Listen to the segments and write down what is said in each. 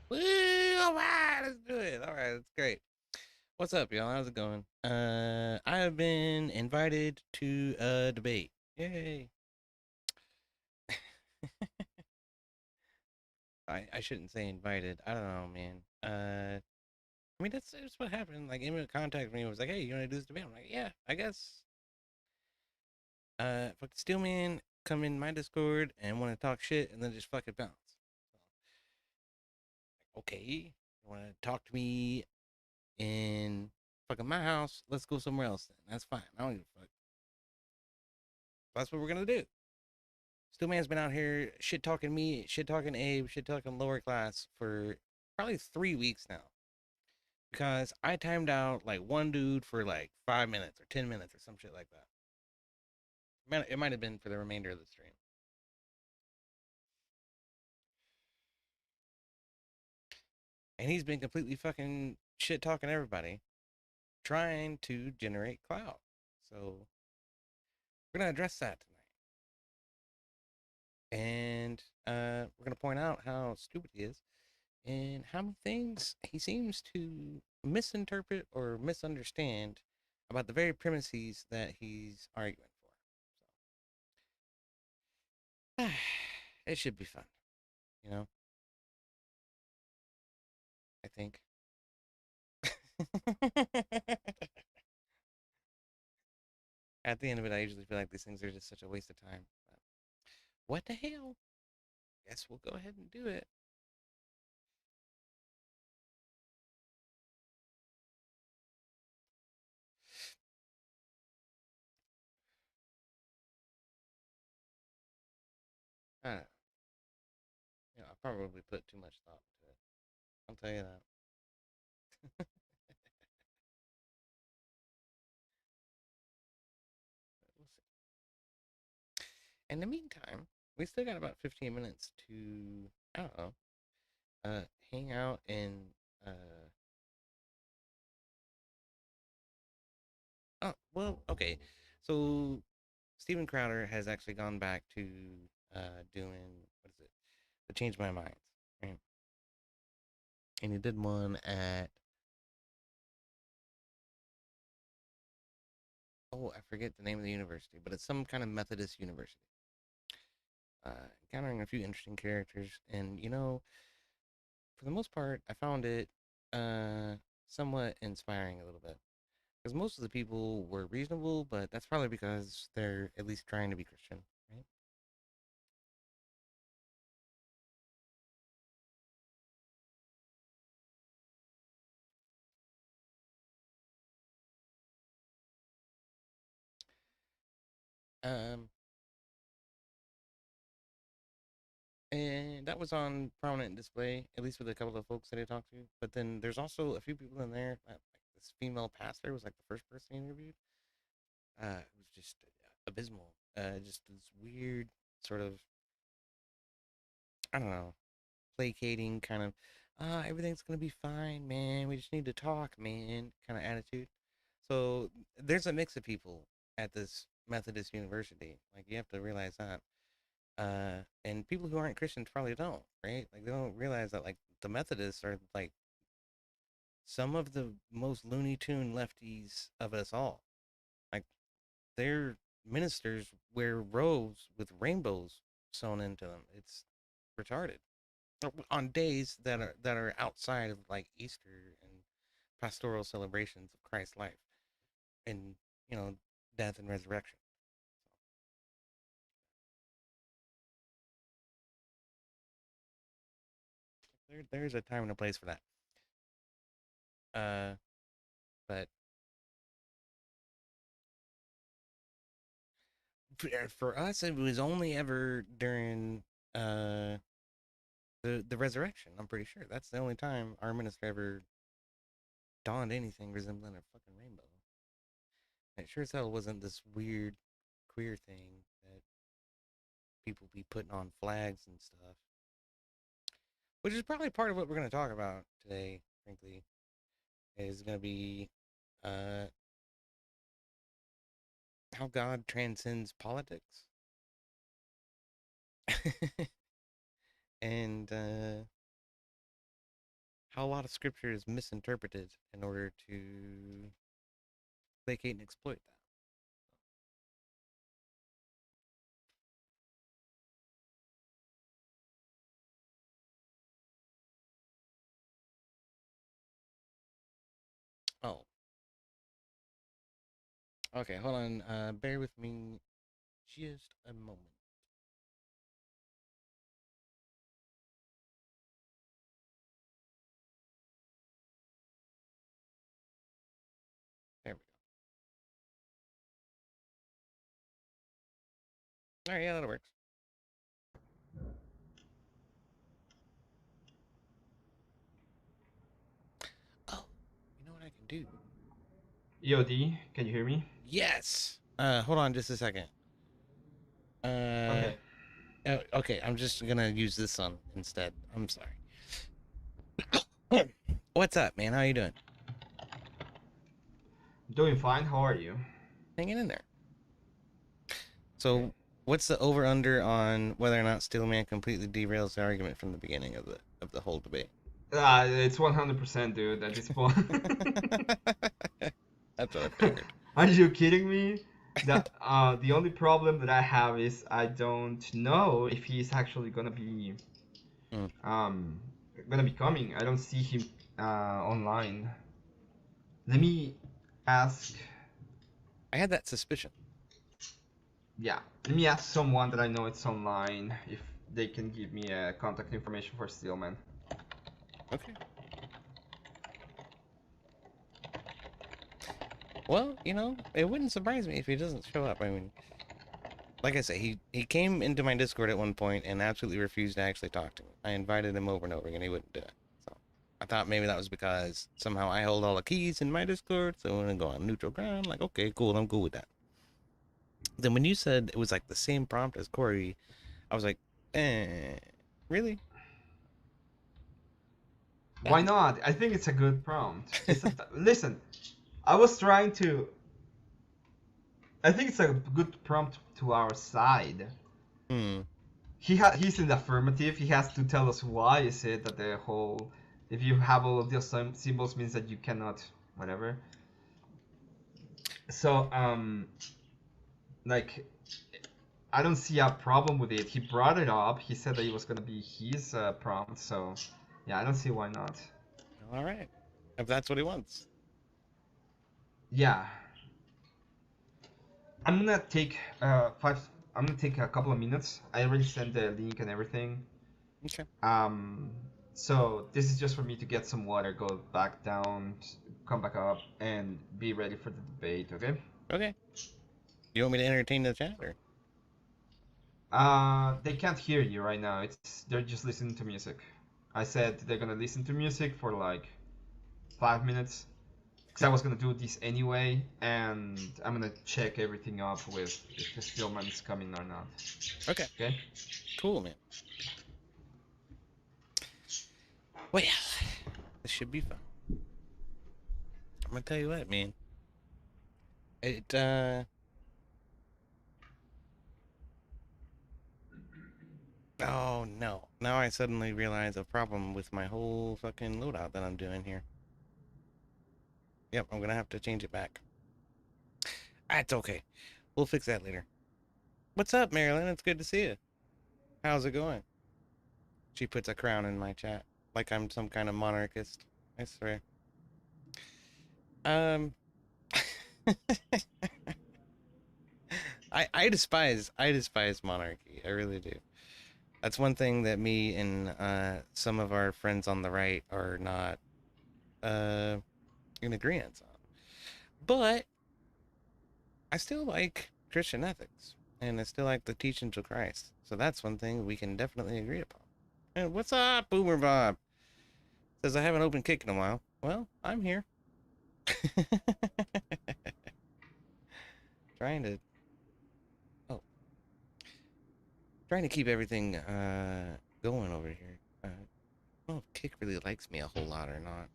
Woo! All right, let's do it. All right, that's great. What's up, y'all? How's it going? I have been invited to a debate. Yay! I shouldn't say invited. I don't know, man. I mean that's what happened. Like Emmet contacted me and was like, "Hey, you want to do this debate?" I'm like, "Yeah, I guess." Fucking Steelman come in my Discord and want to talk shit and then just fucking bounce. So, okay, you want to talk to me in fucking my house? Let's go somewhere else then. That's fine. I don't give a fuck. That's what we're gonna do. Steelman's been out here shit talking me, shit talking Abe, shit talking lower class for probably 3 weeks now. Because I timed out like one dude for like 5 minutes or 10 minutes or some shit like that. Man, it might have been for the remainder of the stream. And he's been completely fucking shit talking everybody, trying to generate clout. So we're gonna address that tonight. And we're gonna point out how stupid he is and how many things he seems to misinterpret or misunderstand about the very premises that he's arguing for. So it should be fun, you know. I think. At the end of it, I usually feel like these things are just such a waste of time. But what the hell? Guess we'll go ahead and do it. I don't know. You know, I probably put too much thought into it. I'll tell you that. We'll see. In the meantime, we still got about 15 minutes to, I don't know, uh, hang out and, oh, well, okay. So Steven Crowder has actually gone back to doing, what is it? The Change My Minds, right? And he did one at, oh, I forget the name of the university, but it's some kind of Methodist university. Encountering a few interesting characters, and for the most part, I found it uh, somewhat inspiring a little bit because most of the people were reasonable, but that's probably because they're at least trying to be Christian, right? Um, and that was on prominent display, at least with a couple of folks that I talked to. But then there's also a few people in there. Like this female pastor was like the first person interviewed. It was just abysmal. Just this weird sort of, I don't know, placating kind of, everything's gonna be fine, man. We just need to talk, man, kind of attitude. So there's a mix of people at this Methodist university. Like you have to realize that. And people who aren't Christians probably don't, right? Like they don't realize that like the Methodists are like some of the most Looney Tune lefties of us all. Like their ministers wear robes with rainbows sewn into them. It's retarded. On days that are outside of like Easter and pastoral celebrations of Christ's life and you know death and resurrection. There's a time and a place for that. Uh, but for us, it was only ever during uh the resurrection. I'm pretty sure that's the only time our minister ever donned anything resembling a fucking rainbow. It sure as hell wasn't this weird queer thing that people be putting on flags and stuff. Which is probably part of what we're going to talk about today, frankly, is going to be uh, how God transcends politics. And how a lot of scripture is misinterpreted in order to placate and exploit that. Oh, okay, hold on. Bear with me just a moment. There we go. All right, yeah, that works. Oh, you know what I can do? Yo, D, can you hear me? Yes. Hold on just a second. Uh, Okay. okay, I'm just gonna use this one instead. I'm sorry. What's up, man? How you doing? Doing fine. How are you? Hanging in there. Okay. So, what's the over under on whether or not Steelman completely derails the argument from the beginning of the whole debate? It's 100%, dude, at this point. That's what I figured. Are you kidding me? The only problem that I have is I don't know if he's actually Mm. um gonna be coming. I don't see him online. Let me ask. I had that suspicion. Yeah, let me ask someone that I know it's online if they can give me contact information for Steelman. Okay. Well, it wouldn't surprise me if he doesn't show up. I mean, like I say, he came into my Discord at one point and absolutely refused to actually talk to me. I invited him over and over again. He wouldn't do it. So I thought maybe that was because somehow I hold all the keys in my Discord. So I'm gonna go on neutral ground. Like, okay, cool. I'm cool with that. Then when you said it was like the same prompt as Corey, I was like, really? Why not? I think it's a good prompt. Listen. I was trying to. I think it's a good prompt to our side. Hmm. He's in the affirmative. He has to tell us why is it that the whole if you have all of those symbols means that you cannot whatever. So like I don't see a problem with it. He brought it up. He said that it was gonna be his prompt. So yeah, I don't see why not. All right. If that's what he wants. Yeah, I'm gonna take five. I'm gonna take a couple of minutes. I already sent the link and everything. Okay. Um, so this is just for me to get some water, go back down, come back up, and be ready for the debate. Okay? Okay. You want me to entertain the chat or? They can't hear you right now. They're just listening to music. I said they're gonna listen to music for like 5 minutes because I was gonna do this anyway, and I'm gonna check everything up with if the Steelman is coming or not. Okay, Okay. cool, man. Well, this should be fun. I'm gonna tell you what, man. It Oh no. Now I suddenly realize a problem with my whole fucking loadout that I'm doing here. Yep, I'm gonna have to change it back. That's okay. We'll fix that later. What's up, Marilyn? It's good to see you. How's it going? She puts a crown in my chat. Like I'm some kind of monarchist. I swear. Um I despise monarchy. I really do. That's one thing that me and some of our friends on the right are not uh in agreement on. But I still like Christian ethics, and I still like the teachings of Christ. So that's one thing we can definitely agree upon. And what's up, Boomer Bob? Says I haven't opened kick in a while. Well, I'm here. trying to oh, trying to keep everything going over here. I don't know if Kick really likes me a whole lot or not.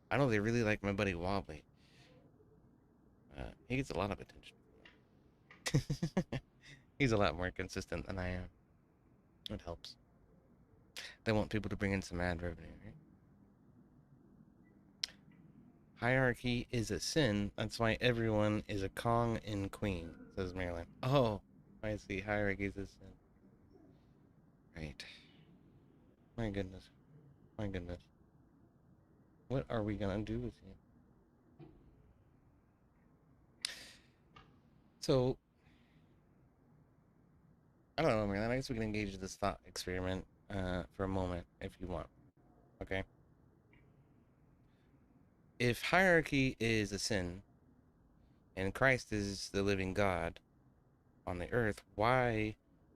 I know they really like my buddy Wobbly. He gets a lot of attention. He's a lot more consistent than I am. It helps. They want people to bring in some ad revenue, right? Hierarchy is a sin. That's why everyone is a Kong and Queen, says Marilyn. Oh, I see. Hierarchy is a sin. Right. My goodness. My goodness. What are we gonna do with you? So, I don't know, Marilyn. I guess we can engage this thought experiment for a moment if you want. Okay? If hierarchy is a sin and Christ is the living God on the earth, why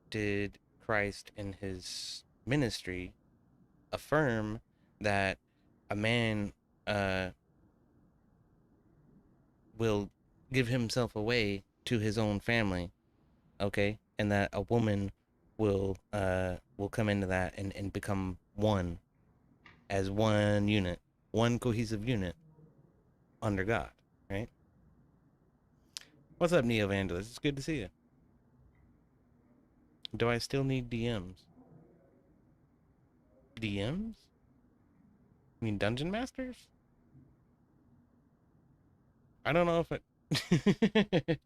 did Christ in his ministry affirm that a man uh, will give himself away to his own family, okay, and that a woman will come into that and become one as one unit, one cohesive unit under God, right? What's up, Neo Vandalist? It's good to see you. Do I still need DMs? DMs? I mean Dungeon Masters? I don't know if it.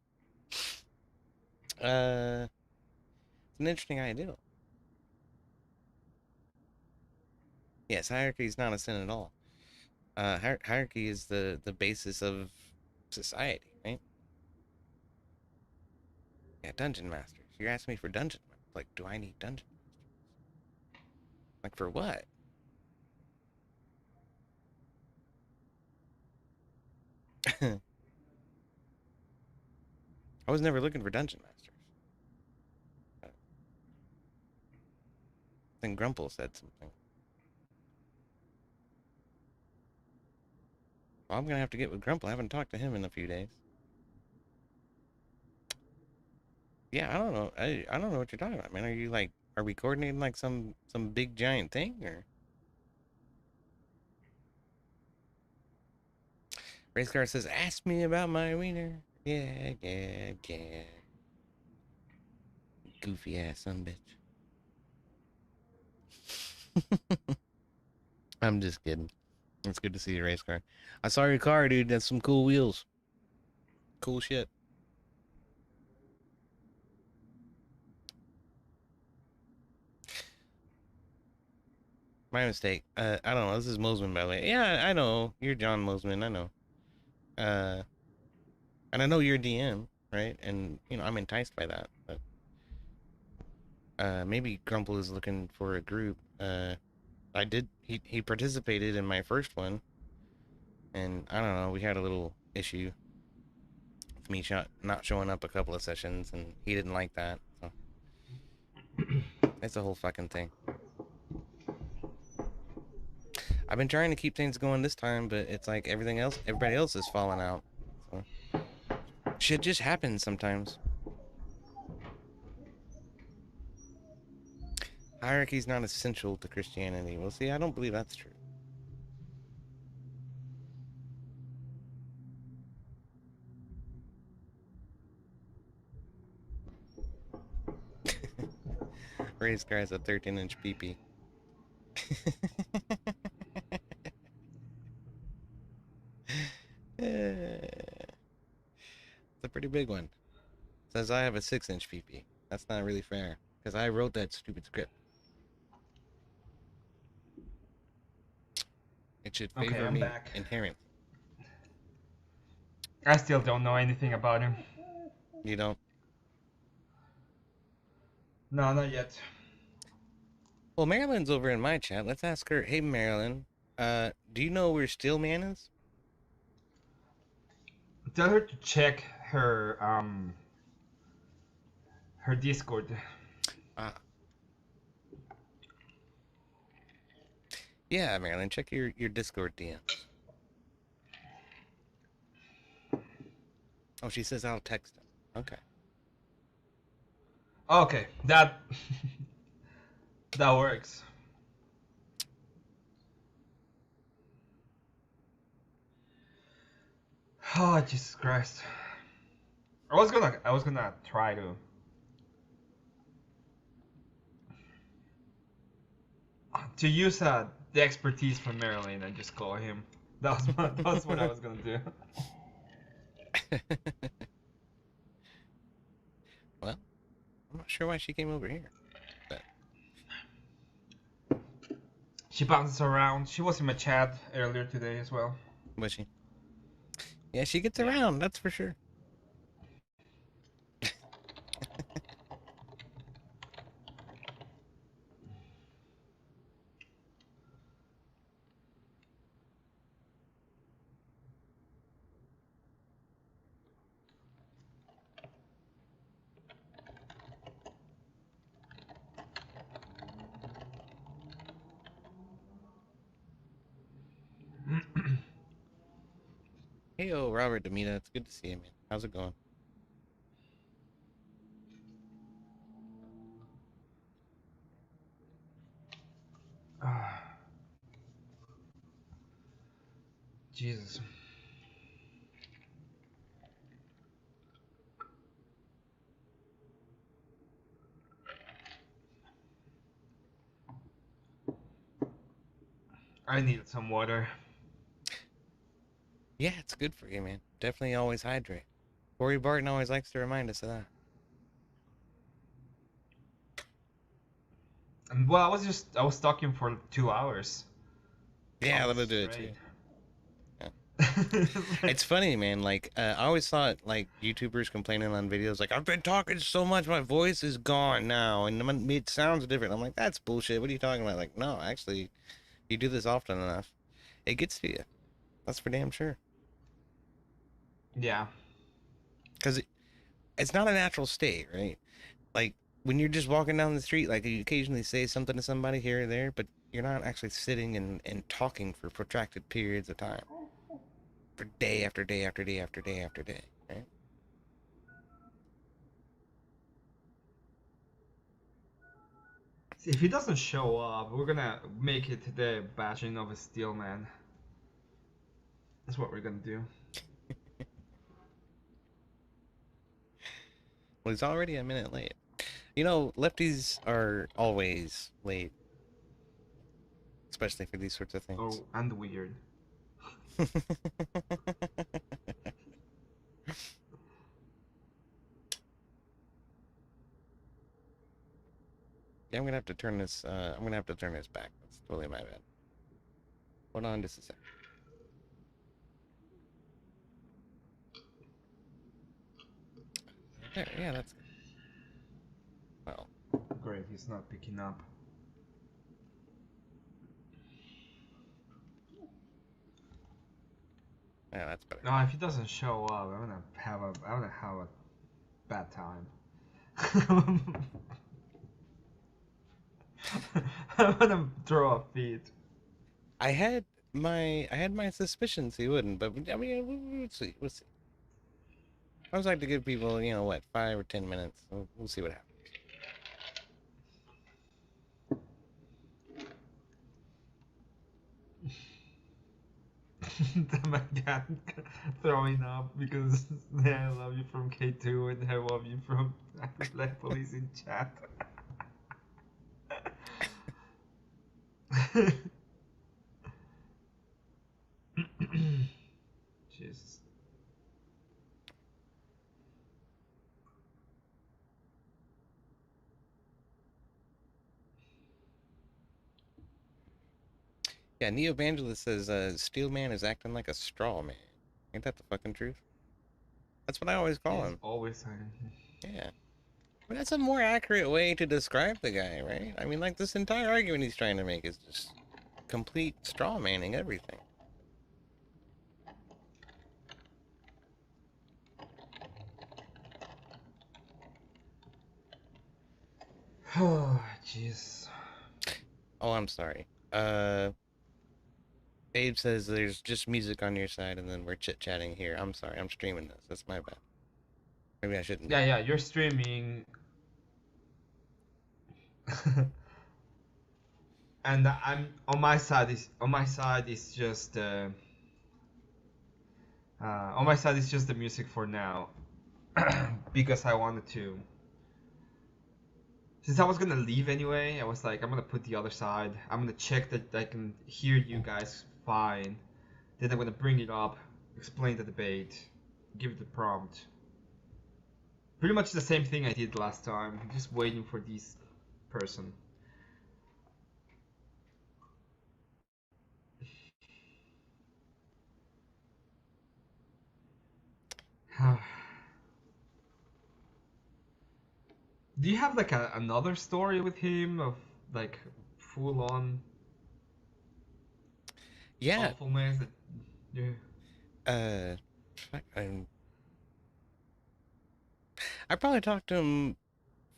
It's an interesting idea. Yes, hierarchy is not a sin at all. Hierarchy is the basis of society, right? Yeah, dungeon masters. You're asking me for dungeon. Like, do I need dungeon? Like for what? I was never looking for dungeon masters. I think Grumple said something. Well, I'm gonna have to get with Grumple. I haven't talked to him in a few days. Yeah, I don't know. I don't know what you're talking about, man. Are you like, are we coordinating like some big giant thing or? Race car says, ask me about my wiener. Yeah, yeah, yeah. Goofy ass son bitch. I'm just kidding. It's good to see your race car. I saw your car, dude. That's some cool wheels. Cool shit. My mistake. I don't know. This is Mosman, by the way. Yeah, I know. You're John Mosman. I know. Uh, and I know you're DM, right? And, I'm enticed by that. But maybe Grumple is looking for a group. I did. He participated in my first one. And I don't know. We had a little issue with me not showing up a couple of sessions. And he didn't like that. So It's a whole fucking thing. I've been trying to keep things going this time, but it's like everybody else is falling out. So shit just happens sometimes. Hierarchy is not essential to Christianity. Well, see, I don't believe that's true. Race car has a 13-inch peepee. It's a pretty big one. Says I have a 6-inch peepee. That's not really fair because I wrote that stupid script. It should Okay, favor I'm me back. inherently. I still don't know anything about him. You don't? No, not yet. Well, Marilyn's over in my chat. Let's ask her. Hey, Marilyn. Do you know where Steelman is? Tell her to check her Discord. Ah, yeah, Marilyn. Check your Discord DMs. Oh, she says I'll text him. Okay. Okay, that that works. Oh Jesus Christ! I was gonna try to use the expertise from Maryland and just call him. That's what I was gonna do. Well, I'm not sure why she came over here, but She bounces around. She was in my chat earlier today as well. was she? Yeah, she gets Yeah. around. That's for sure. Hey, oh, Robert Demita. It's good to see you, man. How's it going? Jesus. I needed some water. Yeah, it's good for you, man. Definitely always hydrate. Corey Barton always likes to remind us of that. Well, I was talking for 2 hours, Yeah, almost that'll do it straight. too. Yeah. It's like, It's funny, man. Like, I always thought like YouTubers complaining on videos, like I've been talking so much, my voice is gone now, and it sounds different. I'm like, that's bullshit. What are you talking about? Like, no, actually, you do this often enough, it gets to you. That's for damn sure. yeah, Because it's not a natural state, right? Like when you're just walking down the street, like you occasionally say something to somebody here or there, but you're not actually sitting and talking for protracted periods of time, for day after day after day after day after day, right? see, if he doesn't show up, we're gonna make it the bashing of a Steelman. That's what we're gonna do. Well, he's already a minute late. You know, lefties are always late, especially for these sorts of things. Oh, and weird. Yeah, I'm gonna have to turn this. I'm gonna have to turn this back. That's totally my bad. Hold on just a sec. There, yeah, that's good. Well, Great, he's not picking up. yeah, that's better. No, if he doesn't show up, I'm gonna have a bad time. I'm gonna throw a fit. I had my suspicions he wouldn't, but I mean, we'll see. We'll see. I always like to give people, what, 5 or 10 minutes. We'll see what happens. My cat throwing up because I love you from K2 and I love you from Black Police in chat. Jesus. Yeah, Neo Evangelist says Steelman is acting like a straw man. Ain't that the fucking truth? That's what I always call He's him. always Yeah. But that's a more accurate way to describe the guy, right? I mean, like, this entire argument he's trying to make is just complete straw manning everything. Oh, jeez. Oh, I'm sorry. Abe says there's just music on your side and then we're chit chatting here. I'm sorry, I'm streaming this. That's my bad. Maybe I shouldn't be. Yeah, you're streaming. And I'm on my side is just on my side is just the music for now because I wanted to. Since I was gonna leave anyway, I was like, I'm gonna put the other side. I'm gonna check that I can hear you guys fine. Then I'm gonna bring it up, explain the debate, give it the prompt. Pretty much the same thing I did last time. I'm just waiting for this person. Do you have like another story with him of like full on Yeah. awfulness? Yeah. Uh, I I probably talked to him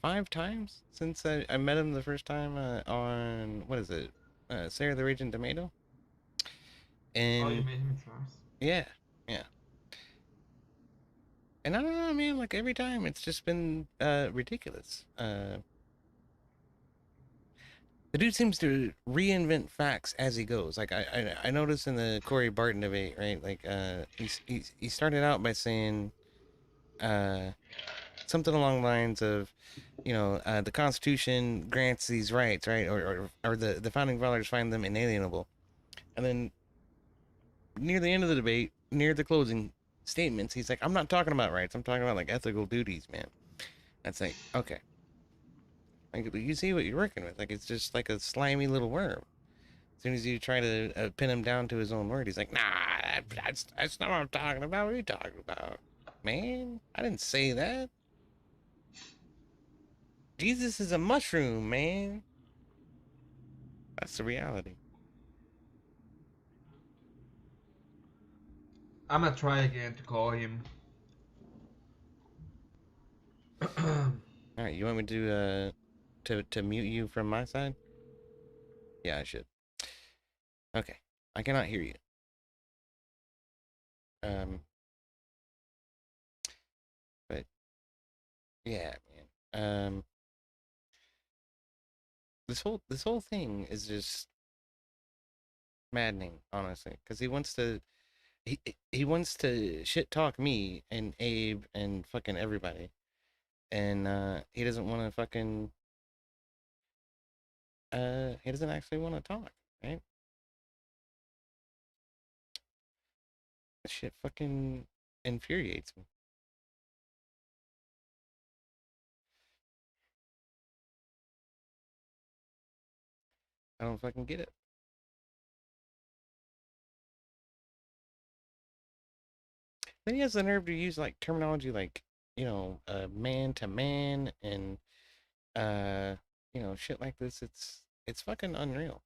5 times since I met him the first time on what is it, Sarah the Raging Tomato, Oh, you and made him twice. yeah, yeah. And I don't know, man. Like every time, it's just been ridiculous. The dude seems to reinvent facts as he goes. Like I noticed in the Corey Barton debate, right? Like he started out by saying uh something along the lines of, the Constitution grants these rights, right? Or the founding fathers find them inalienable. And then near the end of the debate, near the closing statements, he's like, I'm not talking about rights. I'm talking about like ethical duties, man. That's like, okay. Like, you see what you're working with. Like, it's just like a slimy little worm. As soon as you try to pin him down to his own word, he's like, nah, that's not what I'm talking about. What are you talking about? Man, I didn't say that. Jesus is a mushroom, man. That's the reality. I'm gonna try again to call him. All right, you want me to mute you from my side? Yeah, I should. Okay, I cannot hear you. Um, but yeah, man. This whole thing is just maddening, honestly, because he wants to shit talk me and Abe and fucking everybody, and he doesn't want to fucking he doesn't actually want to talk, right? That shit fucking infuriates me. I don't fucking get it. Then he has the nerve to use like terminology like, man to man and uh shit like this. It's fucking unreal.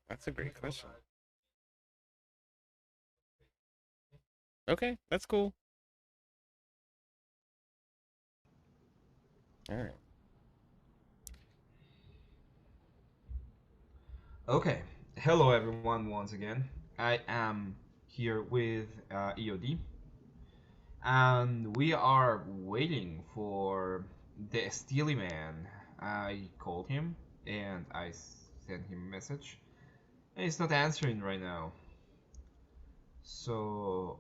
That's a great question. Okay, that's cool. All right. Okay, hello everyone once again. I am here with EOD, and we are waiting for the Steely Man. I called him and I sent him a message, and he's not answering right now. So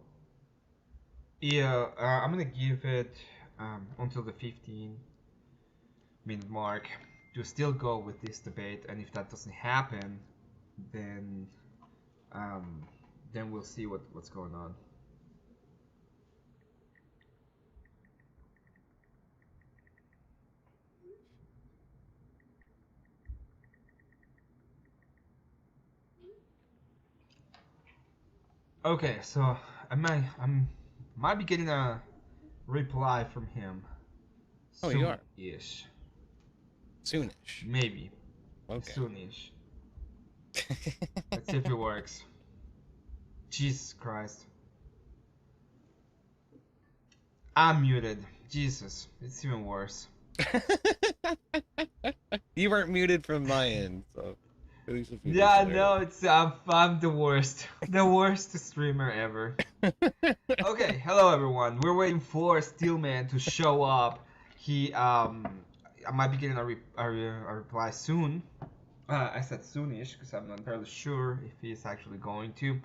yeah, I'm gonna give it until the 15-minute mark to still go with this debate, and if that doesn't happen, then um, then we'll see what's going on. Okay, so I might be getting a reply from him Oh, you are soon-ish, soonish. maybe Okay. soon-ish. Let's see if it works. Jesus Christ, I'm muted. Jesus, it's even worse. You weren't muted from my end, so at least if you knew Yeah, there. no, I'm the worst, the worst streamer ever. Okay, hello everyone. We're waiting for Steelman to show up. I might be getting a reply soon. I said soonish because I'm not entirely sure if he's actually going to.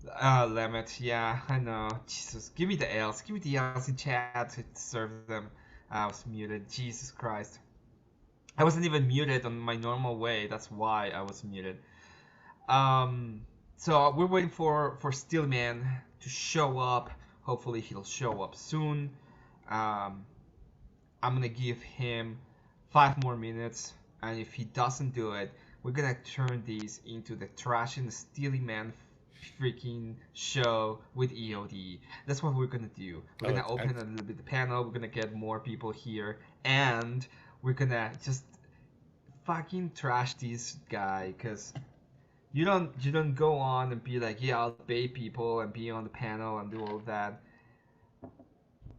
Lemmet, yeah, I know. Jesus, give me the L's. Give me the L's in chat to serve them. I was muted. Jesus Christ. I wasn't even muted on my normal way. That's why I was muted. Um, so we're waiting for Steelman to show up. Hopefully he'll show up soon. Um, I'm gonna give him 5 more minutes, and if he doesn't do it, we're gonna turn these into the Trash and Steely Man freaking show with EOD. That's what we're gonna do. We're Oh, gonna open a little bit the panel. We're gonna get more people here, and we're gonna just fucking trash this guy because you don't go on and be like, yeah, I'll bait people and be on the panel and do all of that,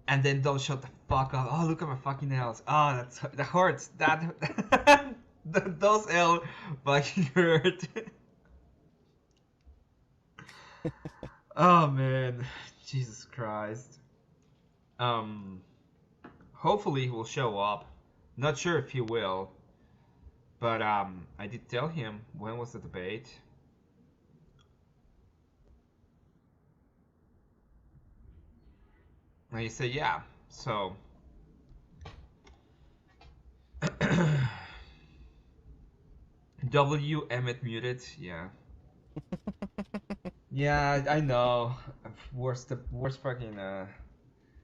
and then don't shut the fuck up. Oh, look at my fucking nails. Oh, that hurts. That those L fucking hurt. Oh man, Jesus Christ. Um, hopefully he will show up. Not sure if he will, but I did tell him when was the debate, and he said yeah. So W Emmet muted. Yeah. Yeah, I know. The worst fucking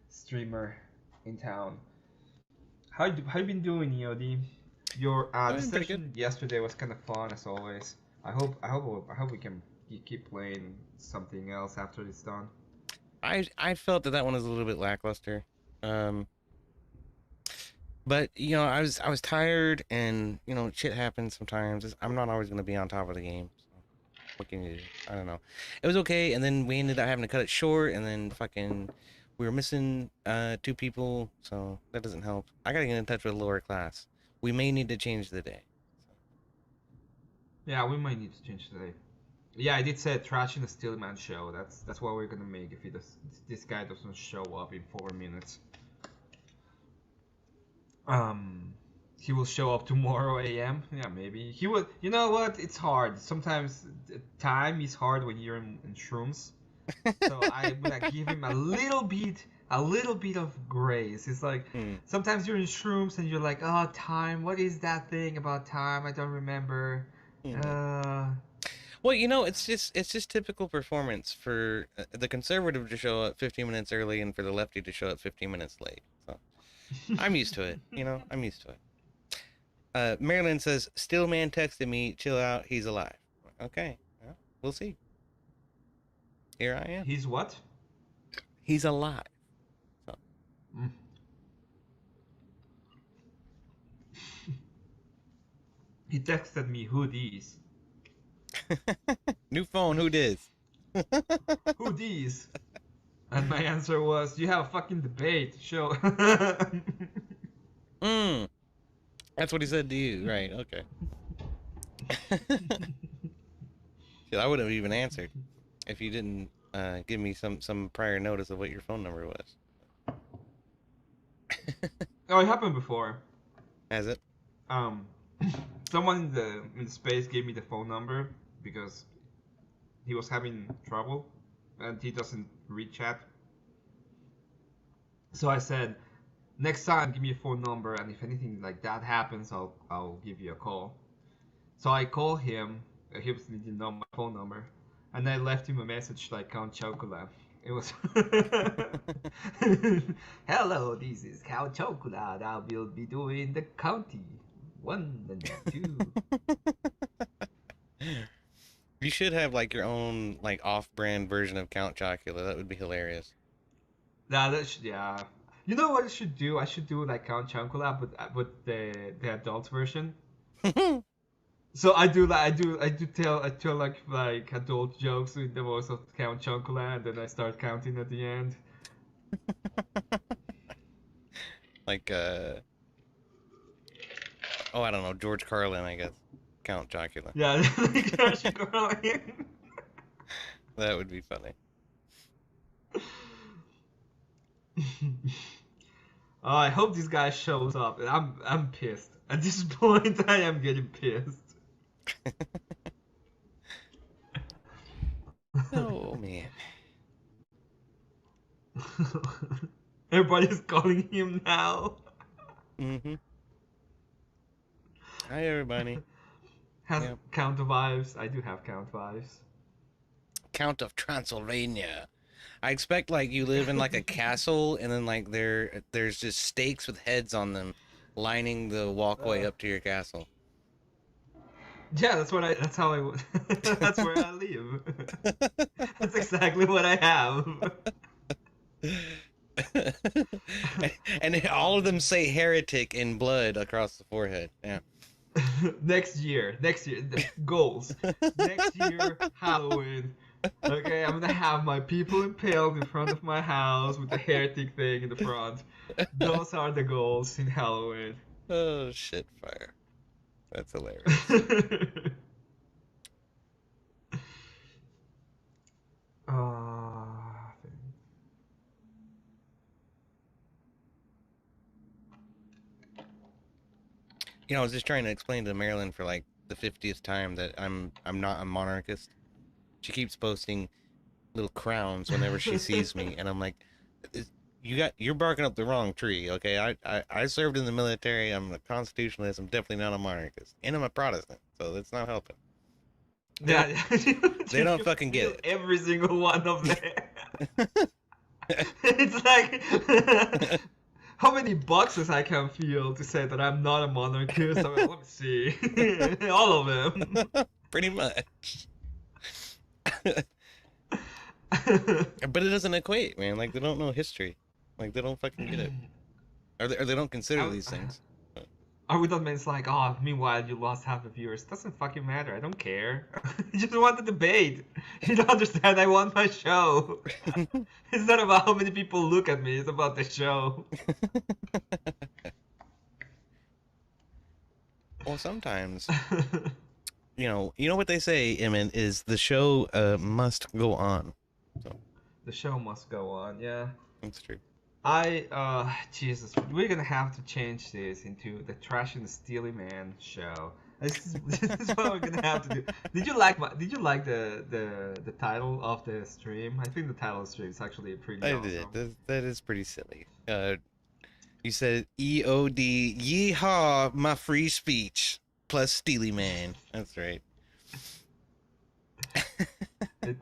streamer in town. How you been doing, EOD? Your I'm the doing pretty good. session yesterday was kind of fun as always. I hope we can keep playing something else after it's done. I felt that one was a little bit lackluster. Um, but I was tired, and shit happens sometimes. I'm not always gonna be on top of the game. So what can you do? I don't know. It was okay, and then we ended up having to cut it short, and then fucking we were missing two people, so that doesn't help. I gotta get in touch with a lower class. We may need to change the day. Yeah, we might need to change today. Yeah, I did say trash in the Steelman show. That's what we're gonna make if this guy doesn't show up in 4 minutes. Um, he will show up tomorrow a.m. Yeah, maybe he will. You know what? It's hard. Sometimes time is hard when you're in shrooms. So I'm gonna give him a little bit of grace. It's like Hmm. sometimes you're in shrooms and you're like, oh, time. What is that thing about time? I don't remember. Hmm. Uh, Well, it's just typical performance for the conservative to show up 15 minutes early and for the lefty to show up 15 minutes late. So I'm used to it. I'm used to it. Marilyn says, "Stillman texted me. Chill out. He's alive." Okay, well, we'll see. Here I am. he's what? He's alive. So Mm. He texted me who these. New phone, who dis? Who these? And my answer was, you have a fucking debate. Show. Mm, that's what he said to you, right? Okay. Shit, I would have even answered if you didn't give me some prior notice of what your phone number was. Oh, it happened before. Has it? Um, someone in the space gave me the phone number because he was having trouble and he doesn't read chat. So I said, next time give me a phone number, and if anything like that happens, I'll give you a call. So I called him. He was didn't know my phone number, and I left him a message like Count Chocula. It was, hello, this is Count Chocula. I will be doing the county 1 and 2. You should have like your own like off-brand version of Count Chocula. That would be hilarious. Nah, yeah. You know what I should do? I should do like Count Chocula, but the adult version. So I tell like adult jokes with the voice of Count Chocula, and then I start counting at the end. Like oh, I don't know, George Carlin, I guess. Count Chocula. Yeah, like Josh Brolin. That would be funny. Oh, I hope this guy shows up. I'm pissed. At this point, I am getting pissed. Oh man. Everybody's calling him now. Mm-hmm. Hi everybody. Has Yep. count vibes. I do have count vibes. Count of Transylvania. I expect like you live in like a castle and then like there's just stakes with heads on them lining the walkway Uh, up to your castle. yeah, That's how I. That's where I live. That's exactly what I have. And all of them say heretic in blood across the forehead. Yeah. Next year, goals. Next year, Halloween. Okay, I'm gonna have my people impaled in front of my house with the heretic thing in the front. Those are the goals in Halloween. Oh shit fire. That's hilarious. Ah, I was just trying to explain to Marilyn for like the 50th time that I'm not a monarchist. She keeps posting little crowns whenever she sees me, and I'm like, you're barking up the wrong tree. Okay, I served in the military. I'm a constitutionalist. I'm definitely not a monarchist, and I'm a Protestant, so that's not helping. yeah, They don't you fucking feel get it. every single one of them. It's like how many boxes I can feel to say that I'm not a monarchist. I mean, let me see, all of them. Pretty much. But it doesn't equate, man. Like they don't know history. Like they don't fucking get it, or they don't consider I, these things. or with that means like, oh, meanwhile you lost half the viewers. Doesn't fucking matter. I don't care. I just want the debate. You don't understand. I want my show. It's not about how many people look at me. It's about the show. Well, sometimes you know what they say, Emmet, is the show must go on. So The show must go on. Yeah. that's true. Jesus, we're gonna have to change this into the Trash and Steely Man show. This is what we're gonna have to do. Did you like the title of the stream? I think the title of the stream is actually pretty I did. awesome. That is pretty silly. You said EOD, yeehaw, my free speech plus Steely Man. That's right. It,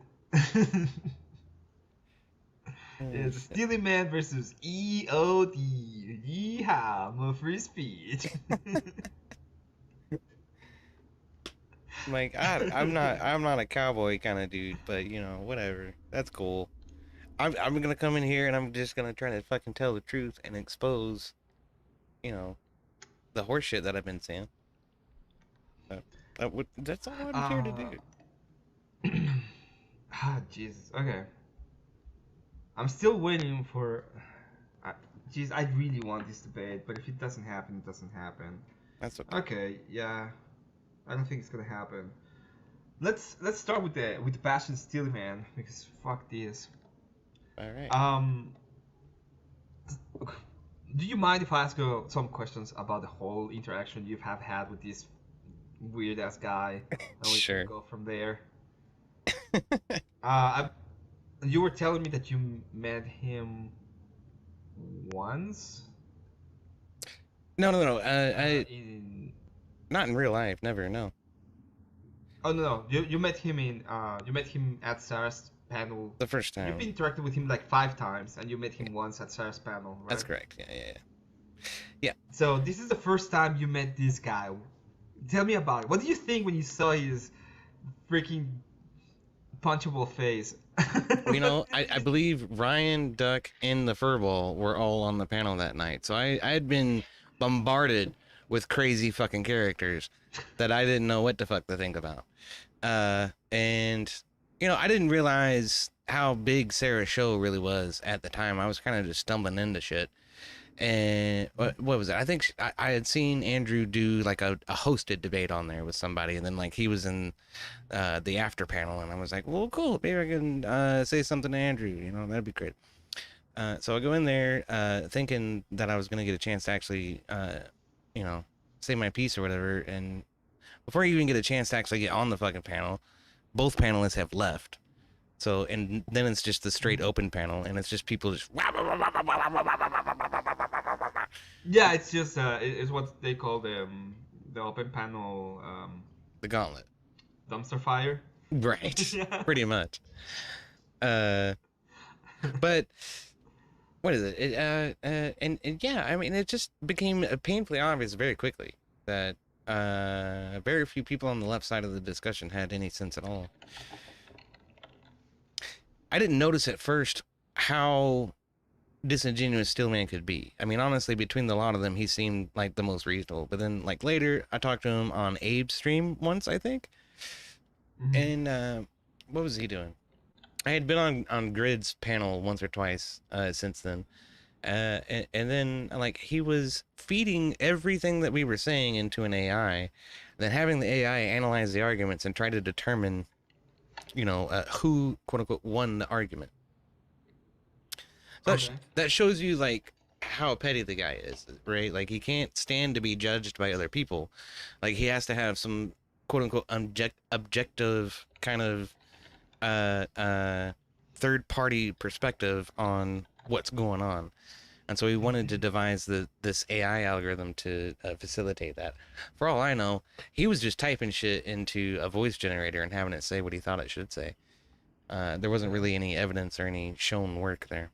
Oh it's shit. Steely Man versus EOD. Yeehaw, my free speech. Like I'm not a cowboy kind of dude, but whatever. That's cool. I'm gonna come in here and I'm just gonna try to fucking tell the truth and expose, you know, the horseshit that I've been saying. That's all I'm here to uh, do. Jesus. Okay. I'm still waiting for. Uh, Jeez, I really want this debate, but if it doesn't happen, it doesn't happen. That's okay. Okay, yeah, I don't think it's gonna happen. Let's start with the passion Steelman because fuck this. All right. Um, do you mind if I ask you some questions about the whole interaction you have had with this weird ass guy, and we can Sure. go from there? You were telling me that you met him once. No, no, no. In Not in real life. Never. No. Oh no, you met him in you met him at Sarah's panel. The first You've time. interacted with him like 5 times, and you met him once at Sarah's panel, That's right? correct. Yeah, yeah, yeah. Yeah. So this is the first time you met this guy. Tell me about it. What do you think when you saw his freaking punchable face? You know, I believe Ryan, Duck, and the Furball were all on the panel that night. So I had been bombarded with crazy fucking characters that I didn't know what the fuck to think about. And you know, I didn't realize how big Sarah's show really was at the time. I was kind of just stumbling into shit. And what was it? I think I had seen Andrew do like a hosted debate on there with somebody, and then like he was in the after panel, and I was like, well, cool, maybe I can say something to Andrew, you know, that'd be great. So I go in there thinking that I was gonna get a chance to actually, you know, say my piece or whatever, and before you even get a chance to actually get on the fucking panel, both panelists have left. So, and then it's just the straight open panel, and it's just people just. Yeah, it's just it's what they call the open panel The gauntlet. dumpster fire. Right. Yeah. Pretty much. Uh, but what is it? And yeah, I mean, it just became painfully obvious very quickly that very few people on the left side of the discussion had any sense at all. I didn't notice at first how disingenuous Steelman could be. I mean, honestly, between the lot of them, he seemed like the most reasonable. But then, like later, I talked to him on Abe's stream once, I think, Mhm. and what was he doing? I had been on Grid's panel once or twice since then, and then like he was feeding everything that we were saying into an AI, and then having the AI analyze the arguments and try to determine, you know, who quote unquote won the argument. So Okay. that shows you like how petty the guy is, right? Like he can't stand to be judged by other people. Like he has to have some quote unquote objective kind of third party perspective on what's going on. And so he wanted to devise this AI algorithm to facilitate that. For all I know, he was just typing shit into a voice generator and having it say what he thought it should say. There wasn't really any evidence or any shown work there.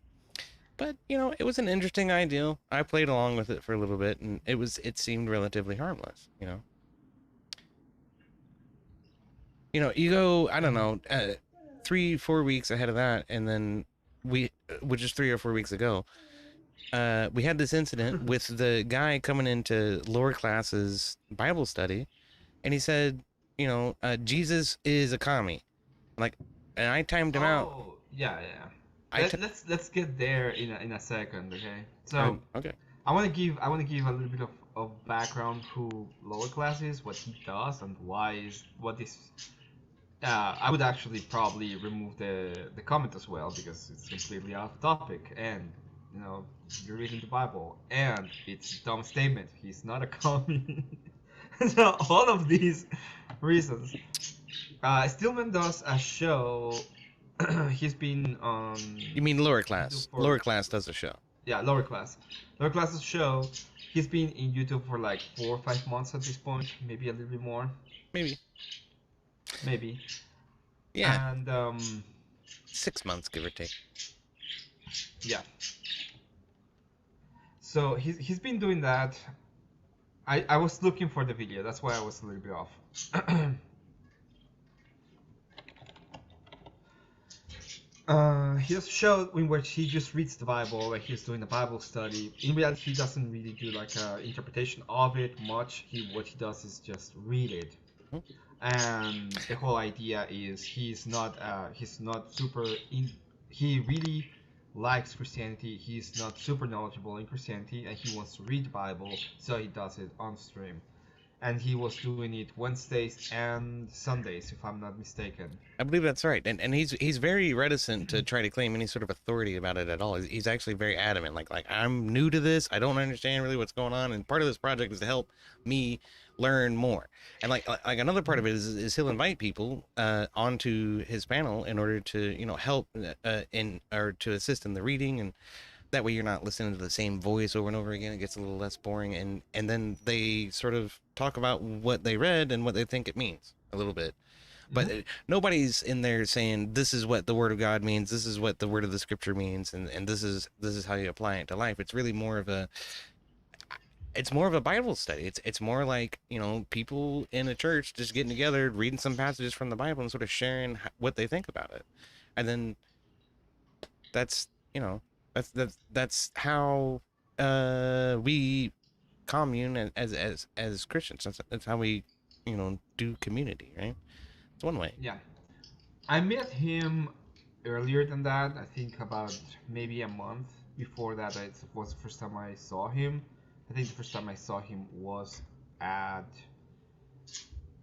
But you know, it was an interesting idea. I played along with it for a little bit, and it seemed relatively harmless. You go, I don't Mhm. know, 3-4 weeks ahead of that, and then which is 3 or 4 weeks ago, we had this incident with the guy coming into lower classes Bible study, and he said, Jesus is a commie, like, and I timed him out. Oh, yeah, yeah. I t- Let's get there in a second, okay? So okay, I want to give a little bit of background who lower class is, what he does, and why is what is. I would actually probably remove the comment as well because it's completely off topic and you're reading the Bible and it's a dumb statement. He's not a commie. So all of these reasons. Stillman does a show. He's been on you mean lower YouTube class? for Lower class does a show, yeah, lower class. Lower class's show. He's been in YouTube for like 4 or 5 months at this point, maybe a little bit more, maybe. maybe. Yeah, And 6 months, give or take. yeah. So he's been doing that. I was looking for the video. That's why I was a little bit off. He has a show in which he just reads the Bible, like he's doing a Bible study. In reality, he doesn't really do like an interpretation of it much. What he does is just read it. Hmm? and the whole idea is he's not super in. He really likes Christianity. He's not super knowledgeable in Christianity, and he wants to read the Bible, so he does it on stream. And he was doing it Wednesdays and Sundays, if I'm not mistaken. I believe that's right, and he's very reticent to try to claim any sort of authority about it at all. He's actually very adamant, like I'm new to this, I don't understand really what's going on, and part of this project is to help me learn more. And like another part of it is he'll invite people onto his panel in order to help in or to assist in the reading, and that way you're not listening to the same voice over and over again. It gets a little less boring, and then they sort of talk about what they read and what they think it means a little bit. But nobody's in there saying this is what the word of God means, this is what the word of the scripture means, and this is how you apply it to life. It's really more of a Bible study. It's more like people in a church just getting together, reading some passages from the Bible, and sort of sharing what they think about it, and then that's that's how we commune as Christians. That's how we do community, right? It's one way. Yeah, I met him earlier than that. I think about maybe a month before that. It was the first time I saw him. I think the first time I saw him was at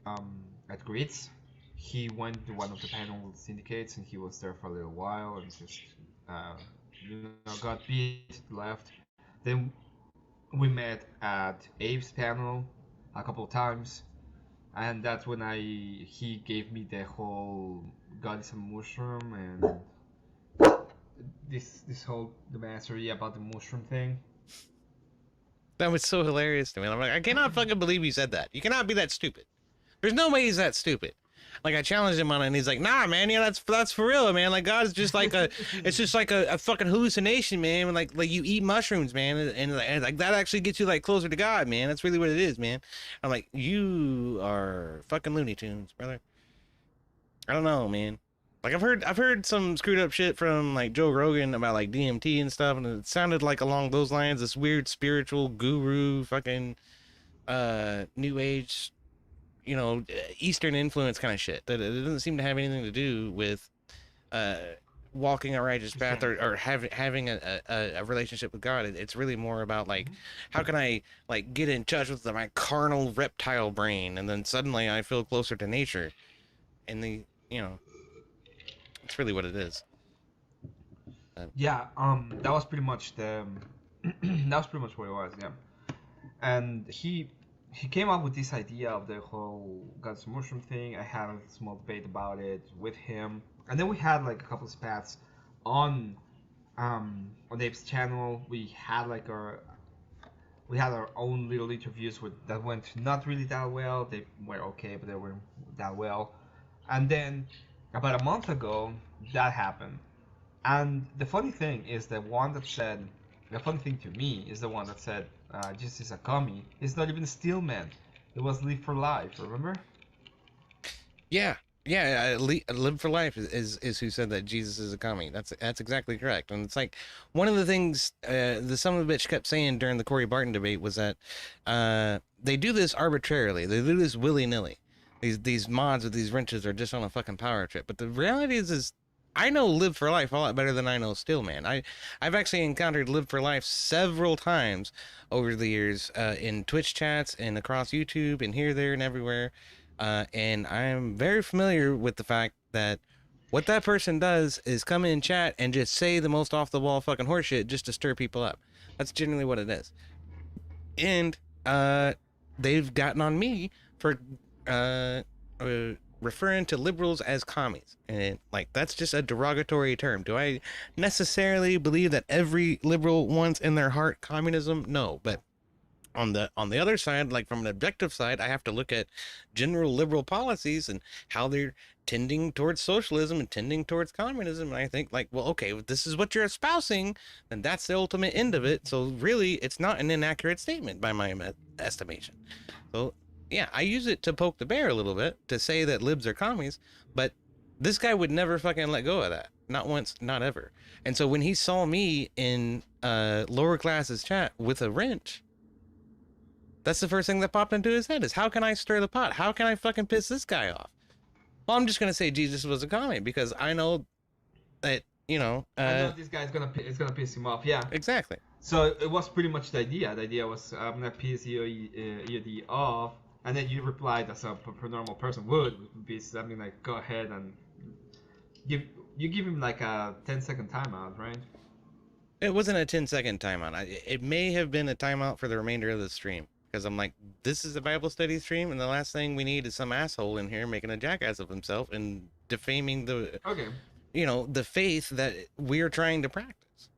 at Grits. He went to one of the panel syndicates and he was there for a little while and just uh, got beat, left. Then we met at Abe's panel a couple of times, and that's when he gave me the whole God is a mushroom and this whole the mastery about the mushroom thing. That was so hilarious to me. I'm like, I cannot fucking believe you said that. You cannot be that stupid. There's no way he's that stupid. Like I challenged him on it, and he's like, "Nah, man, yeah, that's for real, man. Like God's just like it's just like a fucking hallucination, man. Like you eat mushrooms, man, and like that actually gets you like closer to God, man. That's really what it is, man." I'm like, "You are fucking Looney Tunes, brother." I don't know, man. Like I've heard some screwed up shit from like Joe Rogan about like DMT and stuff, and it sounded like along those lines, this weird spiritual guru, fucking new age, Eastern influence kind of shit. That it doesn't seem to have anything to do with uh walking a righteous path or having a relationship with God. It's really more about like how can I like get in touch with my carnal reptile brain, and then suddenly I feel closer to nature, and it's really what it is. Yeah, that was pretty much the that was pretty much what it was. Yeah, and he came up with this idea of the whole God's mushroom thing. I had a small debate about it with him, and then we had like a couple of spats on Dave's channel. We had our own little interviews that went not really that well. They were okay, but they weren't that well. And then about a month ago, that happened. And the funny thing is the funny thing to me is the one that said, Jesus is a commie. It's not even Steelman. It was Live for Life, remember? Yeah, yeah. Live for life is who said that Jesus is a commie. That's exactly correct. And it's like one of the things the son of a bitch kept saying during the Corey Barton debate was that they do this arbitrarily. They do this willy nilly. These mods with these wrenches are just on a fucking power trip. But the reality is I know Live for Life a lot better than I know Stillman. I've actually encountered Live for Life several times over the years in Twitch chats and across YouTube and here, there, and everywhere. And I'm very familiar with the fact that what that person does is come in chat and just say the most off the wall fucking horseshit just to stir people up. That's generally what it is. And they've gotten on me for referring to liberals as commies, and like that's just a derogatory term. Do I necessarily believe that every liberal wants in their heart communism? No, but on the other side, like from an objective side, I have to look at general liberal policies and how they're tending towards socialism and tending towards communism, and I think like, well, okay, if this is what you're espousing, then that's the ultimate end of it. So really it's not an inaccurate statement by my estimation. So yeah, I use it to poke the bear a little bit to say that libs are commies, but this guy would never fucking let go of that. Not once, not ever. And so when he saw me in lower classes chat with a wrench, That's the first thing that popped into his head is how can I stir the pot? How can I fucking piss this guy off? Well, I'm just gonna say Jesus was a commie because I know that I know this guy is gonna it's gonna piss him off. Yeah. exactly. So it was pretty much the idea. The idea was I'm gonna piss you off, and then you replied as a normal person would be something like, go ahead and give give him like a 10-second timeout, right? It wasn't a 10-second timeout. It may have been a timeout for the remainder of the stream because I'm like, this is a Bible study stream, and the last thing we need is some asshole in here making a jackass of himself and defaming the Okay. the faith that we're trying to practice.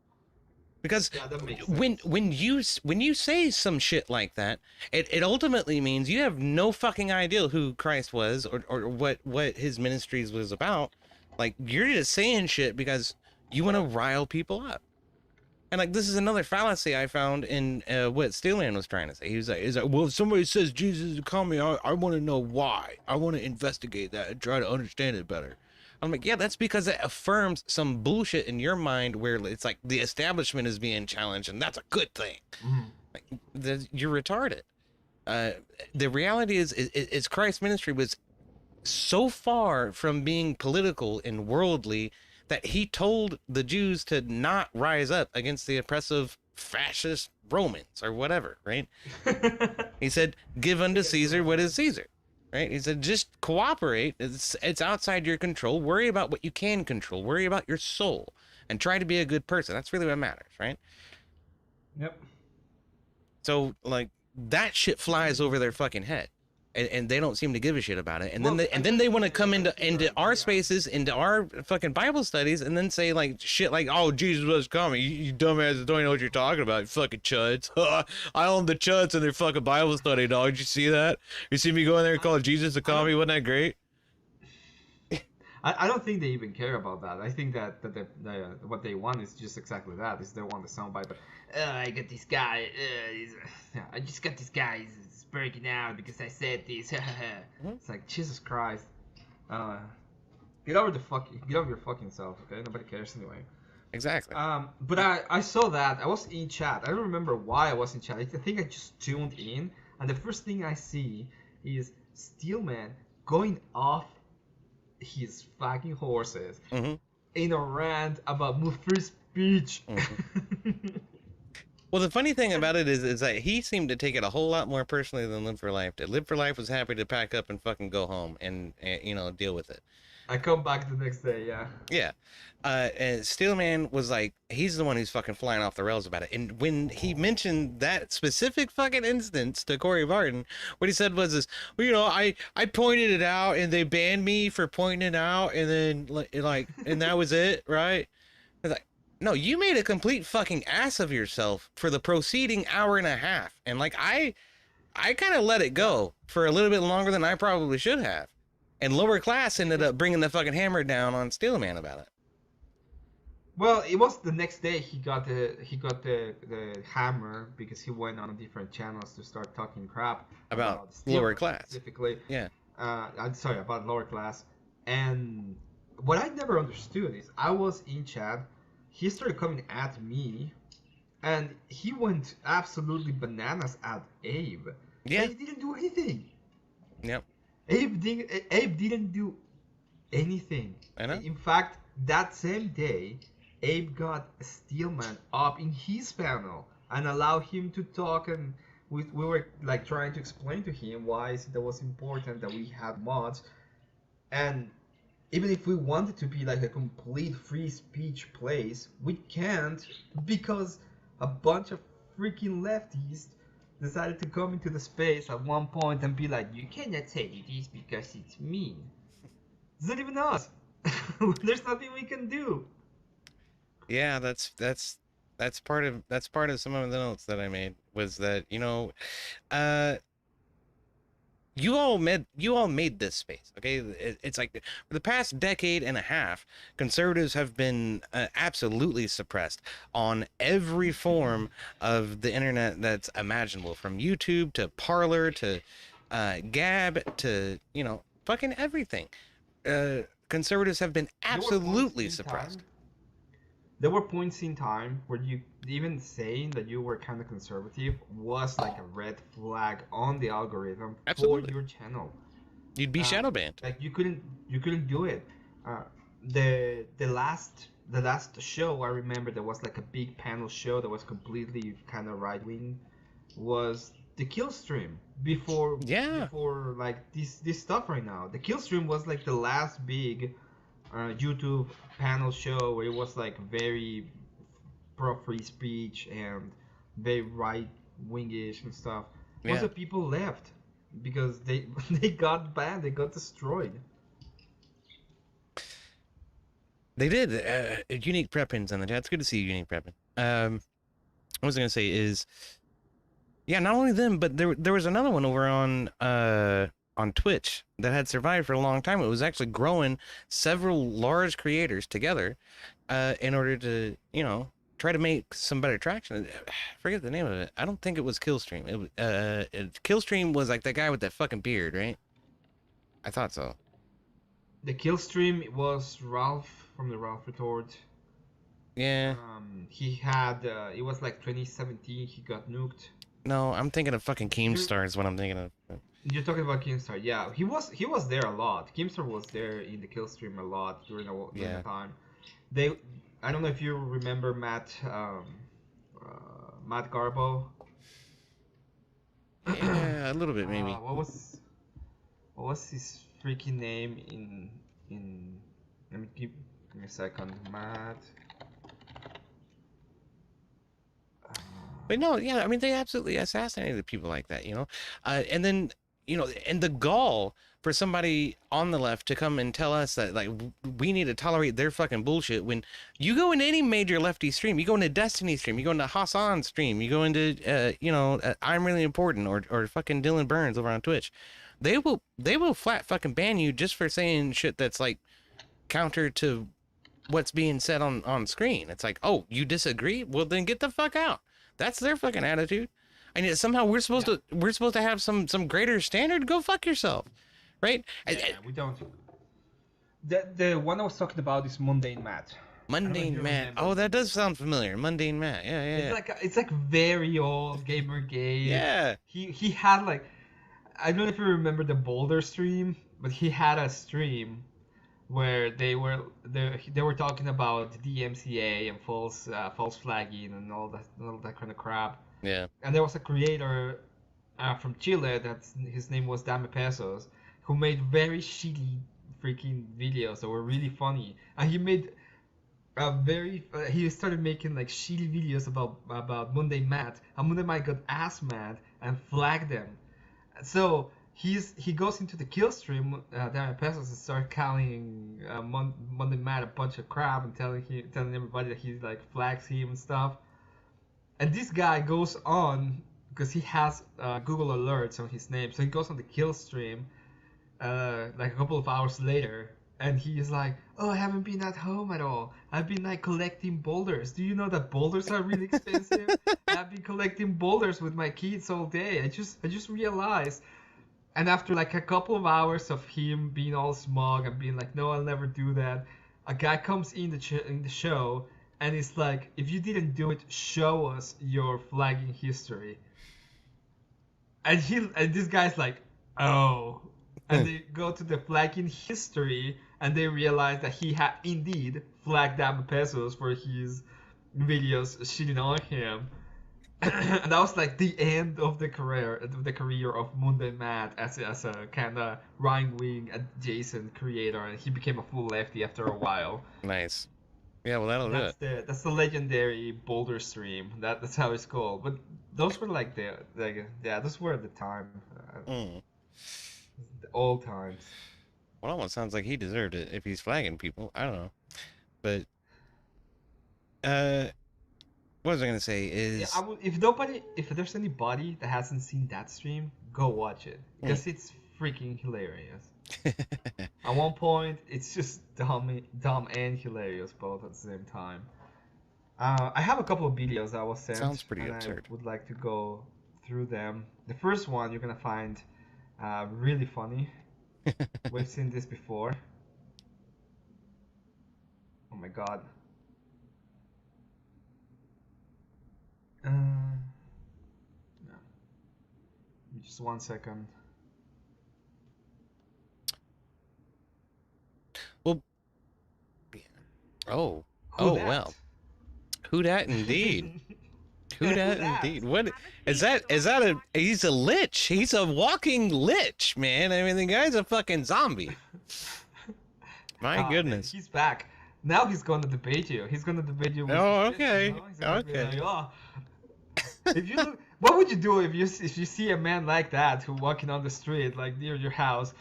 Because Yeah, that makes sense. when you say some shit like that, it ultimately means you have no fucking idea who Christ was or what his ministries was about. Like, you're just saying shit because you want to rile people up. And like, this is another fallacy I found in what Steelman was trying to say. He's like, well, if somebody says Jesus is a commie, I want to know why. I want to investigate that and try to understand it better. I'm like, yeah, that's because it affirms some bullshit in your mind where it's like the establishment is being challenged, and that's a good thing. Mm-hmm. Like, you're retarded. The reality is Christ's ministry was so far from being political and worldly that he told the Jews to not rise up against the oppressive fascist Romans or whatever, right? He said, give unto Caesar what is Caesar, right? He said, just cooperate. It's outside your control. Worry about what you can control. Worry about your soul and try to be a good person. That's really what matters, right? Yep. So, like, that shit flies over their fucking head. And they don't seem to give a shit about it. And then they want to come into our spaces, into our fucking Bible studies, and then say like shit like, "Oh, Jesus was coming. You dumbasses don't know what you're talking about. You fucking chuds. I own the chuds in their fucking Bible study, dog. Did you see that? You see me going there and calling Jesus a commie? Wasn't that great?" I don't think they even care about that. I think that what they want is just exactly that. Is they want the soundbite. But I got this guy. I just got this guy. He's breaking out because I said this. It's like, Jesus Christ. Get over your fucking self. Okay, nobody cares anyway. Exactly. But I saw that. I was in chat. I don't remember why I was in chat. I think I just tuned in, and the first thing I see is Steelman going off his fucking horses in a rant about free speech. Well, the funny thing about it is that he seemed to take it a whole lot more personally than Live for Life did. Live for Life was happy to pack up and fucking go home and deal with it. I come back the next day, yeah. Yeah. And Steelman was like, he's the one who's fucking flying off the rails about it. And when he mentioned that specific fucking instance to Corey Barton, what he said was this, well, I pointed it out and they banned me for pointing it out, and then and that was it, right? I was like, no, you made a complete fucking ass of yourself for the preceding hour and a half. And like, I kind of let it go for a little bit longer than I probably should have. And Lower Class ended up bringing the fucking hammer down on Steelman about it. Well, it was the next day he got the hammer because he went on different channels to start talking crap about Lower Class specifically. Yeah. I'm sorry, about Lower Class. And what I never understood is I was in chat, he started coming at me, and he went absolutely bananas at Abe. Yeah. And he didn't do anything. Yep. Abe didn't do anything. I know. In fact, that same day, Abe got Steelman up in his panel and allowed him to talk, and we were like trying to explain to him why that was important that we had mods. And even if we wanted to be like a complete free speech place, we can't because a bunch of freaking lefties decided to come into the space at one point and be like, you cannot say this because it's mean. It's not even us. There's nothing we can do. Yeah, that's part of some of the notes that I made was that, you all made this space, okay? It's like for the past decade and a half, conservatives have been absolutely suppressed on every form of the internet that's imaginable, from YouTube to Parler to Gab to fucking everything. Conservatives have been absolutely suppressed. there were points in time where you even saying that you were kind of conservative was like a red flag on the algorithm for Absolutely. your channel. You'd be Uh, shadow banned. like you couldn't do it. Uh, the last show I remember there was like a big panel show that was completely kind of right wing was the kill stream before Yeah. before like this stuff right now. The kill stream was like the last big YouTube panel show where it was like very pro free speech and very right wingish and stuff. Most Yeah. of the people left because they they got banned, they got destroyed. They did. Unique preppins in the chat. It's good to see you, Unique preppin. What was I gonna say is, yeah, not only them, but there was another one over on Twitch that had survived for a long time. It was actually growing several large creators together, in order to try to make some better traction. I forget the name of it. I don't think it was Killstream. Killstream was like that guy with that fucking beard, right? I thought so. The kill stream was Ralph from the Ralph Retort. Yeah. He had it was like 2017. He got nuked. No, I'm thinking of fucking Keemstar is what I'm thinking of. You're talking about Keemstar, yeah. He was there a lot. Keemstar was there in the kill stream a lot during the time. They, I don't know if you remember Matt Garbo. Yeah, a little bit maybe. What was his freaking name in let me give me a second. Matt. But no, yeah, I mean they absolutely assassinated people like that, and then and the gall for somebody on the left to come and tell us that like we need to tolerate their fucking bullshit. When you go into any major lefty stream, you go into Destiny stream, you go into Hassan stream, you go into I'm Really Important or fucking Dylan Burns over on Twitch, they will flat fucking ban you just for saying shit that's like counter to what's being said on screen. It's like, oh, you disagree? Well, then get the fuck out. That's their fucking attitude. And yet somehow we're supposed to have some greater standard. Go fuck yourself, right? Yeah, we don't. The one I was talking about is Mundane Matt. Mundane Matt. Oh, that does sound familiar. Mundane Matt. Yeah. It's like very old Gamergate. Yeah. He had like, I don't know if you remember the Boulder stream, but he had a stream where they were talking about the DMCA and false flagging and all that kind of crap. Yeah. And there was a creator from Chile his name was Dame Pesos, who made very shitty freaking videos that were really funny. And he made he started making like shitty videos about Monday Matt, and Monday Matt got ass mad and flagged them. So he goes into the kill stream, Dame Pesos, and starts calling Monday Matt a bunch of crap and telling everybody that he like flags him and stuff. And this guy goes on because he has Google alerts on his name, so he goes on the kill stream like a couple of hours later, and he is like, "Oh, I haven't been at home at all. I've been like collecting boulders. Do you know that boulders are really expensive? I've been collecting boulders with my kids all day. I just realized." And after like a couple of hours of him being all smug and being like, "No, I'll never do that," a guy comes in the show and it's like, "If you didn't do it, show us your flagging history." And this guy's like, "Oh." And they go to the flagging history and they realize that he had indeed flagged Dame Pesos for his videos shitting on him. And that was like the end of the career of Mundane Matt as a kind of right wing adjacent creator, and he became a full lefty after a while. Nice. Yeah, well that'll do it. That's the legendary Boulder stream. That's how it's called. But those were like those were the time, the old times. Well, almost sounds like he deserved it if he's flagging people. I don't know, but what was I gonna say is, Yeah, if there's anybody that hasn't seen that stream, go watch it because it's freaking hilarious. At one point, it's just dumb and hilarious both at the same time. I have a couple of videos I was sent. Sounds pretty absurd. I would like to go through them. The first one you're gonna find really funny. We've seen this before. Oh my god. Just 1 second. Well, oh, Who oh that? well. Who dat indeed? Who dat that? indeed? What is that? Is that a? He's a lich. He's a walking lich, man. I mean, the guy's a fucking zombie. My Oh, man, goodness. he's back. Now he's gonna debate you. He's gonna debate you with Oh, his fist, okay. you know? He's gonna be Okay. like, oh. If you look, what would you do if you see a man like that who walking on the street like near your house?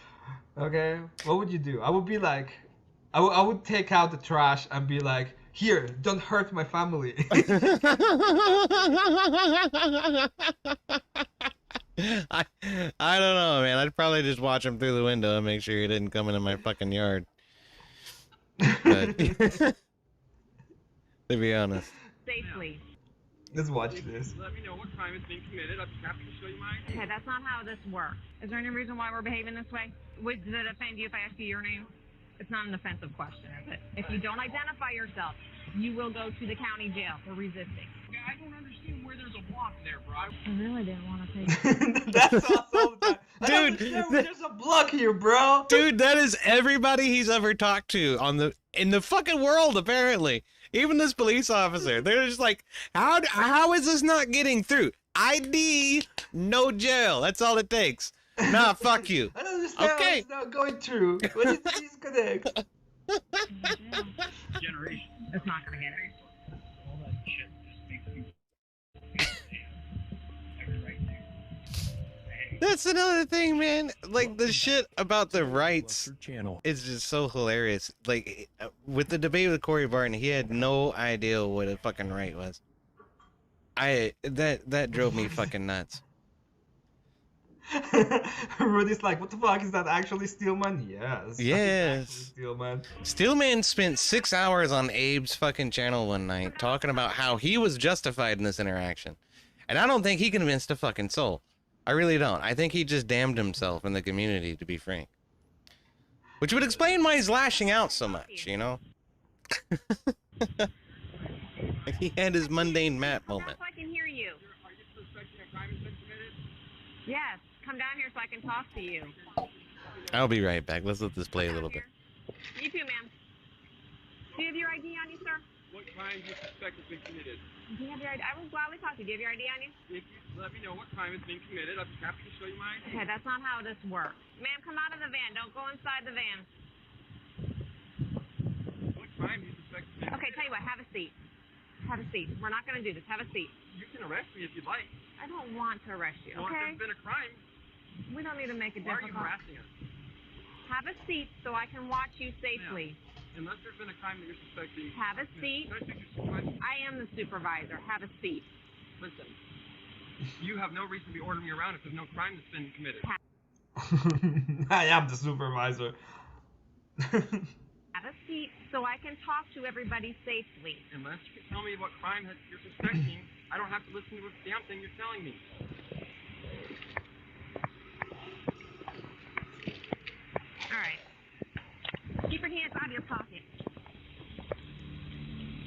Okay, what would you do? I would be like, I would take out the trash and be like, here, don't hurt my family. I I don't know, man. I'd probably just watch him through the window and make sure he didn't come into my fucking yard. But to be honest. Safely. Let's watch this. Let me know what crime is being committed. I'd be happy to show you my ID. Okay, that's not how this works. Is there any reason why we're behaving this way? Would it offend you if I ask you your name? It's not an offensive question, is it? If you don't identify yourself, you will go to the county jail for resisting. I don't understand where there's a block there, bro. I really didn't want to take That's awesome. I don't Dude, understand why there's a block here, bro. Dude, that is everybody he's ever talked to in the fucking world, apparently. Even this police officer. They're just like, how is this not getting through? ID, no jail. That's all it takes. Nah, fuck you. I don't understand why Okay. it's not going through. What is the disconnect? Generation. It's not going to get it. All that shit just makes me every right there. That's another thing, man. Like, the shit about the rights channel. is just so hilarious. Like, with the debate with Corey Barton, he had no idea what a fucking right was. That drove me fucking nuts. Rudy's like, what the fuck, is that actually Steelman? Yes. Yes. That's actually Steelman. Steelman spent 6 hours on Abe's fucking channel one night talking about how he was justified in this interaction. And I don't think he convinced a fucking soul. I really don't. I think he just damned himself in the community, to be frank. Which would explain why he's lashing out so much, you know? He had his mundane Matt moment. So I can hear you. Are you suspecting a crime has been committed? Yes, come down here so I can talk to you. I'll be right back. Let's let this play a little bit. You too, ma'am. Do you have your ID on you, sir? What crime do you suspect has been committed? Do you have your ID? I will gladly talk to you. Do you have your ID on you? If you let me know what crime is being committed, I'd be happy to show you my ID. Okay, that's not how this works. Ma'am, come out of the van. Don't go inside the van. What crime do you suspect has been Okay, tell you what, have a seat. Have a seat. We're not going to do this. Have a seat. You can arrest me if you'd like. I don't want to arrest you, Well, if okay? there's been a crime, We don't need to make it why are you difficult. harassing us? Have a seat so I can watch you safely. Unless there's been a crime that you're suspecting. Have a seat. Can I speak to your supervisor? I am the supervisor. Have a seat. Listen, you have no reason to be ordering me around if there's no crime that's been committed. I am the supervisor. Have a seat so I can talk to everybody safely. Unless you can tell me what crime that you're suspecting, I don't have to listen to a damn thing you're telling me. All right. Keep your hands out of your pocket.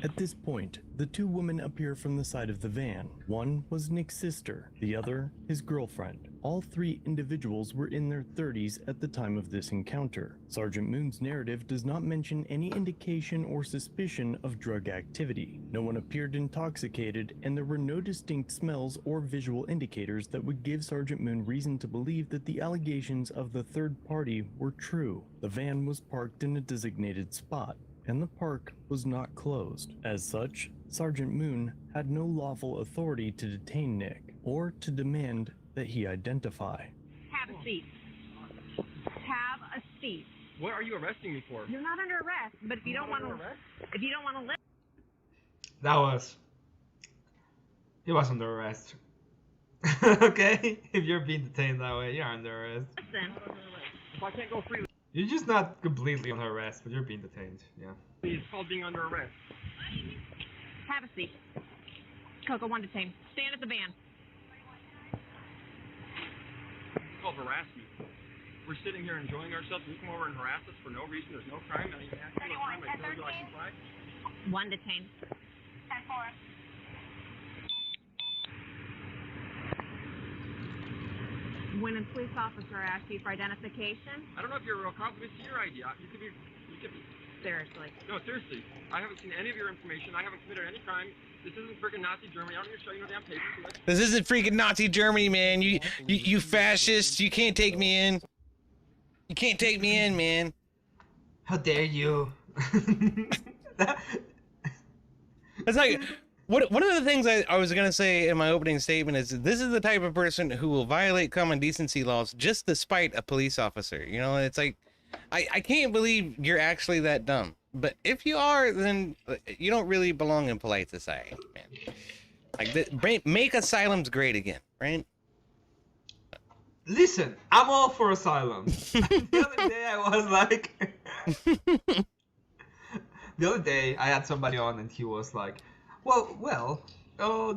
At this point, the two women appear from the side of the van. One was Nick's sister, the other his girlfriend. All three individuals were in their 30s at the time of this encounter. Sergeant Moon's narrative does not mention any indication or suspicion of drug activity. No one appeared intoxicated, and there were no distinct smells or visual indicators that would give Sergeant Moon reason to believe that the allegations of the third party were true. The van was parked in a designated spot, and the park was not closed. As such, Sergeant Moon had no lawful authority to detain Nick or to demand that he identify. Have a seat. Have a seat. What are you arresting me for? You're not under arrest, but if you don't want to, if you don't want to listen, He was under arrest. Okay? If you're being detained that way, you're under arrest. If I can't go freely, You're just not completely under arrest, but you're being detained. Yeah. it's called being under arrest. have a seat. Coco, one detain. Stand at the van. It's called harassment. We're sitting here enjoying ourselves, and you come over and harass us for no reason. There's no crime. And you ask me what crime I tell you I comply. One detain. 10-4. When a police officer asks you for identification, I don't know if you're a real cop. Let me see your ID. You could be. seriously. No, seriously. I haven't seen any of your information. I haven't committed any crime. This isn't freaking Nazi Germany. I don't need to show you no damn papers. This isn't freaking Nazi Germany, man. You fascists. You can't take me in. You can't take me in, man. How dare you? It's like, one of the things I was going to say in my opening statement is this is the type of person who will violate common decency laws just to spite a police officer. You know, it's like, I can't believe you're actually that dumb. But if you are, then you don't really belong in polite society, man. Like, make asylums great again, right? Listen, I'm all for asylum. The other day I was like... The other day I had somebody on and he was like, well,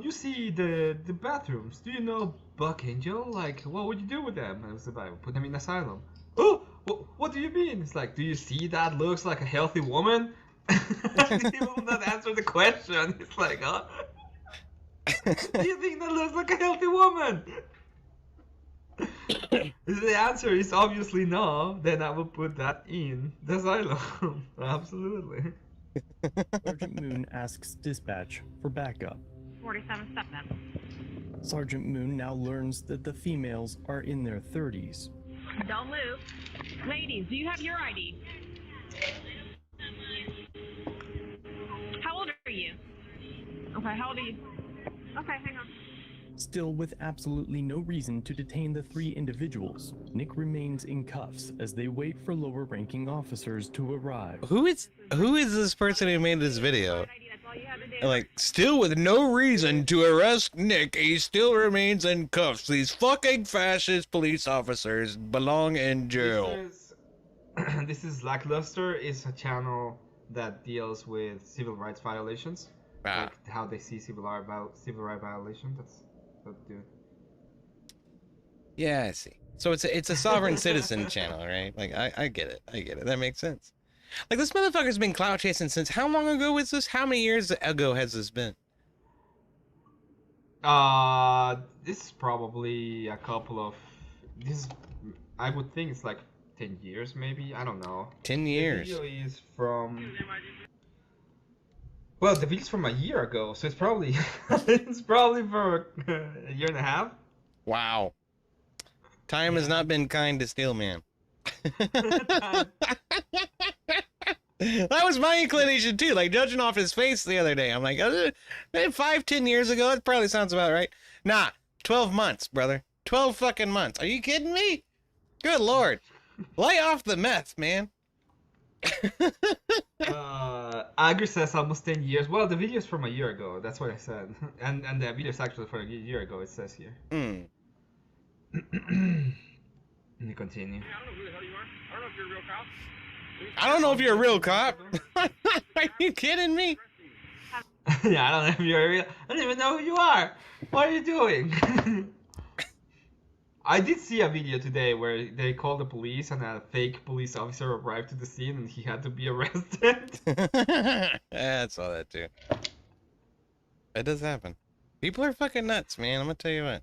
you see the bathrooms. Do you know Buck Angel? Like, what would you do with them? And I was like, put them in asylum. Oh, what do you mean? It's like, do you see that looks like a healthy woman? He will not answer the question. It's like, huh? Do you think that looks like a healthy woman? If the answer is obviously no, then I will put that in the asylum. Absolutely. Sergeant Moon asks dispatch for backup. 47 step then. Sergeant Moon now learns that the females are in their 30s. Don't move. Ladies, do you have your ID? How old are you? Okay, how old are you? Okay, hang on. Still, with absolutely no reason to detain the three individuals, Nick remains in cuffs as they wait for lower-ranking officers to arrive. Who is this person who made this video? That's all you had to do. Like, still with no reason to arrest Nick, he still remains in cuffs. These fucking fascist police officers belong in jail. This is Lackluster. It's a channel that deals with civil rights violations. Like how they see civil right violation. That's what they do. Yeah, I see. So it's a sovereign citizen channel, right? Like, I get it. I get it. That makes sense. Like, this motherfucker's been clout chasing since how long ago was this? How many years ago has this been? This is probably a couple of... I would think it's like 10 years, maybe? I don't know. 10 years. The video is from... Well, the video's from a year ago, so it's probably... it's probably for a year and a half. Wow. Time has not been kind to Steelman. That was my inclination too, like judging off his face the other day. I'm like, 5-10 years ago, that probably sounds about right. Nah, 12 months, brother. 12 fucking months. Are you kidding me? Good lord. Lay off the meth, man. Agri says almost 10 years. Well, the video's from a year ago. That's what I said. And the video's actually from a year ago, it says here. Let me continue. I don't know who the hell you are. I don't know if you're a real cop. I don't know if you're a real cop. Are you kidding me? Yeah, I don't know if you're real. I don't even know who you are. What are you doing? I did see a video today where they called the police and a fake police officer arrived to the scene and he had to be arrested. Yeah, I saw that too. That does happen. People are fucking nuts, man. I'm gonna tell you what.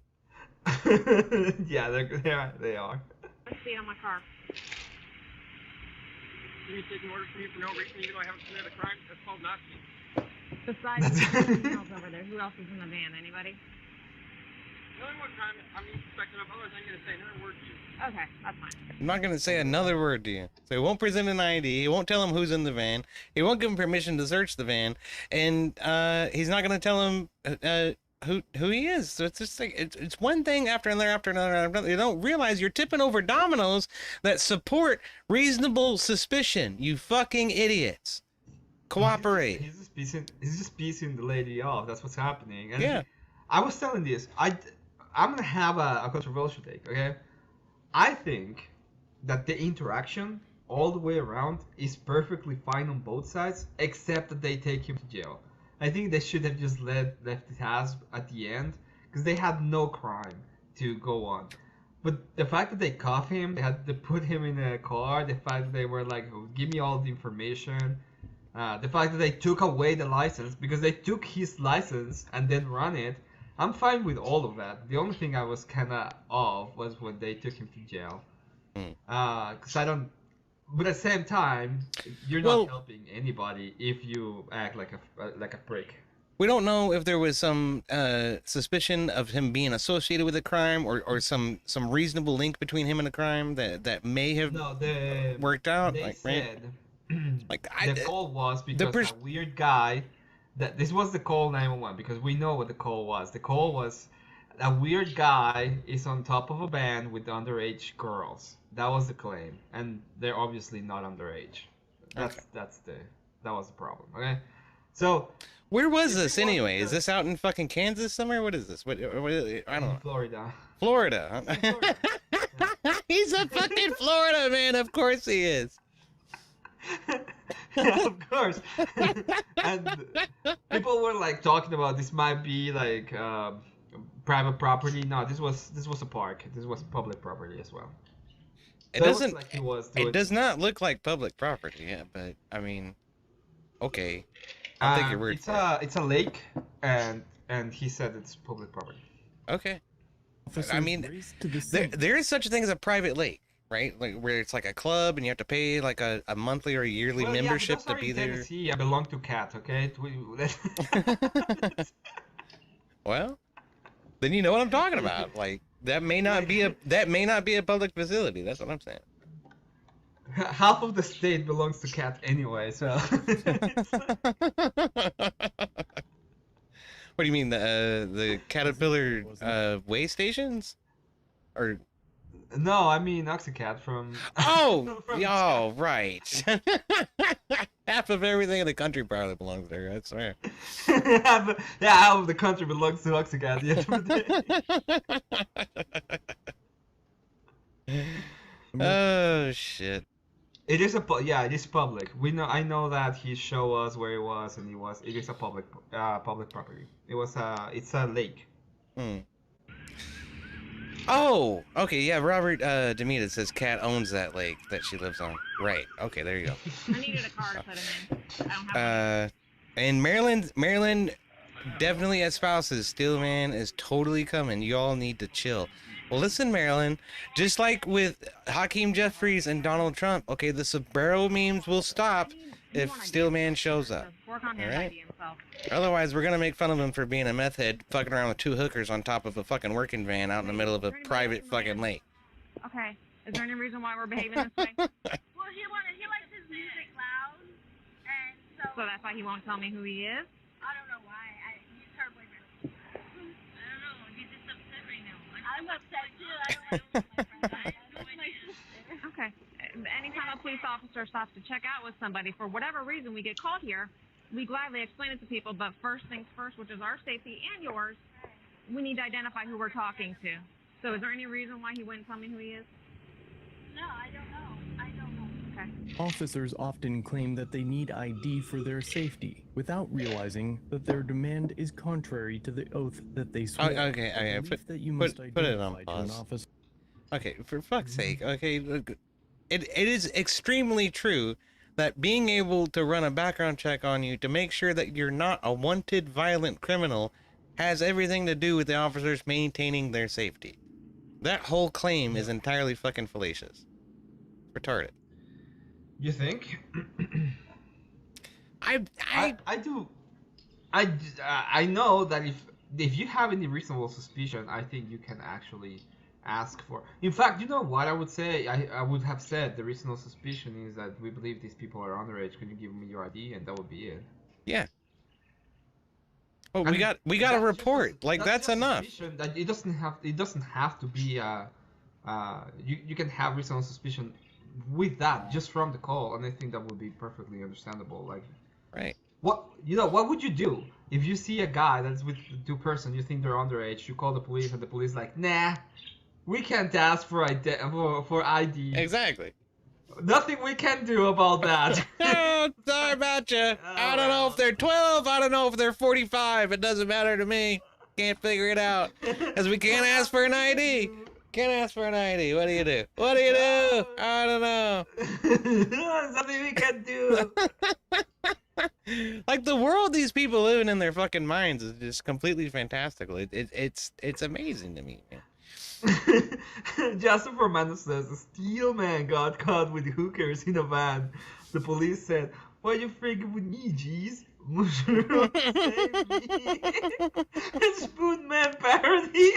Yeah, they are. Let's see on my car. You mean taking orders from you for no reason, even though I haven't committed a crime? That's called Nazi. Besides the females over there, who else is in the van? Anybody? The only one crime I'm suspected of, otherwise I'm going to say another word to you. Okay, that's fine. I'm not gonna say another word to you. So he won't present an ID. He won't tell him who's in the van. He won't give him permission to search the van, and he's not gonna tell him who he is. So it's just like it's one thing after another after another after another. You don't realize you're tipping over dominoes that support reasonable suspicion. You fucking idiots. Cooperate. He's just piecing the lady off. That's what's happening. And Yeah. I was telling this. I'm gonna have a controversial take. Okay. I think that the interaction all the way around is perfectly fine on both sides, except that they take him to jail. I think they should have just left it as at the end, because they had no crime to go on. But the fact that they cuffed him, they had to put him in a car, the fact that they were like, oh, give me all the information, the fact that they took away the license, because they took his license and then run it, I'm fine with all of that. The only thing I was kind of off was when they took him to jail. Because I don't. But at the same time, you're not helping anybody if you act like a prick. We don't know if there was some suspicion of him being associated with a crime, or some reasonable link between him and a crime that may have worked out. They said like the call was because a weird guy. This was the call 911 because we know what the call was. The call was a weird guy is on top of a van with underage girls. That was the claim, and they're obviously not underage. That was the problem. Okay, so where was this anyway? Is this out in fucking Kansas somewhere? What is this? What I don't know. Florida. Florida. Florida. He's a fucking Florida man. Of course he is. Yeah, of course. And people were like talking about this might be like private property. No, this was a park. This was public property as well. It doesn't. Like it does not look like public property. Yeah, but I mean, okay. I'll take your word for it. It's a lake, and he said it's public property. Okay. I mean, there is such a thing as a private lake, right? Like where it's like a club, and you have to pay like a monthly or a yearly membership to be there. Tennessee, I belong to CAT, okay? Well, then you know what I'm talking about. Like that may not be a public facility. That's what I'm saying. Half of the state belongs to CAT anyway, so. What do you mean, the Caterpillar way stations, or? No, I mean Oxycat from. Oh, right. Half of everything in the country probably belongs there. I swear. Half of the country belongs to Oxycat. At the end of the day. Oh shit. It is it is public. I know that he showed us where it was, and it is a public property. It's a lake. Oh, okay, yeah. Robert Demita says Kat owns that lake that she lives on. Right. Okay, there you go. I needed a car to put him in. I don't have and Maryland definitely espouses Steelman is totally coming. You all need to chill. Well, listen, Marilyn, just like with Hakeem Jeffries and Donald Trump, okay, the Sombrero memes will stop if Steelman shows up. All right? Otherwise, we're going to make fun of him for being a meth head fucking around with two hookers on top of a fucking working van out in the middle of a private fucking lake. Okay. Is there any reason why we're behaving this way? Well, he likes his music loud, and so that's why he won't tell me who he is? I don't know why. He's her boyfriend. I don't know. He's just upset right now. I'm upset too. I don't like my friend. I don't like my sister. Okay. Anytime a police officer stops to check out with somebody, for whatever reason we get called here, we gladly explain it to people, but first things first, which is our safety and yours, we need to identify who we're talking to. So is there any reason why he wouldn't tell me who he is? No, I don't know. Okay. Officers often claim that they need ID for their safety, without realizing that their demand is contrary to the oath that they swear. Okay. Put it on pause. Okay, for fuck's sake. Okay, it is extremely true that being able to run a background check on you to make sure that you're not a wanted violent criminal has everything to do with the officers maintaining their safety. That whole claim is entirely fucking fallacious. Retarded. You think? I do. I know that if you have any reasonable suspicion, I think you can actually ask for. In fact, you know what I would say? I would have said the reasonable suspicion is that we believe these people are underage. Can you give me your ID? And that would be it. Yeah. Oh, we got a report. Like that's enough. That it doesn't have to be you can have reasonable suspicion with that just from the call, and I think that would be perfectly understandable. Like, right. What would you do if you see a guy that's with two person, you think they're underage, you call the police, and the police like, nah, we can't ask for ID. Exactly. Nothing we can do about that. Oh, sorry about you. I don't know if they're 12. I don't know if they're 45. It doesn't matter to me. Can't figure it out. Because we can't ask for an ID. Can't ask for an ID. What do you do? What do you do? I don't know. Something we can do. Like Like the world these people living in their fucking minds is just completely fantastical. It's amazing to me. Man. Justin Fernando says the Steelman got caught with hookers in a van. The police said, "Why you freaking with me, G's? Mushroom, save me." Spoonman parody.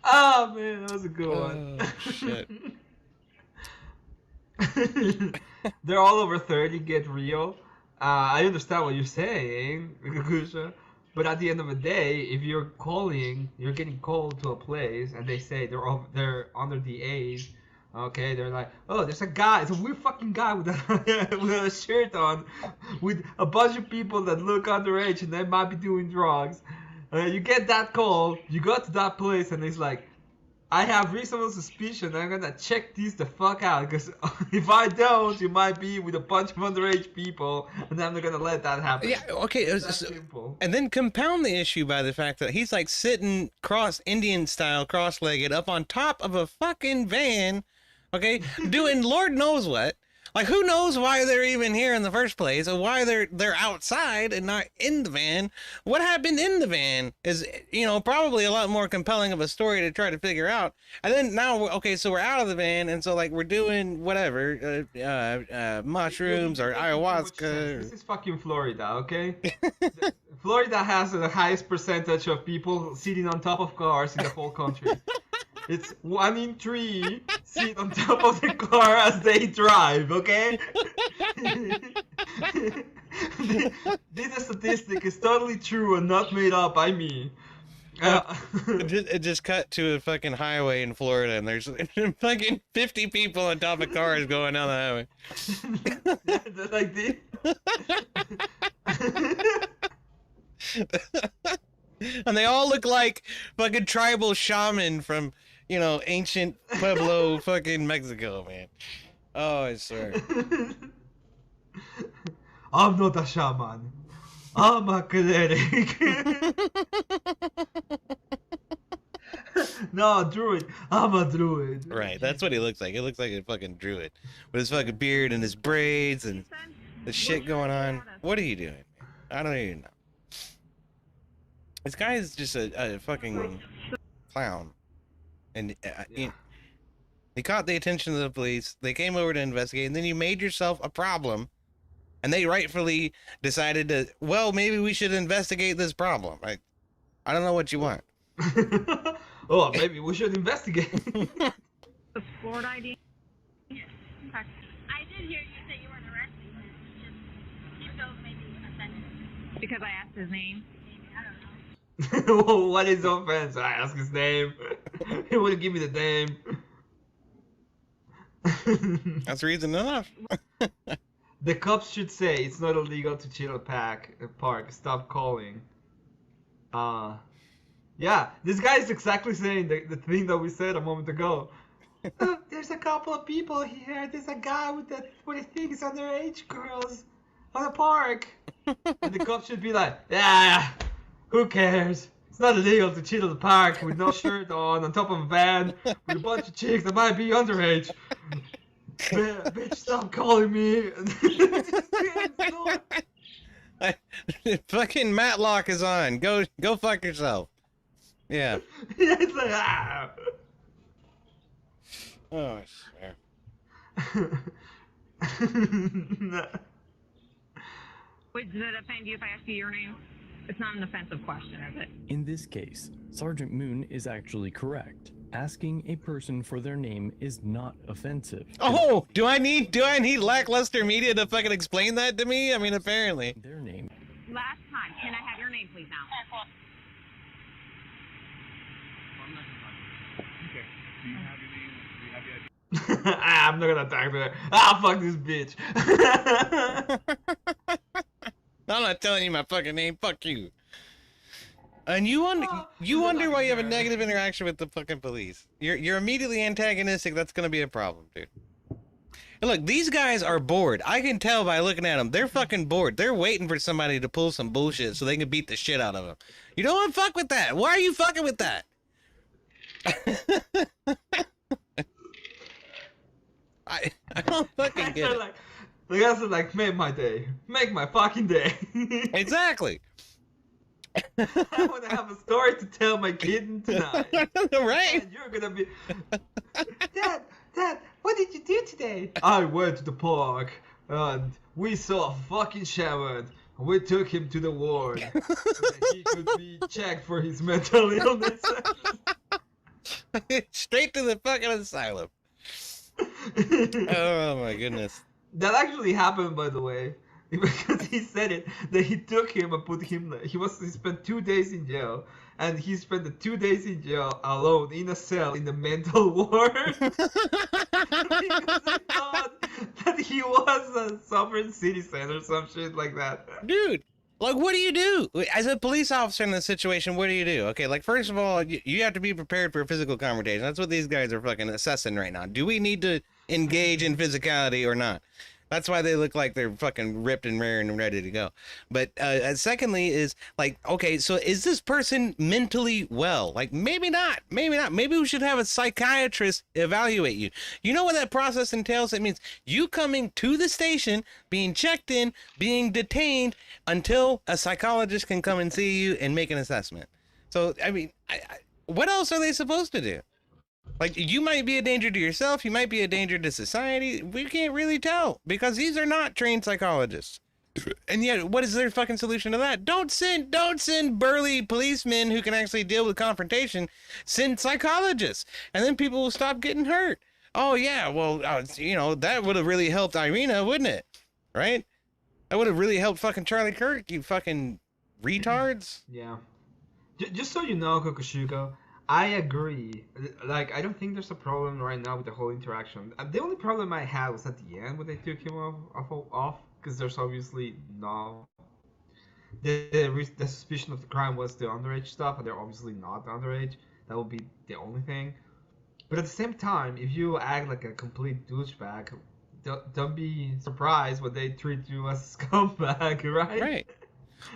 Oh man, that was a good one. Oh shit. They're all over 30, get real. I understand what you're saying, Kusha. But at the end of the day, if you're getting called to a place, and they say they're under the age, okay, they're like, oh, there's a guy, it's a weird fucking guy with a shirt on, with a bunch of people that look underage and they might be doing drugs. You get that call, you go to that place, and it's like, I have reasonable suspicion. I'm gonna check these the fuck out, because if I don't, you might be with a bunch of underage people, and I'm not gonna let that happen. Yeah, okay. That's simple. And then compound the issue by the fact that he's like sitting Indian style, cross-legged, up on top of a fucking van, okay, doing Lord knows what. Like, who knows why they're even here in the first place, or why they're outside and not in the van? What happened in the van is, probably a lot more compelling of a story to try to figure out. And then now, okay, so we're out of the van, and so like we're doing whatever, mushrooms or ayahuasca. This is fucking Florida, okay? Florida has the highest percentage of people sitting on top of cars in the whole country. It's 1 in 3 sit on top of the car as they drive, okay? This statistic is totally true and not made up by me. It just cut to a fucking highway in Florida, and there's fucking 50 people on top of cars going down the highway. Like this. And they all look like fucking tribal shaman from, ancient Pueblo, fucking Mexico, man. Oh, I swear. I'm not a shaman. I'm a cleric. No, druid. I'm a druid. Right, that's what he looks like. He looks like a fucking druid with his fucking beard and his braids and the shit going on. What are you doing, man? I don't even know. This guy is just a fucking clown. And he caught the attention of the police. They came over to investigate, and then you made yourself a problem. And they rightfully decided to, well, maybe we should investigate this problem. I don't know what you want. Oh, maybe we should investigate. The Florida ID. Yes. Okay. I did hear you say you weren't arresting him. Just, he felt maybe offended. Because I asked his name. Maybe, I don't know. What is the offense? I ask his name. He wouldn't give me the name. That's reason enough. The cops should say it's not illegal to chill at park. Stop calling. Yeah, this guy is exactly saying the thing that we said a moment ago. There's a couple of people here. There's a guy with what he thinks underage girls on a park. And the cops should be like, yeah, who cares? It's not illegal to chill at the park with no shirt on top of a van with a bunch of chicks that might be underage. Bitch, stop calling me. Fucking Matlock is on. Go fuck yourself. Yeah. It's like, ah. Oh, I swear. Wait, does it offend you if I ask you your name? It's not an offensive question, is it? In this case, Sergeant Moon is actually correct. Asking a person for their name is not offensive. Oh, do I need lackluster media to fucking explain that to me? I mean, apparently. Their name. Last time, can I have your name, please, now? Okay. Do you have your name? Do you have your ID? I'm not gonna talk to her. Fuck this bitch. I'm not telling you my fucking name. Fuck you. And you wonder why you have a negative interaction with the fucking police. You're immediately antagonistic. That's gonna be a problem, dude. And look, these guys are bored. I can tell by looking at them. They're fucking bored. They're waiting for somebody to pull some bullshit so they can beat the shit out of them. You don't want to fuck with that. Why are you fucking with that? don't get They're it. like, the guys are like, make my day, make my fucking day. Exactly. I want to have a story to tell my kid tonight. Right? And you're gonna be, Dad, what did you do today? I went to the park and we saw a fucking shaman. We took him to the ward so that he could be checked for his mental illness. Straight to the fucking asylum. Oh my goodness. That actually happened, by the way, because he said it. That he took him and put him. He spent 2 days in jail, and he spent the 2 days in jail alone in a cell in the mental ward because they thought that he was a sovereign citizen or some shit like that. Dude, like, what do you do as a police officer in this situation? What do you do? Okay, like, first of all, you have to be prepared for a physical confrontation. That's what these guys are fucking assessing right now. Do we need to engage in physicality or not? That's why they look like they're fucking ripped and rare and ready to go. But secondly is like, okay, so is this person mentally well? Like, maybe not. Maybe not. Maybe we should have a psychiatrist evaluate you. You know what that process entails? It means you coming to the station, being checked in, being detained until a psychologist can come and see you and make an assessment. So, I mean, what else are they supposed to do? Like, you might be a danger to yourself. You might be a danger to society. We can't really tell because these are not trained psychologists. And yet, what is their fucking solution to that? Don't send burly policemen who can actually deal with confrontation. Send psychologists, and then people will stop getting hurt. Oh yeah, well, you know, that would have really helped Irina, wouldn't it? Right? That would have really helped fucking Charlie Kirk. You fucking retards. Yeah. Just so you know, Kokushuko, I agree. Like, I don't think there's a problem right now with the whole interaction. The only problem I had was at the end when they took him off, because there's obviously no. The suspicion of the crime was the underage stuff, and they're obviously not underage. That would be the only thing. But at the same time, if you act like a complete douchebag, don't be surprised when they treat you as a scumbag, right? Right.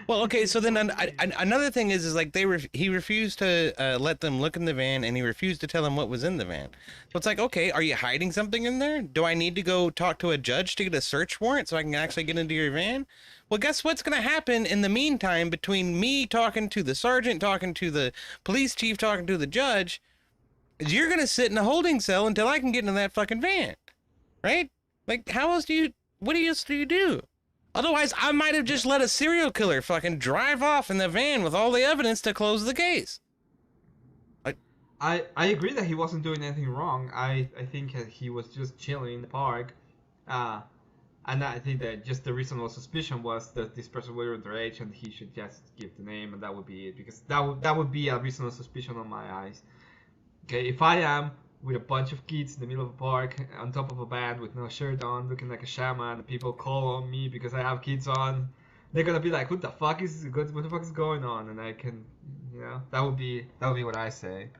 Well, okay, so then another thing is like he refused to let them look in the van, and he refused to tell them what was in the van. So it's like, okay, are you hiding something in there? Do I need to go talk to a judge to get a search warrant so I can actually get into your van? Well, guess what's going to happen in the meantime between me talking to the sergeant, talking to the police chief, talking to the judge? Is you're going to sit in a holding cell until I can get into that fucking van, right? Like, what else do you do? Otherwise, I might have just let a serial killer fucking drive off in the van with all the evidence to close the case. I agree that he wasn't doing anything wrong. I think he was just chilling in the park. And I think that just the reasonable suspicion was that this person was underage and he should just give the name and that would be it. Because that would be a reasonable suspicion on my eyes. Okay, if I am with a bunch of kids in the middle of a park on top of a van with no shirt on, looking like a shaman, and people call on me because I have kids on, they're gonna be like, what the fuck is going on? And I can, you know, that would be what I say.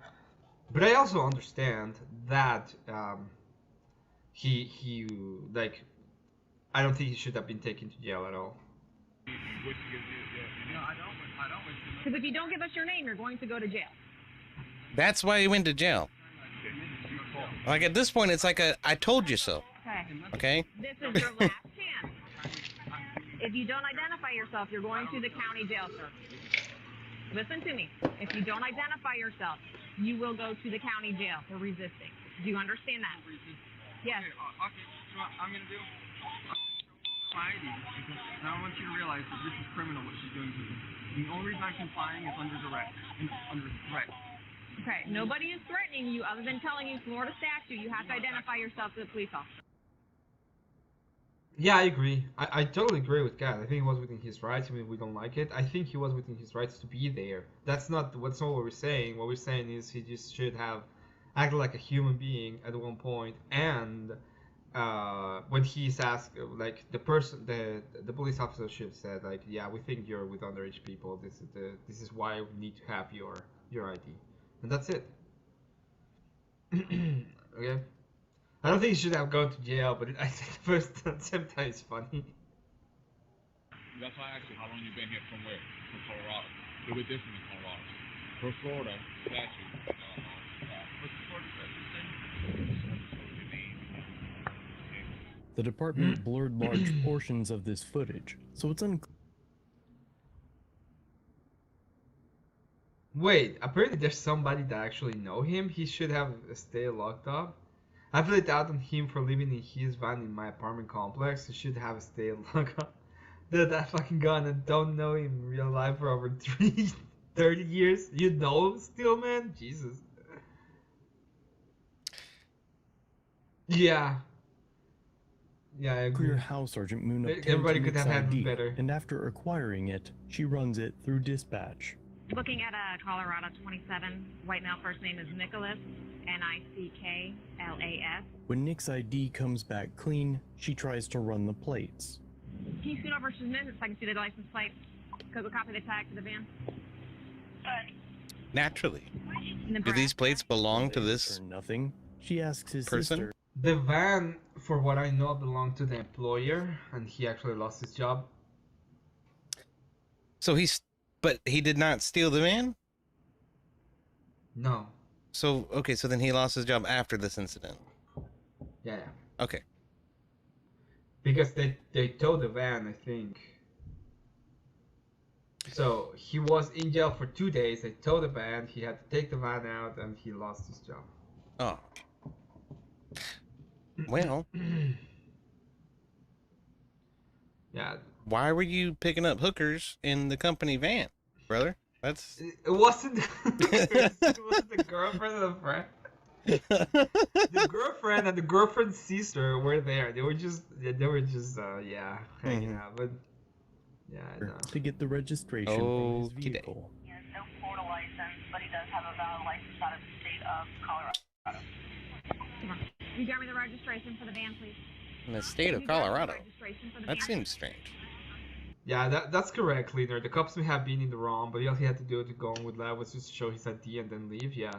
But I also understand that he like, I don't think he should have been taken to jail at all. Because if you don't give us your name, you're going to go to jail. That's why he went to jail. Like, at this point, it's like I told you so. Okay? This is your last chance. If you don't identify yourself, you're going to the county jail, sir. Listen to me. If you don't identify yourself, you will go to the county jail for resisting. Do you understand that? Yes. Okay, so what I'm going to do? And I want you to realize that this is criminal what she's doing to me. And the only reason I'm complying is under duress. Under threat. Okay, nobody is threatening you other than telling you Florida statute. You have to identify yourself to the police officer. Yeah, I agree. I totally agree with Kat. I think he was within his rights. I mean, we don't like it. I think he was within his rights to be there. That's not what we're saying. What we're saying is he just should have acted like a human being at one point. And when he's asked, like the police officer should have said, like, yeah, we think you're with underage people. This is why we need to have your ID. And that's it. Okay. I don't think he should have gone to jail, but I think the first attempt is funny. That's why I asked you how long you been here from where? From Colorado. A little bit different than Colorado. For Florida, statute. What's the Florida statute say? The department blurred large portions of this footage, so it's unclear. Wait, apparently there's somebody that actually know him. He should have stayed locked up. I played out on him for living in his van in my apartment complex. He should have stayed locked up. Dude, that fucking gun and don't know him in real life for over 30 years. You know Steelman? Jesus. Yeah. Yeah, I agree. Clear how Sergeant Moon obtained Everybody could Nick's have handled ID, better. and after acquiring it, she runs it through dispatch. Looking at Colorado 27, white male, first name is Nicholas, Nicklas. When Nick's ID comes back clean, she tries to run the plates. Can you scoot over just a minute so I can see the license plate? Could we copy the tag to the van? Naturally. Do Nebraska. these plates belong to this? For nothing, she asks his person? sister. The van, for what I know, belonged to the employer, and he actually lost his job. So but he did not steal the van? No. So, okay, so then he lost his job after this incident. Yeah. Okay. Because they towed the van, I think. So he was in jail for 2 days. They towed the van. He had to take the van out, and he lost his job. Oh. Well, Yeah. why were you picking up hookers in the company van, brother? That's It wasn't. It was the girlfriend of the friend. The girlfriend and the girlfriend's sister were there. They were just yeah, hanging out. But yeah, I know. To get the registration for his Okey-doke. vehicle. He has no Florida license, but he does have a valid license out of the state of Colorado. You got me the registration for the van, please. in the state You of got me the Colorado. registration for the That van? seems strange. Yeah, that's correct, Cleaner. The cops may have been in the wrong, but all he had to do to go on with that was just show his ID and then leave. Yeah.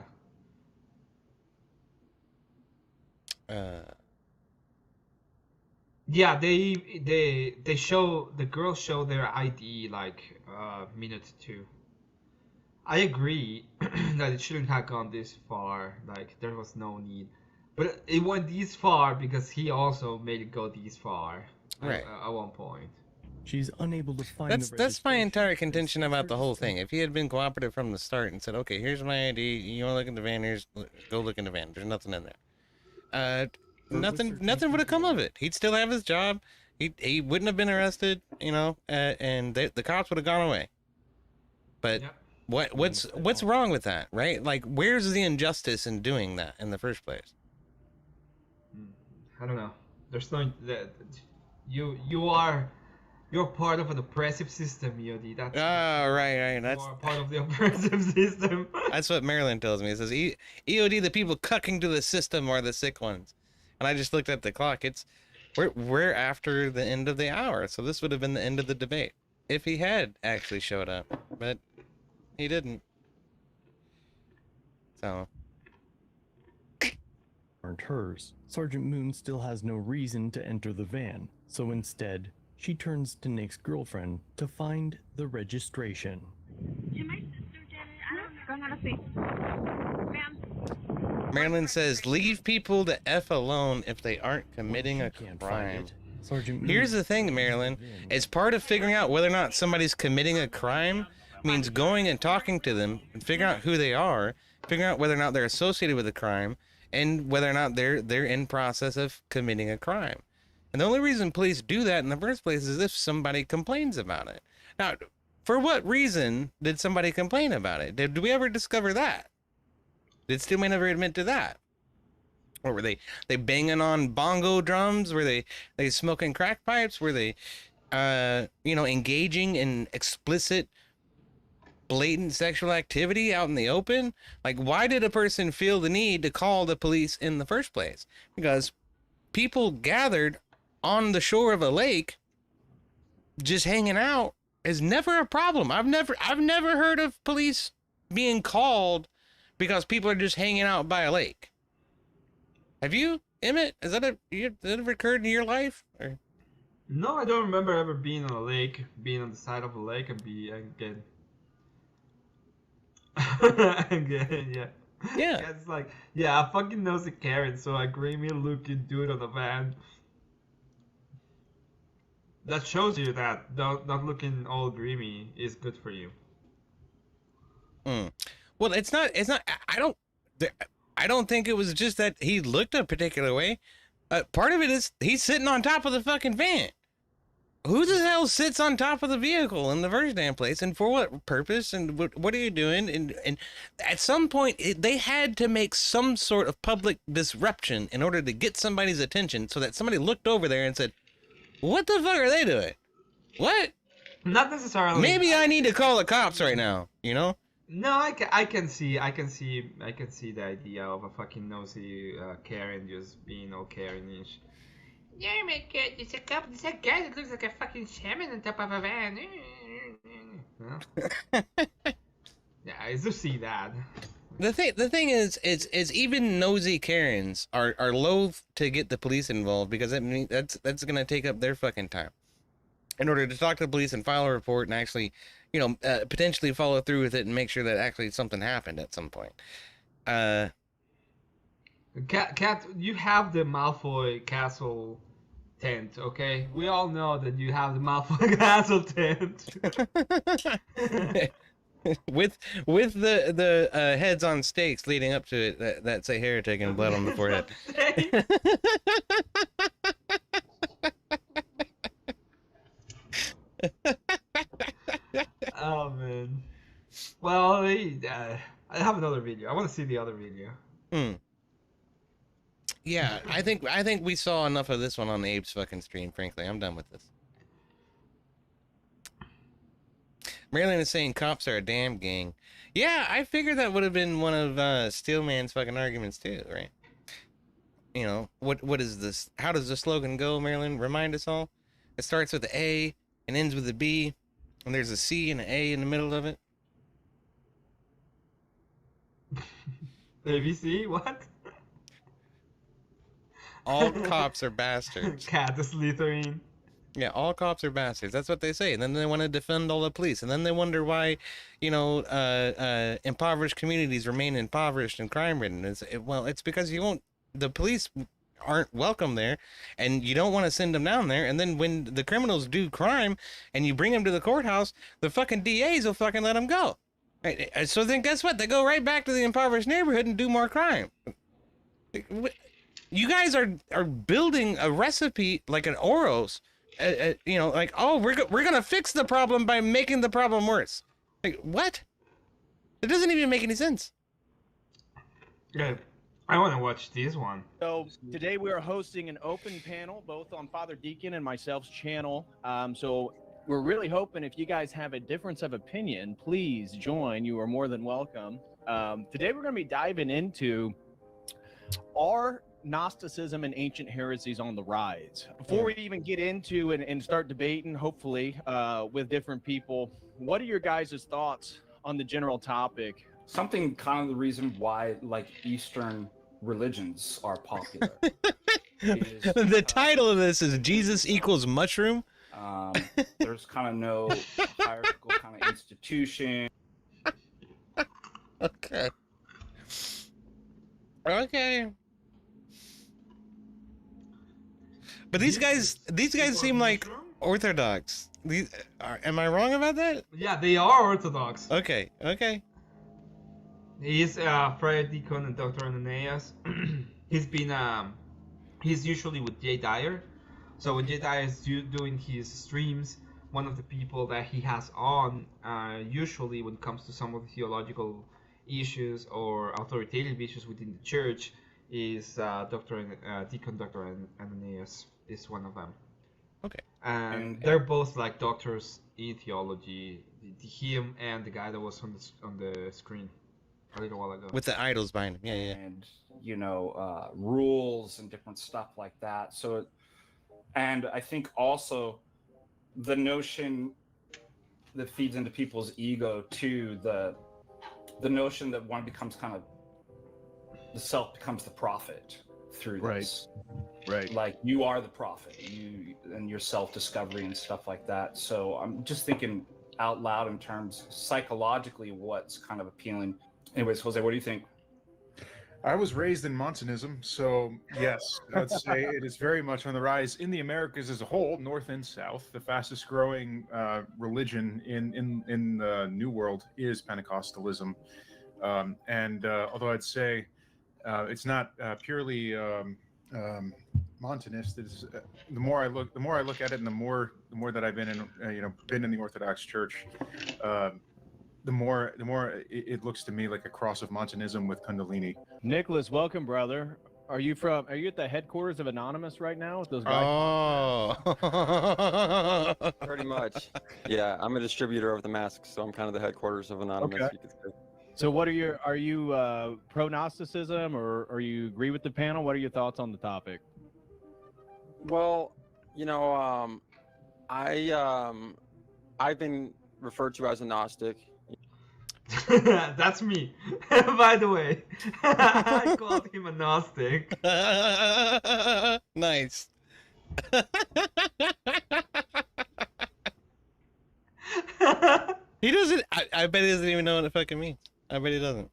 Yeah, they show the girls show their ID like minute 2. I agree that it shouldn't have gone this far. Like there was no need, but it went this far because he also made it go this far. Right. At one point. She's unable to find That's the that's my registration entire and contention sends about her the to whole some- thing. If he had been cooperative from the start and said, "Okay, here's my ID. You want to look in the van? Here's go look in the van. There's nothing in there." Nothing would have come of it. He'd still have his job. He wouldn't have been arrested. And the cops would have gone away. But Yep. what's wrong with that, right? Like, where's the injustice in doing that in the first place? I don't know. There's no you're part of an oppressive system, Yodi. That's Oh, right. you That's are part of the oppressive system. That's what Marilyn tells me. It says, EOD, the people cucking to the system are the sick ones. And I just looked at the clock. We're after the end of the hour. So this would have been the end of the debate if he had actually showed up. But he didn't. So. Aren't hers. Sergeant Moon still has no reason to enter the van, so instead, she turns to Nick's girlfriend to find the registration. Can my sister get it? I don't know. Go and have a seat. Ma'am. Marilyn says, leave people the F alone if they aren't committing When a she can't crime. find it, Sergeant Moon Here's the thing, Marilyn. As part of figuring out whether or not somebody's committing a crime means going and talking to them and figuring out who they are, figuring out whether or not they're associated with a crime, and whether or not they're in process of committing a crime. And the only reason police do that in the first place is if somebody complains about it. Now, for what reason did somebody complain about it? Did we ever discover that? Did Steelman ever admit to that? Or were they banging on bongo drums? Were they smoking crack pipes? Were they, engaging in explicit, blatant sexual activity out in the open? Like, why did a person feel the need to call the police in the first place? Because people gathered on the shore of a lake, just hanging out, is never a problem. I've never heard of police being called because people are just hanging out by a lake. Have you, Emmett? Has that ever occurred in your life? Or? No, I don't remember ever being on a lake, being on the side of a lake and get yeah. Yeah. It's like, yeah, I fucking knows a Karen, so I grimy looking dude on the van. That shows you that not looking all grimy is good for you. Well, it's not. It's not. I don't think it was just that he looked a particular way. Part of it is he's sitting on top of the fucking van. Who the hell sits on top of the vehicle in the first damn place, and for what purpose? And what are you doing? And at some point, they had to make some sort of public disruption in order to get somebody's attention, so that somebody looked over there and said, "What the fuck are they doing? What? Not necessarily. Maybe I need to call the cops right now." You know? No, I can see the idea of a fucking nosy Karen just being all Karen-ish. Yeah, my God, there's a guy that looks like a fucking shaman on top of a van. Yeah, I do see that. The thing is even nosy Karens are loath to get the police involved, because that's gonna take up their fucking time in order to talk to the police and file a report and actually, potentially follow through with it and make sure that actually something happened at some point. Cat, you have the Malfoy Castle tent, okay? We all know that you have the Malfoy Castle tent. with the heads on stakes leading up to it that say heretic and blood on the forehead. Oh man. Well, I have another video. I want to see the other video. Yeah, I think we saw enough of this one on the Abe's fucking stream. Frankly, I'm done with this. Marilyn is saying cops are a damn gang. Yeah, I figured that would have been one of Steelman's fucking arguments too, right? What is this? How does the slogan go, Marilyn? Remind us all. It starts with the A and ends with a B, and there's a C and an A in the middle of it. ABC? What? All cops are bastards. Cat, the Slytherin. Yeah, all cops are bastards. That's what they say. And then they want to defend all the police. And then they wonder why, impoverished communities remain impoverished and crime-ridden. It's because the police aren't welcome there, and you don't want to send them down there. And then when the criminals do crime and you bring them to the courthouse, the fucking DAs will fucking let them go. So then guess what? They go right back to the impoverished neighborhood and do more crime. You guys are building a recipe like an Oros. We're gonna fix the problem by making the problem worse. Like, what? It doesn't even make any sense. Yeah, I want to watch this one. So today we are hosting an open panel, both on Father Deacon and myself's channel. So we're really hoping if you guys have a difference of opinion, please join. You are more than welcome. Today we're going to be diving into our Gnosticism and ancient heresies on the rise. Before we even get into and start debating, hopefully, with different people, what are your guys' thoughts on the general topic? Something kind of the reason why, like, Eastern religions are popular. The title of this is Jesus equals mushroom. There's kind of no hierarchical kind of institution. Okay. But these guys seem like Orthodox. Am I wrong about that? Yeah, they are Orthodox. Okay. He's Friar Deacon and Dr. Ananias. He's usually with Jay Dyer. So when Jay Dyer is doing his streams, one of the people that he has on, usually when it comes to some of the theological issues or authoritative issues within the church, is Deacon Dr. Ananias is one of them. Okay. And they're both like doctors in theology. Him and the guy that was on the screen a little while ago. With the idols behind him. Yeah. And, rules and different stuff like that. So, and I think also the notion that feeds into people's ego too, the notion that one becomes kind of, the self becomes the prophet through this. Right. Like, you are the prophet, and your self-discovery and stuff like that. So I'm just thinking out loud in terms psychologically what's kind of appealing. Anyways, Jose, what do you think? I was raised in Montanism, so yes, I'd say it is very much on the rise in the Americas as a whole, North and South. The fastest growing religion in the New World is Pentecostalism, and although I'd say it's not purely Montanist, it's, the more I look at it, and the more that I've been in been in the Orthodox Church. The more it looks to me like a cross of Montanism with Kundalini. Nicholas, welcome, brother. Are you at the headquarters of Anonymous right now with those guys? Oh. Pretty much. Yeah, I'm a distributor of the masks, so I'm kind of the headquarters of Anonymous, Okay. you could say. So are you pro Gnosticism, or you agree with the panel? What are your thoughts on the topic? Well, I've been referred to as a Gnostic. That's me. By the way, I called him a Gnostic. Nice. He doesn't. I bet he doesn't even know what it fucking means. I bet he doesn't.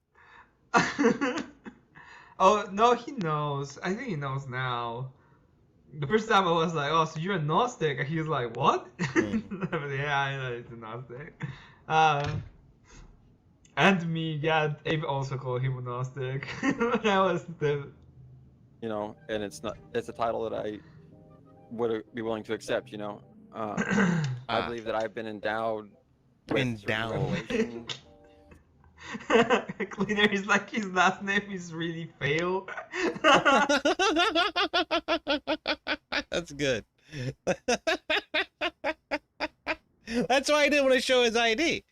Oh no, he knows. I think he knows now. The first time I was like, "Oh, so you're a Gnostic?" And he was like, "What?" Yeah, I know he's a Gnostic. And me, yeah, Abe also called him a Gnostic. That was the. And it's a title that I would be willing to accept. I believe that I've been endowed with revelation. Cleaner is like his last name is really fail. That's good. That's why I didn't want to show his ID.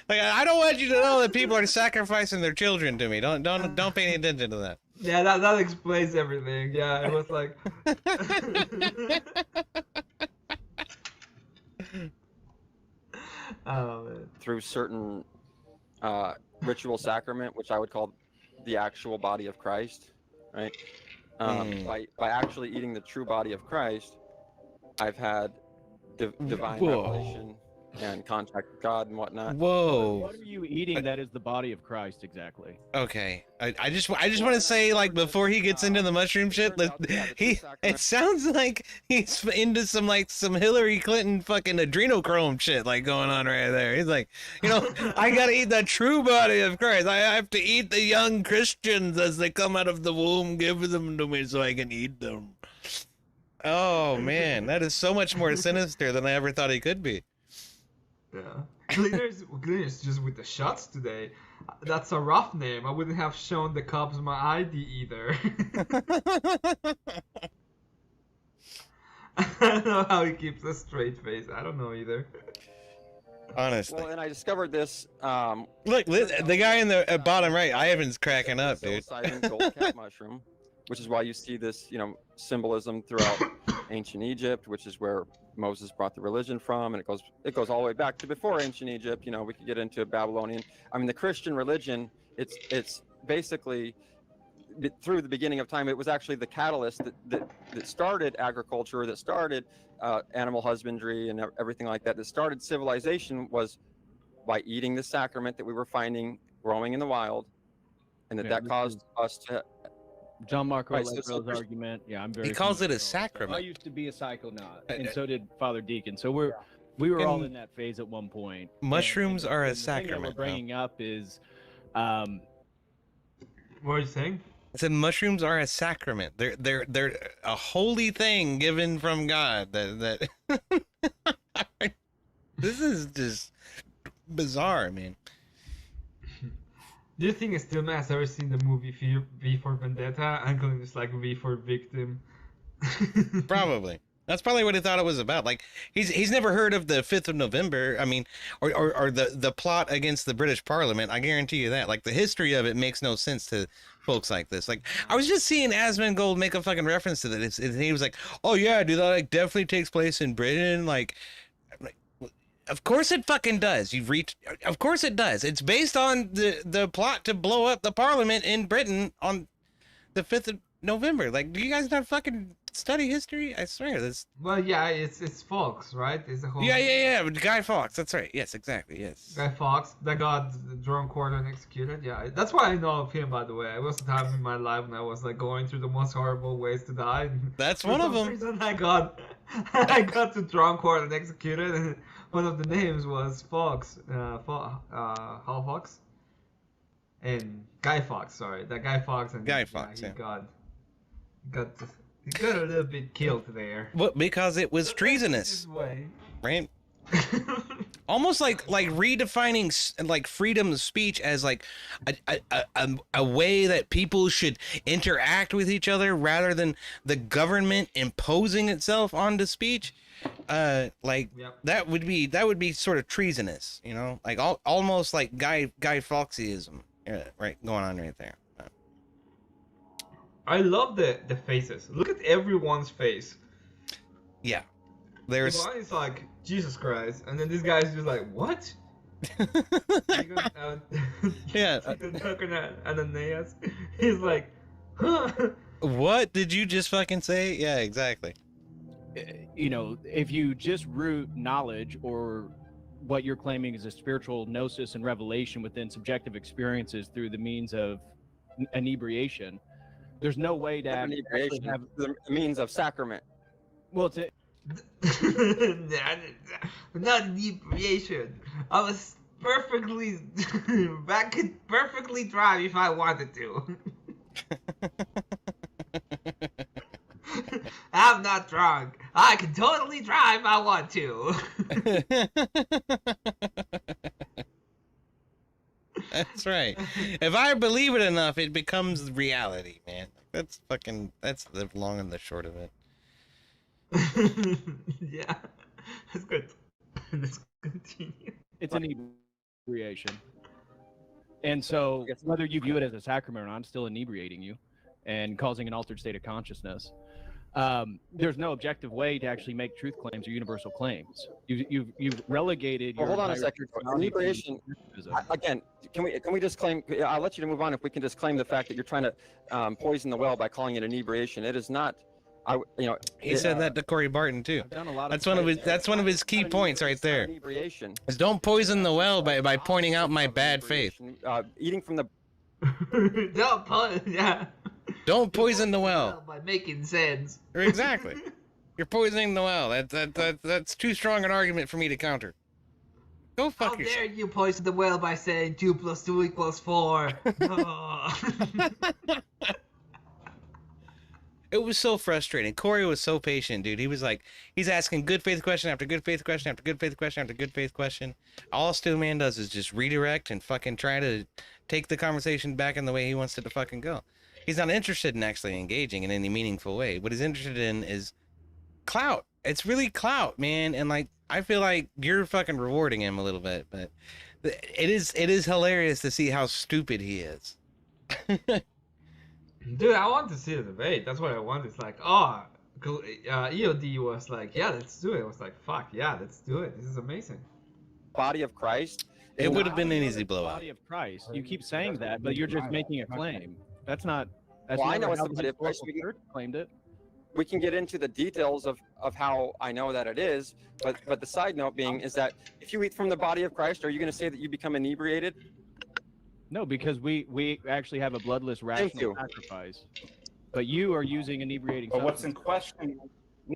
Like, I don't want you to know that people are sacrificing their children to me. Don't pay any attention to that. Yeah, that explains everything. Yeah, it was like. Oh man. Through certain ritual sacrament, which I would call the actual body of Christ, right? By actually eating the true body of Christ, I've had divine revelation and contact with God and whatnot. Whoa. What are you eating that is the body of Christ exactly? Okay. I just want to say, like, before he gets into the mushroom shit, it sounds like he's into some Hillary Clinton fucking adrenochrome shit like going on right there. He's like, I gotta eat the true body of Christ. I have to eat the young Christians as they come out of the womb. Give them to me so I can eat them. Oh man, that is so much more sinister than I ever thought he could be. Yeah. Cleaner's just with the shots today. That's a rough name. I wouldn't have shown the cops my ID either. I don't know how he keeps a straight face. I don't know either. Honestly. Well, and I discovered this. Look, the guy in the bottom right, Ivan's cracking up, dude. Psilocybin gold cat mushroom, which is why you see this, symbolism throughout ancient Egypt, which is where Moses brought the religion from, and it goes all the way back to before ancient Egypt. We could get into Babylonian. I mean, the Christian religion, it's basically through the beginning of time. It was actually the catalyst that started agriculture, that started animal husbandry and everything like that. That started civilization was by eating the sacrament that we were finding growing in the wild, and that caused us to. John Marco Right, Alestro's argument. Yeah, I'm very. He calls it a familiar. sacrament. I used to be a psychonaut, and so did Father Deacon. So we were all in that phase at one point. Mushrooms are a the thing that sacrament. we're bringing up is, What are you saying? I said mushrooms are a sacrament. They're a holy thing given from God. That this is just bizarre, man. Do you think Steelman has ever seen the movie V for Vendetta? I'm going to like V for Victim. Probably. That's probably what he thought it was about. Like he's never heard of the 5th of November. I mean, or the plot against the British Parliament. I guarantee you that. Like the history of it makes no sense to folks like this. Like I was just seeing Asmongold make a fucking reference to this, and he was like, "Oh yeah, dude, that like definitely takes place in Britain." Like, of course it fucking does. Of course it does. It's based on the plot to blow up the Parliament in Britain on the 5th of November. Like, do you guys not fucking study history? I swear this. Well, yeah, it's Fox, right? It's the whole. Yeah. Guy Fawkes. That's right. Yes, exactly. Yes. Guy Fawkes that got drawn, quartered, and executed. Yeah, that's why I know of him. By the way, I was a time in my life when I was like going through the most horrible ways to die. That's For one of some them. reason, I got to drawn, quartered, and executed. And one of the names was Fox, Hal Fox, and Guy Fawkes. Sorry, that Guy Fawkes and Guy Fawkes. he got a little bit killed there. What? Because it was treasonous, Way. right? Almost like redefining like freedom of speech as like a way that people should interact with each other rather than the government imposing itself onto speech. Like Yep. that would be sort of treasonous, you know, like almost like Guy Fawkesism, right, going on right there. I love the faces. Look at everyone's face. Yeah, there's One is like Jesus Christ, and then this guy's just like, what? Yeah. Ananias. He's like, huh? What did you just fucking say? Yeah, exactly. You know, if you just root knowledge or what you're claiming is a spiritual gnosis and revelation within subjective experiences through the means of inebriation, there's no way to actually Inebriation, have. the means of sacrament. Well, to, Not inebriation. I was perfectly. I could perfectly drive if I wanted to. I'm not drunk. I can totally drive if I want to. That's right. If I believe it enough, it becomes reality, man. That's the long and the short of it. Yeah, that's good. Let's continue. it's an inebriation. And so, whether you view it as a sacrament or not, it's still inebriating you and causing an altered state of consciousness. There's no objective way to actually make truth claims or universal claims. You've relegated. Well, your hold on a entire second. personality to Inebriation. mysticism. Again, can we just claim? I'll let you to move on. If we can just claim the fact that you're trying to poison the well by calling it inebriation, it is not. He said that to Corey Barton too. I've done a lot of That's one of his key points right there. Inebriation. Is don't poison the well by pointing out my bad faith. Eating from the. Don't poison the well. By making sense. Exactly. You're poisoning the well. That's too strong an argument for me to counter. Go fuck How yourself. dare you poison the well by saying 2 + 2 = 4? Oh. It was so frustrating. Corey was so patient, dude. He was like, he's asking good faith question after good faith question after good faith question after good faith question. All Steelman does is just redirect and fucking try to take the conversation back in the way he wants it to fucking go. He's not interested in actually engaging in any meaningful way. What he's interested in is clout. It's really clout, man. And like, I feel like you're fucking rewarding him a little bit, but it is hilarious to see how stupid he is. Dude, I want to see the debate. That's what I want. It's like, EOD was like, yeah, let's do it. I was like, fuck, yeah, let's do it. This is amazing. Body of Christ. It would have been an easy blowout. Body of Christ. You keep saying that, but you're just making a claim. That's not. That's Well, I never know it's how the body of Christ. historical church claimed it. We can get into the details of how I know that it is, but the side note being is that if you eat from the body of Christ, are you going to say that you become inebriated? No, because we actually have a bloodless rational you. sacrifice. But you are using inebriating. But what's in substances. question?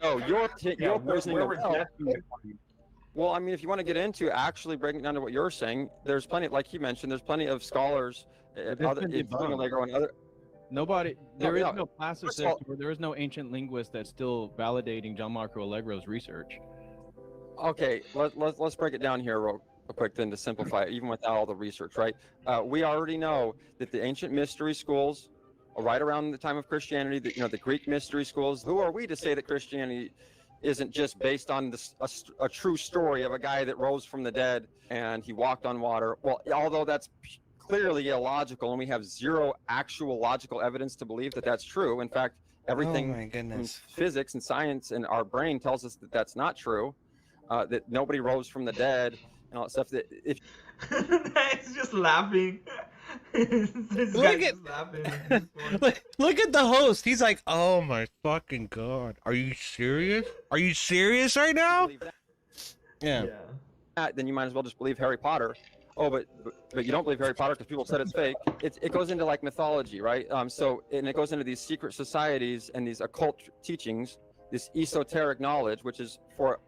No, you're poisoning we're the well. rejecting it. Well, I mean, if you want to get into actually breaking down to what you're saying, there's plenty, like you mentioned, there's plenty of scholars, It's other, been debunked. Allegro and other. Nobody, there is no. no First of classicist all- or there is no ancient linguist that's still validating John Marco Allegro's research. Okay, let's break it down here real quick then to simplify it, even without all the research, right? We already know that the ancient mystery schools, right around the time of Christianity, the Greek mystery schools. Who are we to say that Christianity isn't just based on a true story of a guy that rose from the dead and he walked on water? Well, although that's clearly illogical and we have zero actual logical evidence to believe that that's true. In fact, everything Oh my in goodness. physics and science and our brain tells us that that's not true, that nobody rose from the dead and all that stuff. That if He's just laughing. This Look guy's at- just laughing at this point. Look at the host. He's like, oh my fucking god. Are you serious? Are you serious right now? Believe that, Yeah. then you might as well just believe Harry Potter. Oh, but you don't believe Harry Potter because people said it's fake. It goes into like mythology, right? And it goes into these secret societies and these occult teachings, this esoteric knowledge, which is for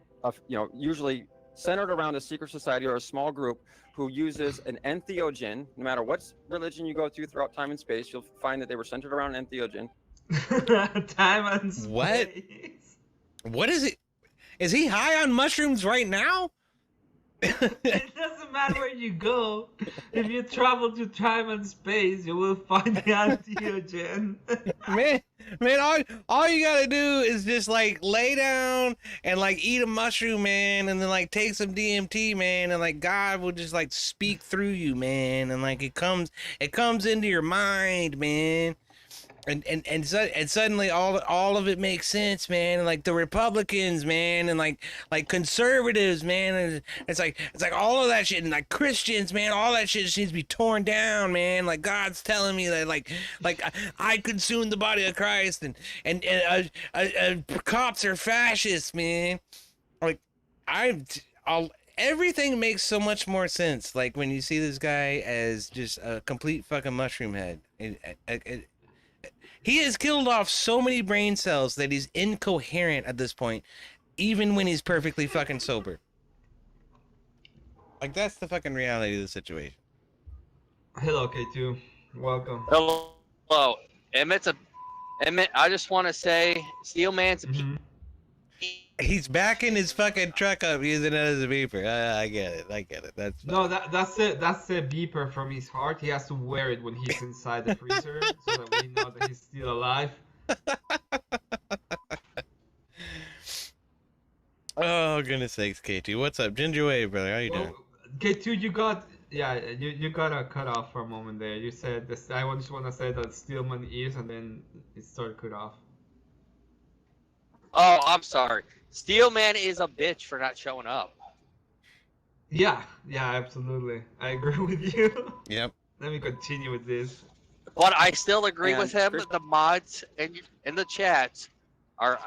usually centered around a secret society or a small group who uses an entheogen. No matter what religion you go through throughout time and space, you'll find that they were centered around an entheogen. Time and space. What? What is it? Is he high on mushrooms right now? It doesn't matter where you go. If you travel to time and space, you will find the entheogen. man, all you gotta do is just like lay down and like eat a mushroom, man, and then like take some DMT, man, and like God will just like speak through you, man, and like it comes into your mind, man. And suddenly all of it makes sense, man. And like the Republicans, man, and like conservatives, man, and it's like all of that shit, and like Christians, man, all that shit just needs to be torn down, man. Like God's telling me that like I consume the body of Christ, and cops are fascists, man. Like everything makes so much more sense. Like when you see this guy as just a complete fucking mushroom head. He has killed off so many brain cells that he's incoherent at this point, even when he's perfectly fucking sober. Like, that's the fucking reality of the situation. Hello, K2. Welcome. Hello. Emmet, I just want to say, Steelman's a He's backing his fucking truck up using it as a beeper. I get it. That's no, that's the beeper from his heart. He has to wear it when he's inside the freezer, so that we know that he's still alive. Oh goodness sakes, K2. What's up, Ginger Wave, brother? How you doing? K2, you got a cut off for a moment there. You said this. I just want to say that Steelman is, and then it started cut off. Oh, I'm sorry. Steelman is a bitch for not showing up. Yeah, absolutely. I agree with you. Yep. Let me continue with this. But I still agree And with him. The mods in the chats are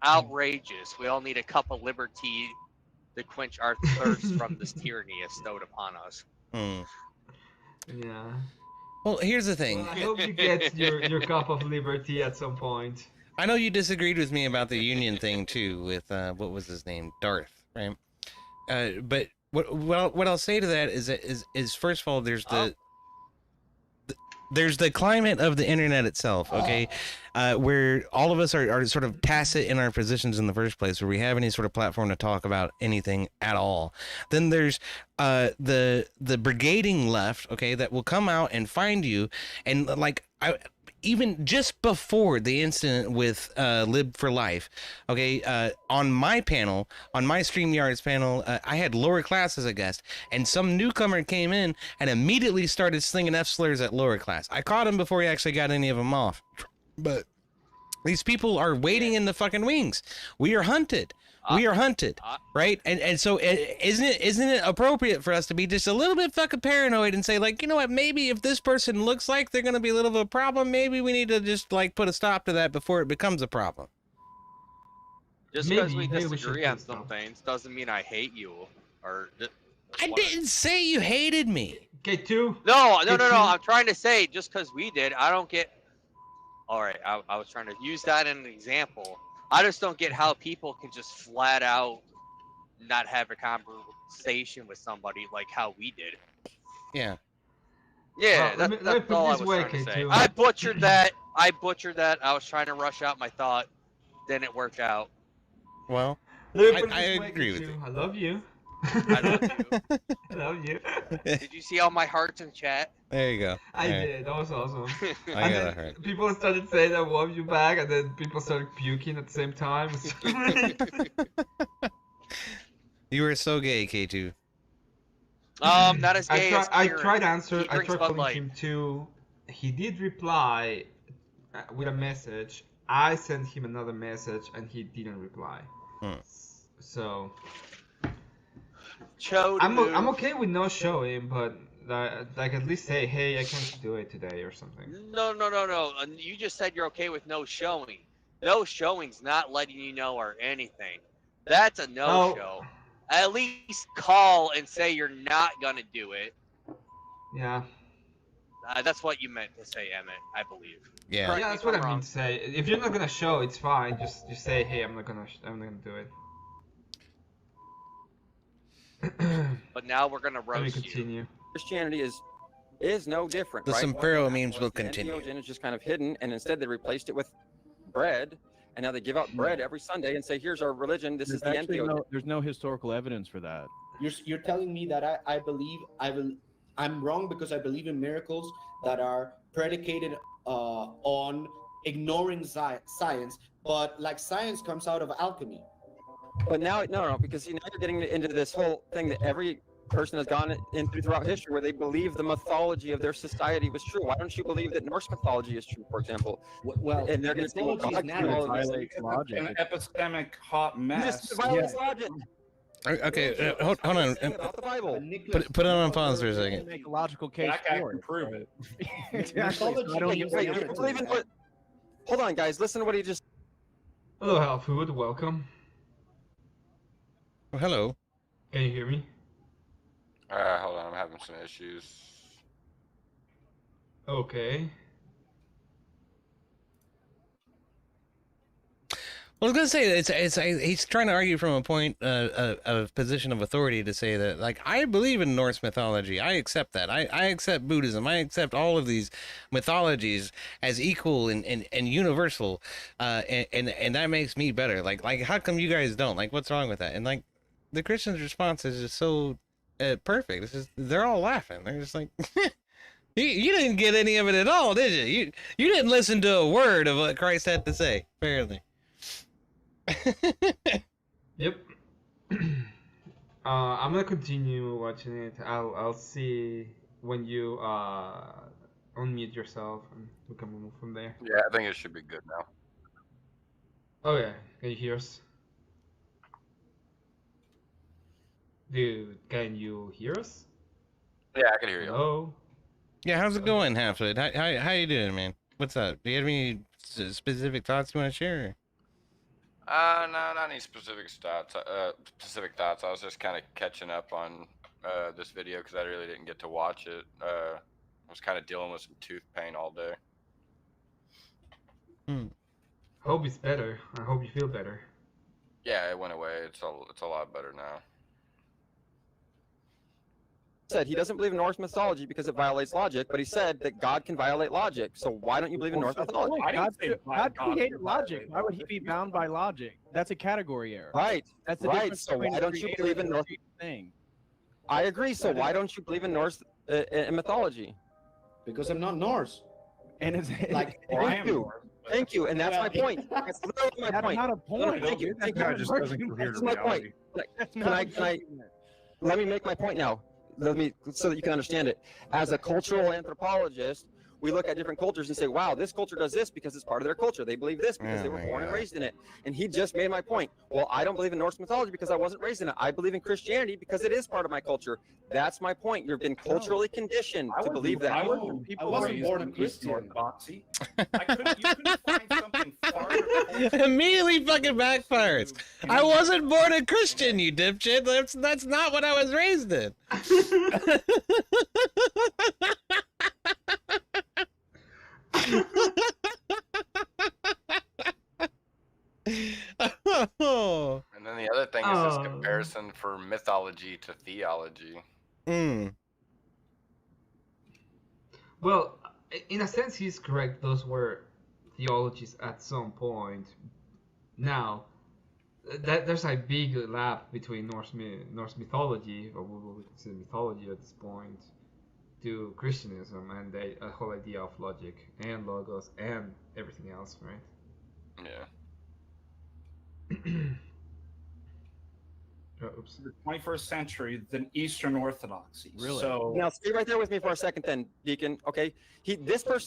outrageous. We all need a cup of liberty to quench our thirst from this tyranny bestowed upon us. Yeah. Well, here's the thing. Well, I hope you get your cup of liberty at some point. I know you disagreed with me about the union thing too, with what was his name, Darth, right? But what I'll say to that is first of all, there's the climate of the internet itself, okay, where all of us are sort of tacit in our positions in the first place, where we have any sort of platform to talk about anything at all. Then there's the brigading left, okay, that will come out and find you, and like even just before the incident with Lib for Life, okay, on my panel, on my StreamYards panel, I had lower class as a guest, and some newcomer came in and immediately started slinging F-slurs at lower class. I caught him before he actually got any of them off. But these people are waiting in the fucking wings. We are hunted. We are hunted, right? And so isn't it appropriate for us to be just a little bit fucking paranoid and say, like, you know what, maybe if this person looks like they're going to be a little bit of a problem, maybe we need to just like put a stop to that before it becomes a problem. Just because we disagree on some things doesn't mean I hate you or. I didn't say you hated me. K2. No. I'm trying to say just because we did, I don't get. All right, I was trying to use that in an example. I just don't get how people can just flat out not have a conversation with somebody like how we did. Yeah. Yeah, let me that's put all I this was way, trying to say. K2. I butchered that. I was trying to rush out my thought. Then it worked out. Well, I agree with you. I love you. I love you. I love you. Did you see all my hearts in chat? There you go. I did. That was awesome. I got a heart. People started saying I love you back, and then people started puking at the same time. You were so gay, K2. Not as gay as I Kieran. tried answer. He I drinks tried Bud calling Light. him too. He did reply with a message. I sent him another message, and he didn't reply. So I'm okay with no showing, but Like at least say, hey, I can't do it today or something. No. You just said you're okay with no showing. No showing's not letting you know or anything. That's a no-show. At least call and say you're not gonna do it. Yeah. That's what you meant to say, Emmett, I believe. Yeah. Correct Yeah, me that's if what I'm I mean wrong. to say. If you're not gonna show, it's fine. Just say, hey, I'm not gonna do it. But now we're gonna Let me roast you. continue. Christianity is no different. The right? Sombrero What memes happened will was the continue. entheogen is just kind of hidden, and instead they replaced it with bread, and now they give out bread every Sunday and say, "Here's our religion. This is the entheogen." There's no historical evidence for that. You're telling me that I'm wrong because I believe in miracles that are predicated on ignoring science, but like science comes out of alchemy. But now, no, because see, now you're getting into this whole thing that every person has gone into throughout history where they believe the mythology of their society was true. Why don't you believe that Norse mythology is true, for example? Well, and they're going to say, well, mythology is God created all of these violates things. logic. An epistemic hot mess. This violates logic. Okay, hold on. About the Bible. Put it on pause for a You second. make a logical case That guy for can it. prove it. Exactly. So I don't Wait, get wait, what you you're believe in saying. what? Hold on, guys. Listen to what he just. Hello, Halfood. Welcome. Oh, hello. Can you hear me? Hold on, I'm having some issues. Okay. Well, I was gonna say he's trying to argue from a point of position of authority to say that, like, I believe in Norse mythology. I accept that. I accept Buddhism. I accept all of these mythologies as equal and universal. And that makes me better. Like how come you guys don't? Like, what's wrong with that? And like the Christians' response is just so perfect. It's just they're all laughing. They're just like. You didn't get any of it at all, did you? You didn't listen to a word of what Christ had to say, apparently. Yep. I'm gonna continue watching it. I'll see when you unmute yourself and we can move from there. Yeah, I think it should be good now. Okay, can you hear us? Dude, can you hear us? Yeah, I can hear you. Hello? Yeah, how's it going, Halfwood? How you doing, man? What's up? Do you have any specific thoughts you want to share? No, not any specific thoughts. I was just kind of catching up on this video because I really didn't get to watch it. I was kind of dealing with some tooth pain all day. Hope it's better. I hope you feel better. Yeah, it went away. It's a lot better now. Said he doesn't believe in Norse mythology because it violates logic, but he said that God can violate logic. So why don't you believe in Norse mythology? God created logic. Why would he be bound by logic? That's a category error. Right. That's the right. difference So between why don't you creator believe in and Norse? thing? I agree. So why don't you believe in Norse mythology? Because I'm not Norse. And it's like Thank you. And that's my point. That's literally my That's point. not a point. Thank you. Thank you. That just doesn't cohere That's to my point. reality. Let me make my point now. So that you can understand it. As a cultural anthropologist, we look at different cultures and say, wow, this culture does this because it's part of their culture. They believe this because they were born and raised in it. And he just made my point. Well, I don't believe in Norse mythology because I wasn't raised in it. I believe in Christianity because it is part of my culture. That's my point. You've been culturally conditioned to believe that. I wasn't born a Christian, Boxy. You couldn't find something farther. Immediately fucking backfires. I wasn't born a Christian, you dipshit. That's not what I was raised in. And then the other thing is this comparison for mythology to theology. Well, in a sense, he's correct. Those were theologies at some point. Now, there's a big gap between Norse mythology, or what we consider mythology at this point, to Christianism and the whole idea of logic and logos and everything else, right? Yeah. Oops. The 21st century than Eastern Orthodoxy. Really? So Now stay right there with me for a second, then, Deacon. Okay,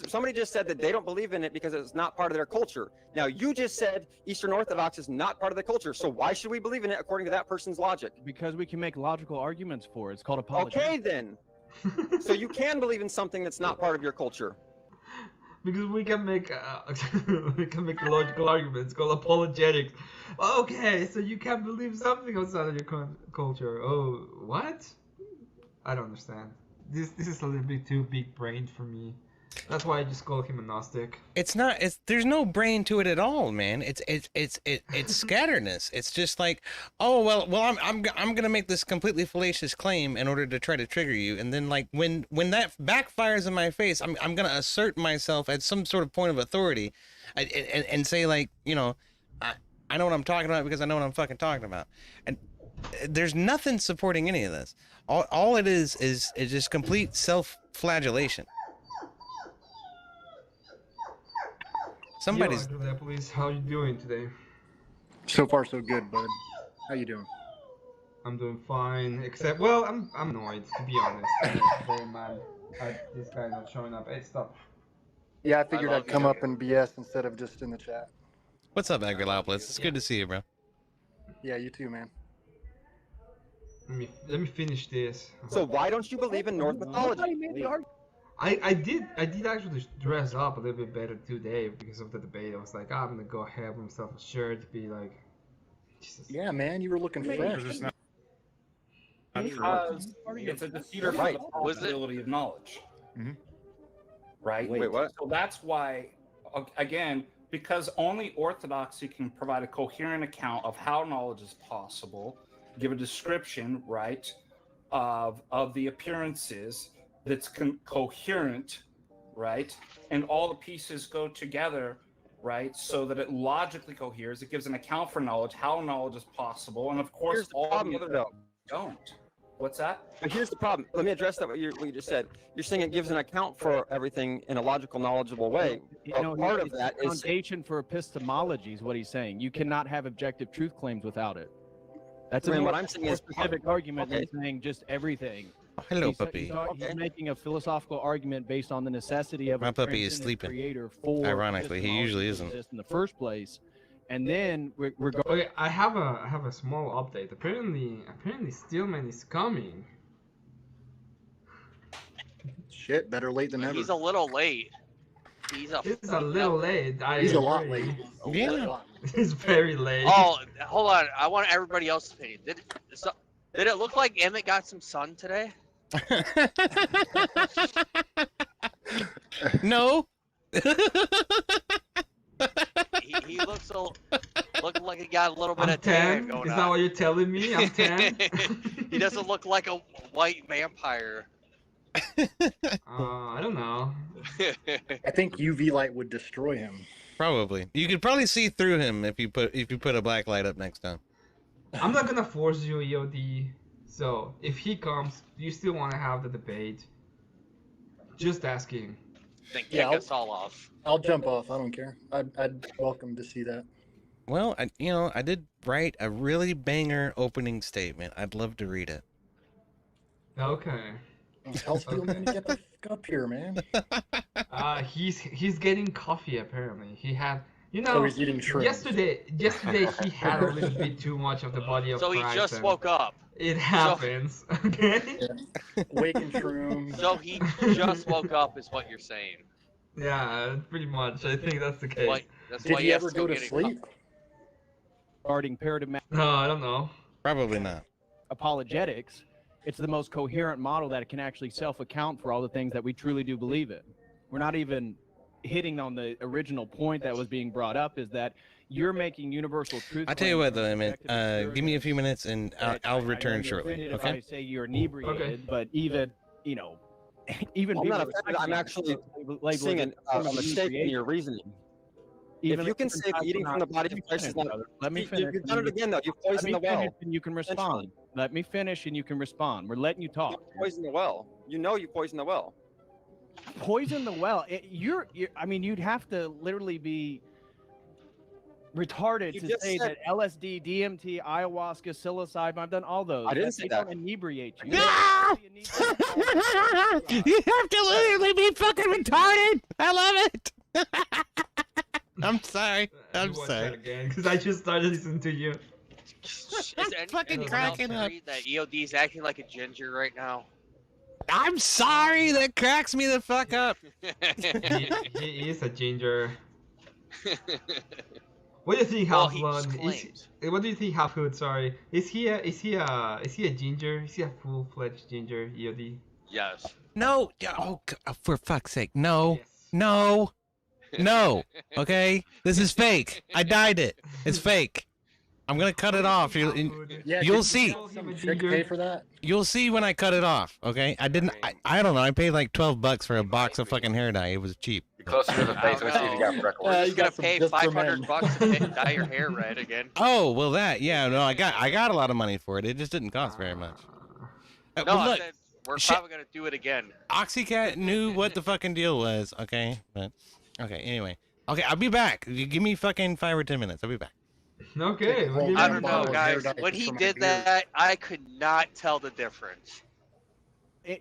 somebody just said that they don't believe in it because it's not part of their culture. Now you just said Eastern Orthodox is not part of the culture. So why should we believe in it according to that person's logic? Because we can make logical arguments for it. It's called apology. Okay, then. So you can believe in something that's not part of your culture. Because we can make logical arguments called apologetics. Okay, so you can't believe something outside of your culture. Oh, what? I don't understand. This is a little bit too big brained for me. That's why I just call him a Gnostic. It's not. There's no brain to it at all, man. It's scatteredness. It's just like, oh well, I'm gonna make this completely fallacious claim in order to try to trigger you, and then like when that backfires in my face, I'm gonna assert myself at some sort of point of authority, and say like, you know, I know what I'm talking about because I know what I'm fucking talking about, and there's nothing supporting any of this. All it is just complete self-flagellation. Somebody's. Yo, police, how you doing today? So far, so good, bud. How you doing? I'm doing fine, except, well, I'm annoyed, to be honest. I'm very mad at this guy not showing up. Hey, stop. Yeah, I figured I'd come up and BS instead of just in the chat. What's up, Agrilopolis? It's good to see you, bro. Yeah, you too, man. Let me finish this. So why don't you believe in Norse mythology? I did actually dress up a little bit better today because of the debate. I was like, I'm gonna go ahead with myself a shirt, be like, Jesus. Yeah, man, you were looking fresh. Because it's a defeater for the possibility of knowledge. Mm-hmm. Right? Wait, what? So that's why, again, because only orthodoxy can provide a coherent account of how knowledge is possible, give a description, right, of the appearances that's coherent, right, and all the pieces go together, right, so that it logically coheres. It gives an account for knowledge, how knowledge is possible, and of course, Here's the all problem, the other though. don't. What's that? But here's the problem. Let me address that. What you just said. You're saying it gives an account for everything in a logical, knowledgeable way. Part of that is foundation for epistemology is what he's saying. You cannot have objective truth claims without it. That's a what I'm saying is specific argument than saying just everything. Hello, puppy. He's making a philosophical argument based on the necessity of My a puppy is transcendent sleeping. creator for Ironically, he usually epistemology to isn't. exist in the first place, and then we're going. Okay, I have a small update. Apparently Steelman is coming. Shit, better late than never. He's a little late. He's a little late. He's a lot late. Yeah. He's very late. Oh, hold on. I want everybody else's opinion. Did it look like Emmet got some sun today? No. he looked like he got a little bit I'm of tan 10? going Is on. that what you're telling me? I'm 10? He doesn't look like a white vampire. I don't know. I think UV light would destroy him. Probably. You could probably see through him if you put a black light up next to him. I'm not gonna force you, EOD. So if he comes, do you still want to have the debate? Just asking. Then kick Yeah, us all off. I'll jump off. I don't care. I'd welcome to see that. Well, I did write a really banger opening statement. I'd love to read it. Okay. Tell Steelman to get the fuck up here, man. He's getting coffee apparently. He had, Oh, he's eating shrimp. yesterday he had a little bit too much of the body of So he Christ, just and woke up. It happens. Okay. Waking shroom. So he just woke up, is what you're saying. Yeah, pretty much. I think that's the case. That's Did why he has ever to go to get it- sleep? Regarding paradigmatic No, I don't know. Probably not. apologetics, it's the most coherent model that can actually self-account for all the things that we truly do believe in. We're not even hitting on the original point that was being brought up, is that you're making universal truth. I'll tell you what, claims though, Emmett. Give me a few minutes, and I'll return shortly. If I Okay. say you're inebriated, but even even I'm people not offended. I'm actually seeing a mistake in your reasoning. Even if you if can different say types eating are from the not- body let of me Christ is finish, not. brother. Let me You- finish. You've done it again, though. You've poisoned the Let me finish well. and you can respond. Let me finish and you can respond. We're letting you talk. You poisoned the well. You know you poisoned the well. Poison the well. You're I mean, you'd have to literally be retarded You to just say said- that LSD, DMT, ayahuasca, psilocybin. I've done all those. I didn't say they that. don't inebriate you. No! You have to literally be fucking retarded. I love it. I'm sorry. I'm sorry. Because I just started listening to you. Is fucking anyone else cracking up. agree that EOD is acting like a ginger right now? I'm sorry. That cracks me the fuck up. He is a ginger. What do you think, Well, Half he Blood? claims. What do you think, Half Hood? Sorry, is he a ginger? Is he a full-fledged ginger, EOD? Yes. No. For fuck's sake, no, Yes. no, no. Okay, this is fake. I dyed it. It's fake. I'm gonna cut it off. You'll see. Pay for that? You'll see when I cut it off. Okay, I didn't. I don't know. I paid like $12 for a box of fucking hair dye. It was cheap. Closer to the face. Let's see if you got freckles. We're just you gonna got some pay just for $500 to dye your hair red again. Oh well, no, I got a lot of money for it. It just didn't cost very much. No, Well, I look, said we're shit. probably gonna do it again. Oxycat knew what the fucking deal was. Okay, but okay. Anyway, okay, I'll be back. You give me fucking 5 or 10 minutes. I'll be back. Okay, we'll give I you don't a know, bottle. guys. When he did that, I could not tell the difference.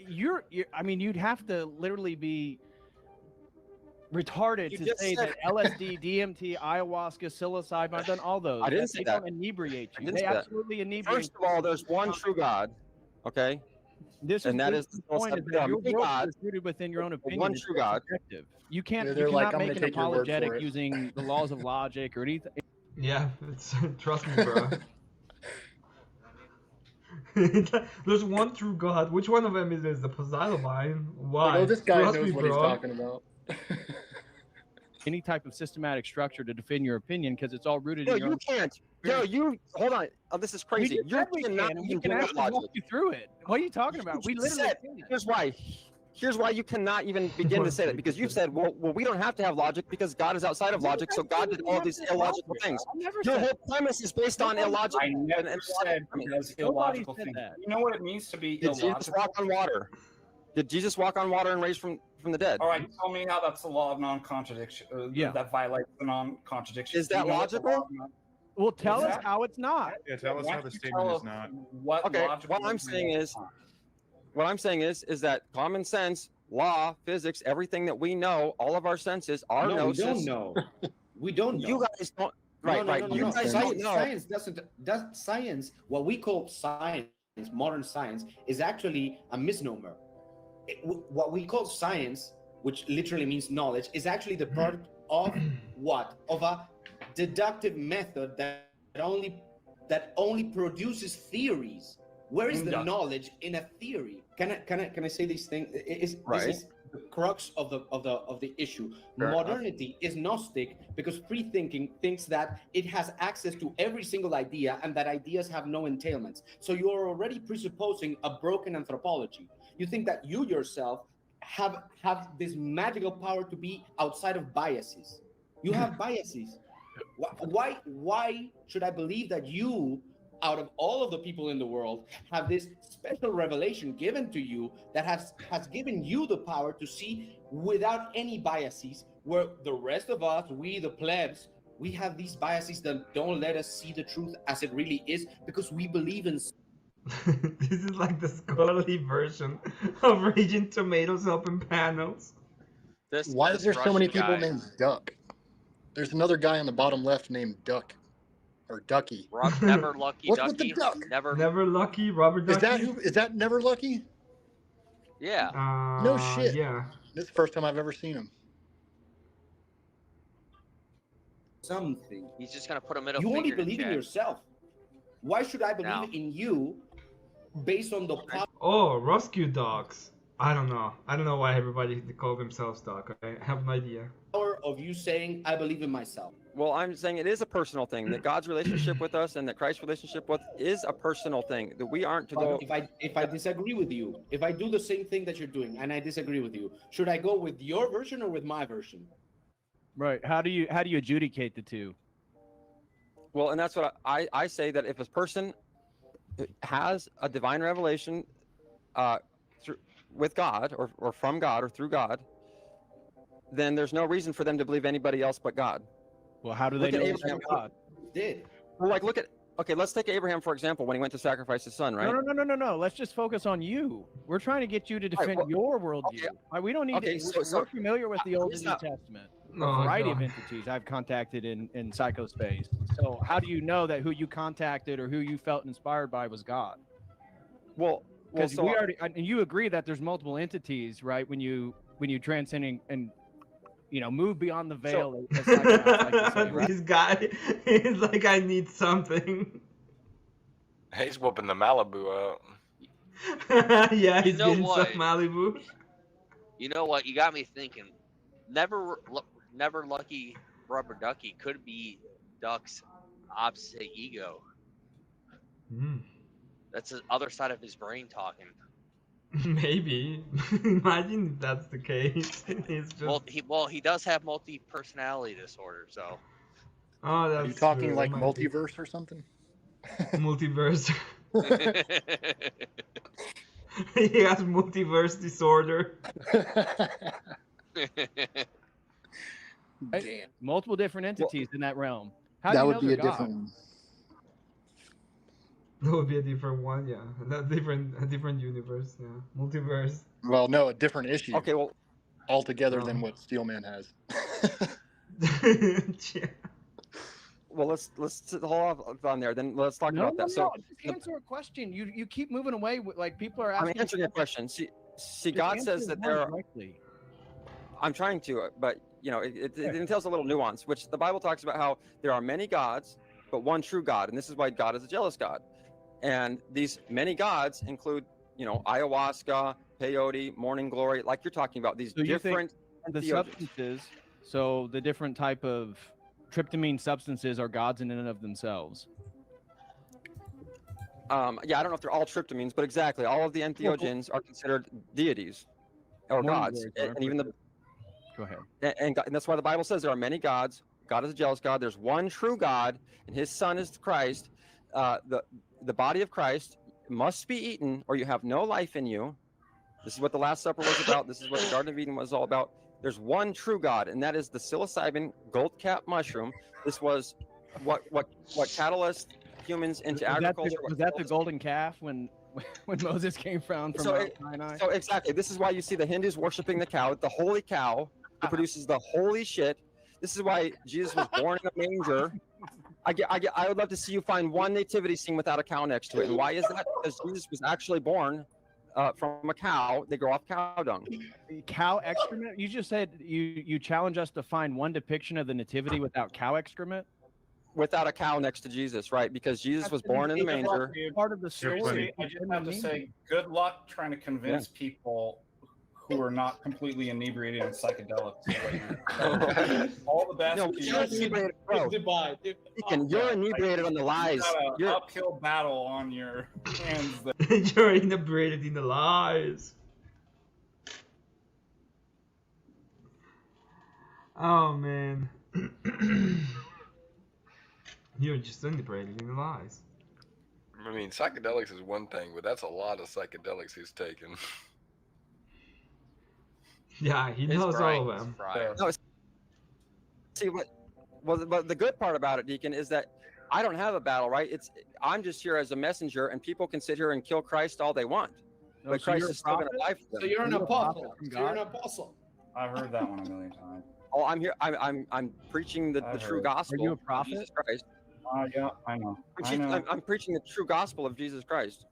You're I mean, you'd have to literally be retarded You to just say said- that LSD, DMT, ayahuasca, psilocybin, I've done all those. I didn't say They that. don't inebriate I you. didn't They say that. absolutely inebriate First of all, there's one true God. Okay. This and that is the point is that your world is rooted within your own opinion. One It's true God. subjective. You can't. Yeah, You they're cannot like, I'm make gonna an take your word for apologetic it. using the laws of logic or anything. Yeah, trust me, bro. There's one true God. Which one of them is this? The Poseidon? Why? Oh, this guy Trust knows me, what he's bro. talking about. Any type of systematic structure to defend your opinion because it's all rooted No, in your you own. can't. Yo, you hold on. Oh, this is crazy. We just You said we cannot can, and we even can bring up actually walk logic. you through it. What are you talking about? We You literally said, here's why you cannot even begin to say that, because you said, well, we don't have to have logic because God is outside of logic, so God did all these illogical things. Your whole premise is based on illogical. I never said because illogical said things. that. You know what it means to be Did Jesus illogical? walk on water? Did Jesus walk on water and raise from the dead? All right, tell me how that's the law of non-contradiction. Yeah. That violates the non-contradiction. Is Do you that know what the logical? law of non- Well, tell us Exactly. how it's not. Yeah, tell us Why how don't the you statement tell is us not. What Okay, logical what I'm reasoning saying it's is- not? What I'm saying is that common sense, law, physics, everything that we know, all of our senses, our No, we don't gnosis. know. We don't know. You guys don't. Right, no, right. No, no, You no. guys Science, don't know. science doesn't. Science, what we call science, modern science, is actually a misnomer. What we call science, which literally means knowledge, is actually the product of what? Of a deductive method that only produces theories. Where is the knowledge in a theory? Can I say these things? This is the crux of the issue. Fair Modernity is Gnostic because free thinking thinks that it has access to every single idea and that ideas have no entailments. So you're already presupposing a broken anthropology. You think that you yourself have this magical power to be outside of biases. You have biases. Why should I believe that you, out of all of the people in the world, have this special revelation given to you that has given you the power to see without any biases, where the rest of us, we the plebs, we have these biases that don't let us see the truth as it really is because we believe in. This is like the scholarly version of Raging Tomatoes open panels. Why is there so many people guy. named Duck? There's another guy on the bottom left named Duck. Or Ducky. Never Lucky What's Ducky. with the duck? Never. Lucky, Robert Ducky. Is that Never Lucky? Yeah. No shit. Yeah. This is the first time I've ever seen him. Something. He's just gonna put a middle You finger only in the believe in chat. yourself. Why should I believe Now. in you based on the power? Oh, rescue dogs. I don't know. I don't know why everybody call themselves dog. Okay? I have no idea. Of you saying I believe in myself. Well, I'm saying it is a personal thing. That God's relationship with us and that Christ's relationship with is a personal thing. That we aren't to go. If I disagree with you, if I do the same thing that you're doing and I disagree with you, should I go with your version or with my version? Right. How do you adjudicate the two? Well, and that's what I say, that if a person has a divine revelation with God or from God or through God, then there's no reason for them to believe anybody else but God. Well, how do they know it's from God? Did. Well, like, okay, let's take Abraham, for example, when he went to sacrifice his son, right? No. Let's just focus on you. We're trying to get you to defend your worldview. We don't need to. We're familiar with the Old and New Testament. A variety of entities I've contacted in psychospace. So how do you know that who you contacted or who you felt inspired by was God? Well, Because so we already, and you agree that there's multiple entities, right? When you transcend and move beyond the veil, as psychonauts like to say, right? This guy is like, I need something. He's whooping the Malibu out. Yeah, You he's know getting some what? Malibu. You know what? You got me thinking. Never lucky rubber ducky could be Duck's opposite ego. That's the other side of his brain talking. Maybe. Imagine if that's the case. He's just... He does have multi-personality disorder, so. Oh, that's Are you talking true. like Might be. multiverse or something? Multiverse. He has multiverse disorder. Right? Multiple different entities in that realm. How That do you would know be they're a God? different one. That would be a different one, yeah. A different universe, yeah. Multiverse. Well, no, a different issue. Okay, well, altogether than what Steelman has. Yeah. Well, let's hold off on there. Then let's talk about that. So Just answer a question. You keep moving away. Like people are asking. I'm answering your question. See, Just God answer says that one there are. directly. I'm trying to, but it entails a little nuance, which the Bible talks about how there are many gods, but one true God, and this is why God is a jealous God. And these many gods include, ayahuasca, peyote, morning glory, like you're talking about. These So you different think the entheogens. substances, so the different type of tryptamine substances are gods in and of themselves. Yeah, I don't know if they're all tryptamines, but exactly, all of the entheogens are considered deities or Morning gods, glories are, and even the. Go ahead. And that's why the Bible says there are many gods. God is a jealous God. There's one true God, and His Son is Christ. The body of Christ must be eaten, or you have no life in you. This is what the Last Supper was about. This is what the Garden of Eden was all about. There's one true God, and that is the psilocybin gold-cap mushroom. This was what catalyzed humans into agriculture. Was that the golden calf when Moses came from Mount Sinai? So exactly, this is why you see the Hindus worshiping the cow, the holy cow that produces the holy shit. This is why Jesus was born in a manger. I would love to see you find one nativity scene without a cow next to it. And why is that? Because Jesus was actually born from a cow. They grow off cow dung. Cow excrement? You just said you challenge us to find one depiction of the nativity without cow excrement? Without a cow next to Jesus, right? Because Jesus was born in the manger. Part of the story. I just have to say, good luck trying to convince people who are not completely inebriated on psychedelics. All the best. No, you're inebriated, bro. You're inebriated on the lies. You're an uphill battle on your hands. You're inebriated in the lies. Oh man. You're just inebriated in the lies. I mean, psychedelics is one thing, but that's a lot of psychedelics he's taken. Yeah, he knows all of them. No, see, but the good part about it, Deacon, is that I don't have a battle, right? I'm just here as a messenger, and people can sit here and kill Christ all they want, but so Christ you're is still going to life. So you're an apostle. So you're an apostle. I've heard that one a million times. Oh, I'm here. I'm preaching the true gospel. Are you a prophet? Of Jesus Christ. Yeah, I know. I'm preaching the true gospel of Jesus Christ.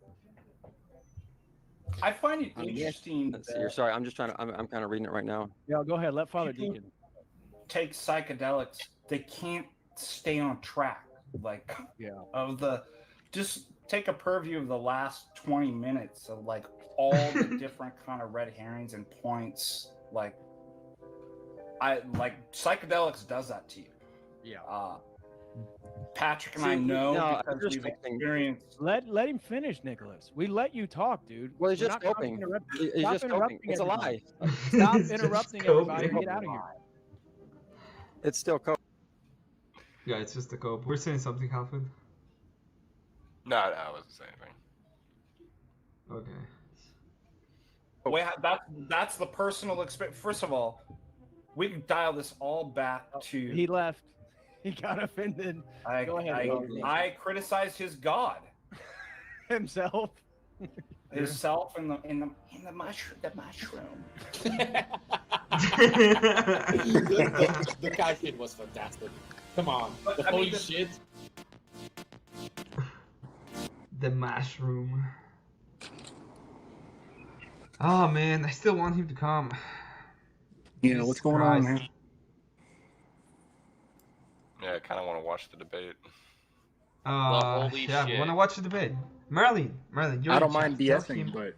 I find it interesting. You're sorry. I'm just trying to. I'm kind of reading it right now. Yeah, go ahead. Let Father Deacon take psychedelics. They can't stay on track. Like, just take a purview of the last 20 minutes of like all the different kind of red herrings and points. Like psychedelics does that to you. Yeah. Patrick and I know because we've experienced. Let him finish, Nicholas. We let you talk, dude. Well, he's just coping. He's just coping. It's a lie. Stop interrupting everybody and get out of here. It's still coping. Yeah, it's just a cope. We're saying something happened. No, I wasn't saying anything. Okay. Wait, that's the personal experience. First of all, we can dial this all back to. He left. He got offended. Go ahead. I criticized his God. Himself. Himself in the mushroom. The cow shit was fantastic. Come on. But, the holy shit. The mushroom. Oh man, I still want him to come. Yeah, Jesus what's going Christ. on, man? Yeah, I kind of want to watch the debate. holy yeah, we shit. want to watch the debate. Merlin, you're I in don't mind chat. Tell BSing, him, but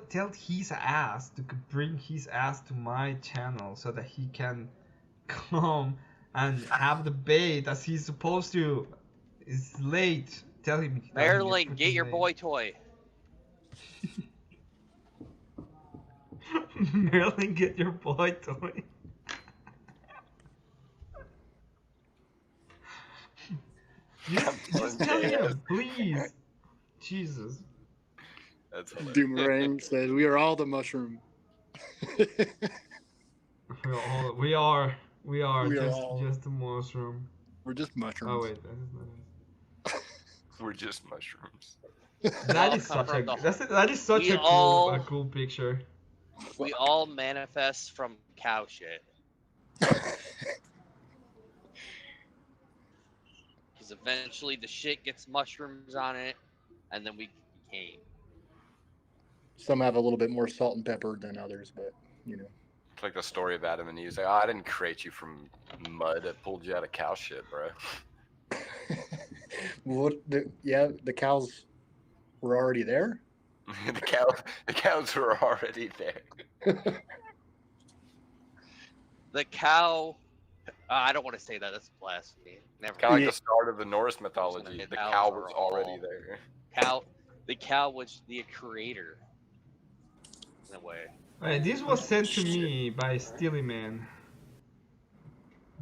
tell his ass to bring his ass to my channel so that he can come and have the debate as he's supposed to. It's late. Tell him. Marilyn, get your boy toy. Marilyn, get your boy toy. just tell him, please. Jesus. That's hilarious. Doomerang says we are all the mushroom. We are We are just a mushroom. We're just mushrooms. Oh wait, that is not it. We're just mushrooms. That is such a cool picture. We all manifest from cow shit. Because eventually the shit gets mushrooms on it, and then we became. Some have a little bit more salt and pepper than others, but you know. It's like the story of Adam and Eve. He's like, oh, I didn't create you from mud. I pulled you out of cow shit, bro. The cows were already there. the cows were already there. The cow. I don't want to say that. That's blasphemy. Never. Kind of like the start of the Norse mythology. The cow was already there. The cow was the creator. In a way. Alright, this was sent to me by Steelman.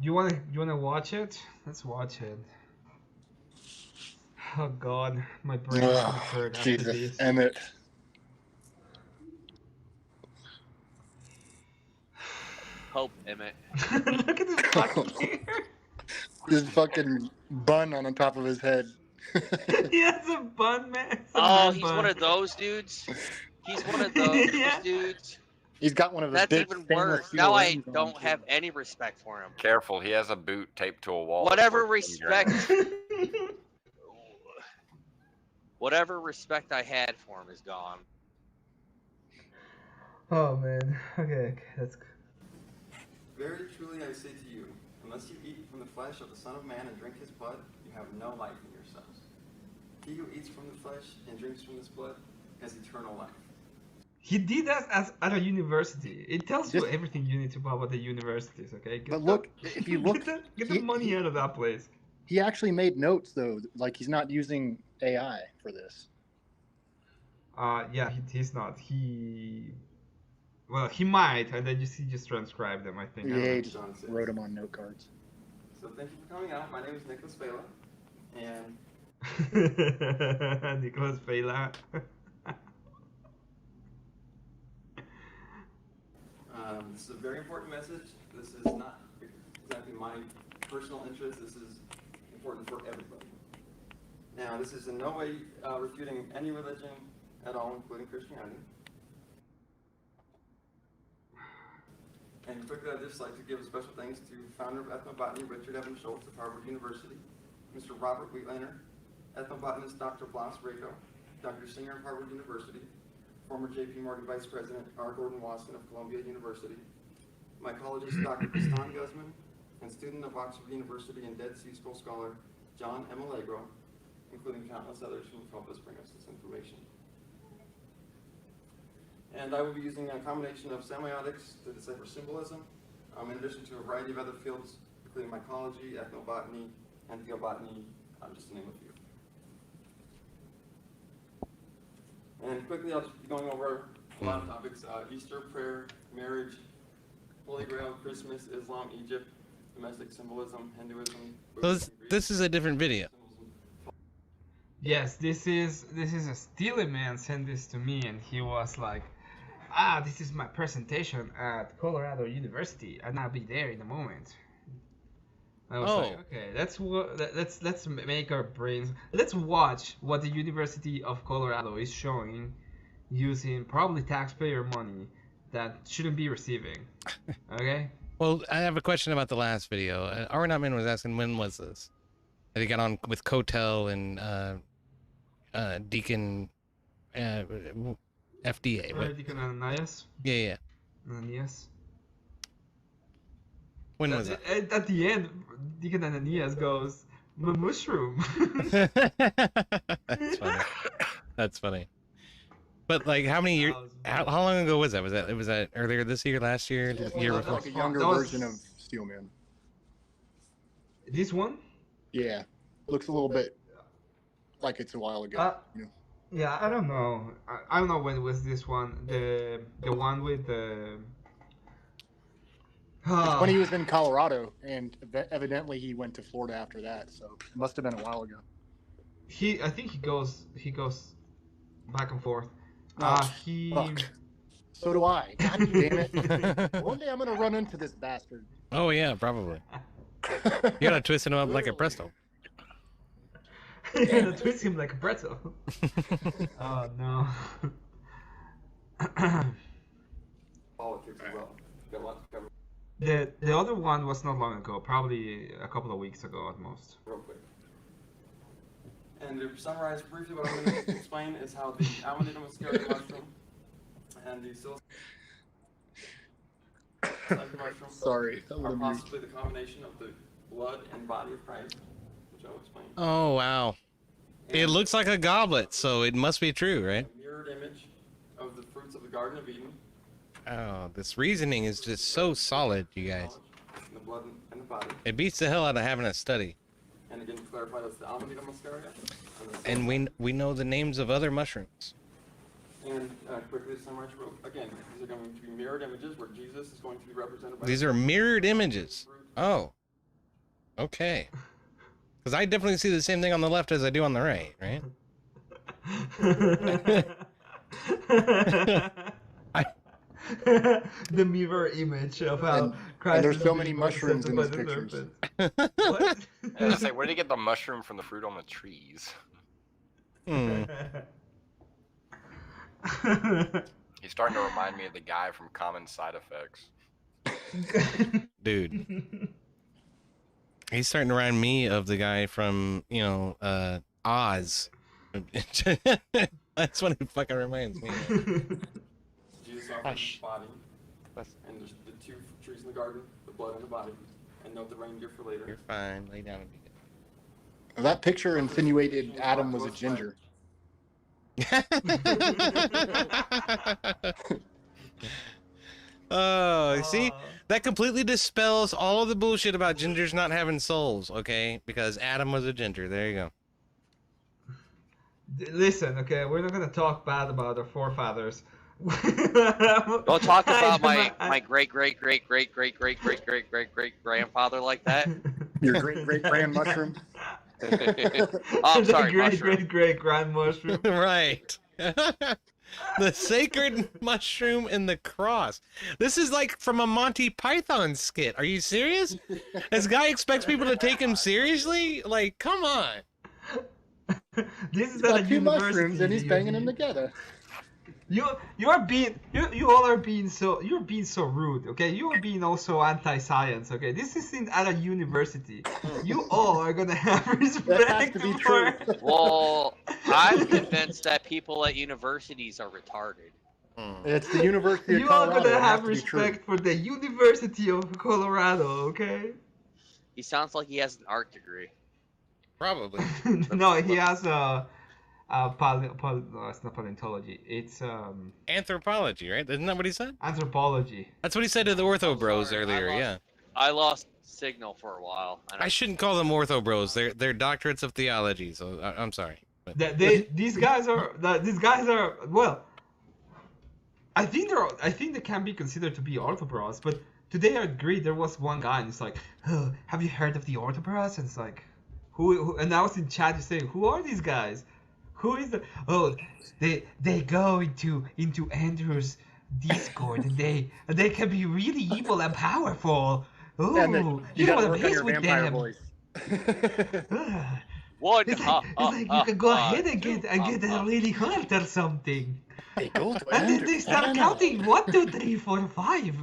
You wanna watch it? Let's watch it. Oh God, my brain is gonna hurt after Jesus, this. Emmet. Hope, Emmet. Look at this fucking hair. This fucking bun on top of his head. He has a bun, man. Oh, he's one of those dudes. He's one of those dudes. He's got one of the That's big even stainless worse. steel Now I rings on, don't too. have any respect for him. Careful, he has a boot taped to a wall. Whatever It's worth 10 respect, grand. whatever respect I had for him is gone. Oh man. Okay, that's good. Very truly I say to you, unless you eat from the flesh of the Son of Man and drink his blood, you have no life in yourselves. He who eats from the flesh and drinks from his blood has eternal life. He did that at a university. It tells you everything you need to know about the universities, okay? But look, if you look, get the money out of that place. He actually made notes though, like he's not using AI for this. Yeah, he's not. Well, he might, and then he just transcribed them, I think. Yeah, he just wrote them on note cards. So thank you for coming out. My name is Nicholas Vela, and Nicholas Vela. This is a very important message. This is not exactly my personal interest. This is important for everybody. Now, this is in no way refuting any religion at all, including Christianity. And quickly, I'd just like to give special thanks to founder of ethnobotany, Richard Evan Schultz of Harvard University, Mr. Robert Wheatlander, ethnobotanist Dr. Blas Rako, Dr. Singer of Harvard University, former J.P. Morgan Vice President R. Gordon Wasson of Columbia University, mycologist Dr. Kristan Guzman, and student of Oxford University and Dead Sea Scroll scholar John M. Allegro, including countless others who have helped us bring us this information. And I will be using a combination of semiotics to decipher symbolism, in addition to a variety of other fields, including mycology, ethnobotany, and theobotany, just to name a few. And quickly, I'll just be going over a lot of topics: Easter, prayer, marriage, Holy Grail, Christmas, Islam, Egypt, domestic symbolism, Hinduism. So this is a different video. Yes, this is a Steelman sent this to me, and he was like, this is my presentation at Colorado University, and I'll be there in a moment. I was like, okay, let's make our brains. Let's watch what the University of Colorado is showing, using probably taxpayer money that shouldn't be receiving. Okay. Well, I have a question about the last video. Arnotman was asking, when was this? That he got on with Kotel and Deacon. FDA. What? Deacon Ananias. Yeah. Ananias. When was that? At the end, Deacon Ananias goes, mushroom. That's funny. That's funny. But like, how many years? How long ago was that? Was that earlier this year, last year, year That's before? like a younger version of Steelman. This one? Yeah, looks a little bit like it's a while ago. You know? Yeah, I don't know. I don't know when was this one. The one with the. It's when he was in Colorado, and evidently he went to Florida after that. So it must have been a while ago. I think he goes back and forth. Oh, fuck. So do I. God damn it! One day I'm gonna run into this bastard. Oh yeah, probably. You gotta twist him up like a pretzel. You gotta twist him like a pretzel. Oh no. Politics as well. Got a lot to cover. The other one was not long ago, probably a couple of weeks ago at most. Real quick. And to summarize briefly, what I'm going to explain is how the Amanita muscaria mushroom and the psilocybin mushroom Sorry, are possibly the combination of the blood and body of Christ, which I'll explain. Oh wow. It looks like a goblet, so it must be true, right? A mirrored image of the fruits of the Garden of Eden. Oh, this reasoning is just so solid, you guys. And the blood and the body. It beats the hell out of having a study. And again, to clarify, that's the Amanita muscaria. And we know the names of other mushrooms. And quickly to summarize, again, these are going to be mirrored images where Jesus is going to be represented by. These are mirrored images. Oh. Okay. Because I definitely see the same thing on the left as I do on the right, right? The mirror image of how Christ. And there's so many mushrooms in these pictures. I was like, where did he get the mushroom from the fruit on the trees? He's starting to remind me of the guy from Common Side Effects. Dude. He's starting to remind me of the guy from, Oz. That's what he fucking reminds me of. Jesus offered his body, and there's the two trees in the garden, the blood and the body, and note the reindeer for later. You're fine. Lay down and be good. That picture insinuated Adam was a ginger. Oh, see? That completely dispels all of the bullshit about gingers not having souls, okay? Because Adam was a ginger. There you go. Listen, okay, we're not gonna talk bad about our forefathers. Don't talk about my great grandfather like that. Your great grand mushroom. Oh, I'm sorry, great grand mushroom. Right. The sacred mushroom and the cross. This is like from a Monty Python skit. Are you serious? This guy expects people to take him seriously? Like, come on. This is got two mushrooms and he's banging them together. You're being so rude, okay? You are being also anti-science, okay? This isn't at a university. You all are gonna have respect for. Well, I'm convinced that people at universities are retarded. It's the University of You are Colorado. gonna have respect for the University of Colorado, okay? He sounds like he has an art degree. Probably. No, he has no, it's not paleontology. It's Anthropology, right? Isn't that what he said? Anthropology. That's what he said to the Ortho Bros earlier, yeah. I lost signal for a while. I shouldn't call them Ortho Bros. They're doctorates of theology, so I'm sorry. But... These guys are well. I think they can be considered to be Ortho Bros, but today I agreed there was one guy and it's like, oh, have you heard of the Ortho Bros? And it's like, who? And I was in chat saying, who are these guys? Who is the? Oh, they go into Andrew's Discord and they can be really evil and powerful. Oh, you want to mess with them? What? It's like you can go ahead and get really hurt or something. They go to and then they start counting 1, 2, 3, 4, 5.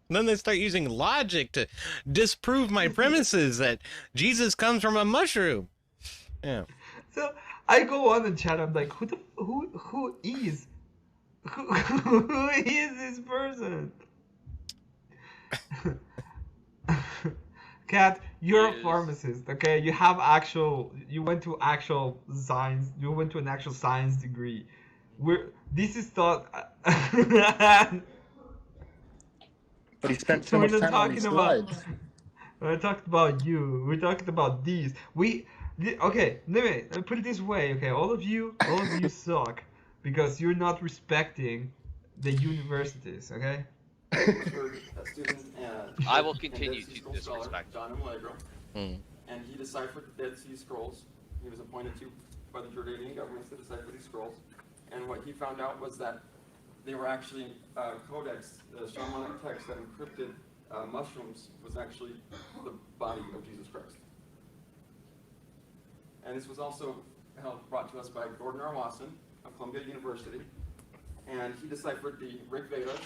Then they start using logic to disprove my premises that Jesus comes from a mushroom. Yeah. I go on the chat. I'm like, who is this person? Kat, you're a pharmacist, okay? You have you went to actual science. You went to an actual science degree. This is thought. But he spent so much time on these slides. We're talking about you. We're talking about these. Okay, let me put it this way. Okay, all of you suck because you're not respecting the universities. Okay. I will continue to disrespect. John Allegro, and he deciphered the Dead Sea Scrolls. He was appointed to by the Jordanian government to decipher these scrolls, and what he found out was that they were actually codex, the shamanic text that encrypted mushrooms was actually the body of Jesus Christ. And this was also brought to us by Gordon R. Wasson of Columbia University, and he deciphered the Rig Vedas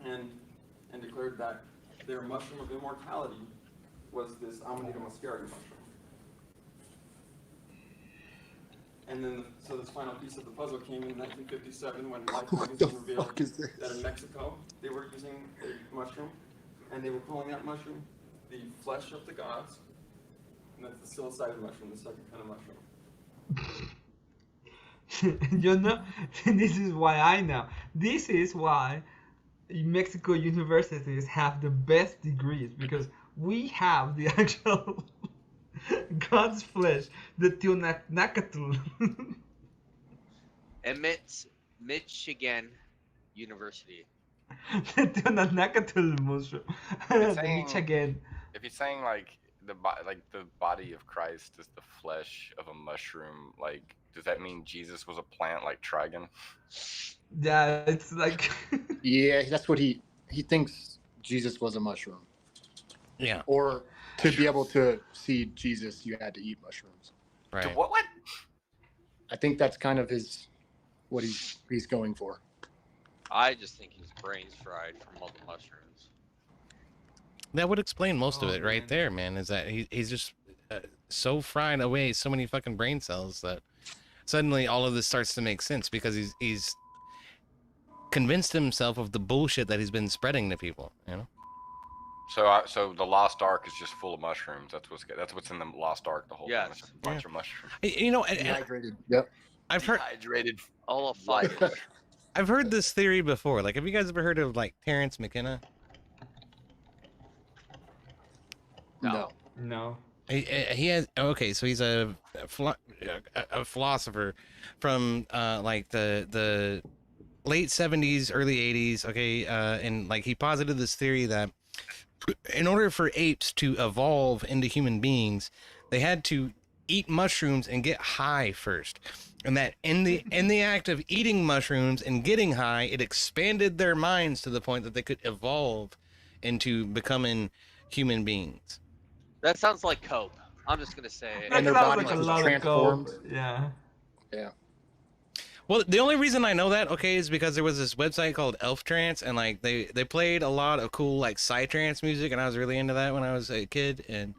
and declared that their mushroom of immortality was this Amanita muscaria mushroom. And then, so this final piece of the puzzle came in 1957 when Life magazine revealed that in Mexico they were using a mushroom, and they were calling that mushroom the flesh of the gods, and that's the psilocybin mushroom, the second kind of mushroom. You know, this is why I know. This is why Mexico universities have the best degrees, because we have the actual God's flesh, the Teonacatl. Emmet, Michigan University. The Teonacatl mushroom. Michigan. If he's saying like the body of Christ is the flesh of a mushroom, like does that mean Jesus was a plant like Trigon? Yeah, it's like yeah, that's what he thinks Jesus was a mushroom. Yeah. Or to be able to see Jesus, you had to eat mushrooms. Right. What? I think that's kind of what he's going for. I just think his brain's fried from all the mushrooms. That would explain most of it right there, man. Is that he's just so fried away so many fucking brain cells that suddenly all of this starts to make sense because he's convinced himself of the bullshit that he's been spreading to people, you know. So the Lost Ark is just full of mushrooms. That's what's in the Lost Ark the whole time. It's a bunch of mushrooms. You know, Dehydrated. Yep. I've heard dehydrated. All of fire. I've heard this theory before. Like, have you guys ever heard of like Terrence McKenna? No. No. He has so he's a philosopher from like the late 70s, early 80s. Okay, and like he posited this theory that in order for apes to evolve into human beings, they had to eat mushrooms and get high first, and that in the act of eating mushrooms and getting high, it expanded their minds to the point that they could evolve into becoming human beings. That sounds like coke. I'm just gonna say it. And their bodies was transformed. Yeah. Yeah. Well, the only reason I know that, okay, is because there was this website called Elf Trance, and like they played a lot of cool like psytrance music, and I was really into that when I was a kid. And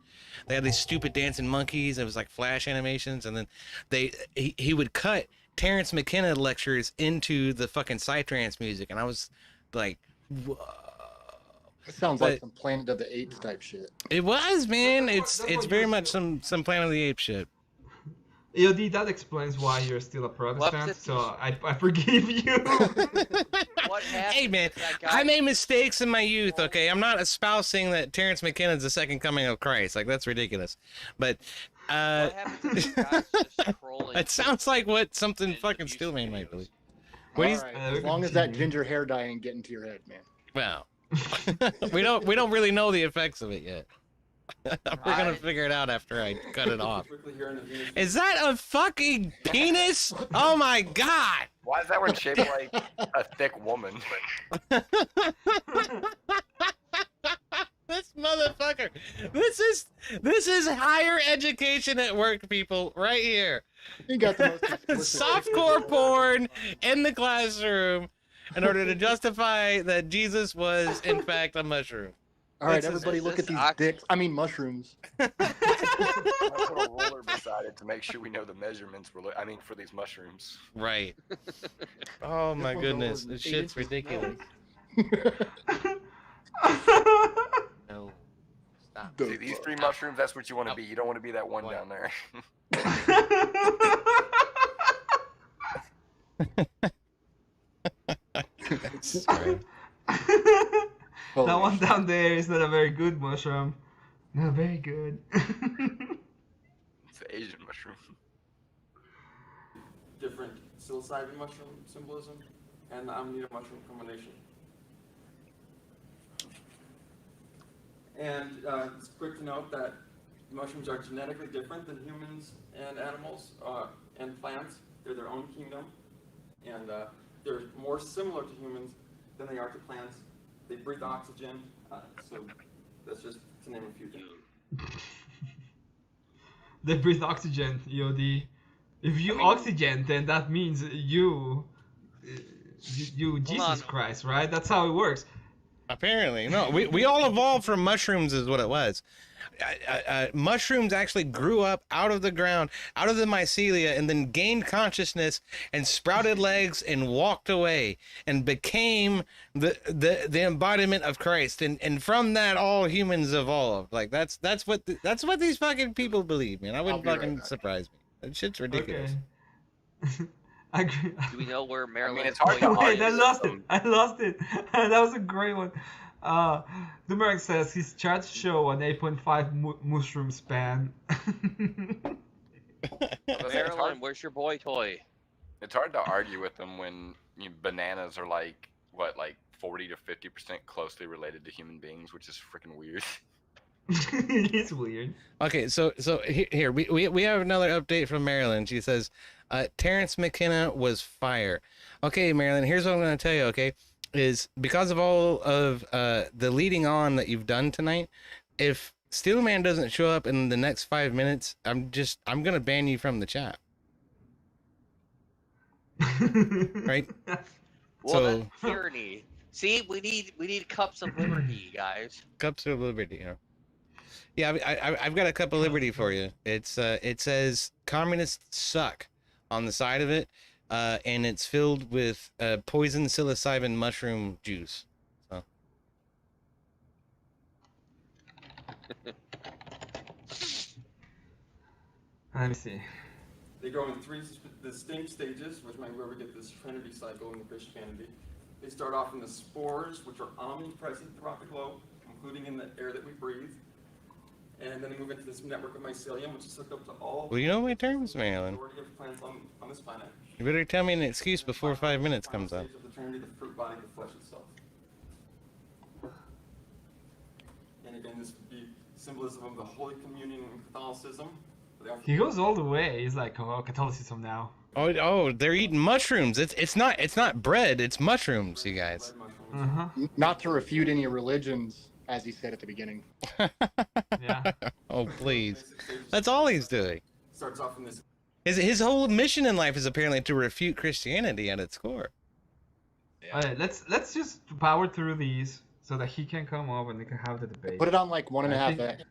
they had these stupid dancing monkeys. It was like flash animations, and then he would cut Terrence McKenna lectures into the fucking psytrance music, and I was like, whoa. It sounds like some Planet of the Apes type shit. It was, man. It's very much some Planet of the Apes shit. EOD, that explains why you're still a Protestant, so I forgive you. What happened? Hey, man, I made mistakes in my youth, okay? I'm not espousing that Terrence McKenna's the second coming of Christ. Like, that's ridiculous. But, What happened to the guys just trolling? it sounds like what something fucking Steelman might believe. What All right. As long as that ginger hair dye ain't getting to your head, man. Well, we don't really know the effects of it yet. We're gonna figure it out after I cut it off. Is that a fucking penis? Oh my god! Why is that one shaped like a thick woman? This motherfucker. This is higher education at work, people, right here. You got the most softcore porn in the classroom in order to justify that Jesus was in fact a mushroom. All right, This is- everybody, look at these dicks. I mean, mushrooms. I put a ruler beside it to make sure we know the measurements I mean, for these mushrooms. Right. Oh my one's goodness, over this 8 shit's inches. ridiculous. No. Stop. See, these 3 mushrooms, that's what you want to be. You don't want to be that one down there. That's right. That one down there is not a very good mushroom. Not very good. It's an Asian mushroom. Different psilocybin mushroom symbolism and the amanita mushroom combination. And it's quick to note that mushrooms are genetically different than humans and animals and plants. They're their own kingdom, and they're more similar to humans than they are to plants. They breathe oxygen, so that's just to name a few things. They breathe oxygen, EOD. If you oxygen, then that means you Jesus Christ, right? That's how it works. Apparently, no. We all evolved from mushrooms, is what it was. Mushrooms actually grew up out of the ground, out of the mycelia, and then gained consciousness and sprouted legs and walked away and became the embodiment of Christ. And from that, all humans evolved. Like that's what these fucking people believe, man. I wouldn't fucking surprise me. That shit's ridiculous. Okay. I agree. Do we know where Maryland it's hard to Wait, I argue lost with it. I lost it. That was a great one. Numerek says his charts show an 8.5 mushroom span. Maryland, where's your boy toy? It's hard to argue with them when bananas are like 40 to 50% closely related to human beings, which is freaking weird. It's weird. Okay, so here we have another update from Maryland. She says, Terrence McKenna was fire. Okay, Maryland, here's what I'm going to tell you. Okay, is because of all of the leading on that you've done tonight, if Steelman doesn't show up in the next 5 minutes, I'm going to ban you from the chat. Right? Well, So that's tyranny. See, we need cups of liberty, guys. cups of liberty, you know. Yeah, I've got a cup of liberty for you. It says communists suck on the side of it, and it's filled with poison psilocybin mushroom juice. So. Let me see. They grow in 3 distinct stages, which might be where we get this Trinity cycle in Christianity. They start off in the spores, which are omnipresent throughout the globe, including in the air that we breathe. And then they move into this network of mycelium, which is hooked up to all Well, you know my terms, the Marilyn. majority of plants on this planet. You better tell me an excuse before 5 minutes comes up. Stage of the Trinity, the fruit body, the flesh itself. And again, this would be symbolism of the Holy Communion in Catholicism. He goes all the way. He's like, oh, Catholicism now. Oh, they're eating mushrooms. It's not bread. It's mushrooms, you guys. Not to refute any religions, as he said at the beginning. Yeah. Oh, please. That's all he's doing. Starts off in this. His whole mission in life is apparently to refute Christianity at its core. All right, let's just power through these so that he can come up and we can have the debate. Put it on like 1.5 think- X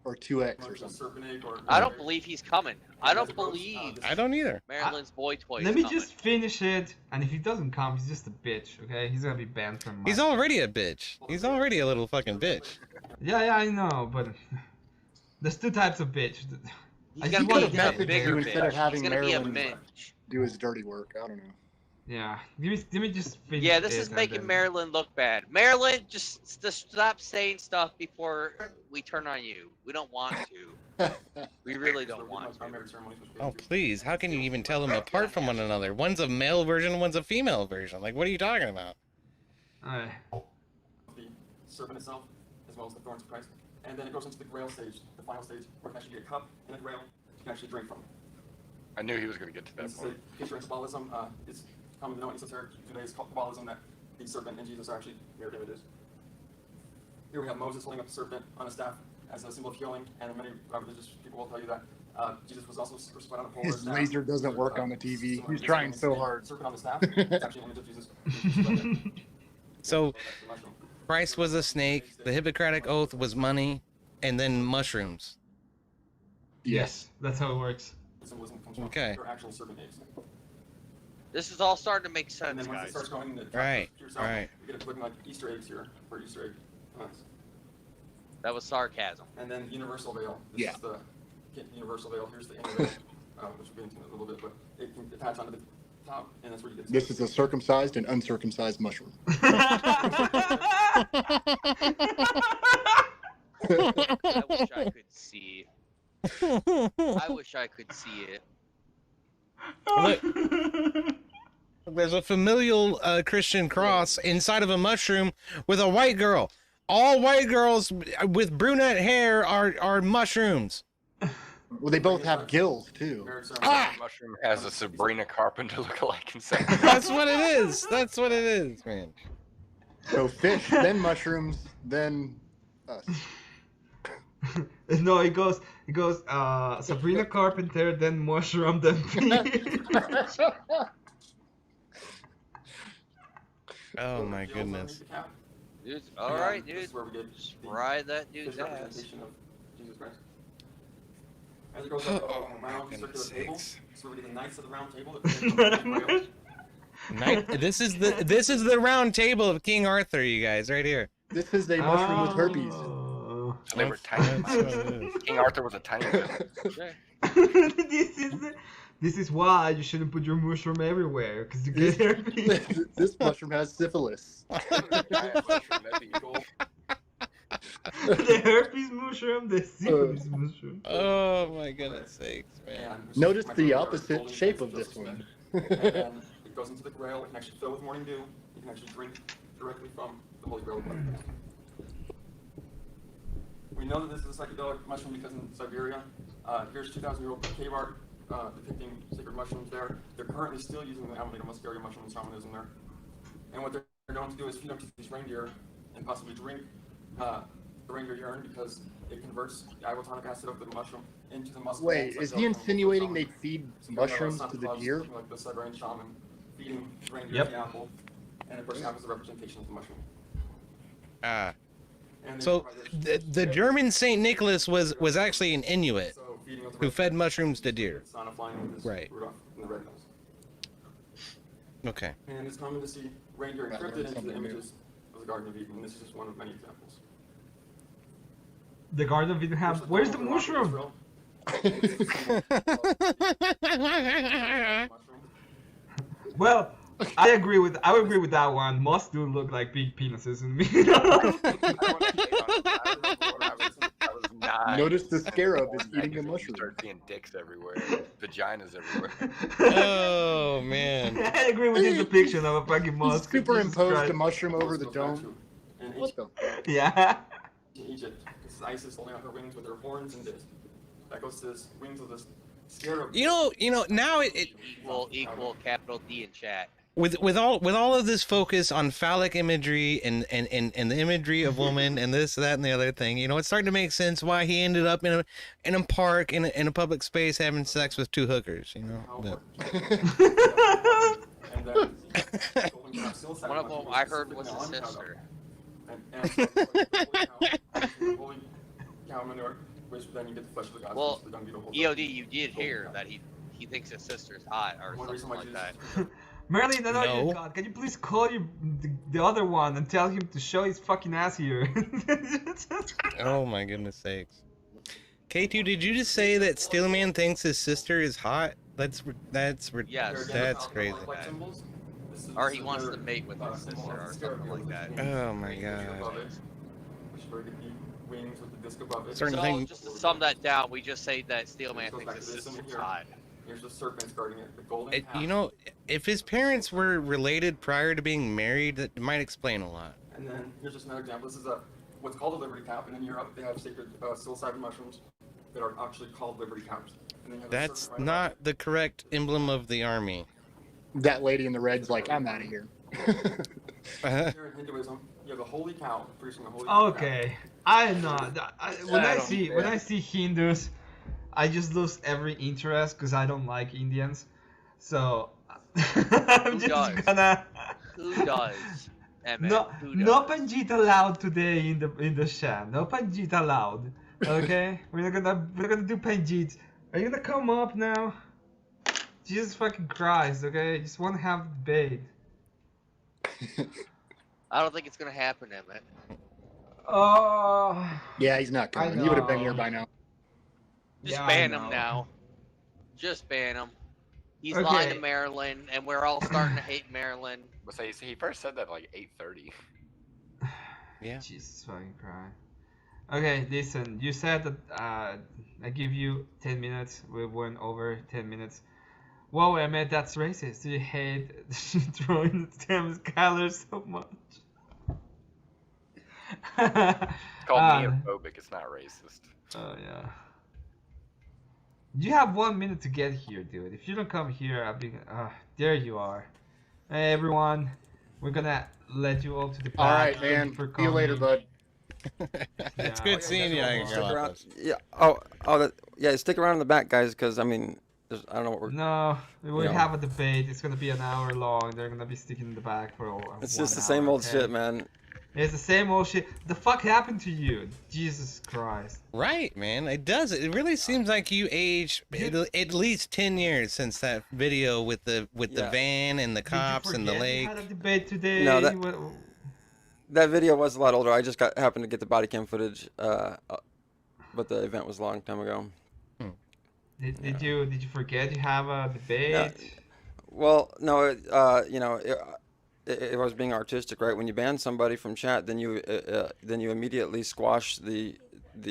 or 2X or something. I don't believe he's coming. I don't believe I don't either. Maryland's boy toy is Let me coming. just finish it, and if he doesn't come, he's just a bitch, okay? He's gonna be banned from my... He's already a bitch. He's already a little fucking bitch. Yeah, I know, but there's 2 types of bitch. He's gonna be a bigger instead of bitch. having He's gonna be a Maryland minch. do his dirty work. I don't know. Yeah, let me just finish Yeah, this it is and making then- Maryland look bad. Maryland, just stop saying stuff before we turn on you. We don't want to. We really don't want to. Oh, please. How can you even tell them apart from one another? One's a male version, one's a female version. Like, what are you talking about? Alright. The serpent itself, as well as the thorns of Christ. And then it goes into the grail stage, the final stage, where it can actually get a cup and a grail you can actually drink from. I knew he was going to get to that This is point. a picture of Kabbalism. It's common to know in esoteric Judaism, Kabbalism, that the serpent and Jesus are actually mirror images. Here we have Moses holding up a serpent on a staff as a symbol of healing, and many religious people will tell you that Jesus was also crucified on a pole. His laser doesn't work on the TV. He's trying so hard. Serpent on the staff. It's actually an image of Jesus. So, Christ was a snake. The Hippocratic Oath was money, and then mushrooms. Yes, that's how it works. Symbolism comes from Okay. their actual serpent eggs. This is all starting to make sense, And then once it guys. starts going into Right, yourself, right. you get it looking like Easter eggs here for Easter egg hunts. That was sarcasm. And then universal veil. This Yeah. is the universal veil. Here's the inner veil, which we'll get into in a little bit, but it can attach onto the top, and that's where you get. This is a circumcised and uncircumcised mushroom. I wish I could see. I wish I could see it. Look, there's a familial Christian cross inside of a mushroom with a white girl. All white girls with brunette hair are mushrooms. Well, they both have gills too. Mushroom has a Sabrina Carpenter lookalike inside. That's what it is. That's what it is, man. So fish, then mushrooms, then us. No, it goes Sabrina Carpenter, then mushroom, then pea. Oh my goodness. Dude, all right, dude. This is where we get Just ride that dude's this ass. representation of Jesus Christ. As it goes up around the circular table, this is where we get the Knights of the Round Table. This is the round table of King Arthur, you guys, right here. This is a mushroom with herpes. So they were tiny. King Arthur was a tiny man. This is why you shouldn't put your mushroom everywhere, because you get herpes. This mushroom has syphilis. The herpes mushroom, the syphilis mushroom. Oh my goodness sakes, man. Notice the opposite shape of this one. And then it goes into the grail. It can actually fill with morning dew. You can actually drink directly from the Holy Grail. We know that this is a psychedelic mushroom because in Siberia, here's 2,000-year-old cave art depicting sacred mushrooms there. They're currently still using the Amanita muscaria mushroom in shamanism there. And what they're known to do is feed them to these reindeer and possibly drink the reindeer urine because it converts the ibotonic acid of the mushroom into the muscle. Wait, is he insinuating they feed mushrooms to the deer? Like the Siberian shaman feeding reindeer Yep. the apple, and of course the apple is a representation of the mushroom. So the German Saint Nicholas was actually an Inuit who fed mushrooms to deer. Right. Okay. And it's common to see reindeer encrypted into the images of the Garden of Eden. This is just one of many examples. The Garden of Eden has. Where's the mushroom? Well, I agree with that one. Most do look like big penises in me. Notice the scarab is eating a mushroom. Start seeing dicks everywhere, vaginas everywhere. Oh man. I agree with his depiction of a fucking musk. Superimposed a mushroom over the dome. What the? Yeah. In Egypt, this is Isis holding out her wings with her horns and disc. That goes to the wings of this scarab. You know now it Equal capital D in chat. with all of this focus on phallic imagery and the imagery of woman and this, that, and the other thing, you know, it's starting to make sense why he ended up in a park in a public space having sex with two hookers, you know. One of them I heard was his sister. Holy cow manure, which then you get the flesh of the gods. Well, the dung beetle holds EOD, you did hear that he thinks his sister's hot or something like that. Merlin, No. God, can you please call the other one and tell him to show his fucking ass here? Oh my goodness sakes. K2, did you just say that Steelman thinks his sister is hot? That's Yes. that's crazy. Or he wants to mate with his sister or something like that. Oh my god. wings with the disc above it. So just to sum that down, we just say that Steelman thinks his sister's hot. Here's the serpents guarding it. The golden path. You know, if his parents were related prior to being married, that might explain a lot. And then here's just another example. This is what's called a liberty cap, and in Europe they have sacred psilocybin mushrooms that are actually called liberty caps. And then you have a That's serpent right not the correct emblem of the army. That lady in the red's like, I'm out of here. Here in Hinduism, you have a holy cow producing a holy Okay, I'm not. When I see Hindus, I just lose every interest because I don't like Indians. So I'm just gonna. Who does? Emmet, No, who no does? Panjita allowed today in the chat. No Panjita allowed. Okay, we're gonna do Panjit. Are you gonna come up now? Jesus fucking Christ. Okay, I just want to have the debate. I don't think it's gonna happen, Emmet. Oh. Yeah, he's not I coming. He would have been here know. by now. Just Yeah, I ban him know. now. Just ban him. He's Okay. lying to Maryland, and we're all starting to hate Maryland. But he first said that like 8:30. Yeah. Jesus fucking Christ. Okay, listen. You said that I give you 10 minutes. We went over 10 minutes. Whoa, Emmet, that's racist. You hate throwing the damn Skylar so much. It's called neophobic. It's not racist. Oh yeah. You have 1 minute to get here, dude. If you don't come here, I'll be. There you are. Hey everyone, we're gonna let you all to the back. All right, Thank you man. for See you later, coming. bud. It's good seeing you. Yeah. Yeah. Stick around in the back, guys, because I mean, I don't know what we're. No, we you know. have a debate. It's gonna be an hour long. They're gonna be sticking in the back for It's 1 just the same hour, old okay? shit, man. It's the same old shit. The fuck happened to you? Jesus Christ. Right, man. It does. It really seems like you aged at least 10 years since that video with the van and the cops and the Forget lake. we had a debate today. No, What- that video was a lot older. I just happened to get the body cam footage, but the event was a long time ago. Did you forget you have a debate? Well, no, you know, it was being artistic, right? When you ban somebody from chat, then you immediately squash the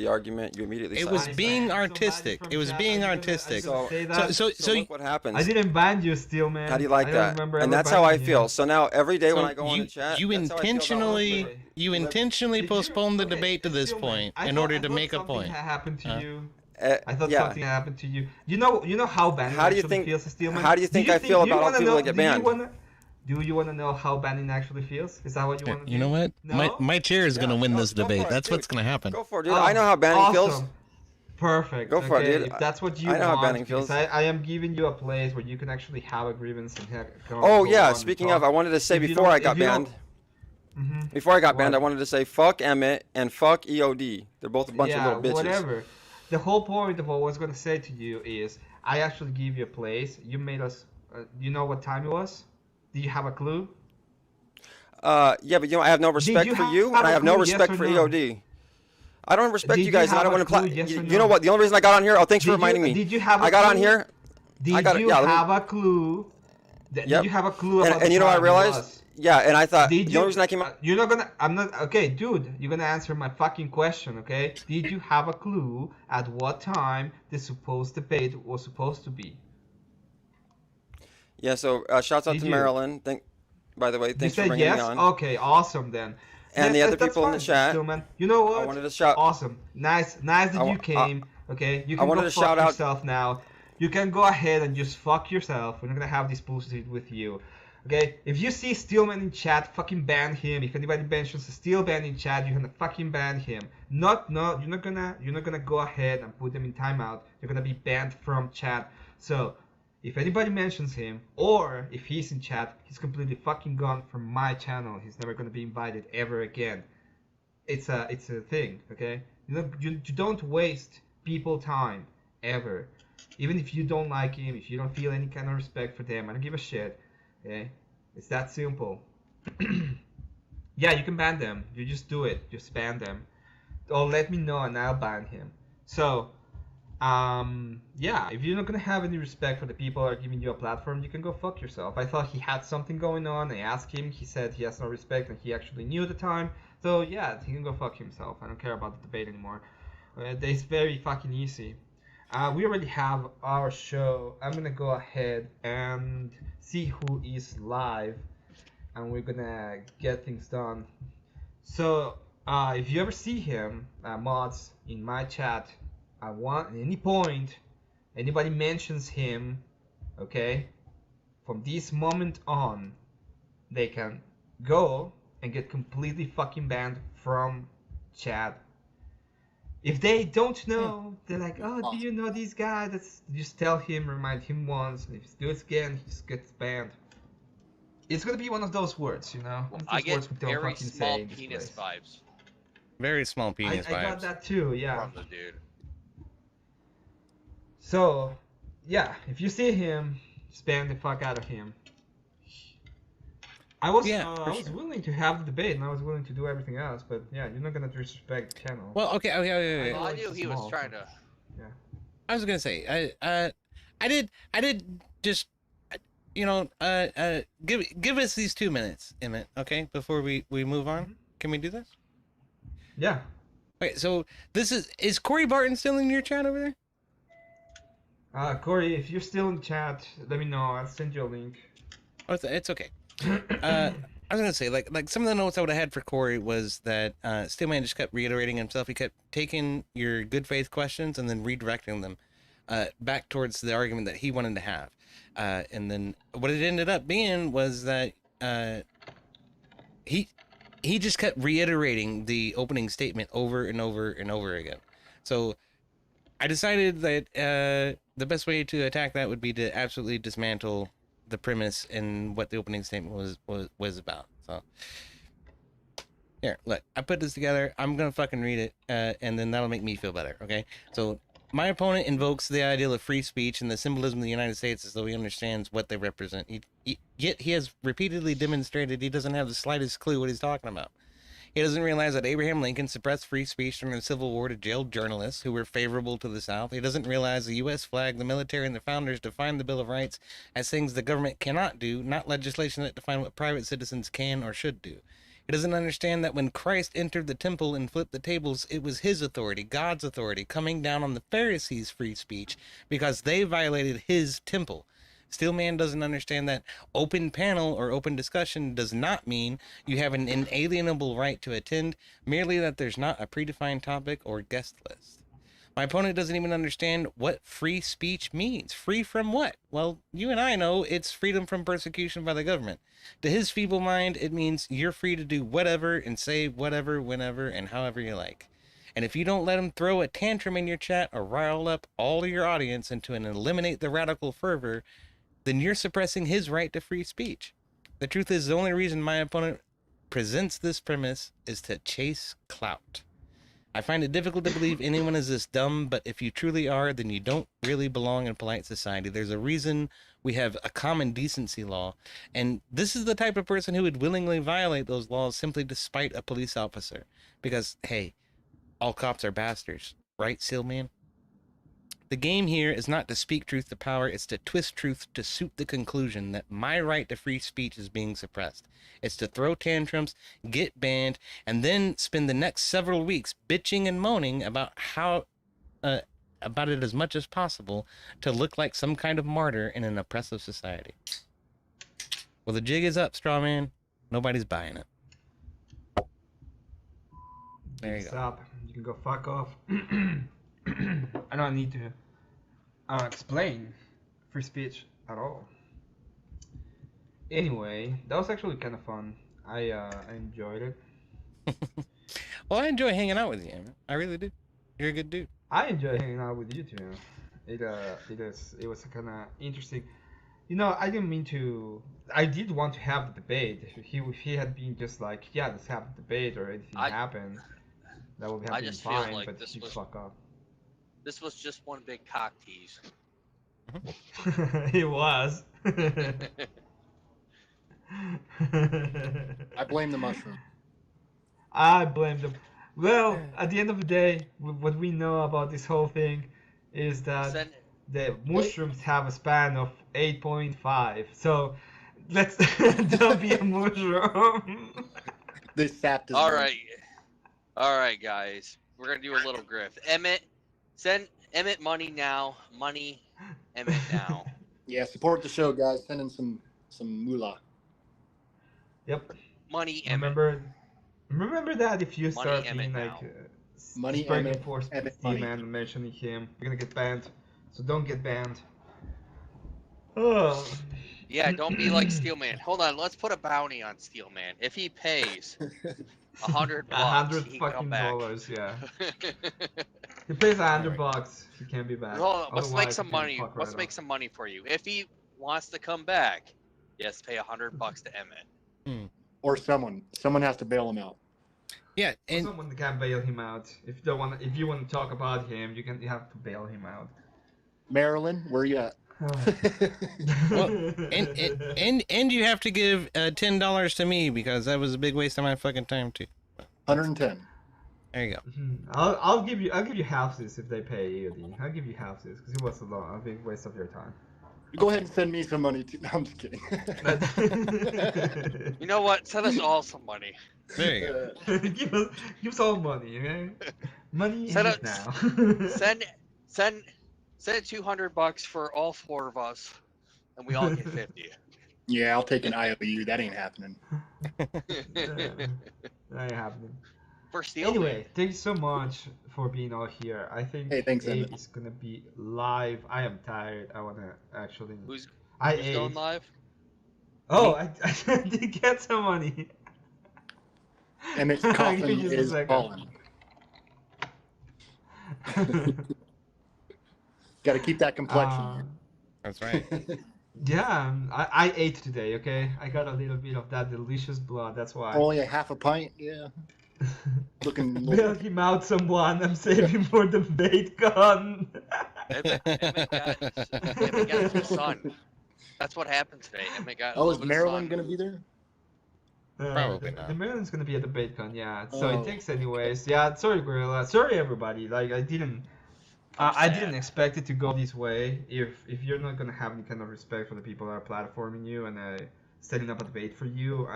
argument. You immediately. It was being artistic. It was being artistic. So look what happens. I didn't ban you, Steelman. How do you like I don't that? remember And ever that's how I banning feel. you. So now every day when So I go on the chat, you that's how I feel about intentionally postponed the debate to this point in order to make a point. Happened to you. Uh, I thought yeah. something happened to you. You know how banning How do you actually think? feels, Steelman? How do you think I feel do you about all the wanna people know- that get banned? Do you want to know how banning actually feels? Is that what you want to You know what? No? My chair is gonna win this debate. That's what's gonna happen. Go for it, dude. I know how banning feels. Perfect. Go for it, okay, dude. If that's what you I know want, how banning because feels. I am giving you a place where you can actually have a grievance and come Oh go yeah. on Speaking and of, talk. I wanted to say If you before don't- I got if you don't- banned. Before I got banned, I wanted to say fuck Emmet and fuck EOD. They're both a bunch of little bitches. Whatever. The whole point of what I was going to say to you is I actually give you a place. You made us. You know what time it was? Do you have a clue? Yeah, but you know, I have no respect you for have- you, have and I a have no clue, yes respect or for no? EOD. I don't respect Did you guys, you and I have don't a want to clue, yes or You know no? what? The only reason I got on here, oh, thanks for Did you- reminding me. did you have a I got on clue? here. Did I got you yeah. let me- have a clue? Did you have a clue about and you know what I the time it realized? was? Yeah, and I thought Did the you? only reason I came up. You're not gonna. I'm not. Okay, dude. You're gonna answer my fucking question. Okay. Did you have a clue at what time the supposed debate was supposed to be? Yeah, so shouts out Did to you? Marilyn. By the way, You thanks for said bringing yes. me on. Okay, awesome then. And the Yes, other that's people in the fine, chat. Stillman. You know what? I wanted to shout. Awesome. Nice that I wa- you came. Okay, you I can wanted go to fuck shout out- yourself now. You can go ahead and just fuck yourself. We're not gonna have this bullshit with you. Okay, if you see Steelman in chat, fucking ban him. If anybody mentions Steelman in chat, you're gonna fucking ban him. You're not gonna go ahead and put them in timeout. You're gonna be banned from chat. So if anybody mentions him, or if he's in chat, he's completely fucking gone from my channel. He's never gonna be invited ever again. It's a thing, okay? You don't waste people time ever. Even if you don't like him, if you don't feel any kind of respect for them, I don't give a shit. Okay? It's that simple. Yeah, you can ban them. You just do it. Just ban them. Or let me know and I'll ban him. So, yeah, if you're not gonna have any respect for the people who are giving you a platform, you can go fuck yourself. I thought he had something going on. I asked him. He said he has no respect and he actually knew at the time. So yeah, he can go fuck himself. I don't care about the debate anymore. It's very fucking easy. We already have our show. I'm gonna go ahead and see who is live, and we're gonna get things done. So if you ever see him, mods, in my chat, at any point, anybody mentions him, okay, from this moment on, they can go and get completely fucking banned from chat. If they don't know, they're like, oh, do you know this guy? Just tell him, remind him once, and if he does it again, he just gets banned. It's gonna be one of those words, you know. One of I those get words we don't very fucking small say in this penis place. vibes Very small penis I got vibes. that too, yeah. from the dude. So, yeah, if you see him, spam the fuck out of him. I was willing to have the debate and I was willing to do everything else, but yeah, you're not gonna disrespect the channel. Well, okay. Well, I knew he was trying to. Yeah. I was gonna say, I did just, give us these 2 minutes, Emmett, okay, before we move on. Can we do this? Yeah. Okay, so this is Corey Barton still in your chat over there? Corey, if you're still in chat, let me know. I'll send you a link. Oh, it's okay. I was gonna say, like some of the notes I would have had for Corey was that Steelman just kept reiterating himself. He kept taking your good faith questions and then redirecting them back towards the argument that he wanted to have. And then what it ended up being was that he just kept reiterating the opening statement over and over and over again. So I decided that the best way to attack that would be to absolutely dismantle the premise and what the opening statement was about. So here, look, I put this together. I'm gonna fucking read it, and then that'll make me feel better. Okay. So my opponent invokes the ideal of free speech and the symbolism of the United States as though he understands what they represent. Yet he has repeatedly demonstrated he doesn't have the slightest clue what he's talking about. He doesn't realize that Abraham Lincoln suppressed free speech during the Civil War to jail journalists who were favorable to the South. He doesn't realize the U.S. flag, the military, and the founders defined the Bill of Rights as things the government cannot do, not legislation that define what private citizens can or should do. He doesn't understand that when Christ entered the temple and flipped the tables, it was his authority, God's authority, coming down on the Pharisees' free speech because they violated his temple. Steelman doesn't understand that open panel or open discussion does not mean you have an inalienable right to attend, merely that there's not a predefined topic or guest list. My opponent doesn't even understand what free speech means. Free from what? Well, you and I know it's freedom from persecution by the government. To his feeble mind, it means you're free to do whatever and say whatever, whenever, and however you like. And if you don't let him throw a tantrum in your chat or rile up all of your audience into an eliminate the radical fervor, then you're suppressing his right to free speech. The truth is, the only reason my opponent presents this premise is to chase clout. I find it difficult to believe anyone is this dumb, but if you truly are, then you don't really belong in polite society. There's a reason we have a common decency law, and this is the type of person who would willingly violate those laws simply to spite a police officer. Because, hey, all cops are bastards, right, Steelman? The game here is not to speak truth to power, it's to twist truth to suit the conclusion that my right to free speech is being suppressed. It's to throw tantrums, get banned, and then spend the next several weeks bitching and moaning about about it as much as possible to look like some kind of martyr in an oppressive society. Well, the jig is up, Strawman. Nobody's buying it. There you go. Stop. You can go fuck off. I don't need to explain free speech at all. Anyway, that was actually kind of fun. I enjoyed it. Well, I enjoy hanging out with you, man. I really do. You're a good dude. I enjoy hanging out with you too. It was kind of interesting. You know, I didn't mean to. I did want to have the debate. If he had been just like, yeah, let's have the debate or anything happened, that would have been fine. Like but he fuck up. This was just one big cock tease. It was. I blame the mushroom. I blame them. Well, at the end of the day, what we know about this whole thing is that the mushrooms have a span of 8.5. So let's don't be a mushroom. The sap does. All right, guys. We're gonna do a little grift. Emmet, send Emmet money now. Money, Emmet now. Yeah, support the show, guys. Send in some moolah. Yep. Money, Emmet. Remember that if you Money, start Emmet being now. like Money, for Emmet, Steelman and mentioning him, you're gonna get banned. So don't get banned. Oh. Yeah, don't be like Steelman. Hold on, let's put a bounty on Steelman. If he pays $100, $100 he can come fucking back. dollars, yeah. He pays $100, he can't be back. Hold on, let's make Otherwise, some he can money. fuck Let's right make off. some money for you. If he wants to come back, Yes, pay $100 to Emmet. Or someone has to bail him out. Yeah, and someone can bail him out. If you want to talk about him, you have to bail him out. Marilyn, where you at? Well, and you have to give $10 to me because that was a big waste of my fucking time too. 110. There you go. I'll give you houses if they pay EOD. I'll give you houses because it was a big waste of your time. Go ahead and send me some money too. No, I'm just kidding. You know what? Send us all some money. There you go. give us all money, okay? Money Send is now. send $200 for all 4 of us, and we all get 50. Yeah, I'll take an IOU. That ain't happening. That ain't happening. For Steelman. Anyway, thank you so much for being all here. I think thanks, Abe Emmet. is gonna be live. I am tired. I wanna actually. Who's ate. going live? Oh, I did get some money. Emmet's coffin is falling. Got to keep that complexion. That's right. Yeah, I ate today. Okay, I got a little bit of that delicious blood. That's why. Only a half a pint. Yeah. Looking. Bail him out, someone. I'm saving for the bacon. Emmet got his son. That's what happened today. Emmet got. Oh, is Marilyn gonna be there? Probably not. The Maryland's gonna be at the BaitCon, yeah. So Oh. it takes anyways. Yeah, sorry, Gorilla. Sorry, everybody. Like I didn't expect it to go this way. If you're not gonna have any kind of respect for the people that are platforming you and setting up a debate for you,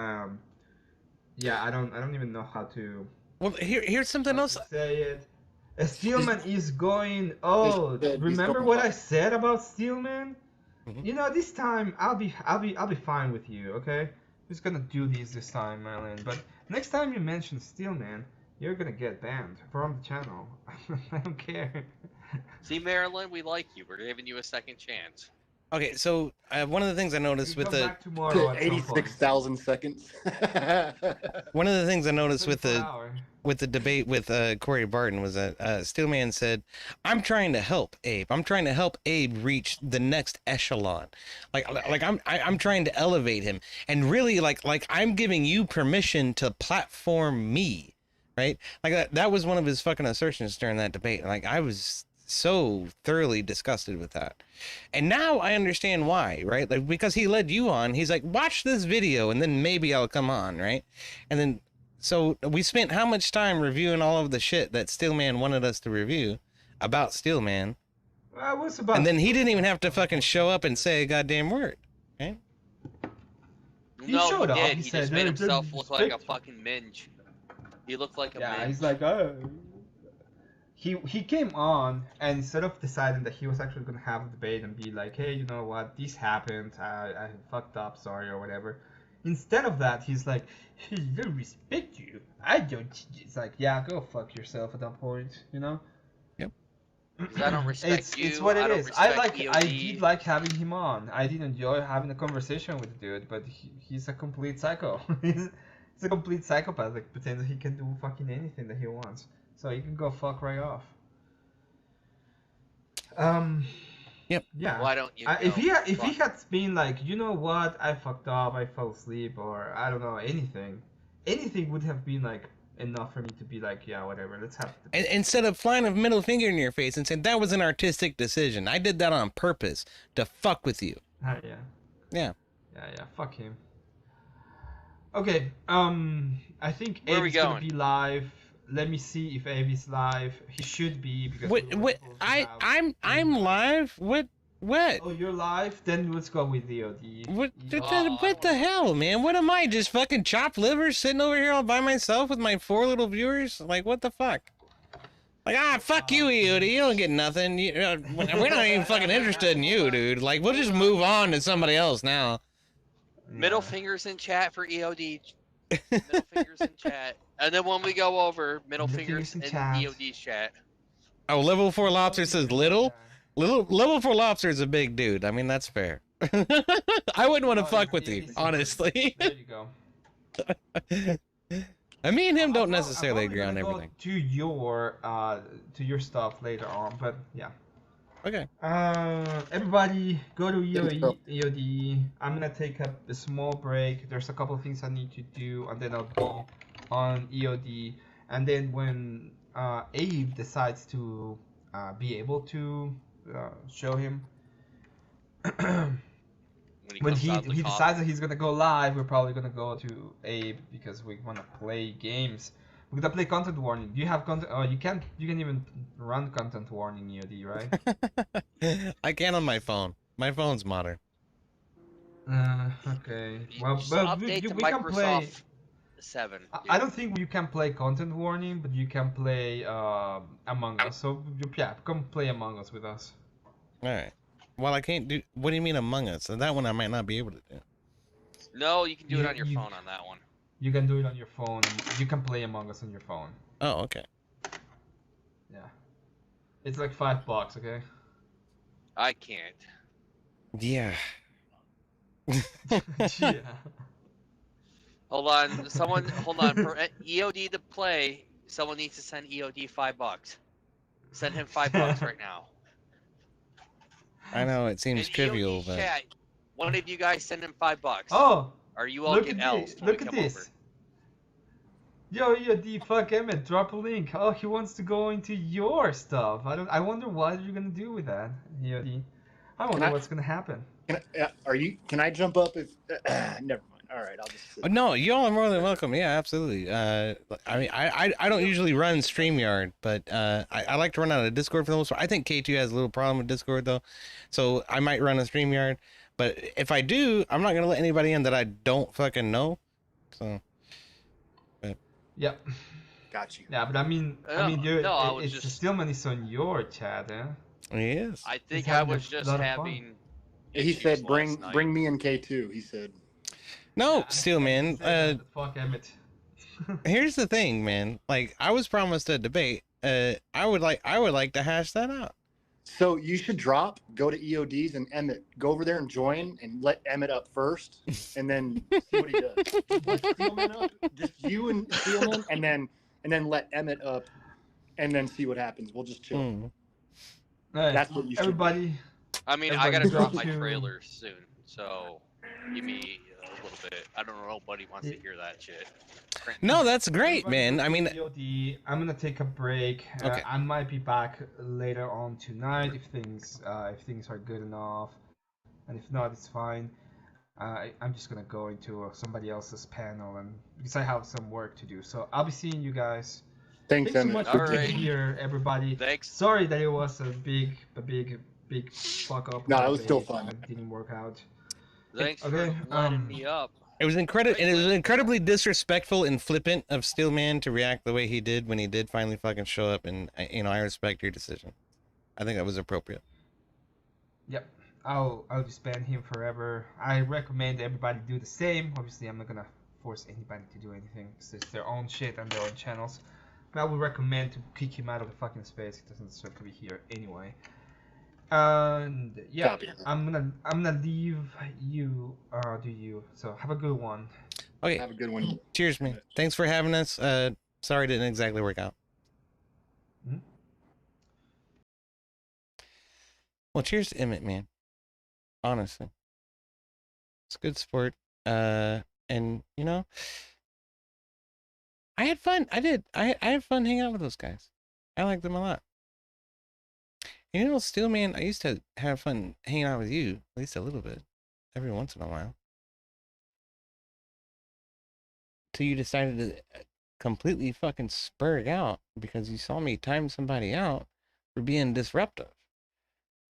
yeah, I don't even know how to. Well, here's something else. Say it. Steelman is going. Oh, remember what I said about Steelman? You know, this time I'll be fine with you. Okay. Who's gonna do this time, Marilyn? But next time you mention Steelman, you're gonna get banned from the channel. I don't care. See, Marilyn, we like you. We're giving you a second chance. Okay, so one of the things I noticed with the 86,000 seconds. one of the things I noticed with the debate with Corey Barton was that Steelman said, "I'm trying to help Abe. I'm trying to help Abe reach the next echelon. Like I'm trying to elevate him, and really like I'm giving you permission to platform me, right? Like that was one of his fucking assertions during that debate. Like I was so thoroughly disgusted with that. And now I understand why, right? Like because he led you on, he's like, watch this video and then maybe I'll come on, right? And then so we spent how much time reviewing all of the shit that Steelman wanted us to review about Steelman. What's about? And then he didn't even have to fucking show up and say a goddamn word, right? He No, showed he up. did. He He said just made they're himself look like a strict. fucking minge. He looked like a Yeah, minge. he's like, oh. He came on and instead of deciding that he was actually gonna have a debate and be like, hey, you know what, this happened, I fucked up, sorry or whatever. Instead of that, he's like, hey, I respect you. I don't. It's like, yeah, go fuck yourself at that point, you know. Yep. 'Cause I don't respect you. It's what I it don't is. I respect did EOD. like having him on. I did enjoy having a conversation with the dude, but he's a complete psycho. he's a complete psychopath. Like pretends that he can do fucking anything that he wants. So you can go fuck right off. Yep. Yeah. Why don't you? If he go had been like, you know what, I fucked up, I fell asleep, or I don't know, anything would have been like enough for me to be like, yeah, whatever, let's have. And instead of flying a middle finger in your face and saying that was an artistic decision, I did that on purpose to fuck with you. Yeah. Yeah. Yeah. Fuck him. Okay. I think Where are we Abe's gonna going? be live. Let me see if Abe is live. He should be because. I'm live. What? Oh, you're live. Then let's go with DOD. What the hell, man? What am I, just fucking chopped liver sitting over here all by myself with my 4 little viewers? Like, what the fuck? Like, fuck you, EOD. You don't get nothing. We're not even fucking interested in you, dude. Like, we'll just move on to somebody else now. Middle fingers in chat for EOD. Middle fingers in chat. And then when we go over, middle fingers in EOD's chat. Oh, level 4 lobster says little. Level 4 lobster is a big dude. I mean, that's fair. I wouldn't want to fuck with you, honestly. There you go. I mean, him don't necessarily agree on everything. To your stuff later on, but yeah. Okay. Everybody go to EOD. I'm gonna take a small break. There's a couple of things I need to do, and then I'll be on EOD. And then when Abe decides to be able to show him, when he decides that he's gonna go live, we're probably gonna go to Abe because we wanna play games. We're gonna play content warning. Do you have content? Oh, you can even run content warning EOD, right? I can on my phone. My phone's modern. Okay. Well, Just but update to we can play. Microsoft 7. I don't think you can play content warning, but you can play Among Us. So yeah, come play Among Us with us. All right. Well, I can't do. What do you mean Among Us? That one I might not be able to do. No, you can do it on your phone on that one. You can do it on your phone. You can play Among Us on your phone. Oh, okay. Yeah. It's like $5, okay? I can't. Yeah. Yeah. Hold on, someone. Hold on. For EOD to play, someone needs to send EOD $5. Send him $5 right now. I know it seems In trivial, EOD but chat, one of you guys send him $5. Oh. Or you all Look get at L's this. when we Look at come this. over. Yo, EOD, fuck Emmet. Drop a link. Oh, he wants to go into your stuff. I wonder what you're gonna do with that, EOD. I wonder what's gonna happen. Can I jump up if? Never mind. All right, I'll just. no, y'all are more than welcome. Yeah, absolutely. I mean, I don't usually run StreamYard, but I like to run out of Discord for the most part. I think K2 has a little problem with Discord though, so I might run a StreamYard. But if I do, I'm not gonna let anybody in that I don't fucking know. So. But. Yep. Got you. Yeah, but I mean, you're. It's Steelman is on your chat, eh? He is. I think I was just having. He said, "Bring me in K2." He said. No, Steelman. Fuck Emmet. Here's the thing, man. Like, I was promised a debate. I would like to hash that out. So you should go to EODs and Emmet, go over there and join, and let Emmet up first, and then see what he does. Let Steelman up, just you and Steelman, and then let Emmet up, and then see what happens. We'll just chill. That's what you should. Everybody. I mean, I gotta drop my trailer soon, so give me a little bit. I don't know. Nobody wants to hear that shit. No, that's great, man. I mean, I'm gonna take a break. Okay. I might be back later on tonight if things are good enough, and if not, it's fine. I'm just gonna go into somebody else's panel, and because I have some work to do, so I'll be seeing you guys. Thanks so much for being Alright. here, everybody. Thanks. Sorry that it was a big fuck up. No, it was still fun. It didn't work out. Thanks for letting me up. it was incredibly disrespectful and flippant of Steelman to react the way he did when he did finally fucking show up. And I respect your decision. I think that was appropriate. Yep. I'll just ban him forever. I recommend everybody do the same. Obviously, I'm not gonna force anybody to do anything. It's their own shit and their own channels. But I would recommend to kick him out of the fucking space. He doesn't deserve to be here anyway. And yeah, Copy. I'm gonna leave you. Do you? So have a good one. Okay. Have a good one. Cheers, man. Thanks for having us. Sorry it didn't exactly work out. Mhm. Well, cheers to Emmet, man. Honestly, it's a good sport. And I had fun. I did. I had fun hanging out with those guys. I liked them a lot. And Steelman, I used to have fun hanging out with you, at least a little bit, every once in a while. Till you decided to completely fucking spurg out because you saw me time somebody out for being disruptive.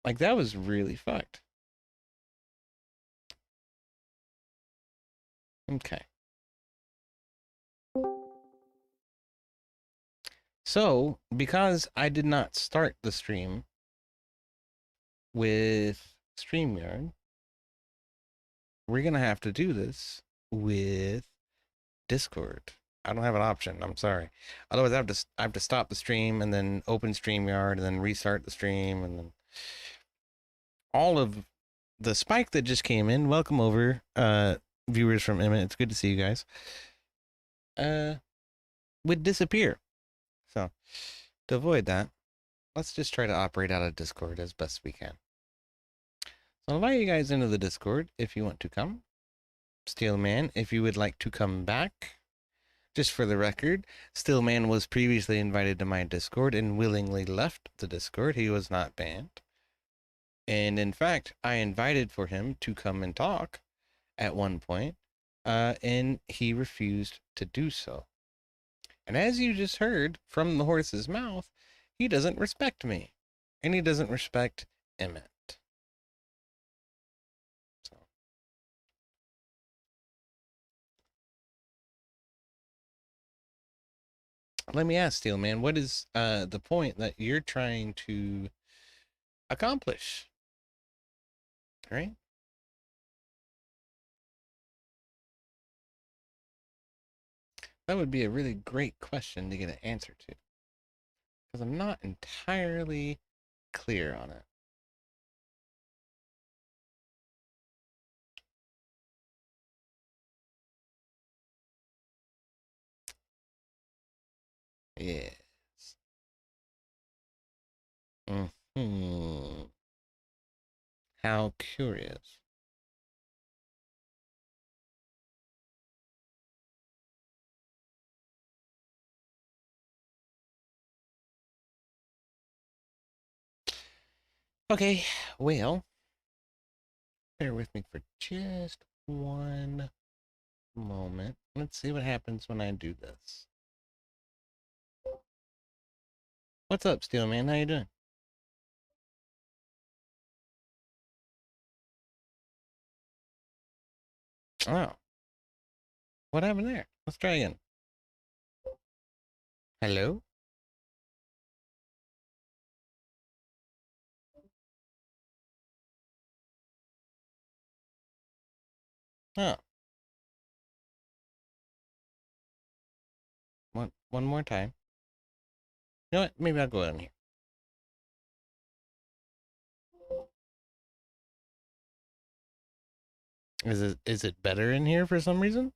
Like, that was really fucked. Okay. So, because I did not start the stream with StreamYard, we're going to have to do this with Discord. I don't have an option. I'm sorry. Otherwise, I have to stop the stream and then open StreamYard and then restart the stream and then all of the spike that just came in. Welcome over, viewers from Emmet. It's good to see you guys. Would disappear. So to avoid that, let's just try to operate out of Discord as best we can. So I'll invite you guys into the Discord if you want to come. Steelman, if you would like to come back. Just for the record, Steelman was previously invited to my Discord and willingly left the Discord. He was not banned. And in fact, I invited for him to come and talk at one point, and he refused to do so. And as you just heard from the horse's mouth, he doesn't respect me, and he doesn't respect Emmet. So. Let me ask, Steelman, what is the point that you're trying to accomplish? All right? That would be a really great question to get an answer to, because I'm not entirely clear on it. Yes. How curious. Okay, well, bear with me for just one moment. Let's see what happens when I do this. What's up, Steelman? How you doing? Oh. What happened there? Let's try again. Hello? Oh. One more time. You know what? Maybe I'll go in here. Is it better in here for some reason?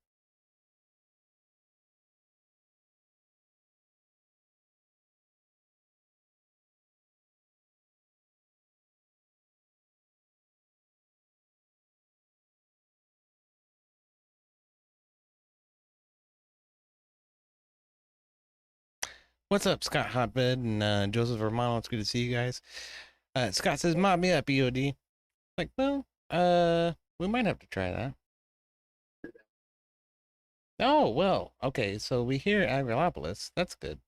What's up, Scott Hotbed and Joseph Romano? It's good to see you guys. Scott says, "Mob me up, EOD." Like, well, we might have to try that. Oh, well, okay, so we hear Agrilopolis. That's good.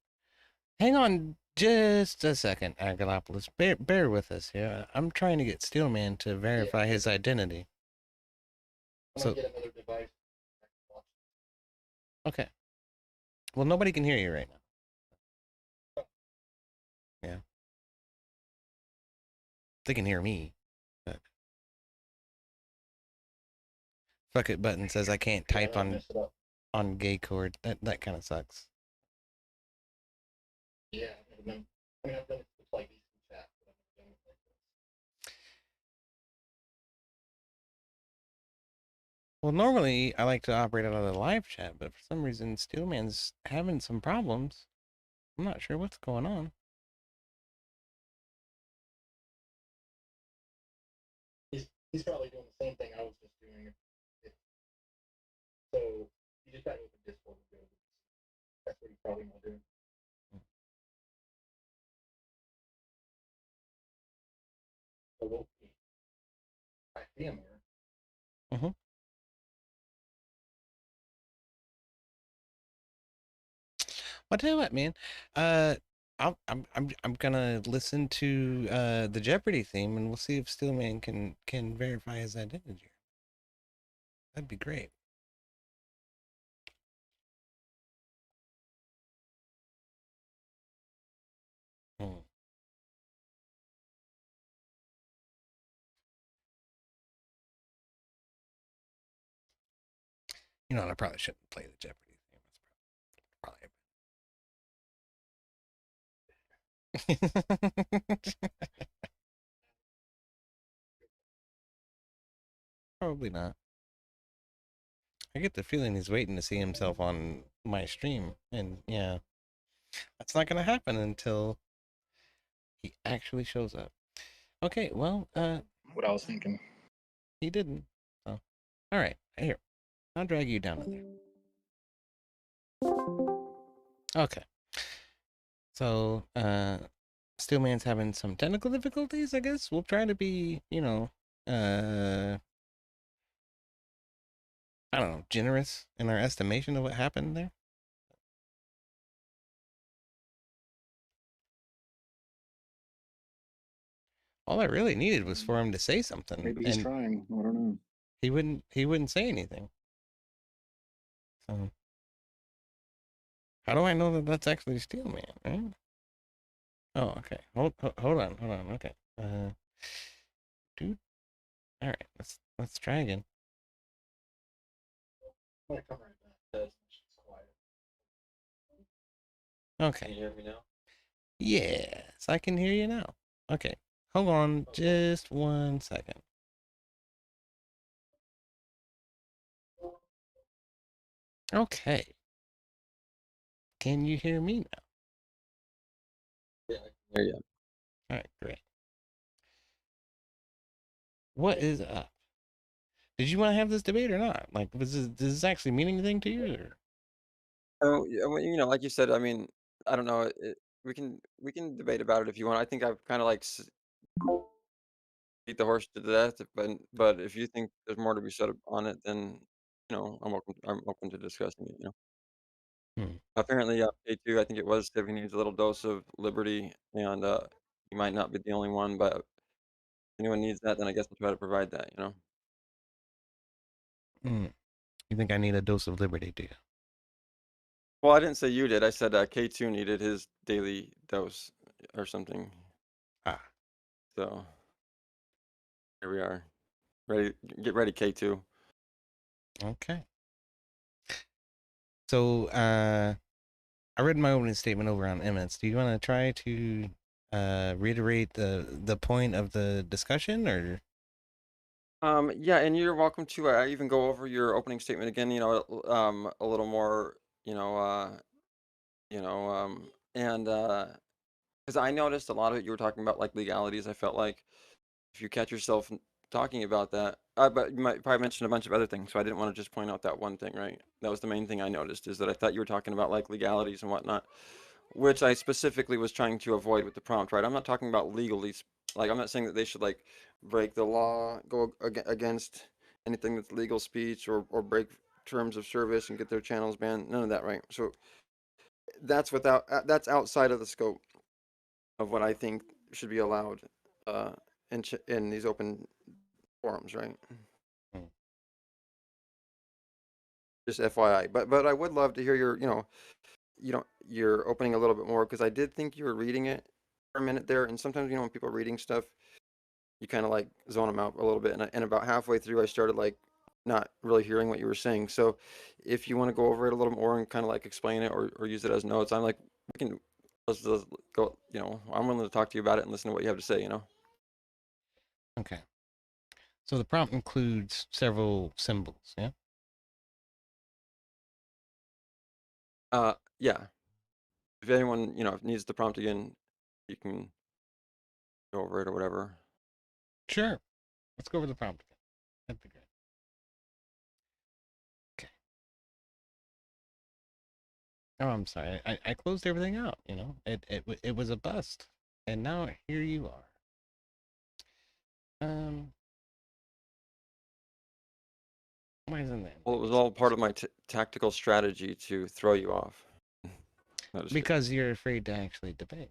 Hang on just a second, Agrilopolis. Bear with us here. I'm trying to get Steelman to verify his identity. So, get another device. okay. Well, nobody can hear you right now. Yeah. They can hear me. But fuck it button says I can't type on gay cord. That kind of sucks. Yeah, I mean, I've done it like these in chat, but I've done it like this. Well, normally I like to operate out of the live chat, but for some reason Steelman's having some problems. I'm not sure what's going on. He's probably doing the same thing I was just doing. So you just got to open Discord and go. That's what he's probably not doing. So we'll see. I see him here. Mm-hmm. I'll tell you what, man. I'm gonna listen to the Jeopardy theme, and we'll see if Steelman can verify his identity. That'd be great. Hmm. You know, I probably shouldn't play the Jeopardy theme. That's probably not. I get the feeling he's waiting to see himself on my stream, and yeah, that's not gonna happen until He actually shows up. Okay, well, what I was thinking. He didn't. So, all right, here, I'll drag you down in there. Okay. So, Steelman's having some technical difficulties, I guess. We'll try to be, I don't know, generous in our estimation of what happened there. All I really needed was for him to say something. Maybe he's and trying. I don't know. He wouldn't say anything. So, how do I know that that's actually Steelman, right? Oh, okay. Hold on. Okay. Dude. All right. Let's try again. Okay. Can you hear me now? Yes, I can hear you now. Okay. Hold on just 1 second. Okay. Can you hear me now? Yeah, I can hear you. All right, great. What is up? Did you want to have this debate or not? Like, does this actually mean anything to you? Or? Oh, yeah, well, like you said, I mean, I don't know. We can debate about it if you want. I think I've kind of like beat the horse to death, but if you think there's more to be said on it, then I'm open to discussing it. Apparently, K2, I think it was, if he needs a little dose of liberty, and he might not be the only one, but if anyone needs that, then I guess I'll try to provide that. You think I need a dose of liberty, do you? Well, I didn't say you did. I said K2 needed his daily dose or something. Ah. So here we are. Ready? Get ready, K2. Okay. So, I read my opening statement over on Emmett's. Do you want to try to reiterate the point of the discussion, or? Yeah, and you're welcome to even go over your opening statement again. A little more. And because I noticed a lot of it, you were talking about like legalities. I felt like if you catch yourself talking about that, but you might probably mention a bunch of other things. So I didn't want to just point out that one thing, right? That was the main thing I noticed, is that I thought you were talking about like legalities and whatnot, which I specifically was trying to avoid with the prompt, right? I'm not talking about legally, like I'm not saying that they should like break the law, go against anything that's legal speech, or break terms of service and get their channels banned. None of that, right? So that's outside of the scope of what I think should be allowed in these open forums, right? Just FYI. But I would love to hear your opening a little bit more, because I did think you were reading it for a minute there, and sometimes when people are reading stuff, you kind of like zone them out a little bit, and about halfway through I started like not really hearing what you were saying. So if you want to go over it a little more and kind of like explain it, or use it as notes, I'm like, let's go, I'm willing to talk to you about it and listen to what you have to say. Okay. So the prompt includes several symbols, yeah? Yeah. If anyone, needs the prompt again, you can go over it or whatever. Sure. Let's go over the prompt again. That'd be great. Okay. Oh, I'm sorry. I closed everything out, It was a bust. And now here you are. Why isn't that? Well, it was all part of my tactical strategy to throw you off. Because you're afraid to actually debate.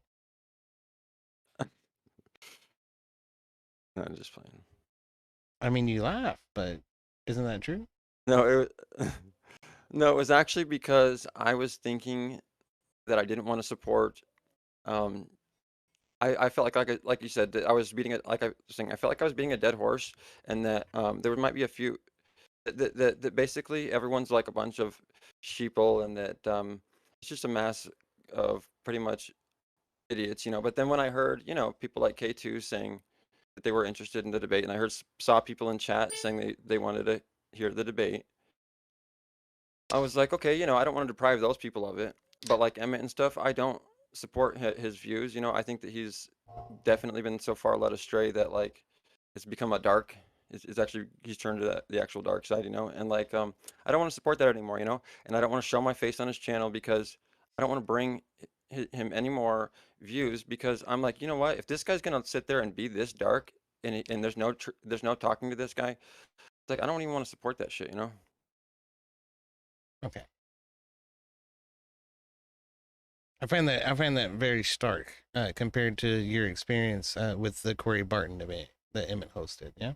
No, I'm just playing. I mean, you laugh, but isn't that true? No, no, it was actually because I was thinking that I didn't want to support. I felt like you said, that I was beating it. Like I was saying, I felt like I was beating a dead horse, and that there might be a few that basically everyone's like a bunch of sheeple, and that it's just a mass of pretty much idiots, But then when I heard, people like K2 saying that they were interested in the debate, and I saw people in chat saying they wanted to hear the debate, I was like, okay, I don't want to deprive those people of it, but like Emmet and stuff, I don't support his views. I think that he's definitely been so far led astray that like it's become a dark. It's actually he's turned to the actual dark side, you know. And like I don't want to support that anymore, you know. And I don't want to show my face on his channel because I don't want to bring him any more views because I'm like, you know what? If this guy's gonna sit there and be this dark and there's no talking to this guy, it's like I don't even want to support that shit, you know. Okay. I find that very stark compared to your experience with the Corey Barton debate that Emmet hosted. Yeah.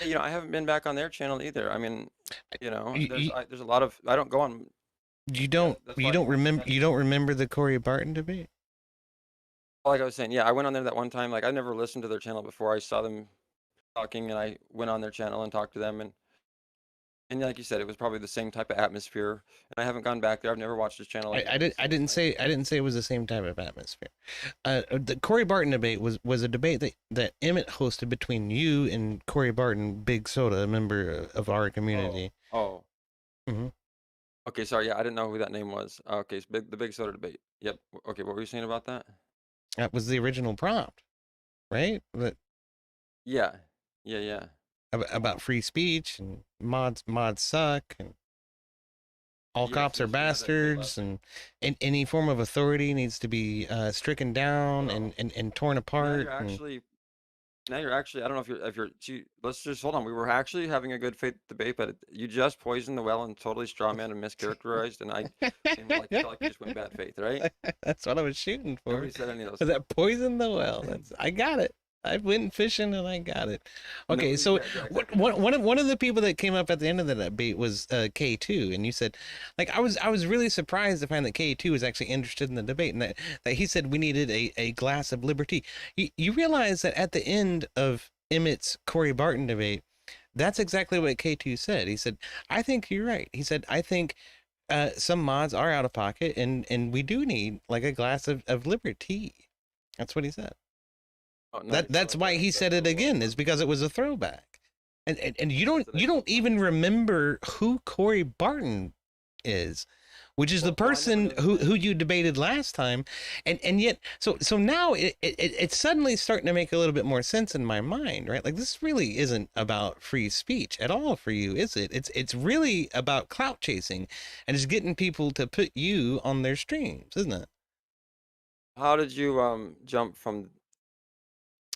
You know, I haven't been back on their channel either. I mean, you know, You, there's a lot of I don't go on. you don't remember the Corey Barton debate? Like I was saying, yeah, I went on there that one time. Like I never listened to their channel before. I saw them talking, and I went on their channel and talked to them, and like you said, it was probably the same type of atmosphere. And I haven't gone back there. I've never watched his channel. I didn't say it was the same type of atmosphere. The Corey Barton debate was a debate that Emmet hosted between you and Corey Barton, Big Soda, a member of our community. Oh. Mhm. Okay, sorry. Yeah, I didn't know who that name was. Okay, so the Big Soda debate. Yep. Okay, what were you saying about that? That was the original prompt, right? Yeah. Yeah. About free speech and mods suck and all cops are bastards and any form of authority needs to be stricken down and torn apart. Now you're actually I don't know if you're let's just hold on. We were actually having a good faith debate, but you just poisoned the well and totally strawman and mischaracterized, and I felt like you just went bad faith, right? That's what I was shooting for. Nobody said any of those. Was that poison the well? I got it. I went fishing and I got it. Okay, so one of the people that came up at the end of the debate was K2, and you said, like, I was really surprised to find that K2 was actually interested in the debate, and that he said we needed a glass of liberty. You realize that at the end of Emmett's Corey Barton debate, that's exactly what K2 said. He said, I think you're right. He said, I think some mods are out of pocket, and we do need like a glass of liberty. That's what he said. That's why he said it again, is because it was a throwback. And you don't even remember who Corey Barton is, which is the person who you debated last time. And yet so now it's suddenly starting to make a little bit more sense in my mind, right? Like this really isn't about free speech at all for you, is it? It's really about clout chasing and just getting people to put you on their streams, isn't it? How did you jump from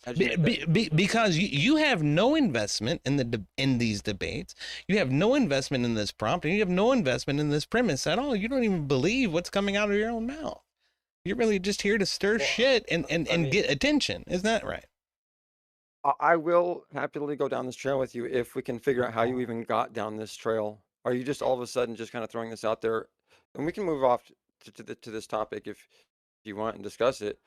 because you have no investment in these debates. You have no investment in this prompt, and you have no investment in this premise at all. You don't even believe what's coming out of your own mouth. You're really just here to stir shit and get attention. Isn't that right? I will happily go down this trail with you if we can figure out how you even got down this trail. Are you just all of a sudden just kind of throwing this out there? And we can move off to this topic if you want and discuss it.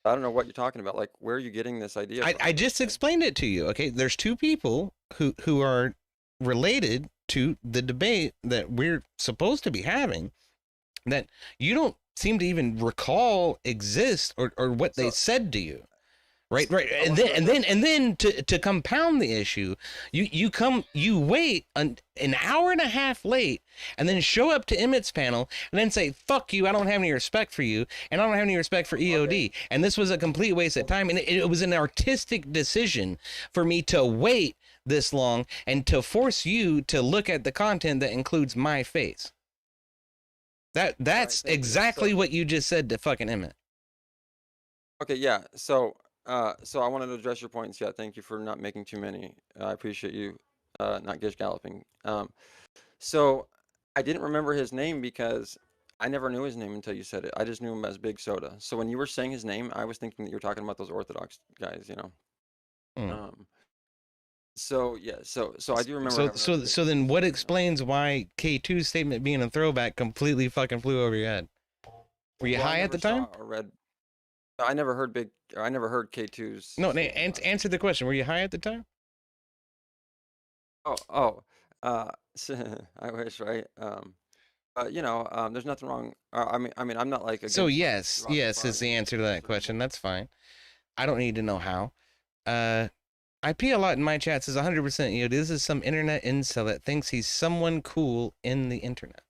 I don't know what you're talking about. Like, where are you getting this idea from? I just explained it to you. Okay, there's two people who are related to the debate that we're supposed to be having that you don't seem to even recall exist or what they said to you. Right. And then to compound the issue, you wait an hour and a half late and then show up to Emmett's panel and then say, fuck you, I don't have any respect for you, and I don't have any respect for EOD. Okay. And this was a complete waste of time. And it was an artistic decision for me to wait this long and to force you to look at the content that includes my face. That's exactly what you just said to fucking Emmet. Okay, yeah. So I wanted to address your points. Yeah, thank you for not making too many. I appreciate you not gish galloping. So I didn't remember his name because I never knew his name until you said it. I just knew him as Big Soda. So when you were saying his name, I was thinking that you were talking about those Orthodox guys, you know. So yeah, so I do remember. So then what explains why K2's statement being a throwback completely fucking flew over your head? Were you high at the time? I never heard K2's. No, answer the question. Were you high at the time? I wish, right? You know, there's nothing wrong. I mean, I'm not like. So yes is the answer to that question. That's fine. I don't need to know how. I pee a lot in my chats. Is 100%. You know, this is some internet incel that thinks he's someone cool in the internet.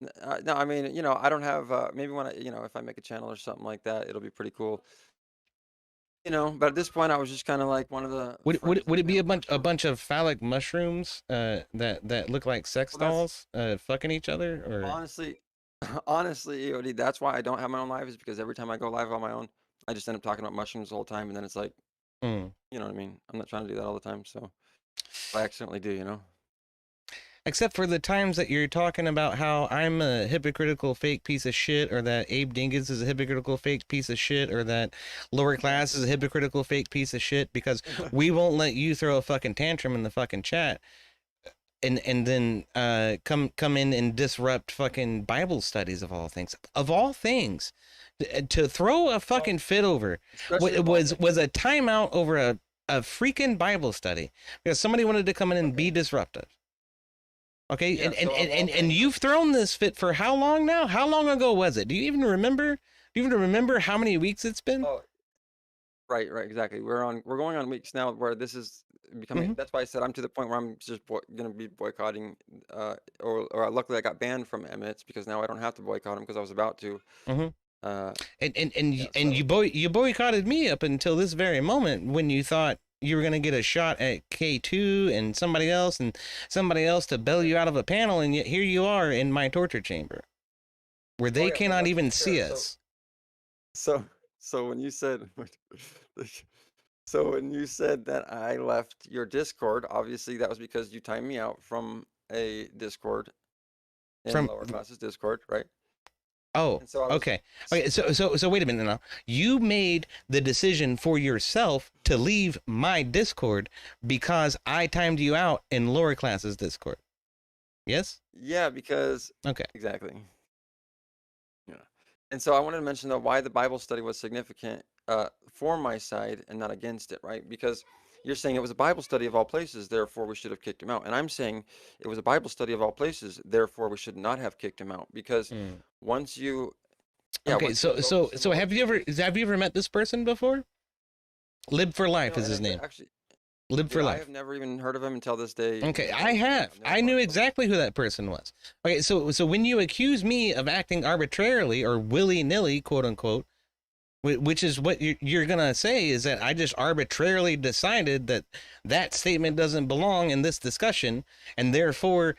No, I mean, I don't have. Maybe when if I make a channel or something like that, it'll be pretty cool. But at this point, I was just kind of like one of the friends. Would it be a bunch of phallic mushrooms that look like sex dolls fucking each other, or Honestly, honestly, EOD, that's why I don't have my own live, is because every time I go live on my own, I just end up talking about mushrooms the whole time, and then it's like, Mm. you know what I mean? I'm not trying to do that all the time, so I accidentally do. except for the times that you're talking about how I'm a hypocritical fake piece of shit, or that Abe Dingus is a hypocritical fake piece of shit, or that lower class is a hypocritical fake piece of shit, because we won't let you throw a fucking tantrum in the fucking chat and then come in and disrupt fucking Bible studies of all things. Of all things, to throw a fucking fit over was a timeout over a freaking Bible study because somebody wanted to come in and be disruptive. Okay, Yeah, and you've thrown this fit for how long now? How long ago was it? Do you even remember? Do you even remember how many weeks it's been? Oh, right, exactly. We're going on weeks now where this is becoming. That's why I said I'm to the point where I'm just gonna be boycotting. Or luckily I got banned from Emmet because now I don't have to boycott him because I was about to. And you boycotted me up until this very moment when you thought you were gonna get a shot at K2 and somebody else to bail you out of a panel, and yet here you are in my torture chamber, where they cannot even see us. So when you said, that I left your Discord, obviously that was because you timed me out from a Discord, in lower classes Discord, right? Oh, okay. So wait a minute now. You made the decision for yourself to leave my Discord because I timed you out in lower classes Discord. Yes? Yeah, because okay, exactly. Yeah, and so I wanted to mention though why the Bible study was significant for my side and not against it, right? Because you're saying it was a Bible study of all places, therefore we should have kicked him out, and I'm saying it was a Bible study of all places, therefore we should not have kicked him out because once you. Yeah, okay, so have you ever met this person before? Live for Life is his name. Actually, Live for Life. I have never even heard of him until this day. Okay, I have. I knew exactly who that person was. Okay, so when you accuse me of acting arbitrarily or willy-nilly, quote unquote, which is what you're gonna say is that I just arbitrarily decided that statement doesn't belong in this discussion, and therefore,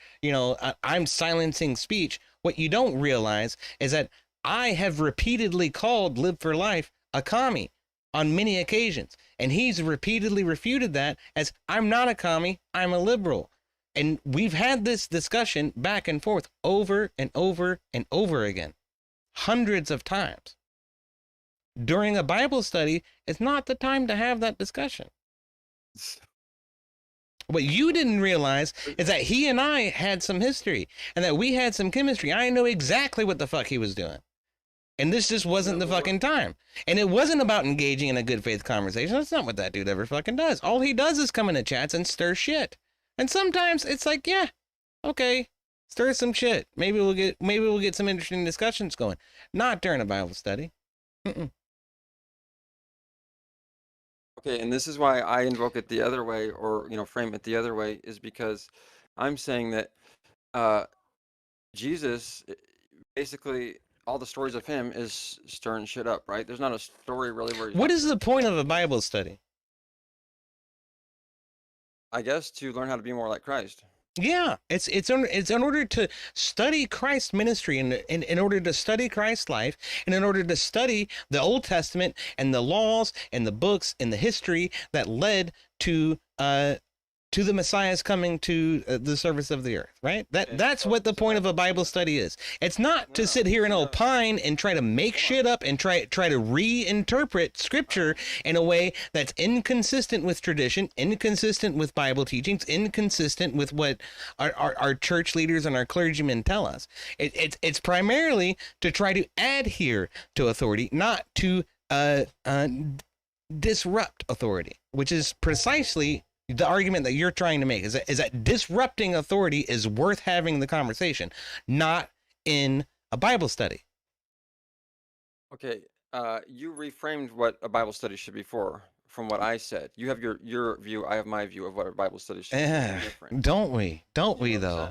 I'm silencing speech. What you don't realize is that I have repeatedly called Live for Life a commie on many occasions, and he's repeatedly refuted that as I'm not a commie, I'm a liberal. And we've had this discussion back and forth over and over and over again, hundreds of times. During a Bible study, it's not the time to have that discussion. What you didn't realize is that he and I had some history and that we had some chemistry. I know exactly what the fuck he was doing. And this just wasn't the fucking time. And it wasn't about engaging in a good faith conversation. That's not what that dude ever fucking does. All he does is come into chats and stir shit. And sometimes it's like, yeah, okay, stir some shit. Maybe we'll get some interesting discussions going. Not during a Bible study. Okay, and this is why I invoke it the other way, or frame it the other way, is because I'm saying that Jesus, basically, all the stories of him is stirring shit up, right? There's not a story really where. What is the point of a Bible study? I guess to learn how to be more like Christ. Yeah, it's in order to study Christ's ministry and in order to study Christ's life and in order to study the Old Testament and the laws and the books and the history that led to the Messiah's coming to the surface of the earth, right? That's what the point of a Bible study is. It's not to sit here and opine and try to make shit up and try to reinterpret scripture in a way that's inconsistent with tradition, inconsistent with Bible teachings, inconsistent with what our church leaders and our clergymen tell us. It's primarily to try to adhere to authority, not to disrupt authority, which is precisely the argument that you're trying to make, is that disrupting authority is worth having the conversation, not in a Bible study. Okay, you reframed what a Bible study should be for, from what I said. You have your view, I have my view of what a Bible study should be. Different. Don't we though?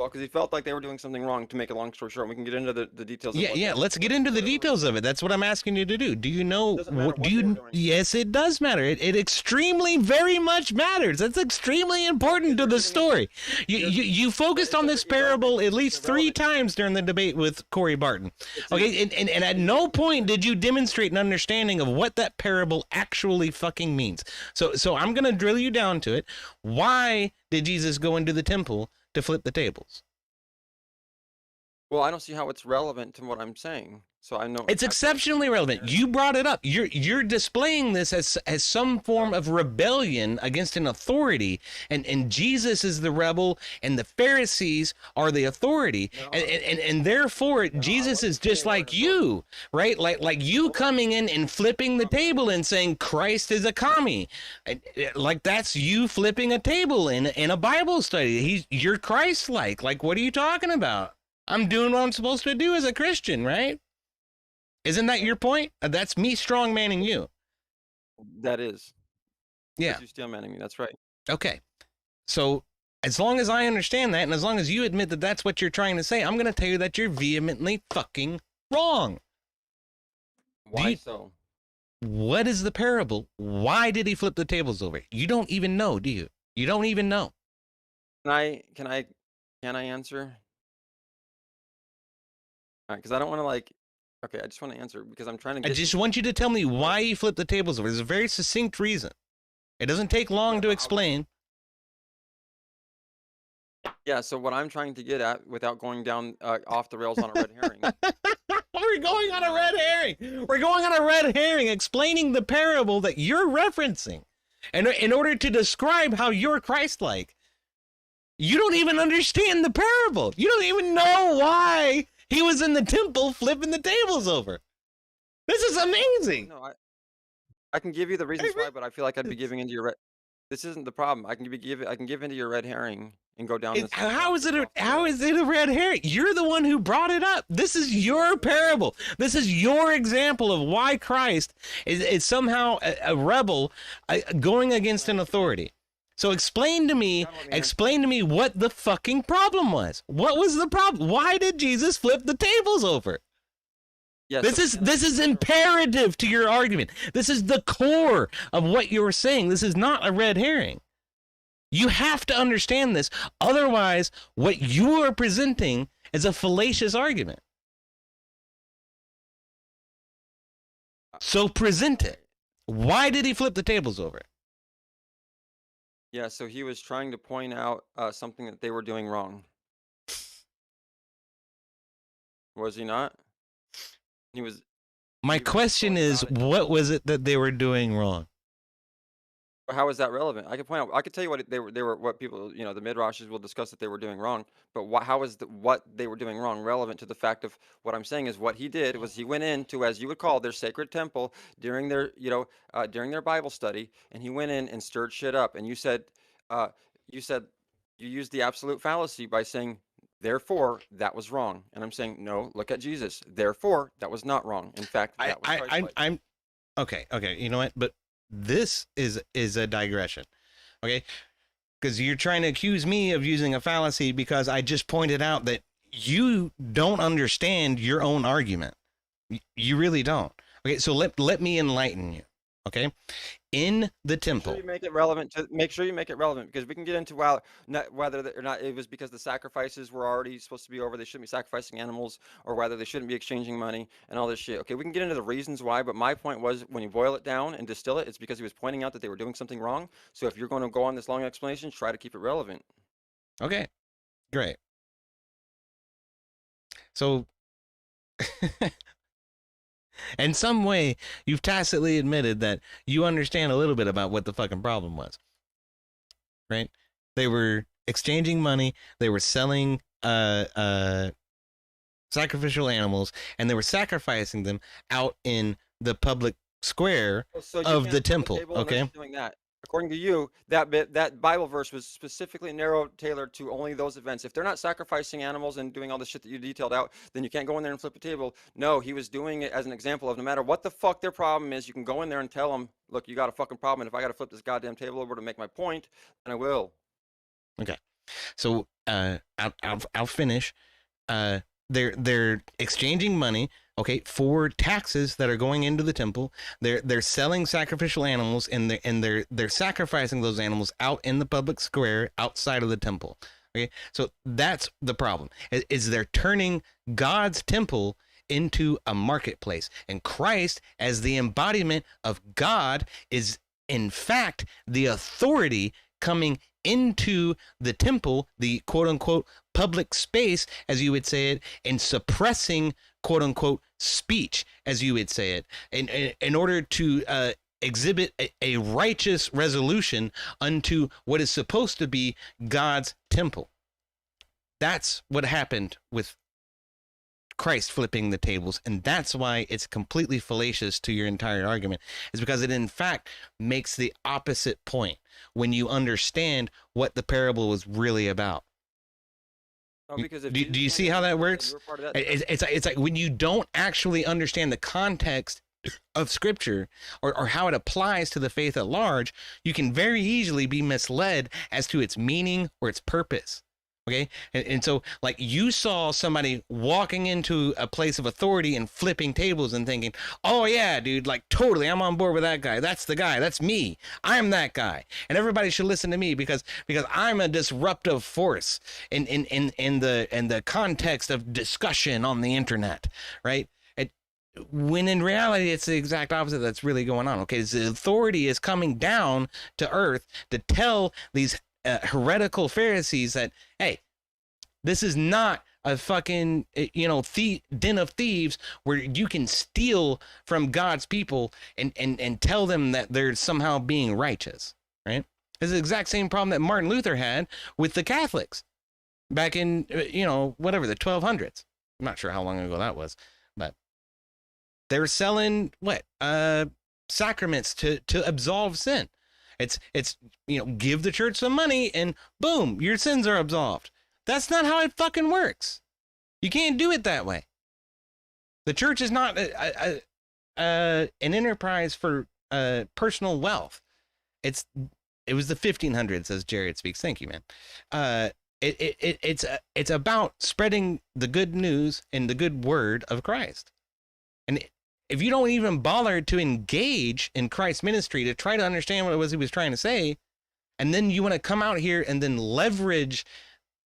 Well, because he felt like they were doing something wrong. To make a long story short, we can get into the details. Yeah, of what yeah. they- Let's get into the details of it. That's what I'm asking you to do. Do you know? Doesn't matter what do you? they're doing. Yes, it does matter. It extremely, very much matters. That's extremely important to the story. You focused on this parable at least 3 times during the debate with Corey Barton. Okay, and at no point did you demonstrate an understanding of what that parable actually fucking means. So I'm gonna drill you down to it. Why did Jesus go into the temple to flip the tables? Well, I don't see how it's relevant to what I'm saying. So I know It's exceptionally relevant. You brought it up. You're displaying this as some form of rebellion against an authority, and Jesus is the rebel, and the Pharisees are the authority, and therefore Jesus is just like you, right? Like you coming in and flipping the table and saying Christ is a commie, like that's you flipping a table in a Bible study. You're Christ-like. Like what are you talking about? I'm doing what I'm supposed to do as a Christian, right? Isn't that your point? That's me strongmanning you. That is. Yeah. You steelmanning me. That's right. Okay. So as long as I understand that, and as long as you admit that that's what you're trying to say, I'm going to tell you that you're vehemently fucking wrong. Why so? What is the parable? Why did he flip the tables over? You don't even know, do you? You don't even know. Can I answer? All right, because I don't want to like. Okay, I just want to answer because I'm trying to. I just want you to tell me why he flipped the tables over. There's a very succinct reason. It doesn't take long to explain. Yeah, so what I'm trying to get at, without going down off the rails on a red herring. We're going on a red herring. We're going on a red herring, explaining the parable that you're referencing, and in order to describe how you're Christ-like. You don't even understand the parable. You don't even know why he was in the temple flipping the tables over. This is amazing. No, I can give you the reasons why, but I feel like I'd be giving into your red. This isn't the problem. I can give into your red herring and go down this. How is it a red herring? You're the one who brought it up. This is your parable. This is your example of why Christ is somehow a rebel going against an authority. So explain to me what the fucking problem was. What was the problem? Why did Jesus flip the tables over? Yeah, this is imperative to your argument. This is the core of what you're saying. This is not a red herring. You have to understand this. Otherwise, what you are presenting is a fallacious argument. So present it. Why did he flip the tables over? Yeah, so he was trying to point out something that they were doing wrong. Was he not? He was. My question is, what was it that they were doing wrong? How is that relevant? I could point out. I could tell you what they were. What people, the midrashes will discuss that they were doing wrong. But how is what they were doing wrong relevant to the fact of what I'm saying is what he did was he went into, as you would call, their sacred temple during their during their Bible study, and he went in and stirred shit up. And you said you used the absolute fallacy by saying, therefore that was wrong. And I'm saying no. Look at Jesus. Therefore that was not wrong. In fact, that was Christ-like. I'm okay. You know what? But this is a digression, okay? Because you're trying to accuse me of using a fallacy because I just pointed out that you don't understand your own argument. You really don't. Okay, so let me enlighten you. Okay, in the temple. Make sure you make it relevant because we can get into whether or not it was because the sacrifices were already supposed to be over. They shouldn't be sacrificing animals, or whether they shouldn't be exchanging money and all this shit. Okay, we can get into the reasons why, but my point was when you boil it down and distill it, it's because he was pointing out that they were doing something wrong. So if you're going to go on this long explanation, try to keep it relevant. Okay, great. So. In some way, you've tacitly admitted that you understand a little bit about what the fucking problem was. Right? They were exchanging money, they were selling sacrificial animals, and they were sacrificing them out in the public square of the temple. Okay? Doing that. According to you, that Bible verse was specifically tailored to only those events. If they're not sacrificing animals and doing all the shit that you detailed out, then you can't go in there and flip a table. No, he was doing it as an example of no matter what the fuck their problem is, you can go in there and tell them, look, you got a fucking problem, and if I got to flip this goddamn table over to make my point, then I will. Okay. So I'll finish. They're exchanging money, okay, for taxes that are going into the temple. They're selling sacrificial animals, and they're sacrificing those animals out in the public square outside of the temple. Okay, so that's the problem. Is they're turning God's temple into a marketplace, and Christ, as the embodiment of God, is in fact the authority coming into the temple, the quote unquote public space, as you would say it, and suppressing quote unquote speech, as you would say it, in order to exhibit a righteous resolution unto what is supposed to be God's temple. That's what happened with Christ flipping the tables, and that's why it's completely fallacious to your entire argument, is because it in fact makes the opposite point when you understand what the parable was really about. No, because if Do you see how that works? It's like when you don't actually understand the context of scripture or how it applies to the faith at large, you can very easily be misled as to its meaning or its purpose. Okay. And so like you saw somebody walking into a place of authority and flipping tables and thinking, oh yeah, dude, like totally, I'm on board with that guy. That's the guy. That's me. I'm that guy. And everybody should listen to me because I'm a disruptive force in the context of discussion on the internet. Right. When in reality, it's the exact opposite that's really going on. Okay. The authority is coming down to earth to tell these heretical Pharisees that, hey, this is not a fucking, den of thieves where you can steal from God's people and tell them that they're somehow being righteous, right? It's the exact same problem that Martin Luther had with the Catholics back in, whatever, the 1200s. I'm not sure how long ago that was, but they were selling sacraments to absolve sin. It's give the church some money and boom, your sins are absolved. That's not how it fucking works. You can't do it that way. The church is not an enterprise for personal wealth. It was the 1500s, as Jared speaks. Thank you, man. It's about spreading the good news and the good word of Christ. And if you don't even bother to engage in Christ's ministry to try to understand what it was he was trying to say, and then you want to come out here and then leverage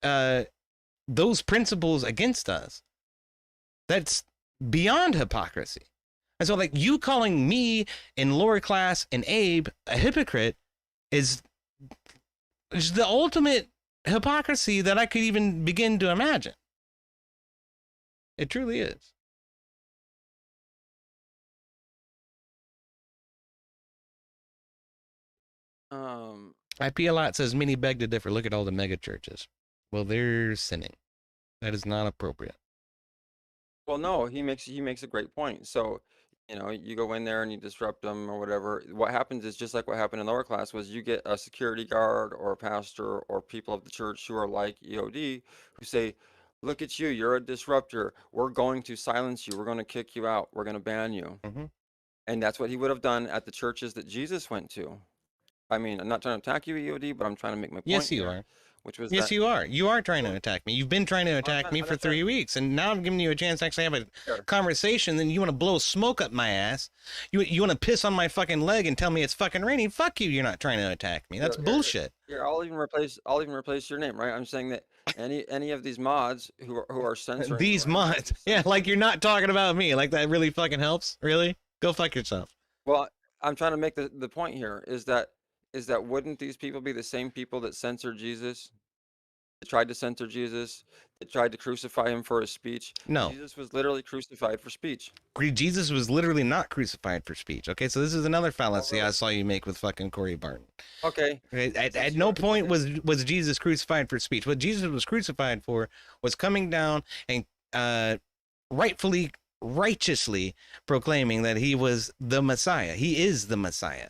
those principles against us, that's beyond hypocrisy. And so like you calling me in lower class and Abe a hypocrite is the ultimate hypocrisy that I could even begin to imagine. It truly is. IP a lot says many beg to differ. Look at all the mega churches. Well, they're sinning. That is not appropriate. Well, no, he makes a great point. So, you go in there and you disrupt them or whatever. What happens is just like what happened in lower class was you get a security guard or a pastor or people of the church who are like EOD who say, look at you, you're a disruptor. We're going to silence you. We're going to kick you out. We're going to ban you. Mm-hmm. And that's what he would have done at the churches that Jesus went to. I mean, I'm not trying to attack you, EOD, but I'm trying to make my point. Yes, you are. Yes, you are. You are trying to attack me. You've been trying to attack me for 3 weeks, and now I'm giving you a chance to actually have a conversation. Then you want to blow smoke up my ass. You want to piss on my fucking leg and tell me it's fucking raining. Fuck you. You're not trying to attack me. That's bullshit. Here, I'll even replace your name, right? I'm saying that any of these mods who are censoring these mods, yeah, like you're not talking about me. Like that really fucking helps. Really, go fuck yourself. Well, I'm trying to make the point here is that wouldn't these people be the same people that censored Jesus? That tried to censor Jesus? That tried to crucify him for his speech? No. Jesus was literally crucified for speech. Jesus was literally not crucified for speech. Okay, so this is another fallacy I saw you make with fucking Corey Barton. Okay. At no point was Jesus crucified for speech. What Jesus was crucified for was coming down and righteously proclaiming that he was the Messiah. He is the Messiah.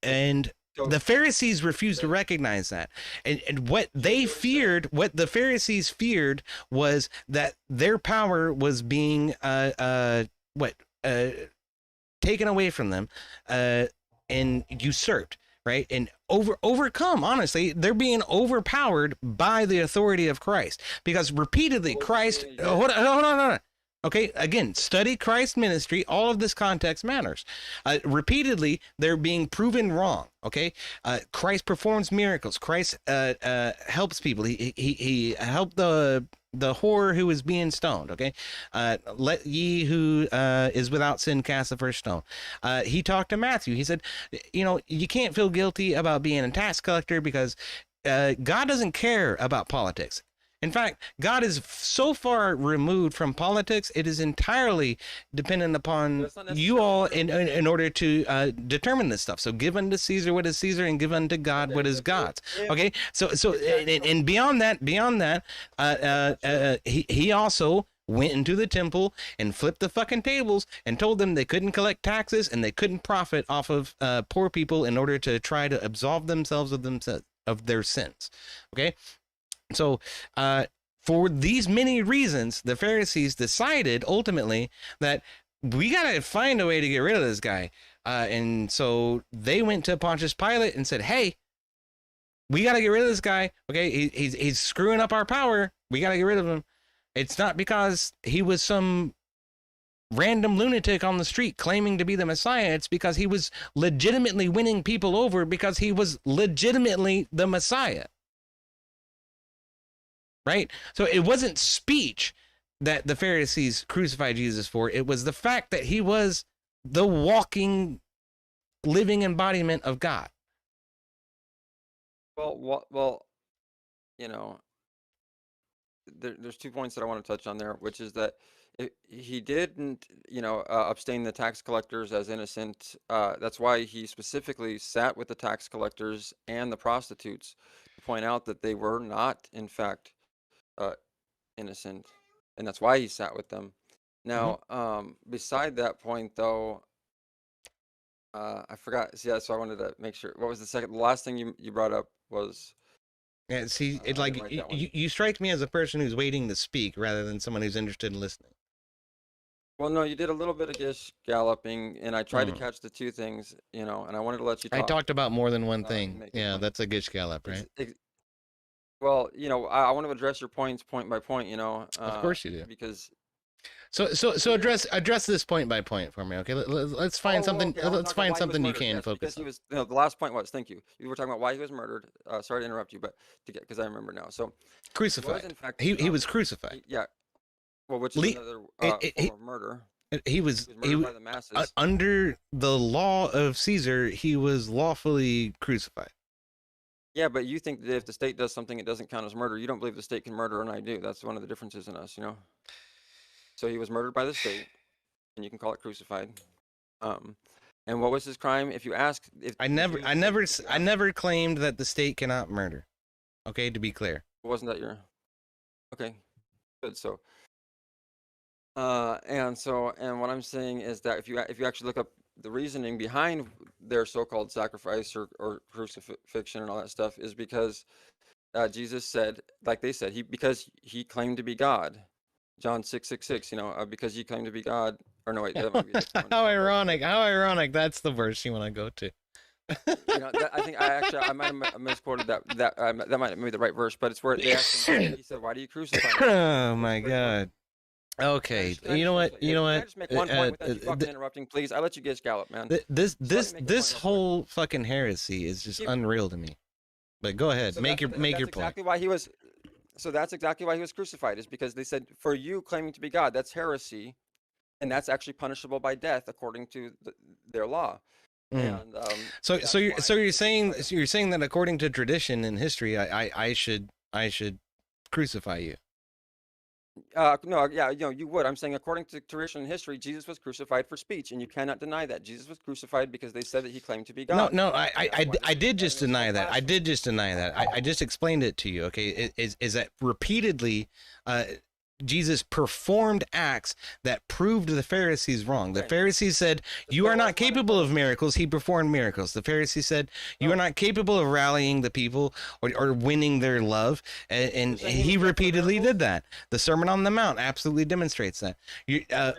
And the Pharisees refused to recognize that. And what the Pharisees feared was that their power was being taken away from them and usurped. right? And overcome. Honestly, they're being overpowered by the authority of Christ, because repeatedly Christ. Hold on. Okay, again, study Christ's ministry. All of this context matters. Repeatedly, they're being proven wrong. Okay, Christ performs miracles. Christ helps people. He helped the whore who was being stoned. Okay, let ye who is without sin cast the first stone. He talked to Matthew. He said, you can't feel guilty about being a tax collector, because God doesn't care about politics. In fact, God is so far removed from politics, it is entirely dependent upon you all in order to determine this stuff. So give unto Caesar what is Caesar, and give unto God what is God's. Okay, so and beyond that, he also went into the temple and flipped the fucking tables and told them they couldn't collect taxes and they couldn't profit off of poor people in order to try to absolve themselves of their sins. Okay. So, for these many reasons, the Pharisees decided ultimately that we got to find a way to get rid of this guy. And so they went to Pontius Pilate and said, hey, we got to get rid of this guy. Okay, he's screwing up our power. We got to get rid of him. It's not because he was some random lunatic on the street claiming to be the Messiah. It's because he was legitimately winning people over, because he was legitimately the Messiah. Right? So it wasn't speech that the Pharisees crucified Jesus for. It was the fact that he was the walking, living embodiment of God. Well, there's 2 points that I want to touch on there, which is that he didn't, abstain the tax collectors as innocent. That's why he specifically sat with the tax collectors and the prostitutes to point out that they were not, in fact, innocent, and that's why he sat with them. Now, beside that point, though, I forgot. Yeah, so I wanted to make sure. What was the last thing you brought up was? Yeah, see, it's like you strike me as a person who's waiting to speak rather than someone who's interested in listening. Well, no, you did a little bit of gish galloping, and I tried to catch the 2 things, and I wanted to let you talk. I talked about more than one thing. Yeah, that's a gish gallop, right? Well, I want to address your points point by point, Of course you do. Because so address this point by point for me, okay? Let's find something. Okay, Let's find something you can yes, focus because he on. was. The last point was, thank you. You were talking about why he was murdered. Sorry to interrupt you, but because I remember now. So crucified. Was, in fact, he was crucified. Yeah. Well, which is another form of murder. He was murdered by the masses. Under the law of Caesar, he was lawfully crucified. Yeah, but you think that if the state does something, it doesn't count as murder. You don't believe the state can murder, and I do. That's one of the differences in us, So he was murdered by the state, and you can call it crucified. And what was his crime? If you ask, I never claimed that the state cannot murder. Okay, to be clear. Wasn't that your? Okay, good. So, and what I'm saying is that if you actually look up the reasoning behind their so-called sacrifice or crucifixion and all that stuff, is because Jesus said, like they said, because he claimed to be God. John 6:66, because he claimed to be God. Or no, wait, that might be How ironic. That's the verse you want to go to. I think I might have misquoted that. That might be the right verse, but it's where they asked him, he said, "Why do you crucify me?" Oh my God. Okay, you know what? Can I just make one point without you fucking interrupting, please? I let you get gallop, man. This whole fucking heresy is just unreal to me. But go ahead, make your point. Exactly why he was. So that's exactly why he was crucified, is because they said, for you claiming to be God, that's heresy, and that's actually punishable by death according to their law. And, so you're saying that according to tradition and history, I should crucify you. No, yeah, you would. I'm saying according to tradition and history, Jesus was crucified for speech, and you cannot deny that. Jesus was crucified because they said that he claimed to be God. No, I did just deny that. I did just deny that. I just explained it to you. Okay, is that repeatedly Jesus performed acts that proved the Pharisees wrong. The Pharisees said, you are not capable of miracles. He performed miracles. The Pharisees said, you are not capable of rallying the people or winning their love. And he repeatedly did that. The Sermon on the Mount absolutely demonstrates that.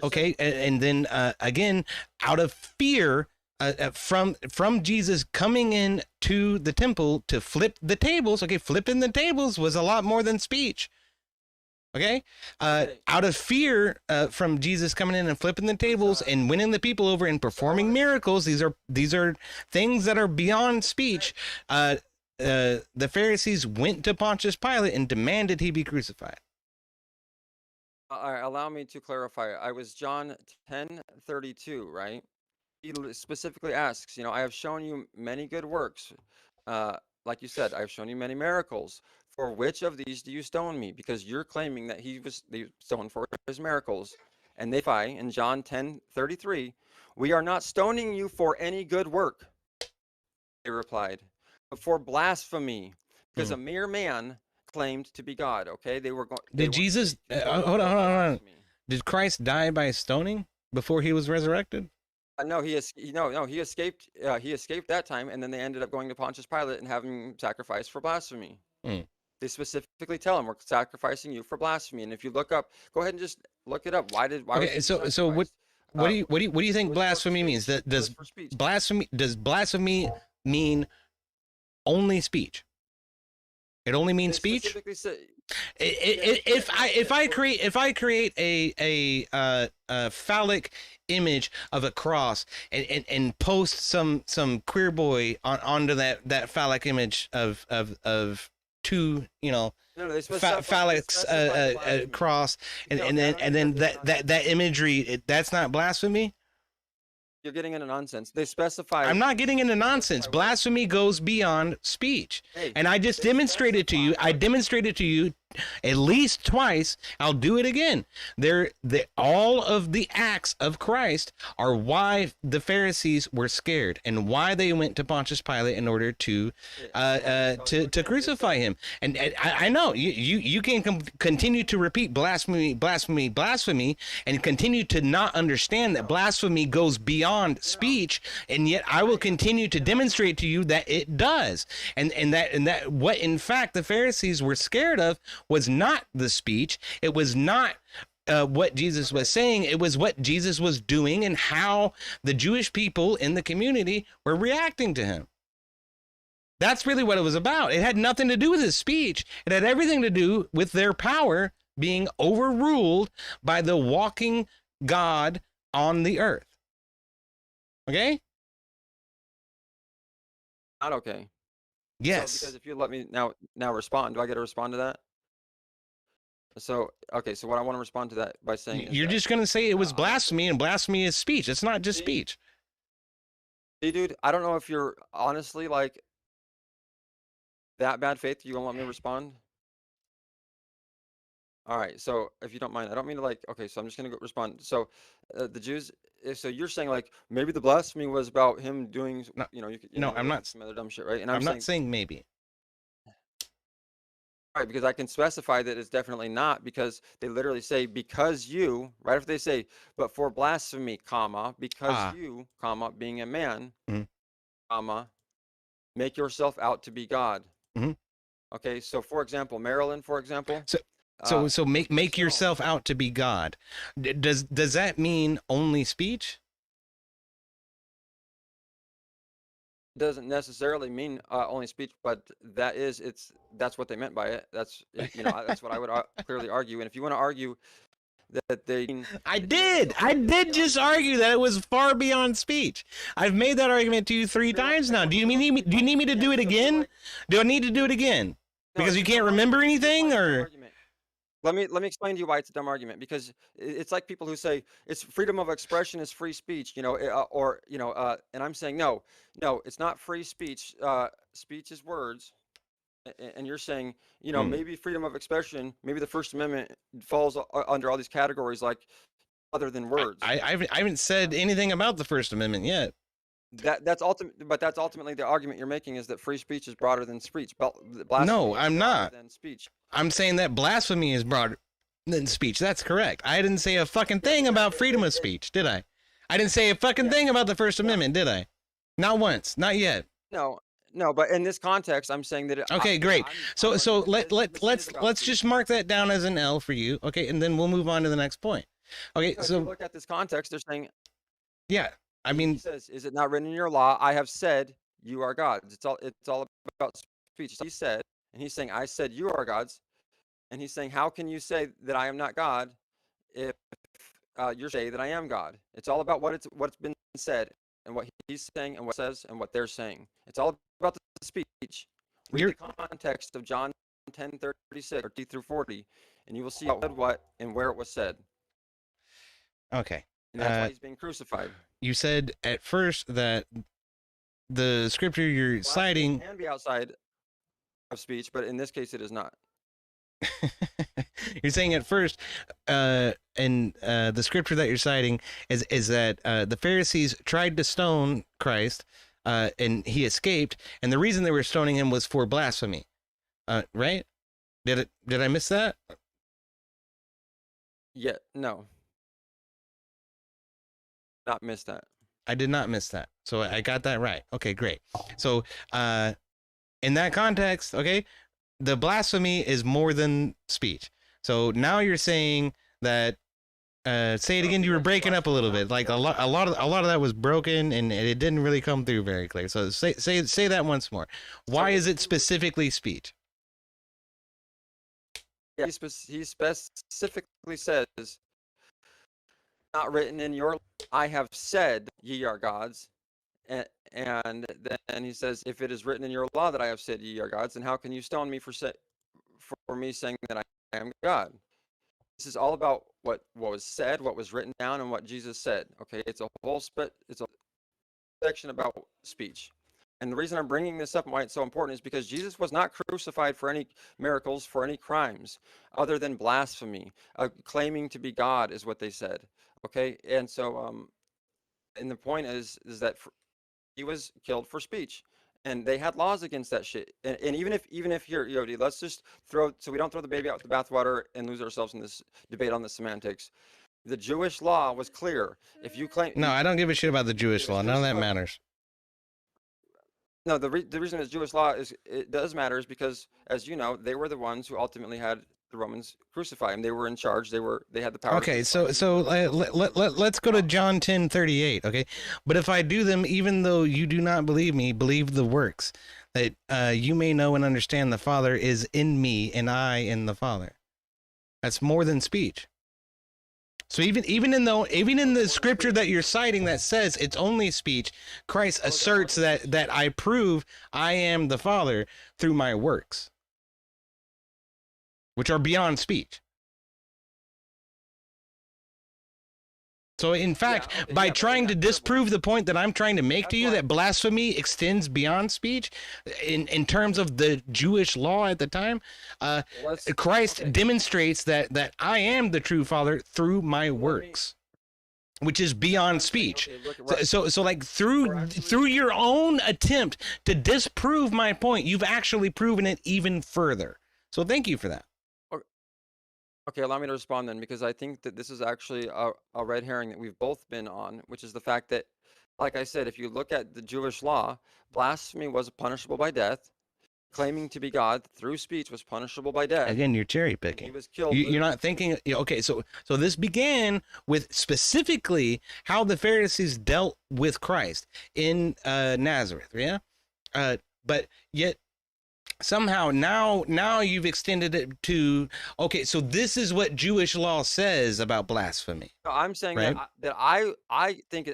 Okay. And then again, out of fear from Jesus coming in to the temple to flip the tables. Okay, flipping the tables was a lot more than speech. Okay, out of fear from Jesus coming in and flipping the tables and winning the people over and performing miracles, these are things that are beyond speech. The Pharisees went to Pontius Pilate and demanded he be crucified. All right, allow me to clarify. I was John 10:32, right? He specifically asks, I have shown you many good works. Like you said, I've shown you many miracles. For which of these do you stone me? Because you're claiming that he was stoned for his miracles. And they say in John 10:33, we are not stoning you for any good work. They replied, but for blasphemy, because a mere man claimed to be God. Okay, they were going. Did Jesus? Hold on. Did Christ die by stoning before he was resurrected? No, he escaped. He escaped that time, and then they ended up going to Pontius Pilate and having him sacrificed for blasphemy. They specifically tell him, "We're sacrificing you for blasphemy." And if you look up, go ahead and just look it up. Why okay, so what do you think blasphemy means? Does blasphemy mean only speech? It only means speech. If I create a phallic image of a cross and post some queer boy onto that phallic image of two phallic cross and then that imagery, that's not blasphemy. You're getting into nonsense. They specify. I'm not getting into nonsense. Blasphemy goes beyond speech. And I just demonstrated to you. I demonstrated to you at least twice. I'll do it again. All of the acts of Christ are why the Pharisees were scared and why they went to Pontius Pilate in order to crucify him. And I know you can continue to repeat blasphemy, blasphemy, blasphemy, and continue to not understand that blasphemy goes beyond speech. And yet I will continue to demonstrate to you that it does. And that what in fact the Pharisees were scared of was not the speech. It was not what Jesus was saying. It was what Jesus was doing and how the Jewish people in the community were reacting to him. That's really what it was about. It had nothing to do with his speech. It had everything to do with their power being overruled by the walking God on the earth. Okay? Not okay. Yes. So, because if you let me now respond, do I get to respond to that? So, okay, so what I want to respond to that by saying you're just going to say it was blasphemy, and blasphemy is speech. It's not just speech. Hey, dude, I don't know if you're honestly like that bad faith. You gonna let me respond? All right, so if you don't mind, I don't mean to okay, so I'm just gonna go respond. So the Jews, so you're saying like maybe the blasphemy was about him doing, I'm not some other dumb shit, right? And I'm not saying maybe. Right, because I can specify that it's definitely not, because they literally say, because you, right after they say, but for blasphemy, comma, because you, comma, being a man, comma, make yourself out to be God. Okay, so for example, Maryland, for example. So make yourself out to be God. Does that mean only speech? Doesn't necessarily mean only speech, but that's what they meant by it. That's that's what I would clearly argue. And if you want to argue that I did just argue that it was far beyond speech. I've made that argument to you 3 times now. Do you need me to do it again? Do I need to do it again? Because you can't remember anything, or? Let me explain to you why it's a dumb argument, because it's like people who say it's freedom of expression is free speech, and I'm saying no, it's not free speech. Speech is words, and you're saying maybe freedom of expression, maybe the First Amendment falls under all these categories like other than words. I haven't said anything about the First Amendment yet. That's ultimately the argument you're making, is that free speech is broader than speech. No, I'm not. Than speech. I'm saying that blasphemy is broader than speech. That's correct. I didn't say a fucking thing about freedom of speech, did I? I didn't say a fucking thing about the First Amendment, did I? Not once, not yet. No, but in this context, I'm saying that. Okay, great. So let's just mark that down as an L for you. Okay, and then we'll move on to the next point. Okay, if so you look at this context, they're saying. Yeah. I He mean, says, "Is it not written in your law? I have said you are gods." It's all about speech. He said, and he's saying, "I said you are gods," and he's saying, "How can you say that I am not God if you're saying that I am God?" It's all about what's been said and what he's saying and what says and what they're saying. It's all about the speech. Read the context of John 10:36 or 30 through 40, and you will see what and where it was said. okay. And that's why he's being crucified. You said at first that the scripture you're citing can be outside of speech, but in this case, it is not. You're saying at first, and the scripture that you're citing is that the Pharisees tried to stone Christ, and he escaped, and the reason they were stoning him was for blasphemy, right? Did I miss that? Yeah, no, not miss that. I did not miss that, so I got that right. Okay, great. So, in that context, okay, the blasphemy is more than speech. So now you're saying that. Say it again. You were breaking up a little bit. Like a lot of that was broken, and it didn't really come through very clear. So say that once more. Why is it specifically speech? Yeah, he specifically says, "Not written in your. I have said, ye are gods." And then he says, "If it is written in your law that I have said ye are gods, then how can you stone me for me saying that I am God?" This is all about what was said, what was written down, and what Jesus said. Okay, it's a section about speech. And the reason I'm bringing this up and why it's so important is because Jesus was not crucified for any miracles, for any crimes, other than blasphemy. Claiming to be God is what they said. Okay, and so and the point is that he was killed for speech, and they had laws against that shit. And even if here, Yodi, let's just so we don't throw the baby out with the bathwater and lose ourselves in this debate on the semantics. The Jewish law was clear. If you claim I don't give a shit about the Jewish law. None of that matters. No, the reason is Jewish law it does matter is because, as you know, they were the ones who ultimately had the Romans crucify him. They were in charge. They had the power. Okay, so let's go to John 10:38. Okay, but if I do them, even though you do not believe me, believe the works, that you may know and understand the Father is in me and I in the Father. That's more than speech. So even in the scripture that you're citing that says it's only speech, Christ asserts that I prove I am the Father through my works, which are beyond speech. So in fact, by trying to disprove the point that I'm trying to make to you, that blasphemy extends beyond speech, in terms of the Jewish law at the time, Christ demonstrates that I am the true Father through my works, which is beyond speech. So like through your own attempt to disprove my point, you've actually proven it even further. So thank you for that. Okay, allow me to respond then, because I think that this is actually a red herring that we've both been on, which is the fact that, like I said, if you look at the Jewish law, blasphemy was punishable by death. Claiming to be God through speech was punishable by death. Again, you're cherry picking. He was killed. You're not thinking. Okay, so this began with specifically how the Pharisees dealt with Christ in Nazareth. Yeah, but yet. Somehow now you've extended it to, okay, so this is what Jewish law says about blasphemy. No, I'm saying right? that I think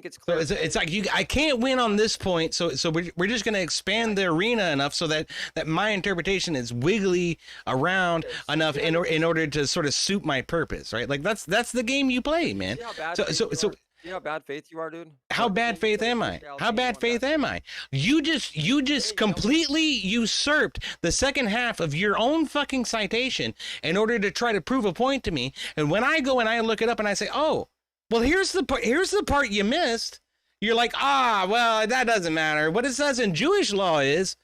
it's clear. So it's like I can't win on this point, so we're just going to expand the arena enough so that my interpretation is wiggly around enough in order to sort of suit my purpose, right? Like that's the game you play, man. So you know how bad faith you are, dude? How bad faith am I? How bad faith am I? You just completely usurped the second half of your own fucking citation in order to try to prove a point to me. And when I go and I look it up and I say, "Oh, well, here's the part you missed." You're like, well, that doesn't matter. What it says in Jewish law is,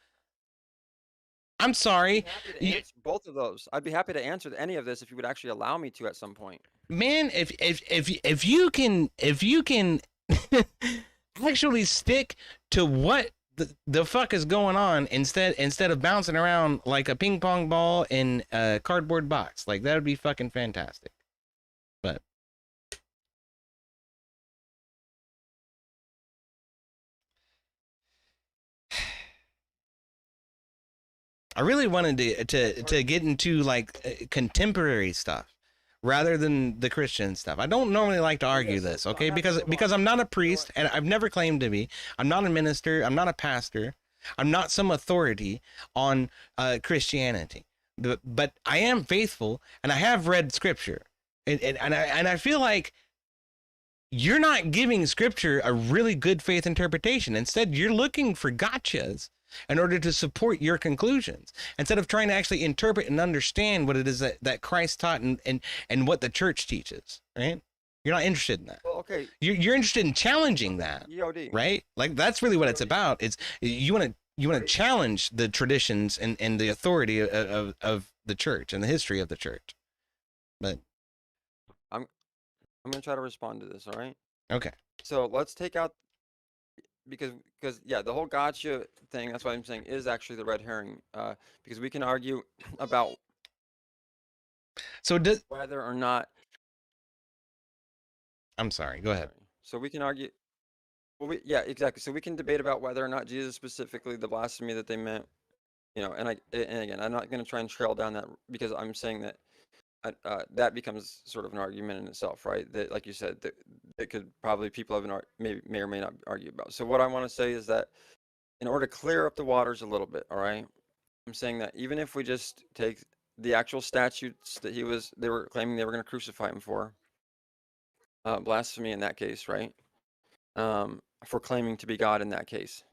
I'm sorry. Both of those. I'd be happy to answer any of this if you would actually allow me to at some point. Man, if you can actually stick to what the fuck is going on instead of bouncing around like a ping pong ball in a cardboard box, like that would be fucking fantastic. But I really wanted to get into like contemporary stuff rather than the Christian stuff. I don't normally like to argue this, okay? Because I'm not a priest and I've never claimed to be. I'm not a minister. I'm not a pastor. I'm not some authority on Christianity. But I am faithful and I have read scripture. And I feel like you're not giving scripture a really good faith interpretation. Instead, you're looking for gotchas in order to support your conclusions instead of trying to actually interpret and understand what it is that Christ taught and what the church teaches, right? You're not interested in that. Well, okay. You're interested in challenging that, EOD. right? Like that's really what it's about. It's you want to challenge the traditions and the authority of the church and the history of the church. But I'm gonna try to respond to this. All right. Okay. So let's take out because yeah, the whole gotcha thing. That's what I'm saying is actually the red herring. Because we can argue about so whether or not. I'm sorry. Go ahead. So we can argue. Well, yeah, exactly. So we can debate about whether or not Jesus specifically the blasphemy that they meant. And again, I'm not going to try and trail down that because I'm saying that that becomes sort of an argument in itself, right? That, like you said, that could probably people have may or may not argue about. So what I want to say is that in order to clear up the waters a little bit, all right, I'm saying that even if we just take the actual statutes that they were claiming they were going to crucify him for, blasphemy in that case, right? For claiming to be God in that case.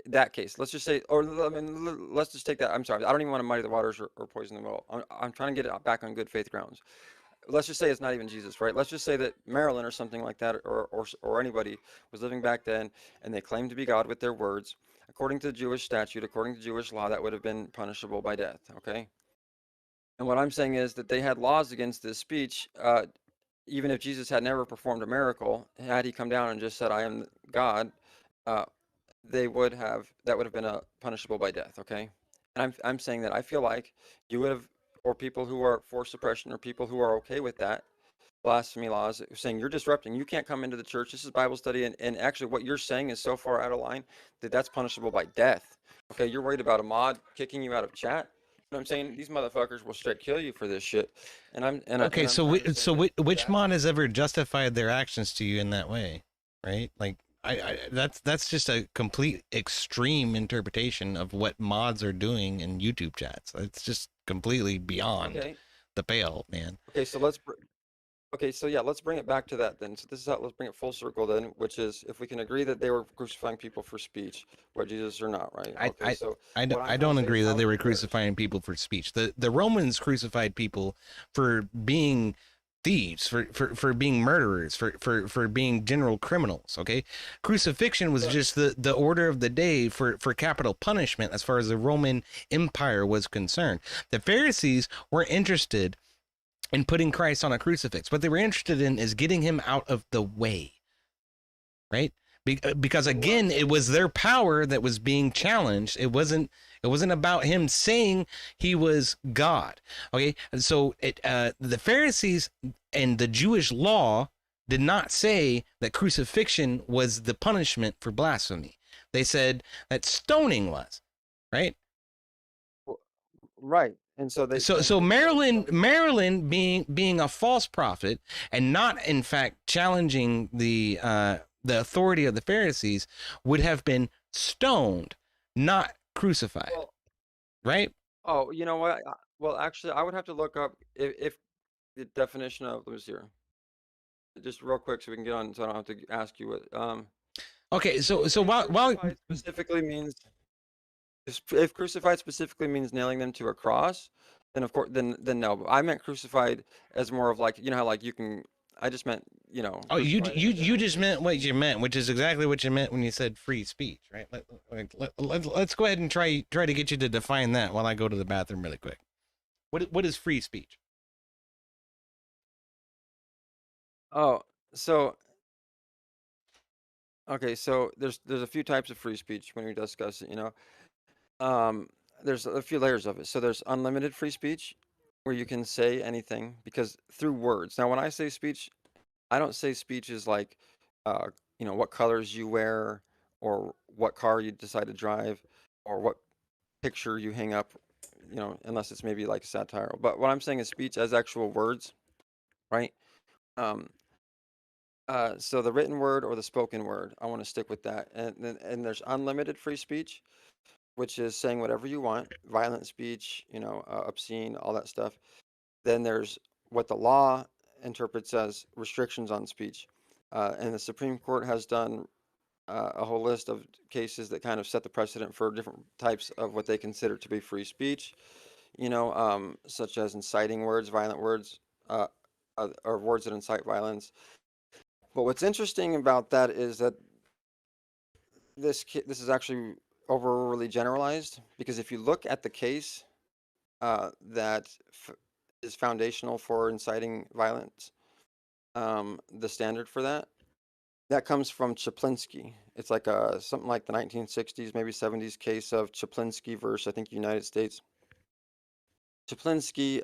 That case, let's just say, or I mean, let's just take that. I'm sorry, I don't even want to muddy the waters or poison the well. I'm trying to get it back on good faith grounds. Let's just say it's not even Jesus, right? Let's just say that Marilyn or something like that, or anybody was living back then, and they claimed to be God with their words. According to the Jewish statute, according to Jewish law, that would have been punishable by death. Okay. And what I'm saying is that they had laws against this speech. Even if Jesus had never performed a miracle, had he come down and just said, "I am God," that would have been punishable by death. Okay, and I'm saying that I feel like you would have, or people who are for suppression, or people who are okay with that blasphemy laws, saying you're disrupting, you can't come into the church. This is Bible study, and actually what you're saying is so far out of line that that's punishable by death. Okay, you're worried about a mod kicking you out of chat. You know what I'm saying? These motherfuckers will straight kill you for this shit. Okay, so which mod has ever justified their actions to you in that way, right? Like that's just a complete extreme interpretation of what mods are doing in YouTube chats. It's just completely beyond the pale, man. Okay, so let's bring it back to that then. So this is how let's bring it full circle then, which is if we can agree that they were crucifying people for speech, whether Jesus or not, right? Okay, I don't agree that they were crucifying people for speech. The Romans crucified people for being thieves, for being murderers, for being general criminals. Okay, crucifixion was just the order of the day for capital punishment as far as the Roman Empire was concerned. The Pharisees were interested in putting Christ on a crucifix. What they were interested in is getting him out of the way, right? Because again, it was their power that was being challenged. It wasn't about him saying he was God. Okay, and so the Pharisees and the Jewish law did not say that crucifixion was the punishment for blasphemy. They said that stoning was, right? Right. And so Marilyn being a false prophet and not in fact challenging the authority of the Pharisees would have been stoned, not crucified, right? Oh, you know what? Well, actually, I would have to look up if the definition of, let me see here, just real quick so we can get on, so I don't have to ask you what. Okay, so while specifically means. If crucified specifically means nailing them to a cross, then of course, then no. I meant crucified as more of like, you know how like you can. I just meant, you know. Oh, you just meant what you meant, which is exactly what you meant when you said free speech, right? Let's go ahead and try to get you to define that while I go to the bathroom really quick. What is free speech? Oh, so okay, so there's a few types of free speech when we discuss it, you know. There's a few layers of it. So there's unlimited free speech where you can say anything because through words. Now, when I say speech, I don't say speech is like, you know, what colors you wear or what car you decide to drive or what picture you hang up you know, unless it's maybe like satire. But what I'm saying is speech as actual words, right? Um, so the written word or the spoken word, I want to stick with that. And there's unlimited free speech, which is saying whatever you want, violent speech, you know, obscene, all that stuff. Then there's what the law interprets as restrictions on speech. And the Supreme Court has done a whole list of cases that kind of set the precedent for different types of what they consider to be free speech, you know, such as inciting words, violent words, or words that incite violence. But what's interesting about that is that this is actually overly generalized, because if you look at the case that is foundational for inciting violence, the standard for that comes from Chaplinsky. It's like something like the 1960s, maybe 70s case of Chaplinsky versus, I think, United States. Chaplinsky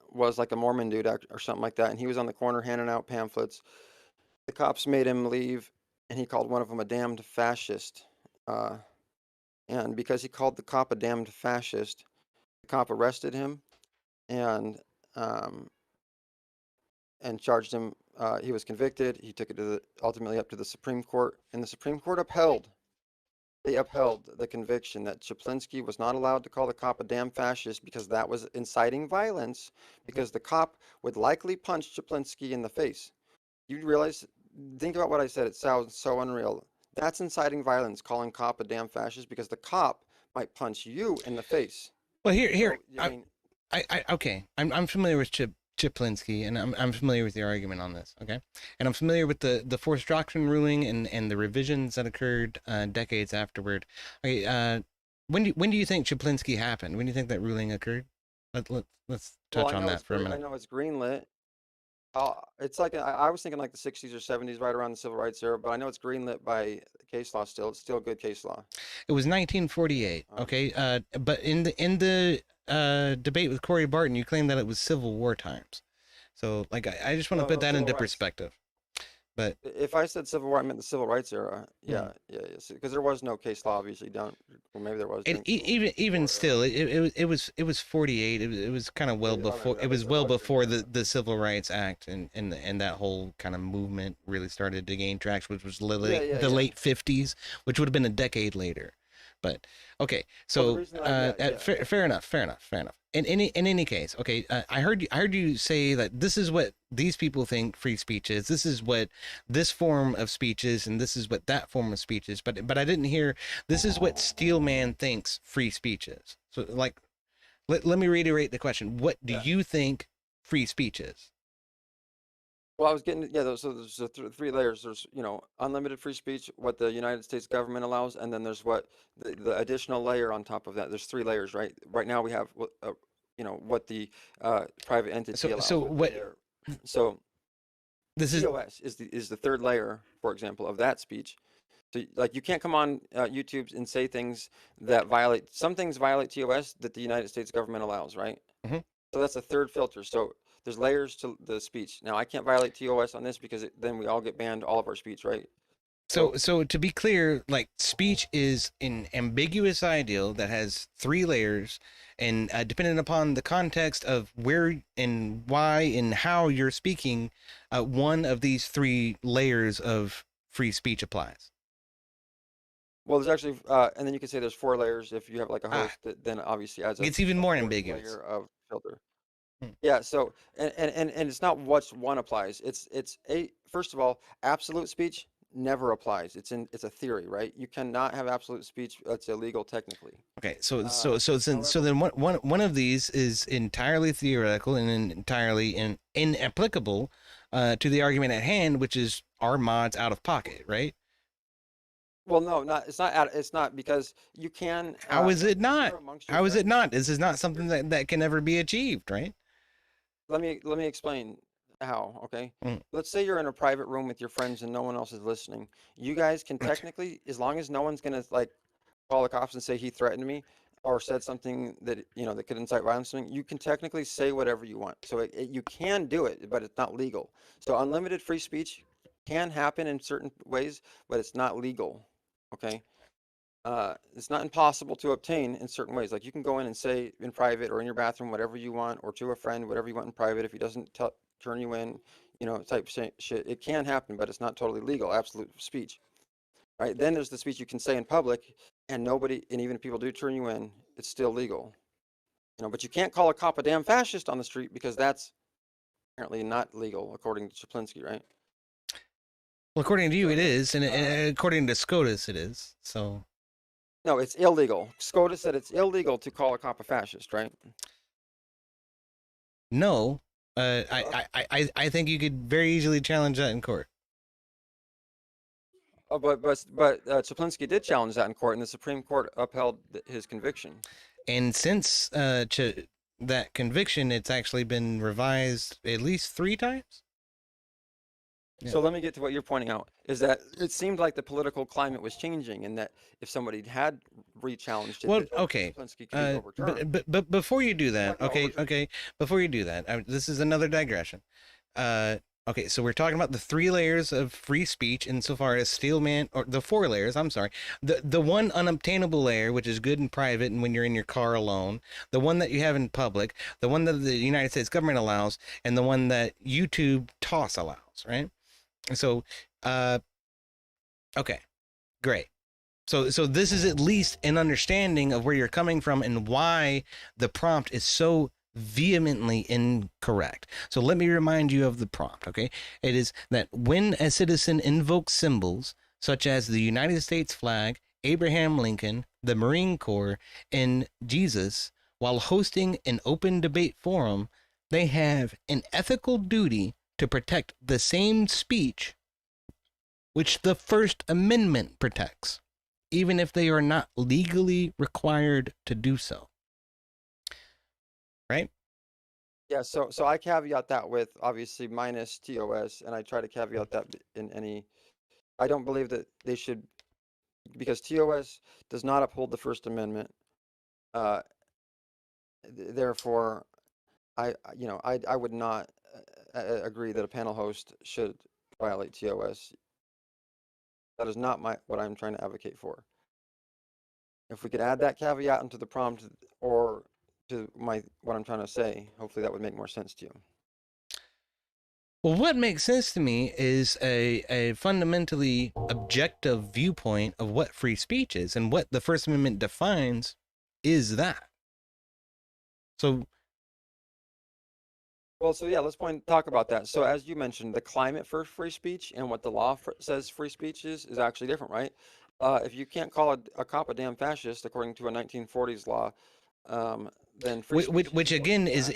was like a Mormon dude or something like that, and he was on the corner handing out pamphlets. The cops made him leave, and he called one of them a damned fascist. And because he called the cop a damned fascist, the cop arrested him and charged him. He was convicted. He took it ultimately up to the Supreme Court, and the Supreme Court upheld the conviction that Chaplinsky was not allowed to call the cop a damn fascist, because that was inciting violence, because the cop would likely punch Chaplinsky in the face. You realize, think about what I said. It sounds so unreal. That's inciting violence, calling cop a damn fascist, because the cop might punch you in the face. Well, here, So, I mean, okay. I'm familiar with Chaplinsky, and I'm familiar with your argument on this. Okay, and I'm familiar with the forced doctrine ruling and the revisions that occurred decades afterward. Okay, when do you think Chaplinsky happened? When do you think that ruling occurred? Let's touch on that for a minute. I know it's greenlit. It's like I was thinking like the 60s or 70s, right around the civil rights era, but I know it's greenlit by case law still. It's still good case law. It was 1948. Okay, but in the debate with Corey Barton, you claimed that it was Civil War times. So like I just want to put that into perspective. But if I said Civil War, I meant the Civil Rights era. Yeah, because there was no case law obviously done, or maybe there was. And even still, it was 48. It was kind of well before. It was well before the Civil Rights Act and that whole kind of movement really started to gain traction, which was the late 50s, which would have been a decade later. But okay, so fair enough. In any case, okay, I heard you say that this is what these people think free speech is. This is what this form of speech is, and this is what that form of speech is. But I didn't hear this is what Steelman thinks free speech is. So like, let me reiterate the question: what do you think free speech is? Well, I was getting so there's the three layers. There's, you know, unlimited free speech, what the United States government allows, and then there's what the additional layer on top of that. There's three layers, right? Right now we have you know, what the private entity allows. So this TOS is the third layer, for example, of that speech. So like you can't come on YouTube and say things that violate TOS that the United States government allows, right? Mm-hmm. So that's a third filter. So there's layers to the speech. Now I can't violate TOS on this because then we all get banned, all of our speech, right? So to be clear, like speech is an ambiguous ideal that has three layers, and depending upon the context of where and why and how you're speaking, one of these three layers of free speech applies. Well, there's actually, and then you can say there's four layers if you have like a host that then obviously adds it's even more ambiguous layer of filter. Yeah. So and it's not what one applies. It's first of all, absolute speech never applies. It's a theory, right? You cannot have absolute speech. That's illegal technically. Okay, so then one of these is entirely theoretical and entirely inapplicable to the argument at hand, which is are mods out of pocket, right? Well, no, it's not because you can. How is it not? How is it not? This is not something that can ever be achieved, right? Let me explain how. Okay, let's say you're in a private room with your friends and no one else is listening. You guys can technically, as long as no one's gonna like call the cops and say he threatened me or said something that that could incite violence, you can technically say whatever you want. So you can do it, but it's not legal. So unlimited free speech can happen in certain ways, but it's not legal. Okay. it's not impossible to obtain in certain ways. Like you can go in and say in private or in your bathroom whatever you want, or to a friend whatever you want in private. If he doesn't turn you in, type shit, it can happen, but it's not totally legal. Absolute speech, right? Then there's the speech you can say in public, and nobody, and even if people do turn you in, it's still legal. But you can't call a cop a damn fascist on the street because that's apparently not legal according to Chaplinsky, right? Well, according to you, it is, and according to SCOTUS, it is. So. No, it's illegal. SCOTUS said it's illegal to call a cop a fascist, right? No, I think you could very easily challenge that in court. Oh, but Chaplinsky did challenge that in court, and the Supreme Court upheld his conviction. And since that conviction, it's actually been revised at least 3 times. Yeah. So let me get to what you're pointing out, is that it seemed like the political climate was changing, and that if somebody had re-challenged it, well, okay, Chaplinsky could be overturned. But before you do that, okay, before you do that, this is another digression. Okay, so we're talking about the 3 layers of free speech insofar as Steelman, or the 4 layers, I'm sorry. The one unobtainable layer, which is good in private and when you're in your car alone, the one that you have in public, the one that the United States government allows, and the one that YouTube toss allows, right? So, okay, great. So this is at least an understanding of where you're coming from and why the prompt is so vehemently incorrect. So let me remind you of the prompt, okay? It is that when a citizen invokes symbols such as the United States flag, Abraham Lincoln, the Marine Corps, and Jesus while hosting an open debate forum, they have an ethical duty to protect the same speech which the First Amendment protects, even if they are not legally required to do so. Right? Yeah, so I caveat that with obviously minus TOS, and I try to caveat that in any. I don't believe that they should, because TOS does not uphold the First Amendment. Therefore, I would not agree that a panel host should violate TOS. That is not what I'm trying to advocate for. If we could add that caveat into the prompt or to what I'm trying to say, hopefully that would make more sense to you. Well, what makes sense to me is a fundamentally objective viewpoint of what free speech is, and what the First Amendment defines is that. So, well, so yeah, let's talk about that. So as you mentioned, the climate for free speech and what the law says free speech is actually different, right? If you can't call a cop a damn fascist according to a 1940s law, then free speech which again is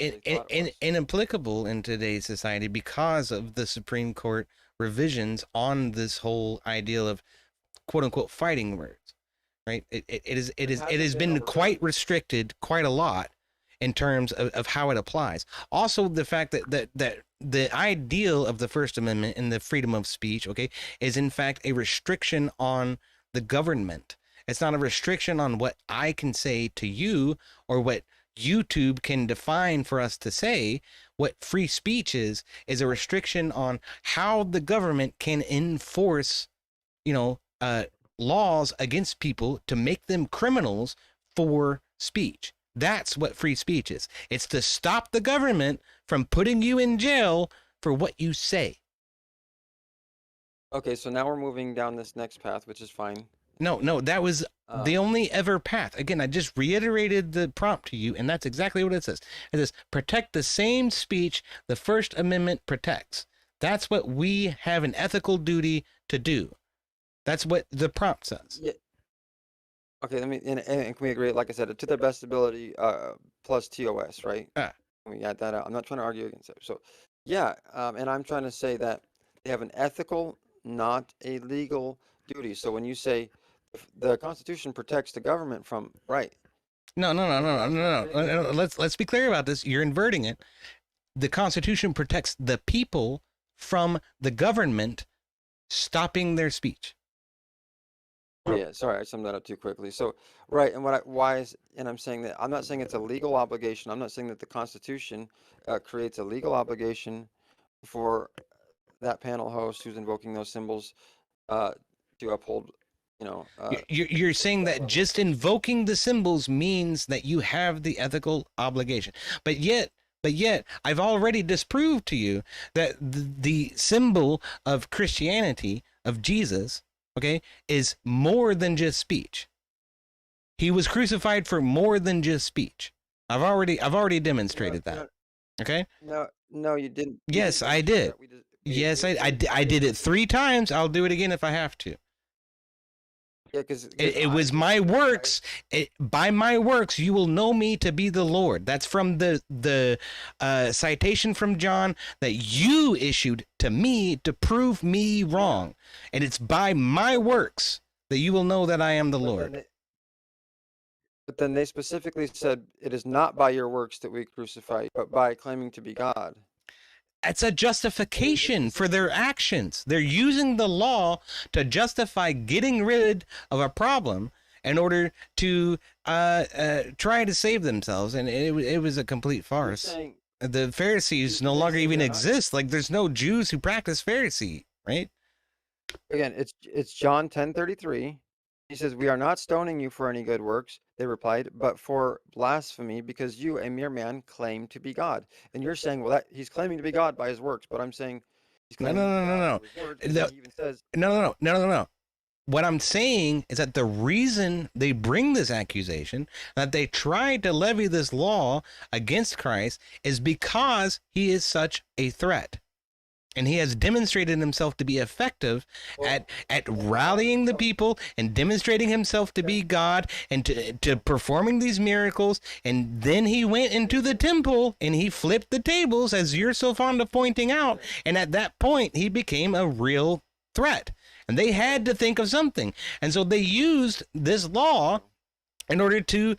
inapplicable in today's society because of the Supreme Court revisions on this whole ideal of quote unquote fighting words, right? It has been quite restricted quite a lot in terms of how it applies. Also, the fact that the ideal of the First Amendment and the freedom of speech, okay, is in fact a restriction on the government. It's not a restriction on what I can say to you or what YouTube can define for us to say. What free speech is a restriction on how the government can enforce, laws against people to make them criminals for speech. That's what free speech is. It's to stop the government from putting you in jail for what you say. Okay, so now we're moving down this next path, which is fine. No, that was the only ever path. Again, I just reiterated the prompt to you, and that's exactly what it says. It says, protect the same speech the First Amendment protects. That's what we have an ethical duty to do. That's what the prompt says. Yeah. Okay, and can we agree, like I said, to the best ability plus TOS, right? Can we add that out? I'm not trying to argue against it. So, yeah, and I'm trying to say that they have an ethical, not a legal duty. So when you say the Constitution protects the government from, right? No. Let's be clear about this. You're inverting it. The Constitution protects the people from the government stopping their speech. Yeah, sorry, I summed that up too quickly. So, right, and I'm saying that I'm not saying it's a legal obligation. I'm not saying that the Constitution creates a legal obligation for that panel host who's invoking those symbols to uphold, you know, You're saying that just invoking the symbols means that you have the ethical obligation, but yet I've already disproved to you that the symbol of Christianity, of Jesus, okay, is more than just speech. He was crucified for more than just speech. I've already demonstrated that. Okay. No, you didn't. Yes, I did. Yes, I did it 3 times. I'll do it again if I have to. Yeah, because it was my works. By my works, you will know me to be the Lord. That's from the citation from John that you issued to me to prove me wrong. And it's by my works that you will know that I am the Lord. But then they specifically said, it is not by your works that we crucify, but by claiming to be God. It's a justification for their actions. They're using the law to justify getting rid of a problem in order to try to save themselves. And it was a complete farce. The Pharisees no longer even exist. Like, there's no Jews who practice Pharisee, right? Again, it's John 10:33. He says, "We are not stoning you for any good works," they replied, "but for blasphemy, because you, a mere man, claim to be God." And you're saying, well, that he's claiming to be God by his works, but I'm saying he's claiming No. He even says, No. What I'm saying is that the reason they bring this accusation, that they tried to levy this law against Christ, is because he is such a threat. And he has demonstrated himself to be effective at rallying the people and demonstrating himself to be God and to performing these miracles. And then he went into the temple and he flipped the tables, as you're so fond of pointing out. And at that point, he became a real threat. And they had to think of something. And so they used this law in order to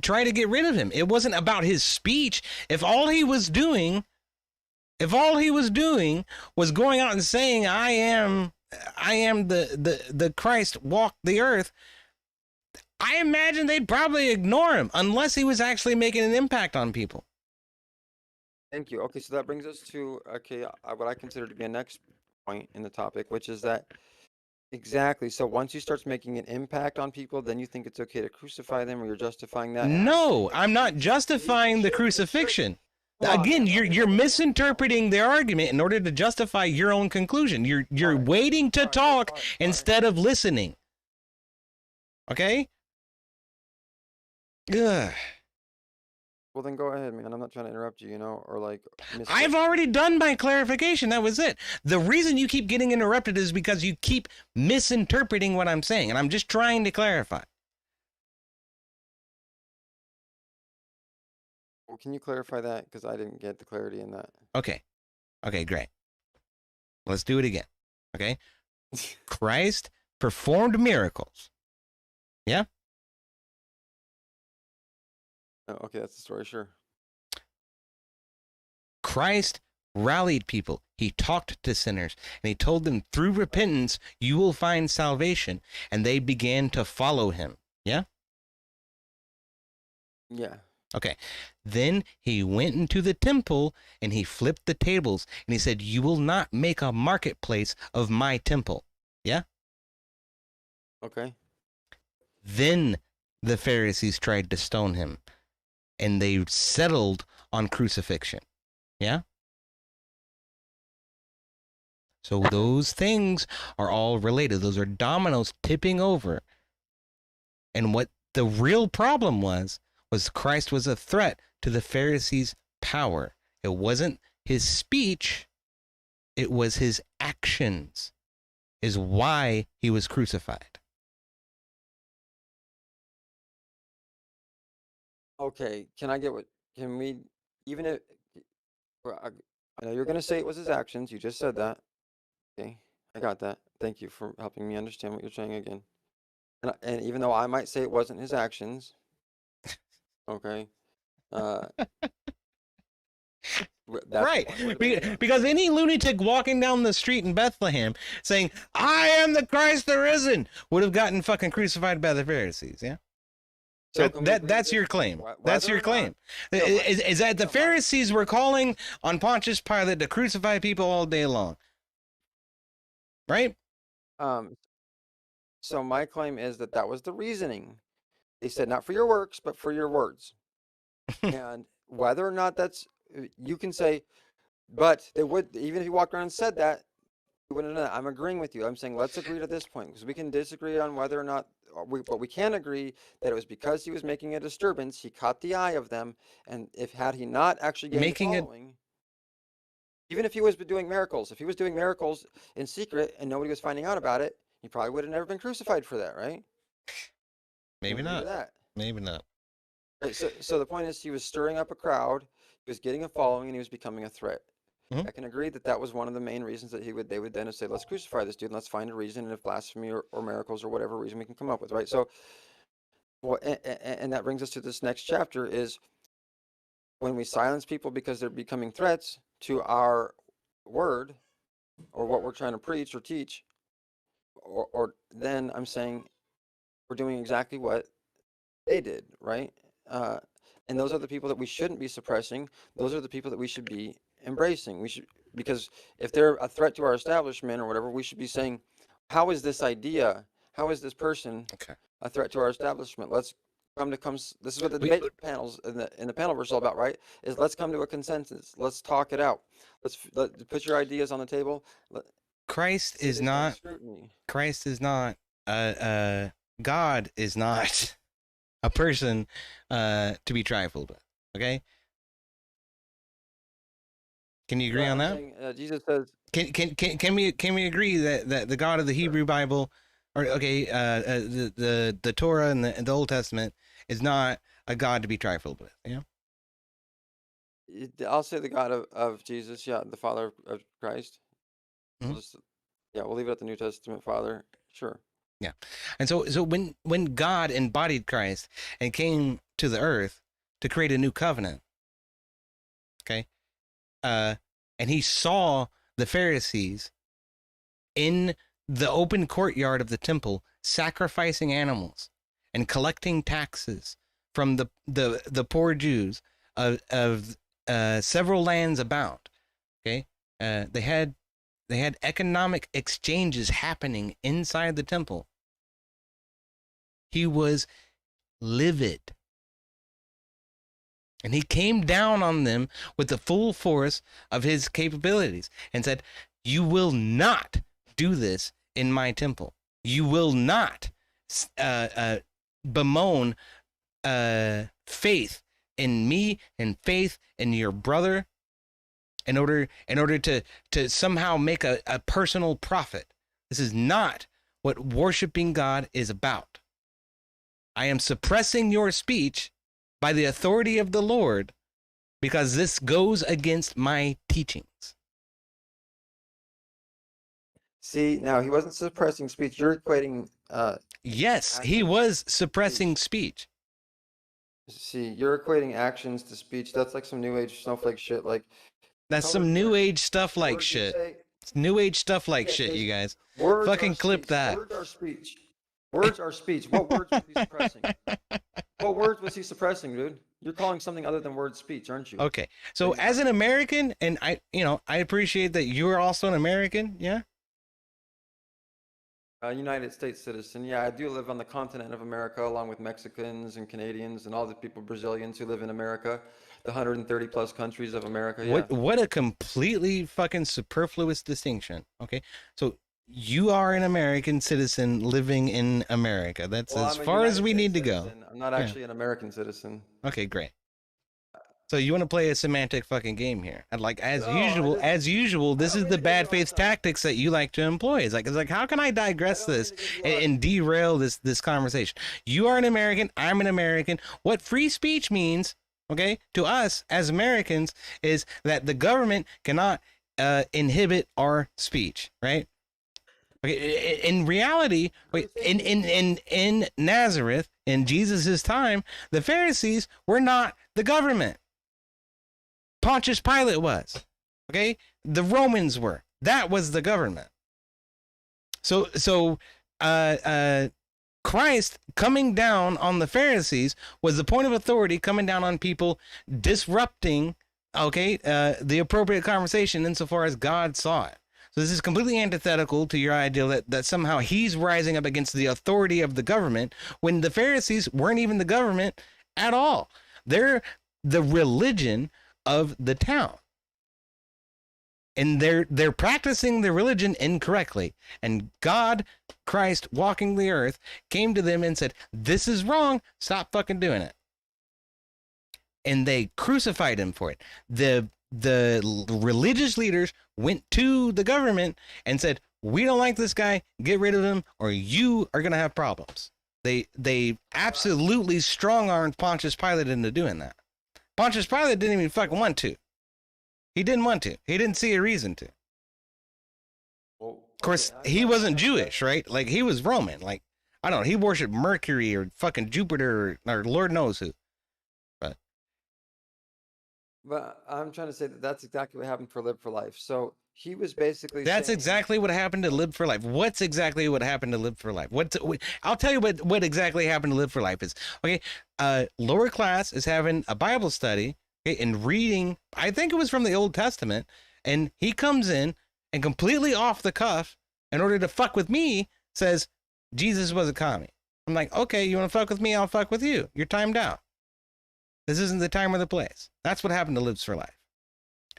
try to get rid of him. It wasn't about his speech. If all he was doing was going out and saying, I am the Christ walked the earth, I imagine they'd probably ignore him unless he was actually making an impact on people. Thank you. Okay, so that brings us to what I consider to be a next point in the topic, which is that exactly. So once he starts making an impact on people, then you think it's okay to crucify them, or you're justifying that? No, I'm not justifying the crucifixion. Again, you're misinterpreting their argument in order to justify your own conclusion. You're waiting to talk instead of listening. Okay? Ugh. Well, then go ahead, man. I'm not trying to interrupt you, or like... I've already done my clarification. That was it. The reason you keep getting interrupted is because you keep misinterpreting what I'm saying, and I'm just trying to clarify. Well, can you clarify that? Because I didn't get the clarity in that. Okay, great. Let's do it again. Okay? Christ performed miracles. Yeah? Oh, okay, that's the story, sure. Christ rallied people. He talked to sinners, and he told them, through repentance, you will find salvation. And they began to follow him. Yeah? Yeah. Okay. Then he went into the temple and he flipped the tables and he said, you will not make a marketplace of my temple. Yeah? Okay. Then the Pharisees tried to stone him and they settled on crucifixion. Yeah? So those things are all related. Those are dominoes tipping over. And what the real problem was Christ was a threat to the Pharisees' power. It wasn't his speech, it was his actions is why he was crucified. Okay, can we, even if, I know you're going to say it was his actions, you just said that. Okay, I got that. Thank you for helping me understand what you're saying again. And even though I might say it wasn't his actions, okay. Right, because any lunatic walking down the street in Bethlehem saying, I am the Christ the risen, would have gotten fucking crucified by the Pharisees, yeah? So that's your claim. That's your claim. Is that the Pharisees were calling on Pontius Pilate to crucify people all day long? Right? So my claim is that that was the reasoning. They said not for your works, but for your words. And whether or not that's, you can say, but they would, even if you walked around and said that, you wouldn't know that. I'm agreeing with you. I'm saying let's agree to this point, because we can disagree on whether or not, but we can agree that it was because he was making a disturbance. He caught the eye of them, and if had he not actually gained Making a it- following, even if he was doing miracles, if he was doing miracles in secret and nobody was finding out about it, he probably would have never been crucified for that, right? Maybe Agree not. with that. Maybe not. Right, so the point is, he was stirring up a crowd, he was getting a following, and he was becoming a threat. Mhm. I can agree that that was one of the main reasons that they would then say, let's crucify this dude, and let's find a reason, and if blasphemy or miracles or whatever reason we can come up with, right? So, well, and that brings us to this next chapter is when we silence people because they're becoming threats to our word or what we're trying to preach or teach, or then I'm saying we're doing exactly what they did, right? And those are the people that we shouldn't be suppressing. Those are the people that we should be embracing. We should, because if they're a threat to our establishment or whatever, we should be saying, how is this idea, how is this person a threat to our establishment? Let's this is what the debate panels in the panel is all about, right? Is let's come to a consensus. Let's talk it out. Let's put your ideas on the table. Christ is not. Christ is not. God is not a person to be trifled with. Okay. Can you agree on that? Jesus says. Can we agree that the God of the Hebrew Bible, or the Torah and the Old Testament is not a God to be trifled with? Yeah. I'll say the God of Jesus, yeah, the Father of Christ. Mhm. We'll leave it at the New Testament Father. Sure. Yeah. And so when God embodied Christ and came to the earth to create a new covenant, okay, and he saw the Pharisees in the open courtyard of the temple sacrificing animals and collecting taxes from the poor Jews of several lands about. Okay, they had economic exchanges happening inside the temple. He was livid. And he came down on them with the full force of his capabilities and said, you will not do this in my temple. You will not bemoan faith in me and faith in your brother in order to somehow make a personal profit. This is not what worshiping God is about. I am suppressing your speech by the authority of the Lord because this goes against my teachings. See, now he wasn't suppressing speech. You're equating. Yes, he was suppressing speech. See, you're equating actions to speech. That's like some new age snowflake shit. Like that's some new age stuff like shit. It's new age stuff like shit, you guys. Fucking clip that. Words are speech. Words are speech. What words was he suppressing? What words was he suppressing, dude? You're calling something other than word speech, aren't you? Okay. So as an American, and I appreciate that you're also an American, yeah? United States citizen. Yeah, I do live on the continent of America along with Mexicans and Canadians and all the people, Brazilians who live in America, the 130 plus countries of America. Yeah. What a completely fucking superfluous distinction. Okay. So you are an American citizen living in America. That's as far as we need to go. I'm not actually an American citizen. Okay, great. So you want to play a semantic fucking game here? And like as usual, this is the bad faith tactics that you like to employ. It's like how can I digress this and derail this conversation? You are an American. I'm an American. What free speech means, okay, to us as Americans is that the government cannot inhibit our speech, right? Okay, in reality, in Nazareth, in Jesus' time, the Pharisees were not the government. Pontius Pilate was, okay? The Romans were. That was the government. So Christ coming down on the Pharisees was the point of authority coming down on people disrupting, okay, the appropriate conversation insofar as God saw it. So this is completely antithetical to your idea that somehow he's rising up against the authority of the government when the Pharisees weren't even the government at all. They're the religion of the town. And they're practicing their religion incorrectly. And God, Christ, walking the earth, came to them and said, this is wrong. Stop fucking doing it. And they crucified him for it. The religious leaders went to the government and said, we don't like this guy. Get rid of him or you are going to have problems. They absolutely strong-armed Pontius Pilate into doing that. Pontius Pilate didn't even fucking want to. He didn't want to. He didn't see a reason to. Of course, he wasn't Jewish, right? Like, he was Roman. Like, I don't know. He worshipped Mercury or fucking Jupiter or Lord knows who. But I'm trying to say that that's exactly what happened for Live for Life. So he was basically That's saying, exactly what happened to Live for Life. What's exactly what happened to Live for Life? I'll tell you what exactly happened to Live for Life is. Okay, lower class is having a Bible study, okay, and reading, I think it was from the Old Testament, and he comes in and completely off the cuff, in order to fuck with me, says Jesus was a commie. I'm like, okay, you want to fuck with me? I'll fuck with you. You're timed out. This isn't the time or the place. That's what happened to Lives for Life.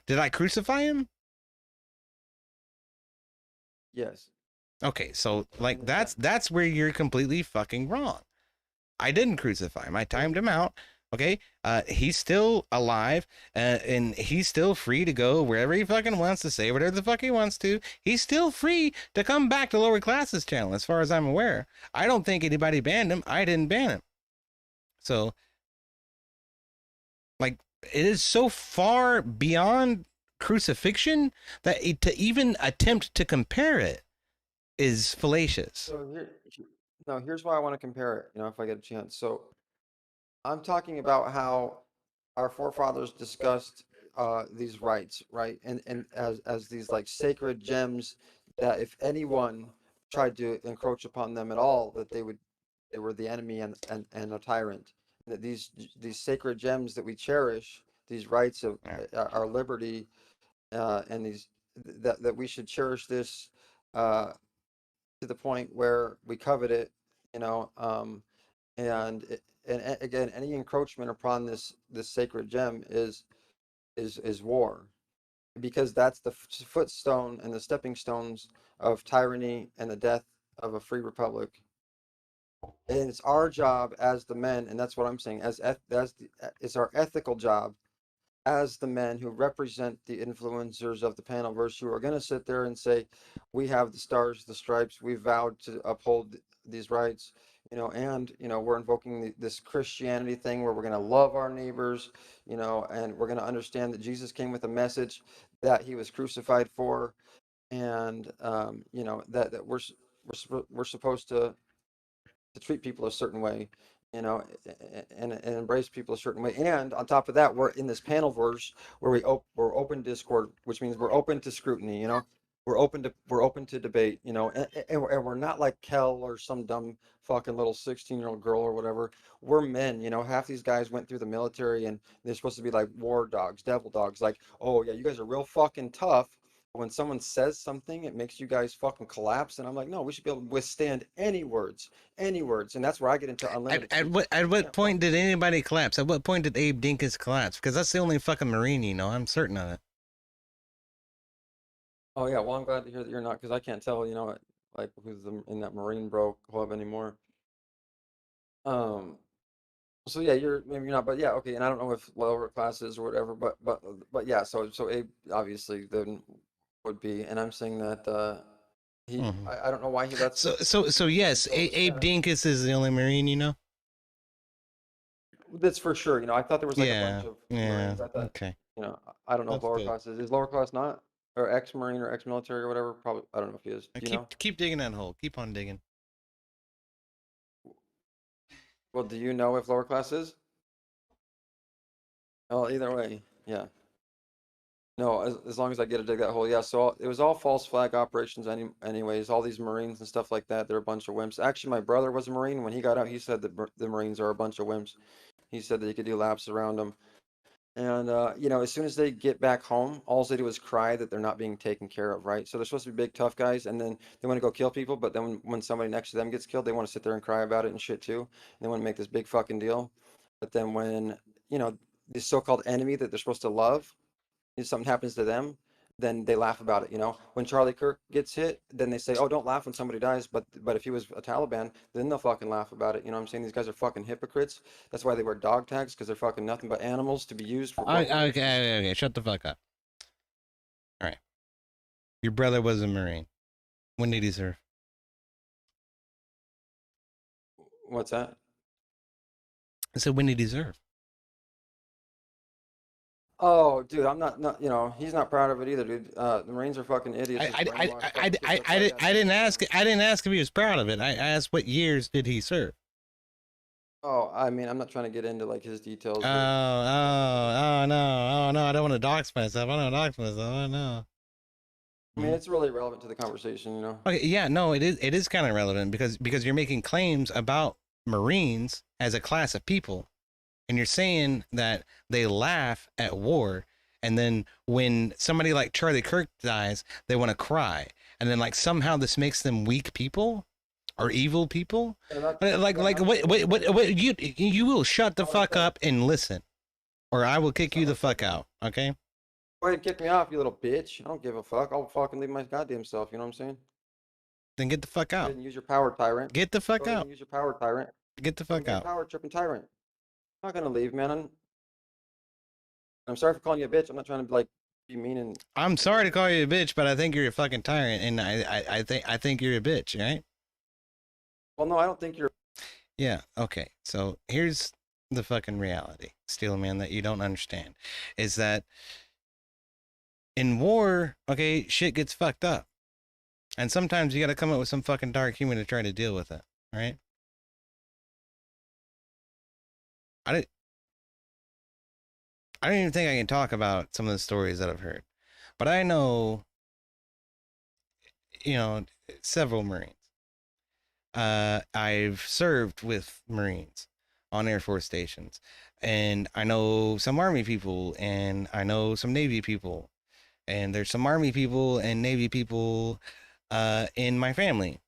Did I crucify him? yes. Okay, so like that's where you're completely fucking wrong. I didn't crucify him. I timed him out. Okay, he's still alive, and he's still free to go wherever he fucking wants to say whatever the fuck he wants to. He's still free to come back to Lower Classes channel, as far as I'm aware. I don't think anybody banned him. I didn't ban him. So, like, it is so far beyond crucifixion that to even attempt to compare it is fallacious. So here's why I want to compare it, if I get a chance. So I'm talking about how our forefathers discussed these rights, right? And as these like sacred gems that if anyone tried to encroach upon them at all, that they were the enemy and a tyrant. That these sacred gems that we cherish, these rights of our liberty, and these that we should cherish this to the point where we covet it, and again, any encroachment upon this sacred gem is war, because that's the footstone and the stepping stones of tyranny and the death of a free republic. And it's our job as the men, and that's what I'm saying, it's our ethical job as the men who represent the influencers of the panelverse, who are going to sit there and say, we have the stars, the stripes, we vowed to uphold these rights, and we're invoking this Christianity thing where we're going to love our neighbors, and we're going to understand that Jesus came with a message that he was crucified for, and that we're supposed to treat people a certain way, and embrace people a certain way. And on top of that, we're in this panel verse where we're open Discord, which means we're open to scrutiny. We're open to debate. And we're not like Kel or some dumb fucking little 16-year-old girl or whatever. We're men. Half these guys went through the military and they're supposed to be like war dogs, devil dogs. Like, oh yeah, you guys are real fucking tough. When someone says something, it makes you guys fucking collapse. And I'm like, no, we should be able to withstand any words. And that's where I get into unlimited. At what point did anybody collapse? At what point did Abe Dinkus collapse? Because that's the only fucking Marine, I'm certain of it. Oh yeah, well I'm glad to hear that you're not, because I can't tell, like who's in that Marine Bro club anymore. So yeah, maybe you're not, but yeah, okay. And I don't know if lower classes or whatever, but yeah. So Abe obviously then would be, and I'm saying that he, I don't know why he lets. So yes, Abe Dinkus is the only Marine, That's for sure. I thought there was like a bunch of Marines. I thought, okay. I don't know That's if lower good. class is lower class not, or ex-Marine or ex-military or whatever. Probably, I don't know if he is. Do you know? Keep digging that hole. Keep on digging. Well, do you know if lower class is? Oh, either way, yeah. No, as long as I get to dig that hole, yeah. So it was all false flag operations, anyways. All these Marines and stuff like that, they're a bunch of wimps. Actually, my brother was a Marine. When he got out, he said that the Marines are a bunch of wimps. He said that you could do laps around them. And you know, as soon as they get back home, all they do is cry that they're not being taken care of, right? So they're supposed to be big tough guys, and then they want to go kill people, but then when somebody next to them gets killed, they want to sit there and cry about it and shit too. They want to make this big fucking deal. But then when, you know, the so-called enemy that they're supposed to love, if something happens to them, then they laugh about it. You know, when Charlie Kirk gets hit, then they say, "Oh, don't laugh when somebody dies." But if he was a Taliban, then they'll fucking laugh about it. You know what I'm saying? These guys are fucking hypocrites. That's why they wear dog tags, because they're fucking nothing but animals to be used for. Okay, shut the fuck up. All right. Your brother was a Marine. When did he serve? What's that? I said, when did he serve? Oh, dude, I'm not, you know, he's not proud of it either, dude. The Marines are fucking idiots. I didn't ask if he was proud of it. I asked what years did he serve? Oh, I mean, I'm not trying to get into like his details. Oh no, I don't want to dox myself. Oh no. I mean, it's really relevant to the conversation, you know. Okay, yeah, no, it is kind of relevant because you're making claims about Marines as a class of people, and you're saying that they laugh at war, and then when somebody like Charlie Kirk dies, they want to cry, and then like somehow this makes them weak people or evil people. Like what you will shut the fuck up and listen, or I will kick you the fuck out. Okay. Go ahead and kick me off, you little bitch. I don't give a fuck. I'll fucking leave my goddamn self. You know what I'm saying? Then get the fuck Go out. ahead and use your power, tyrant. Get the fuck Go ahead out. and use your power, tyrant. Get the fuck out. Power tripping tyrant. I'm not gonna leave, man. I'm sorry for calling you a bitch. I'm not trying to like be mean and. I'm sorry to call you a bitch, but I think you're a fucking tyrant, and I think you're a bitch, right? Well, no, I don't think you're. Yeah. Okay. So here's the fucking reality, Steelman, that you don't understand, is that in war, okay, shit gets fucked up, and sometimes you got to come up with some fucking dark humor to try to deal with it, right? I don't even think I can talk about some of the stories that I've heard, but I know, you know, several Marines. I've served with Marines on Air Force stations, and I know some Army people, and I know some Navy people, and there's some Army people and Navy people in my family.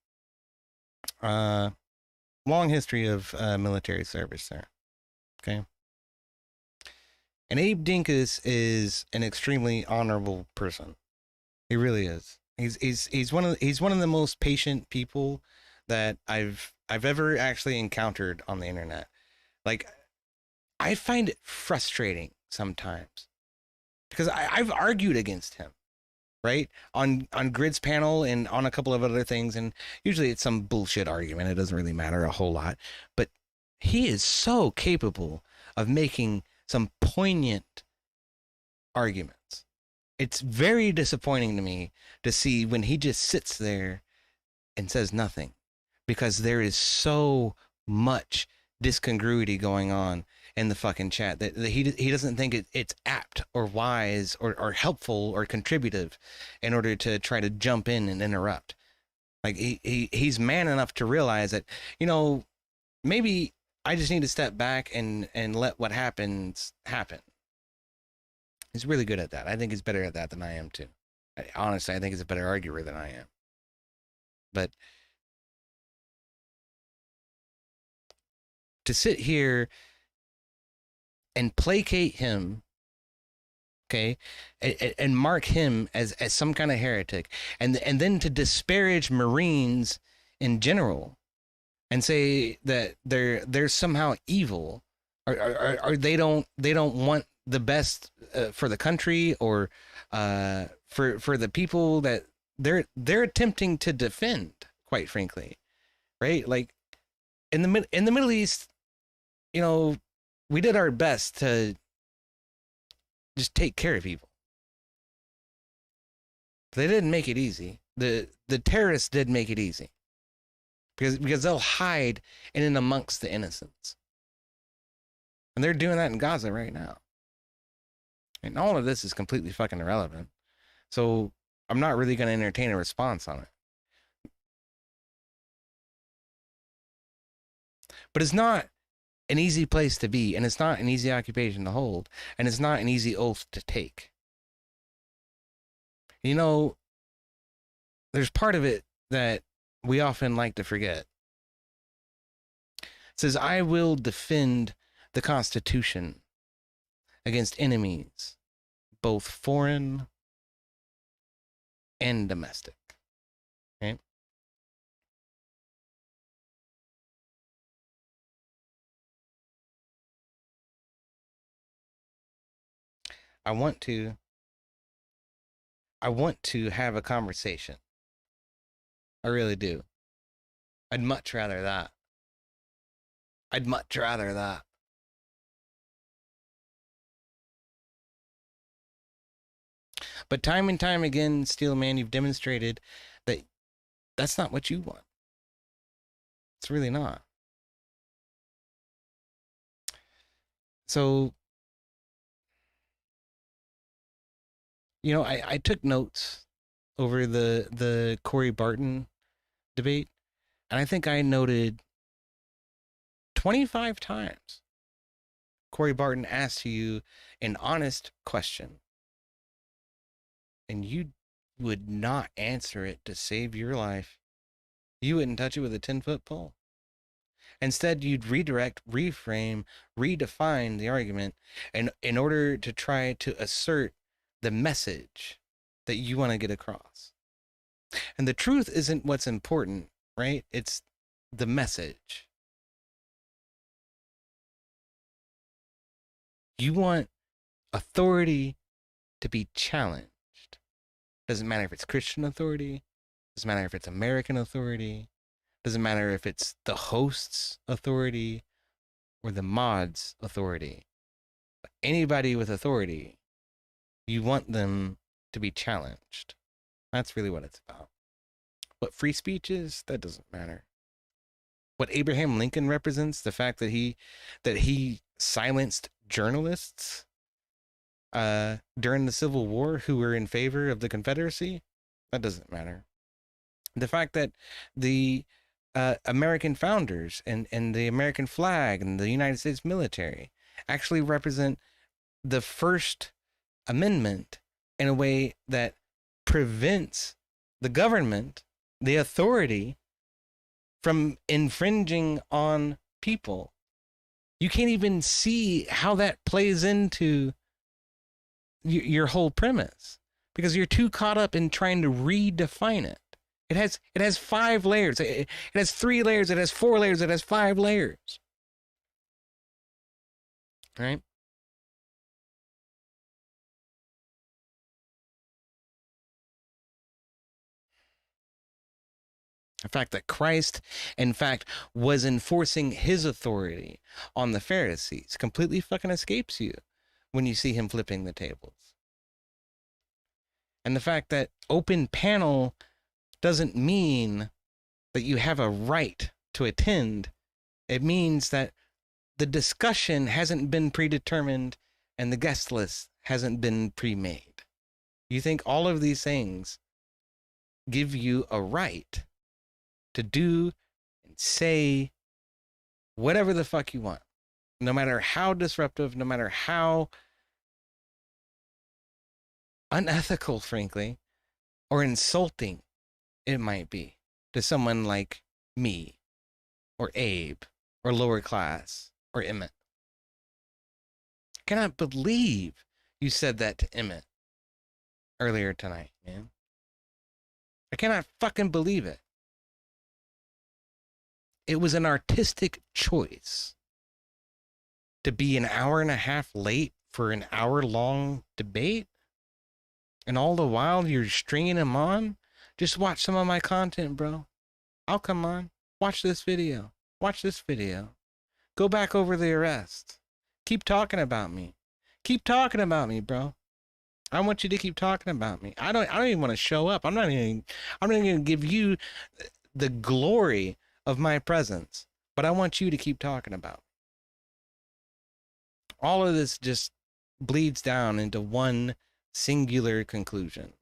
Long history of military service there. Okay. And Abe Dinkus is an extremely honorable person. He really is. He's one of the most patient people that I've ever actually encountered on the internet. Like, I find it frustrating sometimes because I've argued against him, right? On Grid's panel and on a couple of other things, and usually it's some bullshit argument. It doesn't really matter a whole lot, but he is so capable of making some poignant arguments. It's very disappointing to me to see when he just sits there and says nothing, because there is so much discongruity going on in the fucking chat that he doesn't think it's apt or wise or helpful or contributive in order to try to jump in and interrupt. Like he's man enough to realize that, you know, maybe I just need to step back and let what happens happen. He's really good at that. I think he's better at that than I am too. Honestly, I think he's a better arguer than I am. But to sit here and placate him, okay, and mark him as some kind of heretic, and then to disparage Marines in general, and say that they're somehow evil, or they don't want the best for the country, or for the people that they're attempting to defend, quite frankly, right? Like in the Middle East, you know, we did our best to just take care of people. They didn't make it easy. The terrorists did make it easy, because they'll hide in and amongst the innocents, and they're doing that in Gaza right now. And all of this is completely fucking irrelevant. So I'm not really going to entertain a response on it. But it's not an easy place to be, and it's not an easy occupation to hold, and it's not an easy oath to take. You know, there's part of it that we often like to forget. It says, I will defend the Constitution against enemies, both foreign and domestic. Okay? I want to have a conversation. I really do. I'd much rather that. But time and time again, Steelman, you've demonstrated that that's not what you want. It's really not. So, you know, I took notes over the Corey Barton debate, and I think I noted 25 times Corey Barton asked you an honest question, and you would not answer it to save your life. You wouldn't touch it with a 10-foot pole. Instead, you'd redirect, reframe, redefine the argument in order to try to assert the message that you want to get across. And the truth isn't what's important, right? It's the message. You want authority to be challenged. Doesn't matter if it's Christian authority. Doesn't matter if it's American authority. Doesn't matter if it's the host's authority or the mod's authority. Anybody with authority, you want them to be challenged. That's really what it's about. What free speech is, that doesn't matter. What Abraham Lincoln represents, the fact that he silenced journalists during the Civil War who were in favor of the Confederacy, that doesn't matter. The fact that the American founders and the American flag and the United States military actually represent the First Amendment in a way that prevents the government, the authority, from infringing on people. You can't even see how that plays into your whole premise because you're too caught up in trying to redefine it. It has 5 layers. It has 3 layers. It has 4 layers. It has 5 layers. Right? The fact that Christ, in fact, was enforcing his authority on the Pharisees completely fucking escapes you when you see him flipping the tables. And the fact that open panel doesn't mean that you have a right to attend. It means that the discussion hasn't been predetermined and the guest list hasn't been pre-made. You think all of these things give you a right to do and say whatever the fuck you want, no matter how disruptive, no matter how unethical, frankly, or insulting it might be to someone like me, or Abe, or lower class, or Emmet. I cannot believe you said that to Emmet earlier tonight, man. I cannot fucking believe it. It was an artistic choice to be an hour and a half late for an hour-long debate, and all the while you're stringing him on. Just watch some of my content, bro. I'll come on. Watch this video. Watch this video. Go back over the arrest. Keep talking about me. Keep talking about me, bro. I want you to keep talking about me. I don't even want to show up. I'm not even gonna give you the glory of my presence, but I want you to keep talking about me. All of this just bleeds down into one singular conclusion.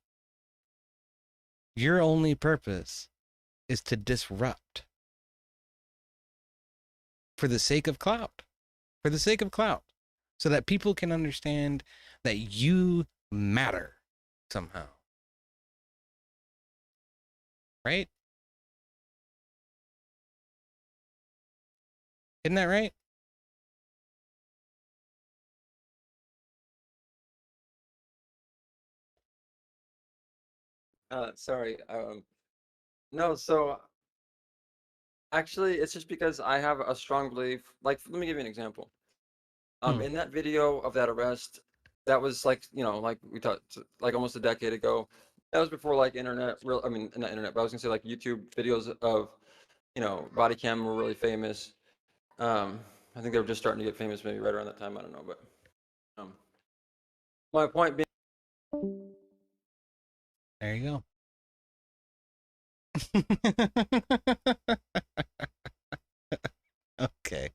Your only purpose is to disrupt for the sake of clout. for the sake of clout, so that people can understand that you matter somehow. Right? Isn't that right? Sorry. No, so actually, it's just because I have a strong belief. Like, let me give you an example. In that video of that arrest, that was like, like we talked, like almost a decade ago. That was before like internet, I mean, not internet, but I was gonna say like YouTube videos of, body cam were really famous. I think they were just starting to get famous maybe right around that time. I don't know, but my point being. There you go. Okay.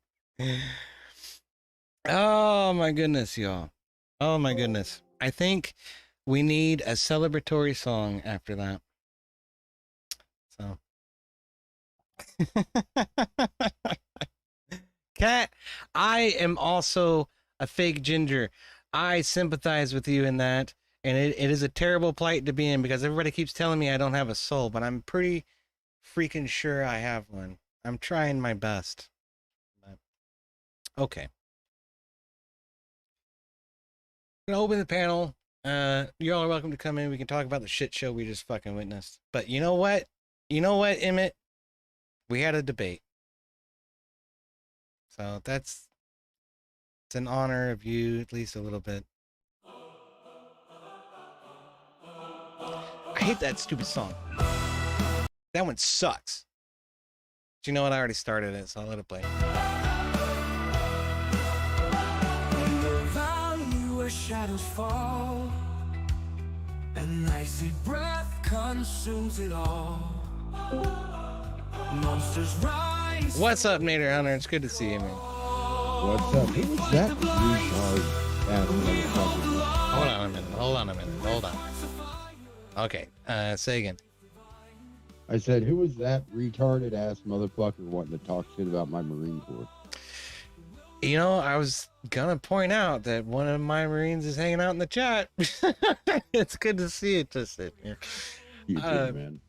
Oh my goodness, y'all. Oh my goodness. I think we need a celebratory song after that. So. Cat, I am also a fake ginger. I sympathize with you in that. And it is a terrible plight to be in because everybody keeps telling me I don't have a soul, but I'm pretty freaking sure I have one. I'm trying my best. But, okay. I'm gonna open the panel. You all are welcome to come in. We can talk about the shit show we just fucking witnessed. But you know what? You know what, Emmett? We had a debate. So it's an honor of you, at least a little bit. I hate that stupid song. That one sucks. But you know what? I already started it, so I'll let it play. In the valley where shadows fall, an icy breath consumes it all. Monsters rise. What's up, Nader Hunter? It's good to see you, man. What's up? Who was that retard ass motherfucker? Hold on a minute. Hold on. Okay. Say again. I said, who was that retarded ass motherfucker wanting to talk shit about my Marine Corps? You know, I was gonna point out that one of my Marines is hanging out in the chat. It's good to see it just sit here. You too, man.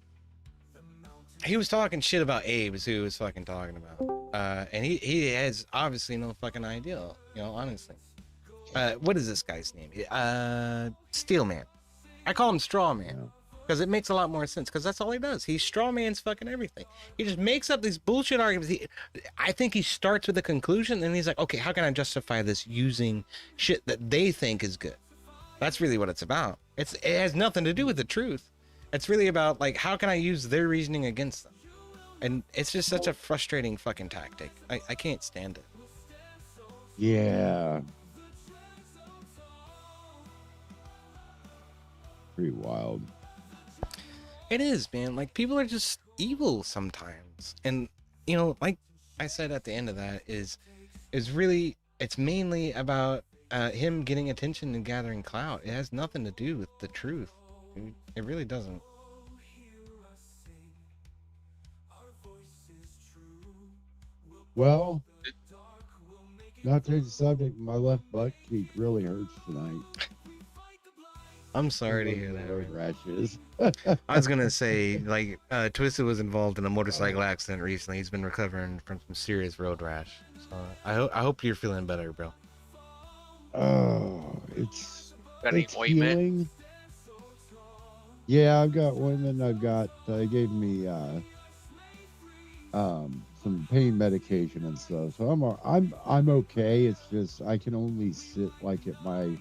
He was talking shit about Abe, is who he was fucking talking about. And he has obviously no fucking idea, honestly. What is this guy's name? Steelman. I call him Straw Man because it makes a lot more sense because that's all he does. He straw man's fucking everything. He just makes up these bullshit arguments. I think he starts with a conclusion and he's like, okay, how can I justify this using shit that they think is good? That's really what it's about. It has nothing to do with the truth. It's really about, like, how can I use their reasoning against them? And it's just such a frustrating fucking tactic. I can't stand it. Yeah. Pretty wild. It is, man. Like, people are just evil sometimes. And, like I said at the end of that is really, it's mainly about him getting attention and gathering clout. It has nothing to do with the truth. It really doesn't. Well, not to change the subject, my left butt cheek really hurts tonight. I'm sorry to hear that. Road rashes. I was gonna say, like, Twisted was involved in a motorcycle accident recently. He's been recovering from some serious road rash. So I hope you're feeling better, bro. Oh, it's Got any ointment? healing. Yeah, I've got ointment. They gave me some pain medication and stuff. So I'm okay. It's just I can only sit like at my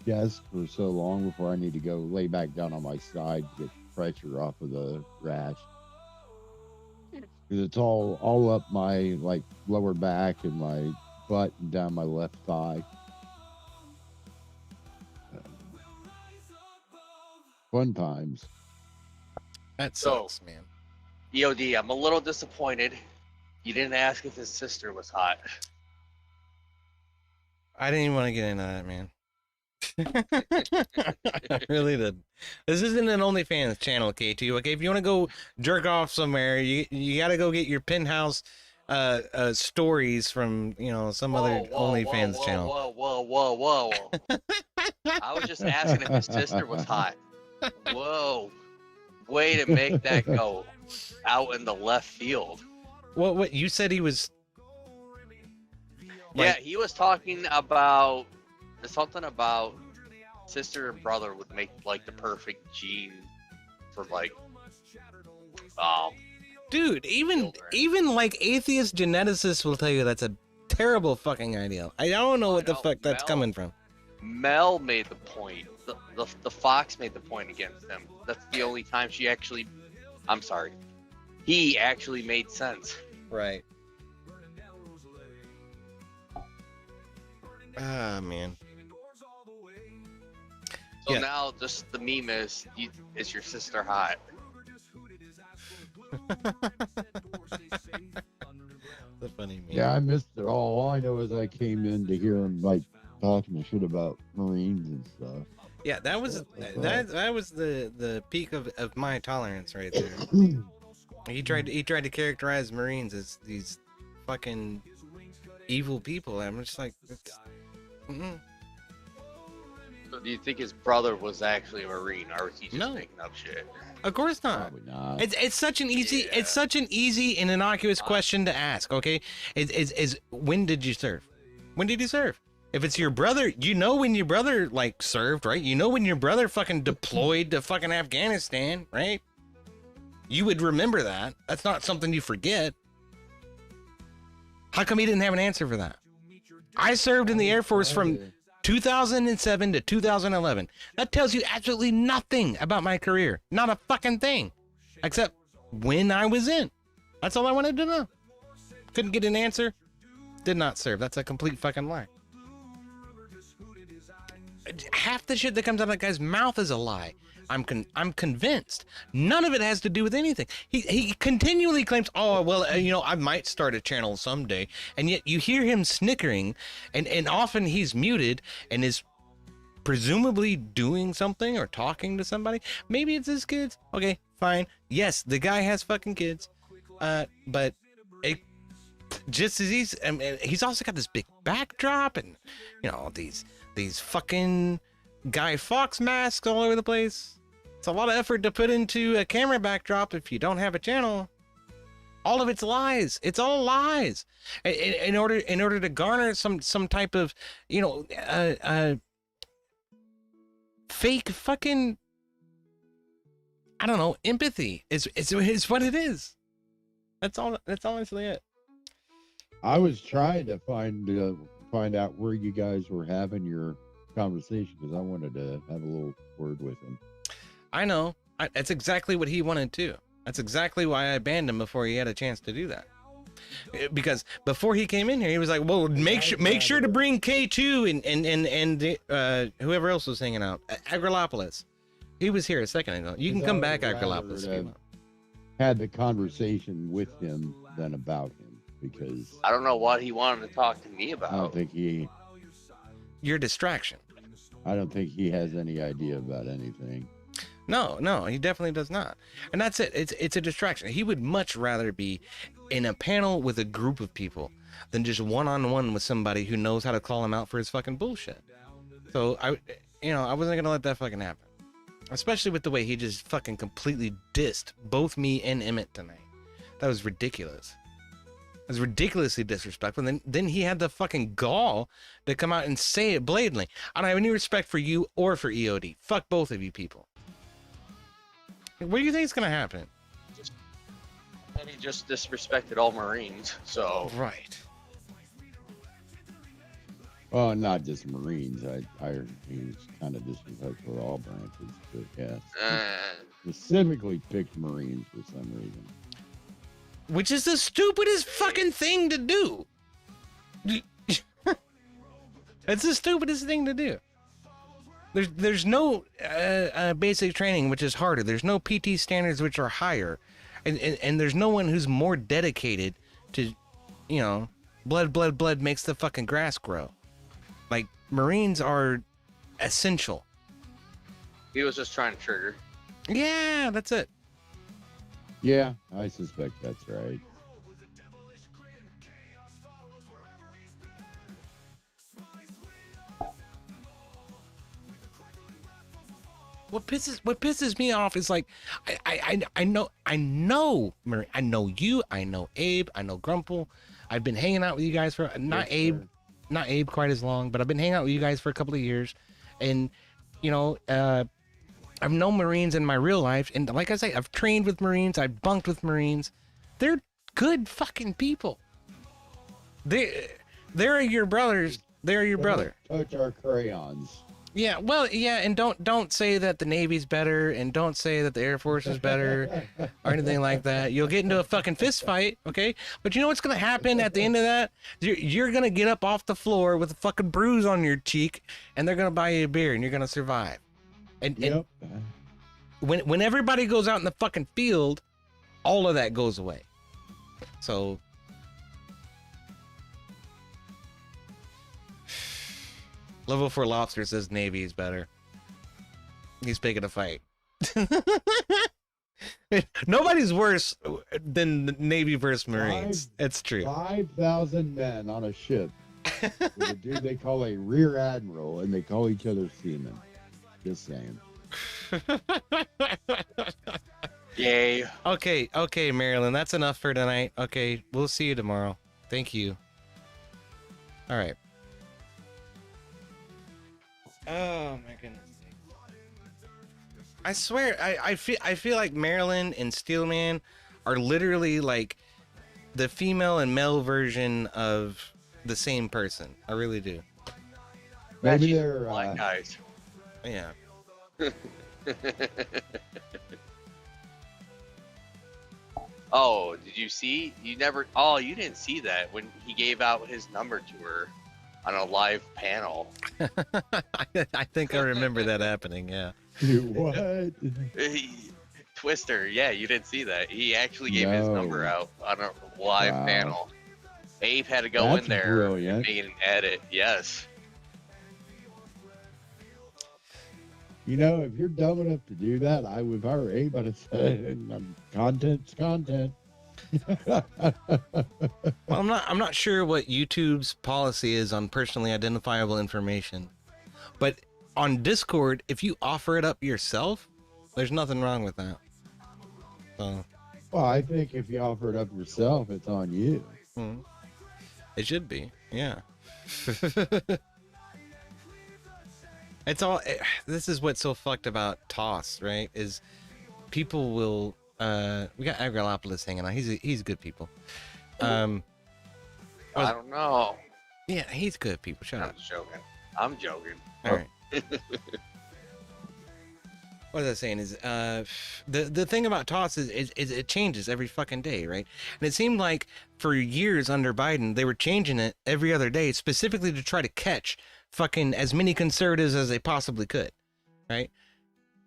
desk for so long before I need to go lay back down on my side to get pressure off of the rash. Because it's all up my like lower back and my butt and down my left thigh. Fun times. That sucks, man. EOD, I'm a little disappointed. You didn't ask if his sister was hot. I didn't even want to get into that, man. I really did. This isn't an OnlyFans channel, KT. Okay, if you want to go jerk off somewhere, you got to go get your penthouse stories from some other OnlyFans channel. Whoa. I was just asking if his sister was hot. Whoa. Way to make that go out in the left field. What you said he was? Yeah, he was talking about something about sister and brother would make like the perfect gene for like Dude, even like atheist geneticists will tell you that's a terrible fucking idea. I don't know what the fuck that's coming from. Mel made the point. The Fox made the point against him. That's the only time she actually. I'm sorry. He actually made sense. Right. Ah, man. So now just the meme is your sister hot? The funny meme. Yeah, I missed it all. All I know is I came in to hear him like talking shit about Marines and stuff. Yeah, that was the peak of my tolerance right there. He tried to characterize Marines as these fucking evil people. I'm just like, So do you think his brother was actually a Marine, or was he just making up shit? Of course not. Probably not. It's such an easy and innocuous question to ask. Okay, is when did you serve? When did you serve? If it's your brother, you know when your brother like served, right? You know when your brother fucking deployed to fucking Afghanistan, right? You would remember that. That's not something you forget. How come he didn't have an answer for that? I served in the Air Force from 2007 to 2011. That tells you absolutely nothing about my career. Not a fucking thing. Except when I was in. That's all I wanted to know. Couldn't get an answer. Did not serve. That's a complete fucking lie. Half the shit that comes out of that guy's mouth is a lie. I'm convinced. None of it has to do with anything. He continually claims, oh, well, I might start a channel someday. And yet you hear him snickering, and often he's muted and is presumably doing something or talking to somebody. Maybe it's his kids. Okay, fine. Yes, the guy has fucking kids. But it, just as he's also got this big backdrop and, these fucking Guy Fawkes masks all over the place. It's a lot of effort to put into a camera backdrop if you don't have a channel. All of it's lies. It's all lies. In order to garner some type of, fake fucking, I don't know, empathy is what it is. That's honestly it. I was trying to find out where you guys were having your conversation because I wanted to have a little word with him. I know. That's exactly what he wanted too. That's exactly why I banned him before he had a chance to do that. Because before he came in here, he was like, "Well, make sure to bring K2 and whoever else was hanging out, Agrolopoulos." He was here a second ago. You can come back, Agrolopoulos. If you want. Had the conversation with him than about him because I don't know what he wanted to talk to me about. I don't think your distraction. I don't think he has any idea about anything. No, he definitely does not. And that's it. It's a distraction. He would much rather be in a panel with a group of people than just one-on-one with somebody who knows how to call him out for his fucking bullshit. So I wasn't gonna let that fucking happen. Especially with the way he just fucking completely dissed both me and Emmet tonight. That was ridiculous. It was ridiculously disrespectful. And then he had the fucking gall to come out and say it blatantly. I don't have any respect for you or for EOD. Fuck both of you people. What do you think is gonna happen? And he just disrespected all Marines, so right. Well, not just Marines. He was kind of disrespectful for all branches, but yeah, specifically picked Marines for some reason. Which is the stupidest fucking thing to do. It's the stupidest thing to do. There's no basic training which is harder. There's no PT standards which are higher, and there's no one who's more dedicated to, blood makes the fucking grass grow. Like Marines are essential. He was just trying to trigger. Yeah, that's it. Yeah, I suspect that's right. what pisses me off is like, I know Murray, I know you, I know Abe, I know Grumple. I've been hanging out with you guys for not Abe quite as long, but I've been hanging out with you guys for a couple of years, and you know, I've known Marines in my real life, and like I say, I've trained with Marines, I've bunked with Marines. They're good fucking people. They're your brothers. They're your brother. Touch our crayons. Yeah, well, yeah, and don't say that the Navy's better, and don't say that the Air Force is better, or anything like that. You'll get into a fucking fist fight, okay? But you know what's gonna happen at the end of that? You're gonna get up off the floor with a fucking bruise on your cheek, and they're gonna buy you a beer, and you're gonna survive. And when everybody goes out in the fucking field, all of that goes away. So. Level 4 Lobster says Navy is better. He's picking a fight. Nobody's worse than the Navy versus Marines. It's true. 5,000 men on a ship with a dude they call a rear admiral, and they call each other seamen. Just saying. Yay. Okay, Marilyn, that's enough for tonight. Okay, we'll see you tomorrow. Thank you. All right. Oh my goodness. I swear, I feel like Marilyn and Steelman are literally like the female and male version of the same person. I really do. Maybe they're black guys. Yeah. Oh, did you see? You didn't see that when he gave out his number to her on a live panel. I think I remember that happening, yeah. What? Twister, yeah, you didn't see that. He actually gave his number out on a live panel. Abe had to go in there and make an edit, yes. You know, if you're dumb enough to do that, if I were Abe, I'd have said, content's content. Well, I'm not sure what YouTube's policy is on personally identifiable information, but on Discord, if you offer it up yourself, there's nothing wrong with that. So, well, I think if you offer it up yourself, it's on you. It should be, yeah. It's all. This is what's so fucked about TOS, right? Is people will. We got Agrolopolis hanging on. He's good people. I don't know. Yeah, he's good people. Shut up. I'm joking. All right. What was I saying is the thing about TOS is it changes every fucking day, right? And it seemed like for years under Biden they were changing it every other day specifically to try to catch fucking as many conservatives as they possibly could, right?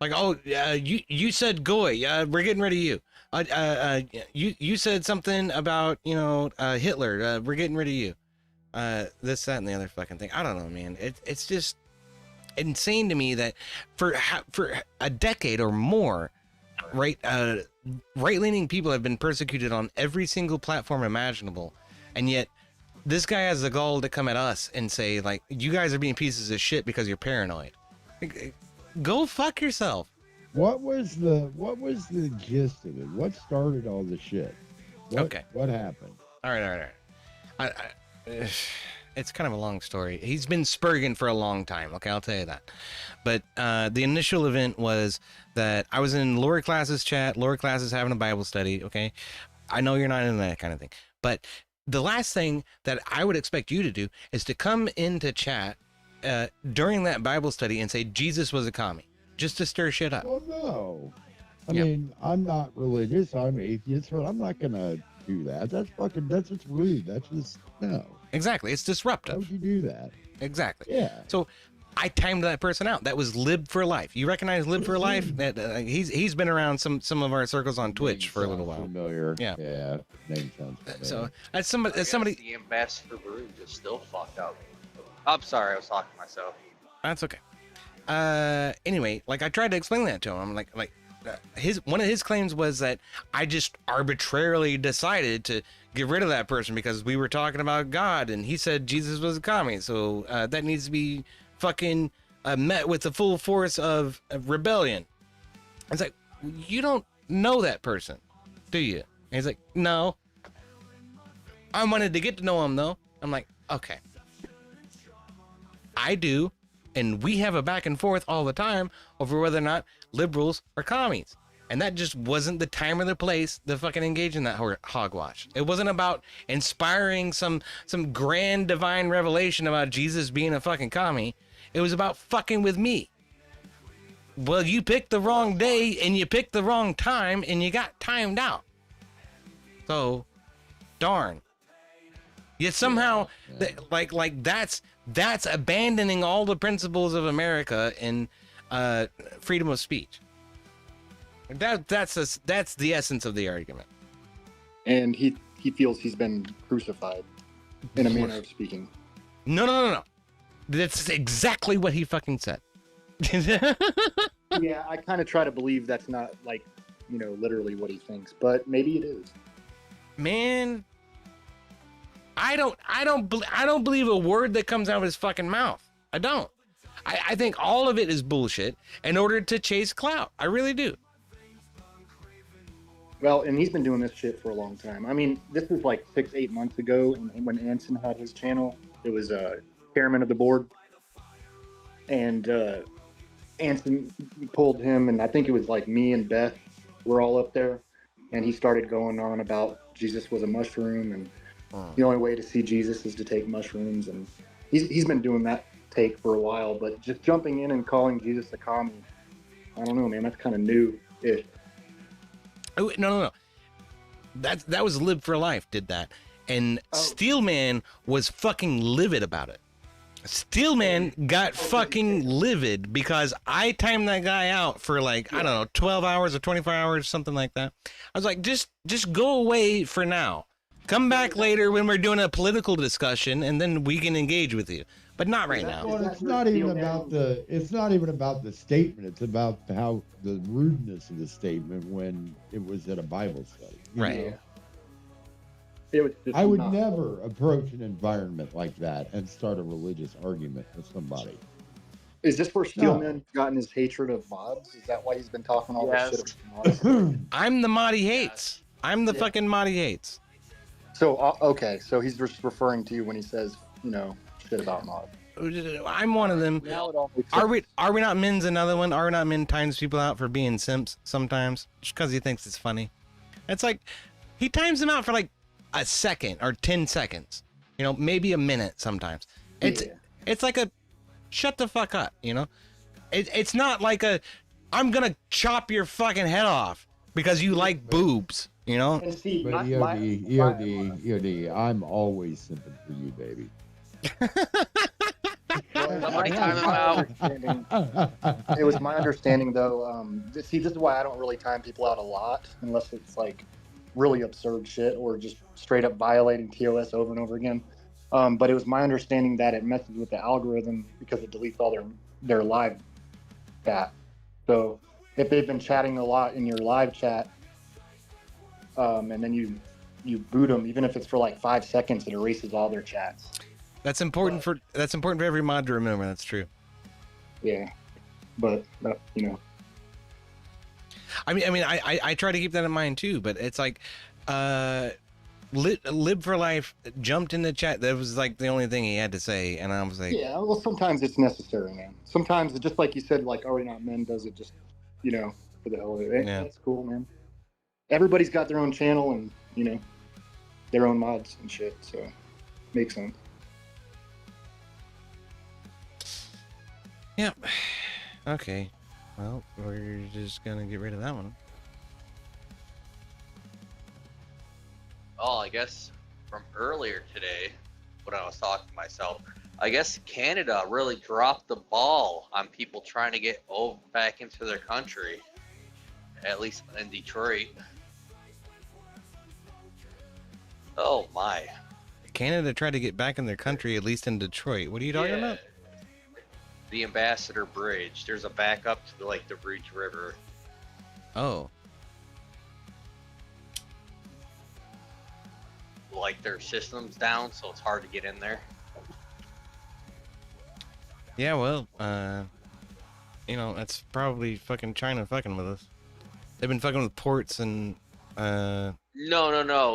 Like, oh, you said goy, we're getting rid of you. You said something about, Hitler, we're getting rid of you. This, that, and the other fucking thing. I don't know, man. It's just insane to me that for a decade or more, right, right-leaning people have been persecuted on every single platform imaginable, and yet this guy has the gall to come at us and say, like, you guys are being pieces of shit because you're paranoid. Like, go fuck yourself. What was the gist of it? What started all the shit? What happened? All right. It's kind of a long story. He's been spurging for a long time. Okay, I'll tell you that. But the initial event was that I was in lower classes chat. Lower classes having a Bible study. Okay, I know you're not into that kind of thing. But the last thing that I would expect you to do is to come into chat during that Bible study and say Jesus was a commie, just to stir shit up. Oh no! I mean, I'm not religious. I'm atheist, but I'm not gonna do that. That's just rude. That's just no. Exactly, it's disruptive. How would you do that? Exactly. Yeah. So I timed that person out. That was Lib for Life. You recognize Lib for Life? That he's been around some of our circles on Twitch for a little while. Familiar. Yeah. Yeah. Name sounds familiar. So as somebody. The ambassador Brew just still fucked up. I'm sorry, I was talking to myself. That's okay. Anyway, like I tried to explain that to him. I'm like one of his claims was that I just arbitrarily decided to get rid of that person because we were talking about God and he said Jesus was a commie, so that needs to be fucking met with the full force of rebellion. It's like, you don't know that person, do you? And he's like, no. I wanted to get to know him, though. I'm like, okay. I do, and we have a back and forth all the time over whether or not liberals are commies. And that just wasn't the time or the place to fucking engage in that hogwash. It wasn't about inspiring some grand divine revelation about Jesus being a fucking commie. It was about fucking with me. Well, you picked the wrong day, and you picked the wrong time, and you got timed out. So, darn. Yet somehow, that's abandoning all the principles of America in freedom of speech. That's the essence of the argument. And he feels he's been crucified, in a manner of speaking. No. That's exactly what he fucking said. Yeah, I kind of try to believe that's not like, literally what he thinks, but maybe it is. Man, I don't believe a word that comes out of his fucking mouth. I don't. I think all of it is bullshit in order to chase clout. I really do. Well, and he's been doing this shit for a long time. I mean, this was like 6-8 months ago, and when Anson had his channel, it was chairman of the board, and Anson pulled him, and I think it was like me and Beth were all up there, and he started going on about Jesus was a mushroom, and the only way to see Jesus is to take mushrooms, and he's been doing that take for a while, but just jumping in and calling Jesus a commie, I don't know, man, that's kind of new-ish. Oh, no. That was Live for Life did that. And Steelman was fucking livid about it. Steelman got fucking livid because I timed that guy out for like, I don't know, 12 hours or 24 hours, something like that. I was like, just go away for now. Come back later when we're doing a political discussion and then we can engage with you. But not right now. Well, it's not even about the statement. It's about how the rudeness of the statement when it was at a Bible study. Right. I would never approach an environment like that and start a religious argument with somebody. Is this where Steelman gotten his hatred of mods? Is that why he's been talking all this shit about mods? I'm the mod he hates. I'm the fucking mod he hates. So, okay. So he's just referring to you when he says, shit about mod. I'm one of them. Are we not men's another one? Are we not men times people out for being simps sometimes? Just because he thinks it's funny. It's like, he times them out for like a second or 10 seconds. Maybe a minute sometimes. It's like a shut the fuck up, It's not like I'm gonna chop your fucking head off because you like boobs, And see, but EOD, I'm always simping for you, baby. It was my understanding, though. This is why I don't really time people out a lot, unless it's like really absurd shit or just straight up violating TOS over and over again. But it was my understanding that it messes with the algorithm because it deletes all their live chat. So if they've been chatting a lot in your live chat, and then you boot them, even if it's for like 5 seconds, it erases all their chats. That's important for every mod to remember. That's true. Yeah, but I mean, I try to keep that in mind too. But it's like, Live for Life jumped in the chat. That was like the only thing he had to say, and I was like, yeah. Well, sometimes it's necessary, man. Sometimes, just like you said, like Are We Not Men does it just, for the hell of it. Yeah. That's cool, man. Everybody's got their own channel and their own mods and shit, so makes sense. Yep. Okay. Well, we're just gonna get rid of that one. Oh, I guess from earlier today, when I was talking to myself, I guess Canada really dropped the ball on people trying to get back into their country, at least in Detroit. Oh my. Canada tried to get back in their country, at least in Detroit. What are you talking about? The Ambassador Bridge. There's a backup to the Rouge River. Oh. Like their system's down, so it's hard to get in there. Yeah, well, you know, that's probably fucking China fucking with us. They've been fucking with ports and No.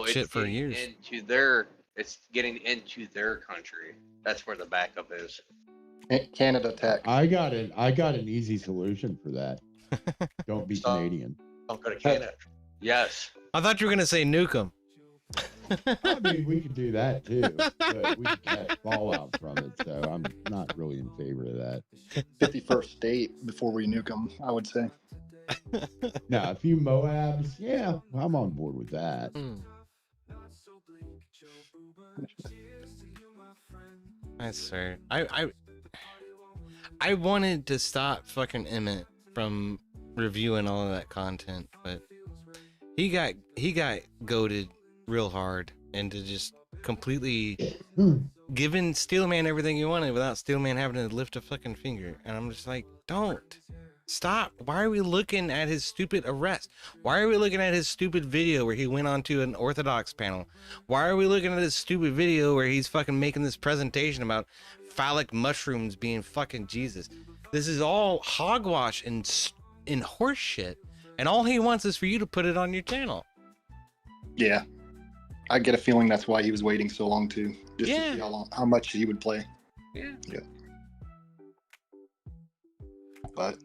shit It's for getting years. into their. It's getting into their country. That's where the backup is. Canada Tech. I got an easy solution for that. Don't be Canadian. Don't go to Canada. Yes. I thought you were gonna say nuke 'em. I mean, we could do that too, but we get fallout from it, so I'm not really in favor of that. 51st state before we nuke them, I would say. Now, a few Moabs, yeah, I'm on board with that. I swear, I wanted to stop fucking Emmet from reviewing all of that content, but he got goaded real hard into just completely giving Steelman everything he wanted without Steelman having to lift a fucking finger. And I'm just like, don't stop. Why are we looking at his stupid arrest? Why are we looking at his stupid video where he went onto an Orthodox panel? Why are we looking at his stupid video where he's fucking making this presentation about phallic mushrooms being fucking Jesus? This is all hogwash and horse shit. And all he wants is for you to put it on your channel. Yeah. I get a feeling that's why he was waiting so long too. Just to see how much he would play. Yeah. But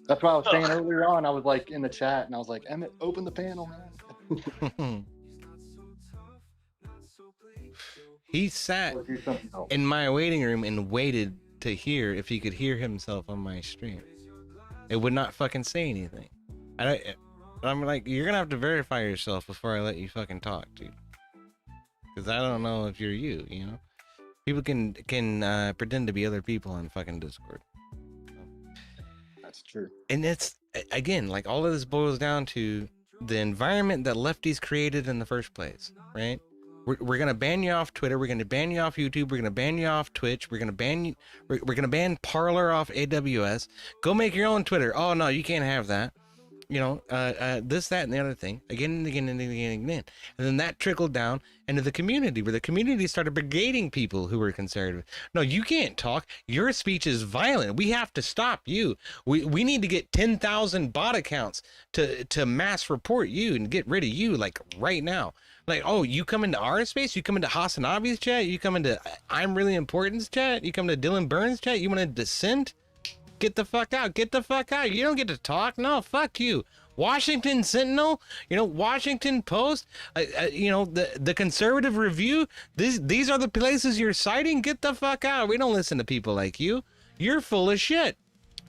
that's why I was saying earlier on. I was like in the chat and I was like, Emmet, open the panel, man. He sat in my waiting room and waited to hear if he could hear himself on my stream. It would not fucking say anything. I'm like, you're gonna have to verify yourself before I let you fucking talk, dude. Because I don't know if you're you, you know? People can pretend to be other people on fucking Discord. That's true. And it's, again, like, all of this boils down to the environment that lefties created in the first place, right? We're gonna ban you off Twitter. We're gonna ban you off YouTube. We're gonna ban you off Twitch. We're gonna ban you. We're gonna ban Parler off AWS. Go make your own Twitter. Oh no, you can't have that. You know, this, that, and the other thing, again and again and again and again. And then that trickled down into the community, where the community started brigading people who were conservative. No, you can't talk. Your speech is violent. We have to stop you. We need to get 10,000 bot accounts to mass report you and get rid of you, like, right now. Like, oh, you come into our space? You come into Hasanabi's chat? You come into I'm Really Important's chat? You come to Dylan Burns' chat? You want to dissent? Get the fuck out. Get the fuck out. You don't get to talk. No, fuck you. Washington Sentinel, you know, Washington Post, you know, the Conservative Review. These are the places you're citing. Get the fuck out. We don't listen to people like you. You're full of shit.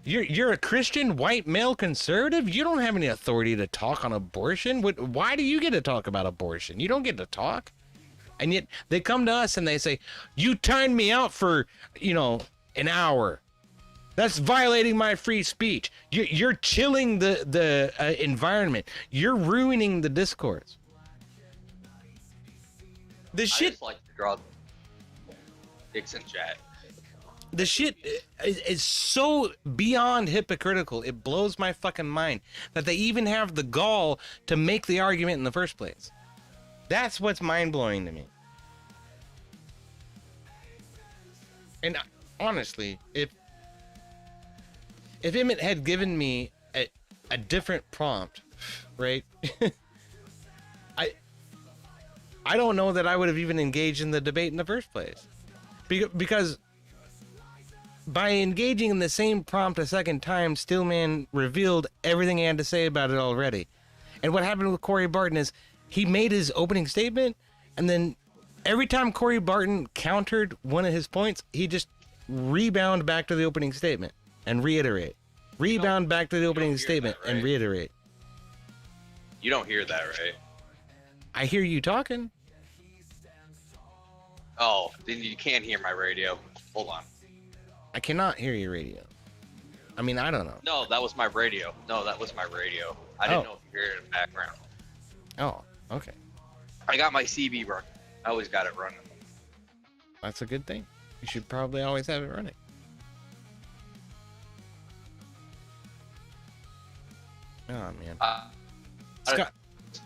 You're a Christian white male conservative. You don't have any authority to talk on abortion. Why do you get to talk about abortion? You don't get to talk. And yet they come to us and they say, you timed me out for, you know, an hour. That's violating my free speech. You're chilling the environment. You're ruining the discourse. The shit. I just like to draw dicks in chat. The shit is so beyond hypocritical. It blows my fucking mind that they even have the gall to make the argument in the first place. That's what's mind-blowing to me. And honestly, if Emmet had given me a different prompt, right? I don't know that I would have even engaged in the debate in the first place. Because by engaging in the same prompt a second time, Steelman revealed everything he had to say about it already. And what happened with Corey Barton is he made his opening statement, and then every time Corey Barton countered one of his points, he just rebound back to the opening statement and reiterate. Rebound back to the opening statement and reiterate. You don't hear that, right? I hear you talking. Oh, then you can't hear my radio. Hold on. I cannot hear your radio. I mean, I don't know. No, that was my radio. No, that was my radio. I didn't know if you hear it in the background. Oh, okay. I got my CB running. I always got it running. That's a good thing. You should probably always have it running. Oh, man. Scott. It's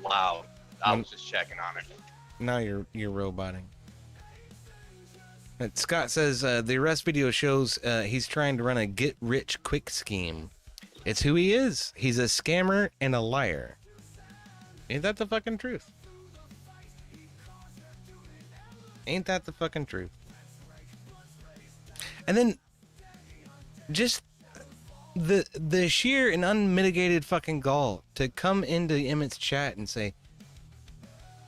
loud. I was just checking on it. Now you're roboting. Scott says the arrest video shows he's trying to run a get-rich-quick scheme. It's who he is. He's a scammer and a liar. Ain't that the fucking truth? Ain't that the fucking truth? And then just the sheer and unmitigated fucking gall to come into Emmett's chat and say,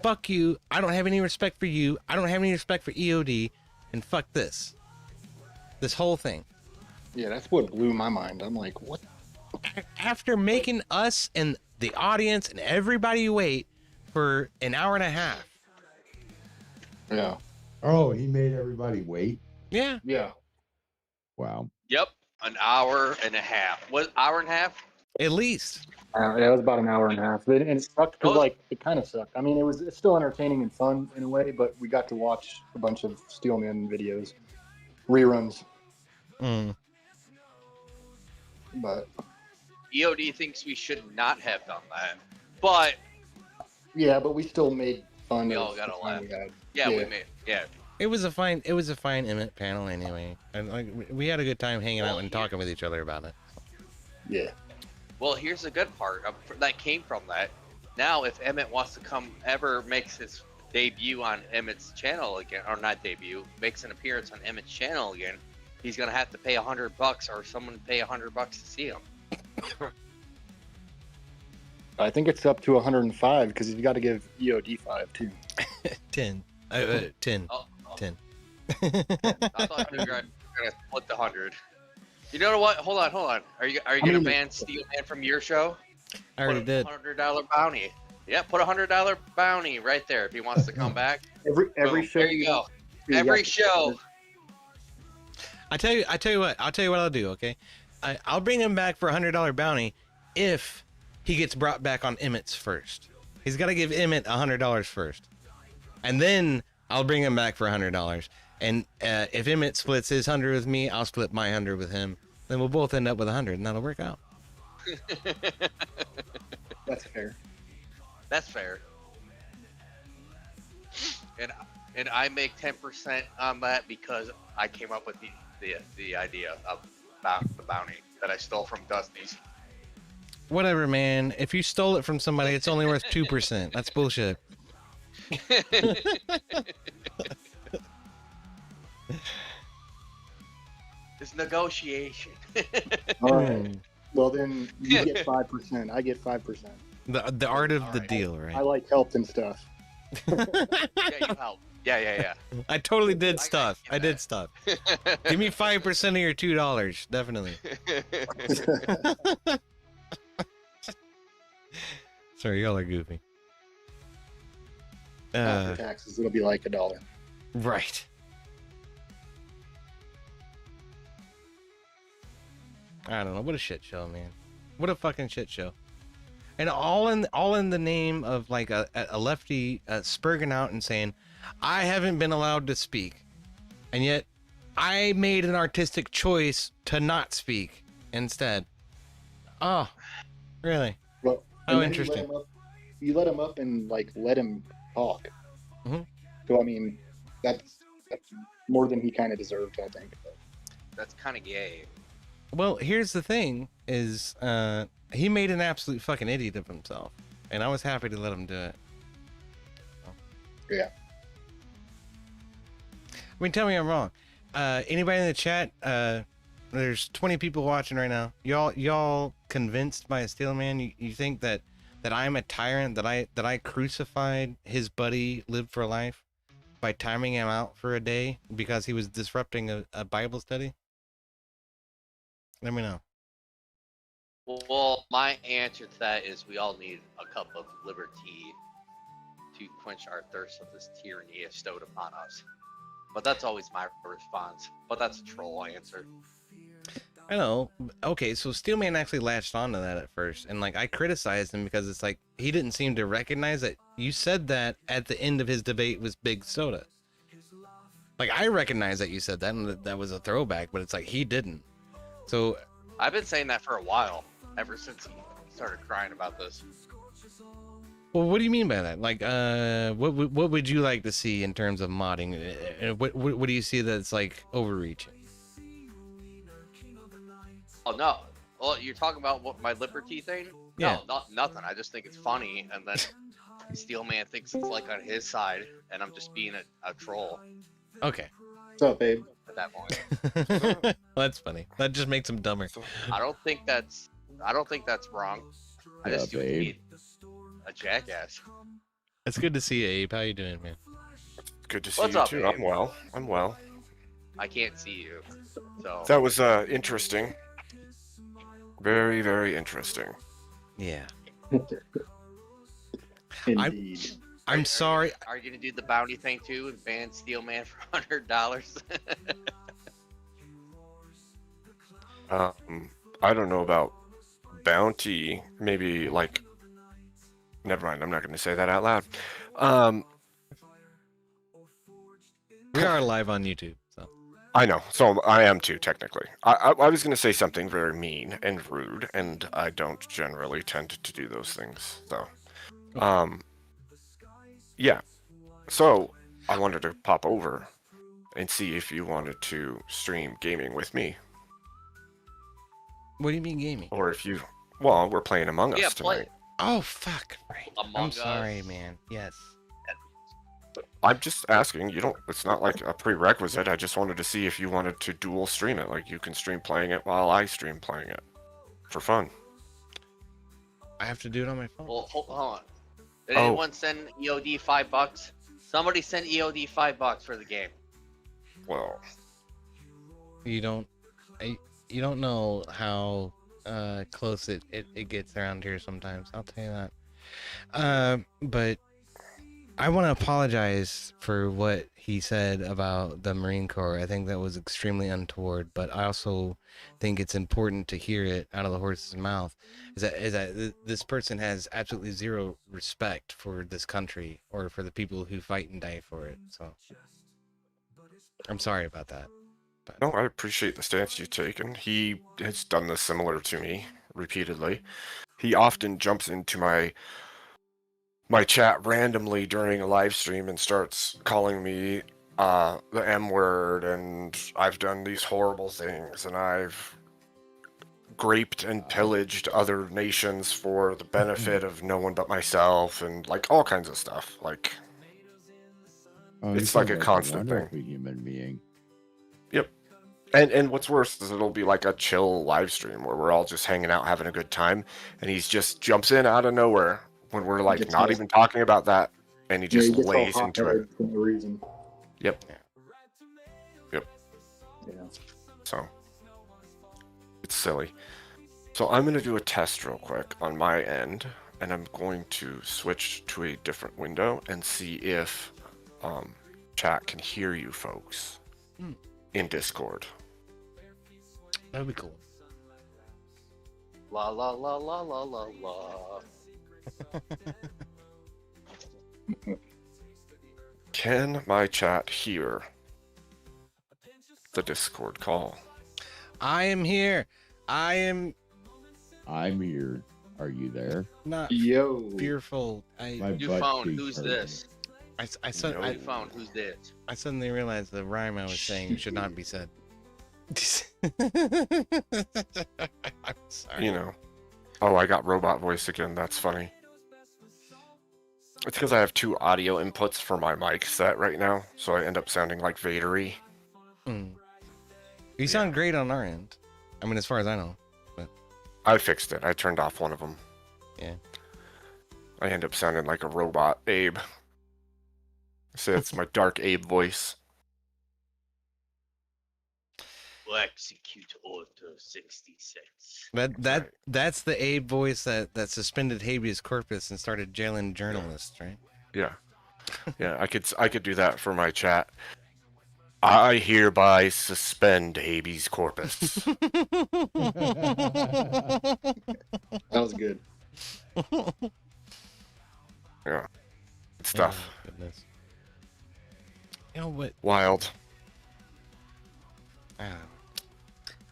fuck you, I don't have any respect for you, I don't have any respect for EOD, and fuck this whole thing. Yeah, that's what blew my mind. I'm like, what? After making us and the audience and everybody wait for an hour and a half. Yeah. Oh, he made everybody wait. Yeah. Yeah. Wow. Yep, an hour and a half. What, hour and a half? At least. Yeah, it was about an hour and a half. And it sucked because, like, it kind of sucked. I mean, it's still entertaining and fun in a way, but we got to watch a bunch of Steelman videos, reruns. But EOD thinks we should not have done that, but yeah, but we still made fun. We of all got the a fun laugh. we had. Yeah, we made. Yeah. It was a fine Emmet panel anyway. And like we had a good time hanging out and talking with each other about it. Yeah. Well, here's the good part that came from that. Now, if Emmet wants to makes his debut on Emmett's channel again, or not debut, makes an appearance on Emmett's channel again, he's gonna have to pay $100 or someone pay $100 to see him. I think it's up to 105 because you've got to give EOD 5 too. 10. 10. 10. I thought you were gonna split the 100. You know what? Hold on. Are you gonna ban Steelman from your show? I already did. $100 bounty. Yeah, put $100 bounty right there if he wants to come back. Every Boom, show. There you go. Every show. I tell you what I'll do. Okay, I'll bring him back for $100 bounty if he gets brought back on Emmett's first. He's got to give Emmet $100 first, and then I'll bring him back for $100. And if Emmet splits his 100 with me, I'll split my 100 with him. Then we'll both end up with 100, and that'll work out. That's fair. That's fair. And I make 10% on that because I came up with the idea of the bounty that I stole from Dusty's. Whatever, man. If you stole it from somebody, it's only worth 2%. That's bullshit. It's negotiation. All right. Well, then you get 5%. I get 5%. The art of the deal, right? I like help and stuff. Yeah, you help. Yeah. I totally did stuff. I did stuff. Give me 5% of your $2, definitely. Sorry, y'all are goofy. After taxes, it'll be like $1. Right. I don't know. What a shit show, man. What a fucking shit show. And all in the name of like a lefty spurging out and saying, I haven't been allowed to speak. And yet I made an artistic choice to not speak instead. Oh, really? Well, how interesting. You let him up and like let him talk. Mm-hmm. So I mean, that's more than he kind of deserved, I think. That's kind of gay. Well, here's the thing: is he made an absolute fucking idiot of himself, and I was happy to let him do it. Yeah. I mean, tell me I'm wrong. Anybody in the chat? There's 20 people watching right now. Y'all convinced by a Steelman? You think that I'm a tyrant? That I crucified his buddy Live for Life by timing him out for a day because he was disrupting a Bible study? Let me know. Well, my answer to that is we all need a cup of liberty to quench our thirst of this tyranny bestowed upon us. But that's always my response. But that's a troll answer. I know. Okay, so Steelman actually latched onto that at first, and like I criticized him because it's like he didn't seem to recognize that you said that at the end of his debate with Big Soda. Like I recognize that you said that, and that was a throwback, but it's like he didn't. So I've been saying that for a while, ever since he started crying about this. Well, what do you mean by that? Like, what would you like to see in terms of modding? What do you see that's like overreaching? Oh no. Well, you're talking about what my liberty thing? Yeah. No, not nothing. I just think it's funny, and then Steelman thinks it's like on his side, and I'm just being a troll Okay. What's up, babe? at that point. That's funny. That just makes him dumber. I don't think that's wrong. I just do it to babe. be a jackass. It's good to see you, Abe. How you doing, man? Good to see What's you up, too. Abe? I'm well. I'm well. I can't see you, so That was interesting. Very, very interesting. Yeah. Indeed. I'm sorry. Are you gonna do the bounty thing too and ban Steelman for $100? I don't know about bounty. Maybe like. Never mind. I'm not going to say that out loud. We are live on YouTube, so. I know. So I am too, technically. I was going to say something very mean and rude, and I don't generally tend to do those things. So, yeah. So I wanted to pop over and see if you wanted to stream gaming with me. What do you mean gaming? Or if you, well, we're playing Among Us tonight. Oh fuck! Right. Among I'm sorry, Us. man. Yes. I'm just asking. You don't. It's not like a prerequisite. I just wanted to see if you wanted to dual stream it. Like you can stream playing it while I stream playing it, for fun. I have to do it on my phone. Well, hold on. Did Oh. anyone send EOD $5? Somebody sent EOD $5 for the game. Well, You don't know how close it gets around here sometimes. I'll tell you that. But I want to apologize for what he said about the Marine Corps. I think that was extremely untoward, but I also think it's important to hear it out of the horse's mouth. Is that this person has absolutely zero respect for this country or for the people who fight and die for it. So I'm sorry about that. no, I appreciate the stance you've taken. He has done this similar to me repeatedly. He often jumps into my chat randomly during a live stream and starts calling me the M word, and I've done these horrible things, and I've raped and pillaged other nations for the benefit of no one but myself, and like all kinds of stuff. Like it's like a constant thing. Wonderful human being. Yep. And what's worse is it'll be like a chill live stream where we're all just hanging out having a good time, and he just jumps in out of nowhere when we're like Gets not all- even talking about that, and he just he gets all lays into it. hot-headed for no reason. Yep. Yep. Yeah. So it's silly. So I'm gonna do a test real quick on my end, and I'm going to switch to a different window and see if chat can hear you folks in Discord. That'd be cool. La la la la la la la. Can my chat hear the Discord call? I am here. I'm here. Are you there? not Yo. fearful. My New butt phone, cheeks who's hurt. this? I New phone, who's this? suddenly realized the rhyme I was saying should not be said. I'm sorry. You know. Oh, I got robot voice again. That's funny. It's because I have two audio inputs for my mic set right now, so I end up sounding like Vadery. You sound great on our end. I mean, as far as I know. But I fixed it. I turned off one of them. yeah. I end up sounding like a robot Abe. So it's my dark Abe voice. We'll execute Order 66. That's the Abe voice that suspended habeas corpus and started jailing journalists, right? Yeah. Yeah, I could do that for my chat. I hereby suspend habeas corpus. That was good. Yeah. Good stuff. Oh, goodness. You know what? Wild.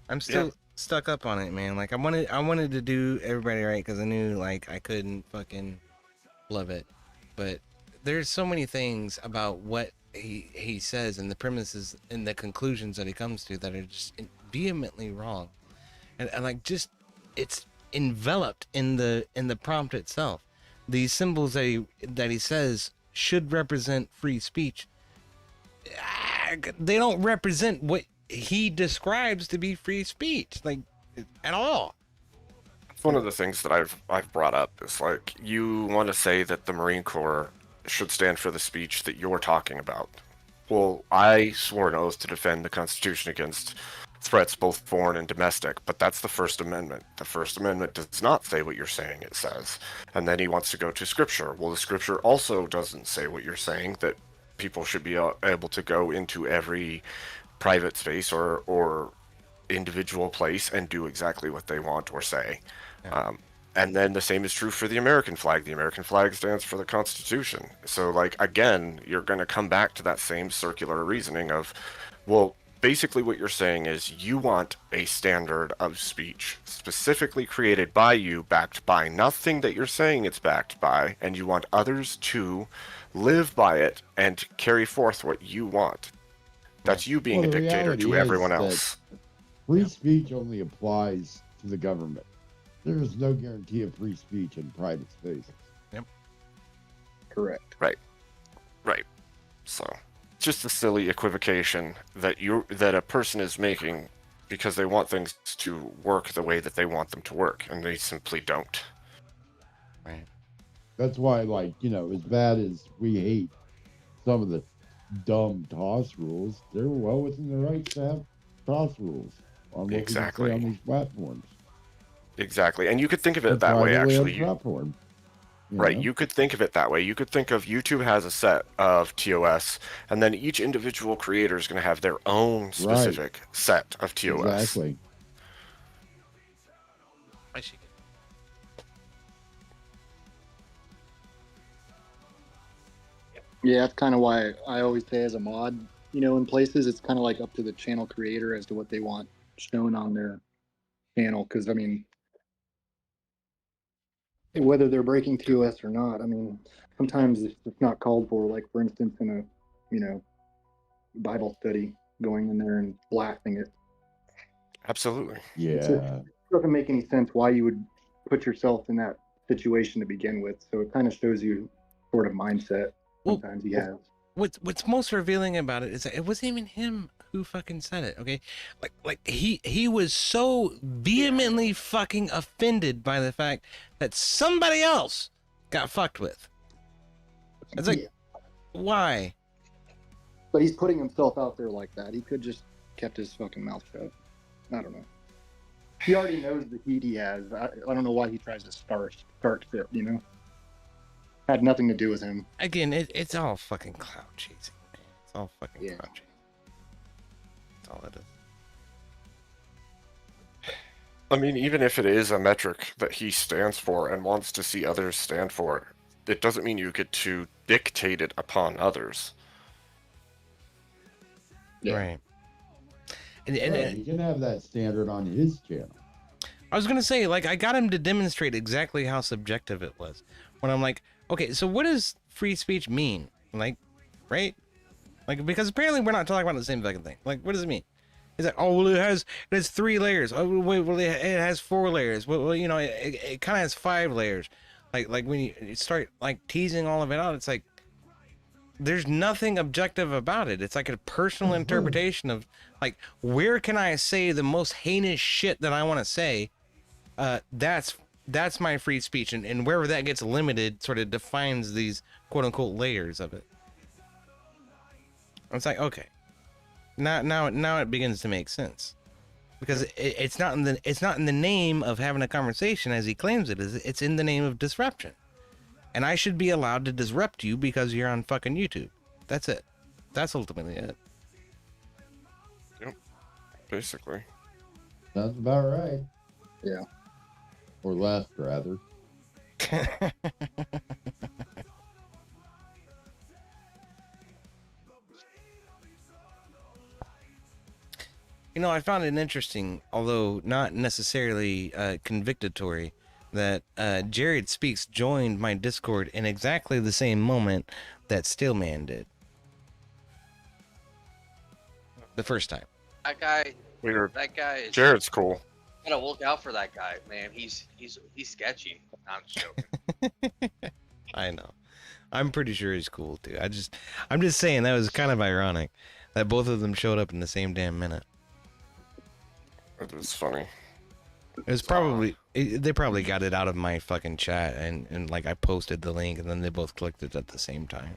I'm still stuck up on it, man. Like I wanted to do everybody right because I knew like I couldn't fucking example of it, but there's so many things about what he says and the premises and the conclusions that he comes to that are just vehemently wrong, and like just it's enveloped in the prompt itself. These symbols that he says should represent free speech, they don't represent what he describes to be free speech, like, at all. One of the things that I've brought up is, like, you want to say that the Marine Corps should stand for the speech that you're talking about. Well, I swore an oath to defend the Constitution against threats both foreign and domestic, but that's the First Amendment. The First Amendment does not say what you're saying it says. And then he wants to go to Scripture. Well, the Scripture also doesn't say what you're saying, that people should be able to go into every private space or individual place and do exactly what they want or say. And then the same is true for the American flag. The American flag stands for the Constitution. So, like, again, you're going to come back to that same circular reasoning of, well, basically what you're saying is you want a standard of speech specifically created by you, backed by nothing that you're saying it's backed by, and you want others to live by it and carry forth what you want. That's you being a dictator to everyone else. Free speech only applies to the government. There is no guarantee of free speech in private spaces. Yep. Correct. Right. So, just a silly equivocation that a person is making because they want things to work the way that they want them to work, and they simply don't. Right. That's why, like, as bad as we hate some of the dumb toss rules, they're well within their rights to have toss rules on what we can say on these platforms. Exactly, and you could think of it that way, actually. Right, know? you could think of it that way. You could think of YouTube has a set of TOS, and then each individual creator is going to have their own specific set of TOS. Exactly. I see. Yeah, that's kind of why I always say as a mod, in places, it's kind of like up to the channel creator as to what they want shown on their channel. Because, I mean, whether they're breaking TOS or not, I mean, sometimes it's not called for. Like, for instance, in a, Bible study, going in there and blasting it. Absolutely. Yeah. It doesn't make any sense why you would put yourself in that situation to begin with. So it kind of shows you sort of mindset sometimes he has. What's most revealing about it is that it wasn't even him who fucking said it. Okay, like he was so vehemently fucking offended by the fact that somebody else got fucked with. It's like, why? But he's putting himself out there like that. He could just kept his fucking mouth shut. I don't know. He already knows the heat he has. I don't know why he tries to start shit, Had nothing to do with him. Again, it's all fucking clout chasing, man. It's all fucking clout chasing. That's all it is. I mean, even if it is a metric that he stands for and wants to see others stand for, it doesn't mean you get to dictate it upon others. Yeah. Right. And he can have that standard on his channel. I was gonna say, like, I got him to demonstrate exactly how subjective it was. When I'm like, okay, so what does free speech mean? Like, right? Like, because apparently we're not talking about the same fucking thing. Like, what does it mean? Is that, oh, well, it has 3 layers. Oh, wait, well, it has 4 layers. Well, it kind of has 5 layers. Like when you start, like, teasing all of it out, it's like, there's nothing objective about it. It's like a personal interpretation of, like, where can I say the most heinous shit that I want to say? That's my free speech, and wherever that gets limited sort of defines these quote unquote layers of it. It's like, okay, now it begins to make sense, because it's not in the name of having a conversation as he claims it is. It's in the name of disruption, and I should be allowed to disrupt you because you're on fucking YouTube. That's it. That's ultimately it. Yep. Basically. Sounds about right. Yeah. Or left, rather. I found it interesting, although not necessarily convictory, that Jared Speaks joined my Discord in exactly the same moment that Steelman did. The first time. That guy. Weird. That guy is. Jared's cool. Gotta look out for that guy, man. He's sketchy. I'm joking. I know. I'm pretty sure he's cool too. I'm just saying that was kind of ironic that both of them showed up in the same damn minute. It was funny. It was probably they probably got it out of my fucking chat and like I posted the link and then they both clicked it at the same time.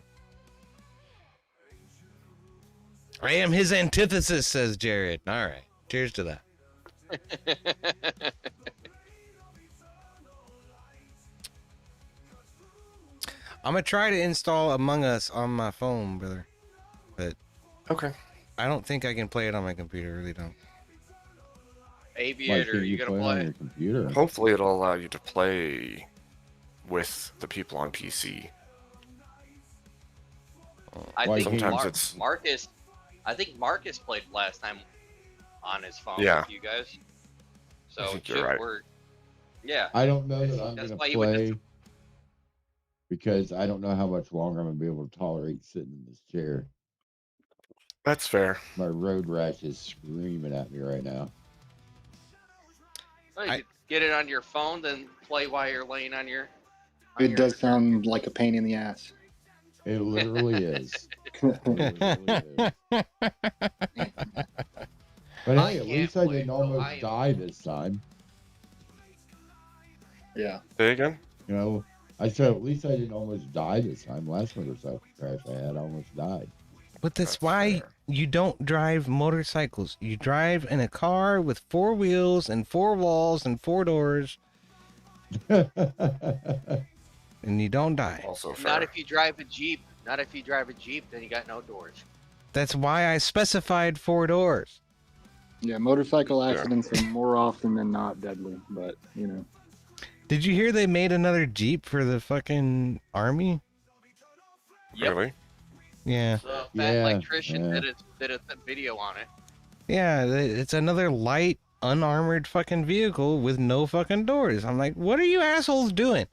I am his antithesis, says Jared. All right. Cheers to that. I'm gonna try to install Among Us on my phone, brother. But okay. I don't think I can play it on my computer. I really don't. Aviator, you gonna play? On your computer? Hopefully it'll allow you to play with the people on PC. I think sometimes it's Marcus. I think Marcus played last time on his phone Yeah. with you guys. So I it think should you're right. work. Yeah. I don't know that I'm That's going why to you would play because I don't know how much longer I'm going to be able to tolerate sitting in this chair. That's fair. My road rash is screaming at me right now. Well, you could get it on your phone, then play while you're laying on your. It does sound like a pain in the ass. It literally is. It literally is. But hey, at least I didn't almost die this time. Yeah. Say again? You know, I said at least I didn't almost die this time. Last motorcycle crash I had, I almost died. But that's why you don't drive motorcycles. You drive in a car with 4 wheels and 4 walls and 4 doors. And you don't die. Also Not if you drive a Jeep. Not if you drive a Jeep, then you got no doors. That's why I specified 4 doors. Yeah, motorcycle accidents are more often than not deadly, but you know. Did you hear they made another Jeep for the fucking army? Yep. Really? Yeah. So Fat Electrician did a video on it. Yeah, it's another light, unarmored fucking vehicle with no fucking doors. I'm like, what are you assholes doing?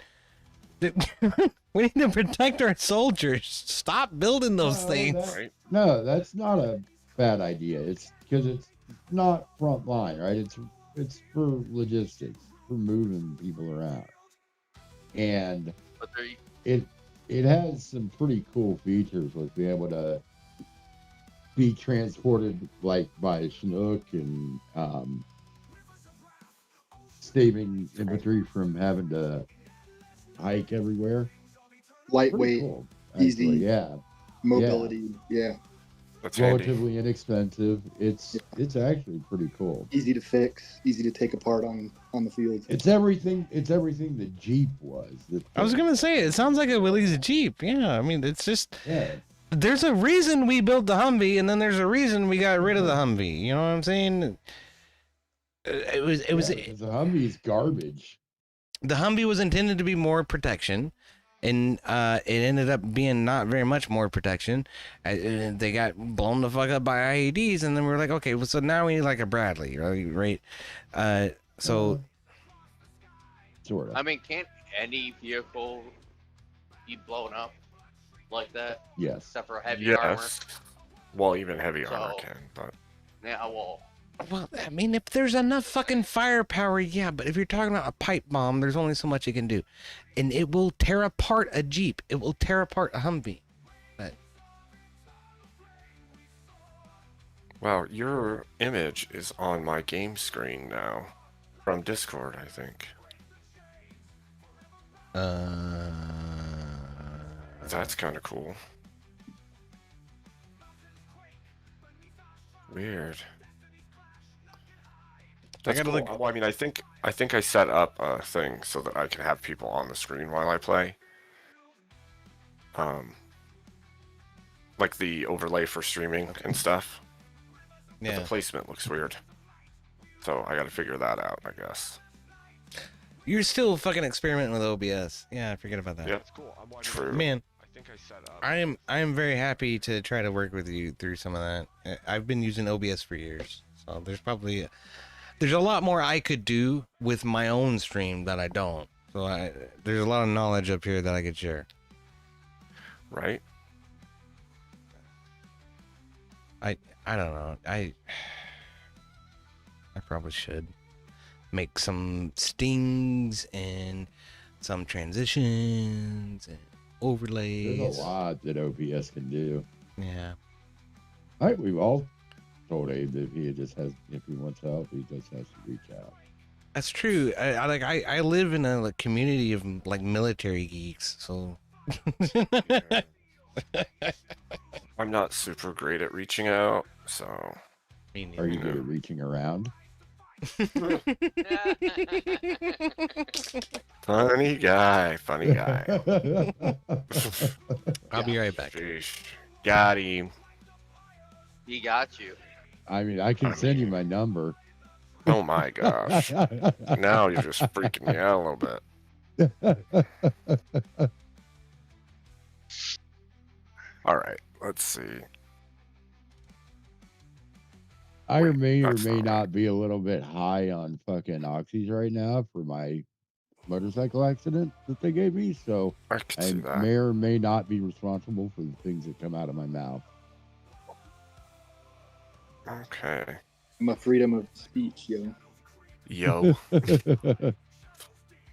We need to protect our soldiers. Stop building those things. No, that's not a bad idea. It's because it's not front line, right? It's for logistics, for moving people around, and But it has some pretty cool features with being able to be transported like by a Chinook and saving infantry from having to hike everywhere. Lightweight, Cool, easy, actually, yeah. mobility, yeah. That's relatively inexpensive. It's actually pretty cool. Easy to fix, easy to take apart on the field. It's everything the Jeep was. I was gonna say it sounds like a Willys Jeep. Yeah, I mean it's just there's a reason we built the Humvee, and then there's a reason we got rid of the Humvee. You know what I'm saying? It was the Humvee's garbage. The Humvee was intended to be more protection, and it ended up being not very much more protection. They got blown the fuck up by IEDs, and then we were like, okay, well, so now we need like a Bradley, right? So sort of. I mean, can't any vehicle be blown up like that? Yes. Except for heavy armor. Well, even heavy So- armor can, but Yeah, well, I mean, if there's enough fucking firepower, yeah, but if you're talking about a pipe bomb, there's only so much it can do. And it will tear apart a Jeep. It will tear apart a Humvee. But wow, your image is on my game screen now from Discord, I think. That's kind of cool. Weird. That's gotta cool. look- Well, I mean, I think I set up a thing so that I can have people on the screen while I play. Like the overlay for streaming and stuff. But Yeah. the placement looks weird. So I got to figure that out, I guess. you're still fucking experimenting with OBS. Yeah, I forget about that. Yeah, cool. True. Man, I think I set up. I am very happy to try to work with you through some of that. I've been using OBS for years, so there's a lot more I could do with my own stream that I don't. So there's a lot of knowledge up here that I could share. Right? I don't know. I probably should make some stings and some transitions and overlays. There's a lot that OBS can do. Yeah. All right, we've all told Abe that if he wants help, he just has to reach out. That's true. I live in a community of like military geeks, so I'm not super great at reaching out, so. Are you good at reaching around? Funny guy. I'll be right back. Sheesh. Got him. He got you. I mean, I can send you my number. Oh my gosh. Now you're just freaking me out a little bit. All right, let's see. I may or may not be a little bit high on fucking oxys right now for my motorcycle accident that they gave me, so I may or may not be responsible for the things that come out of my mouth. Okay. I'm a freedom of speech, yo. Yo.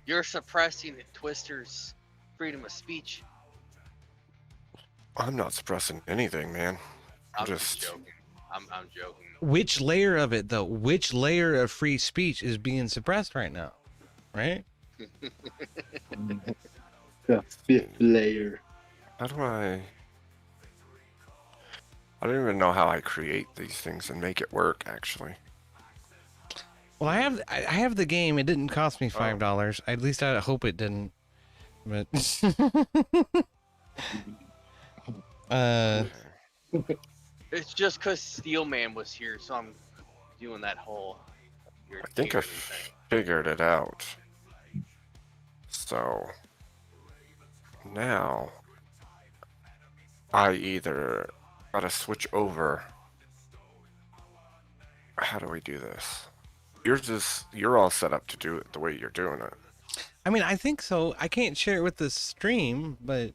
You're suppressing the Twister's freedom of speech. I'm not suppressing anything, man. I'm just joking. I'm joking. Which layer of it though? Which layer of free speech is being suppressed right now? Right? The fifth layer. How do I don't even know how I create these things and make it work, actually. Well, I have the game. It didn't cost me $5. At least I hope it didn't. But It's just because Steelman was here, so I'm doing that whole. I think I figured it out. So now I either gotta switch over. How do we do this? You're all set up to do it the way you're doing it. I mean, I think so. I can't share it with the stream, but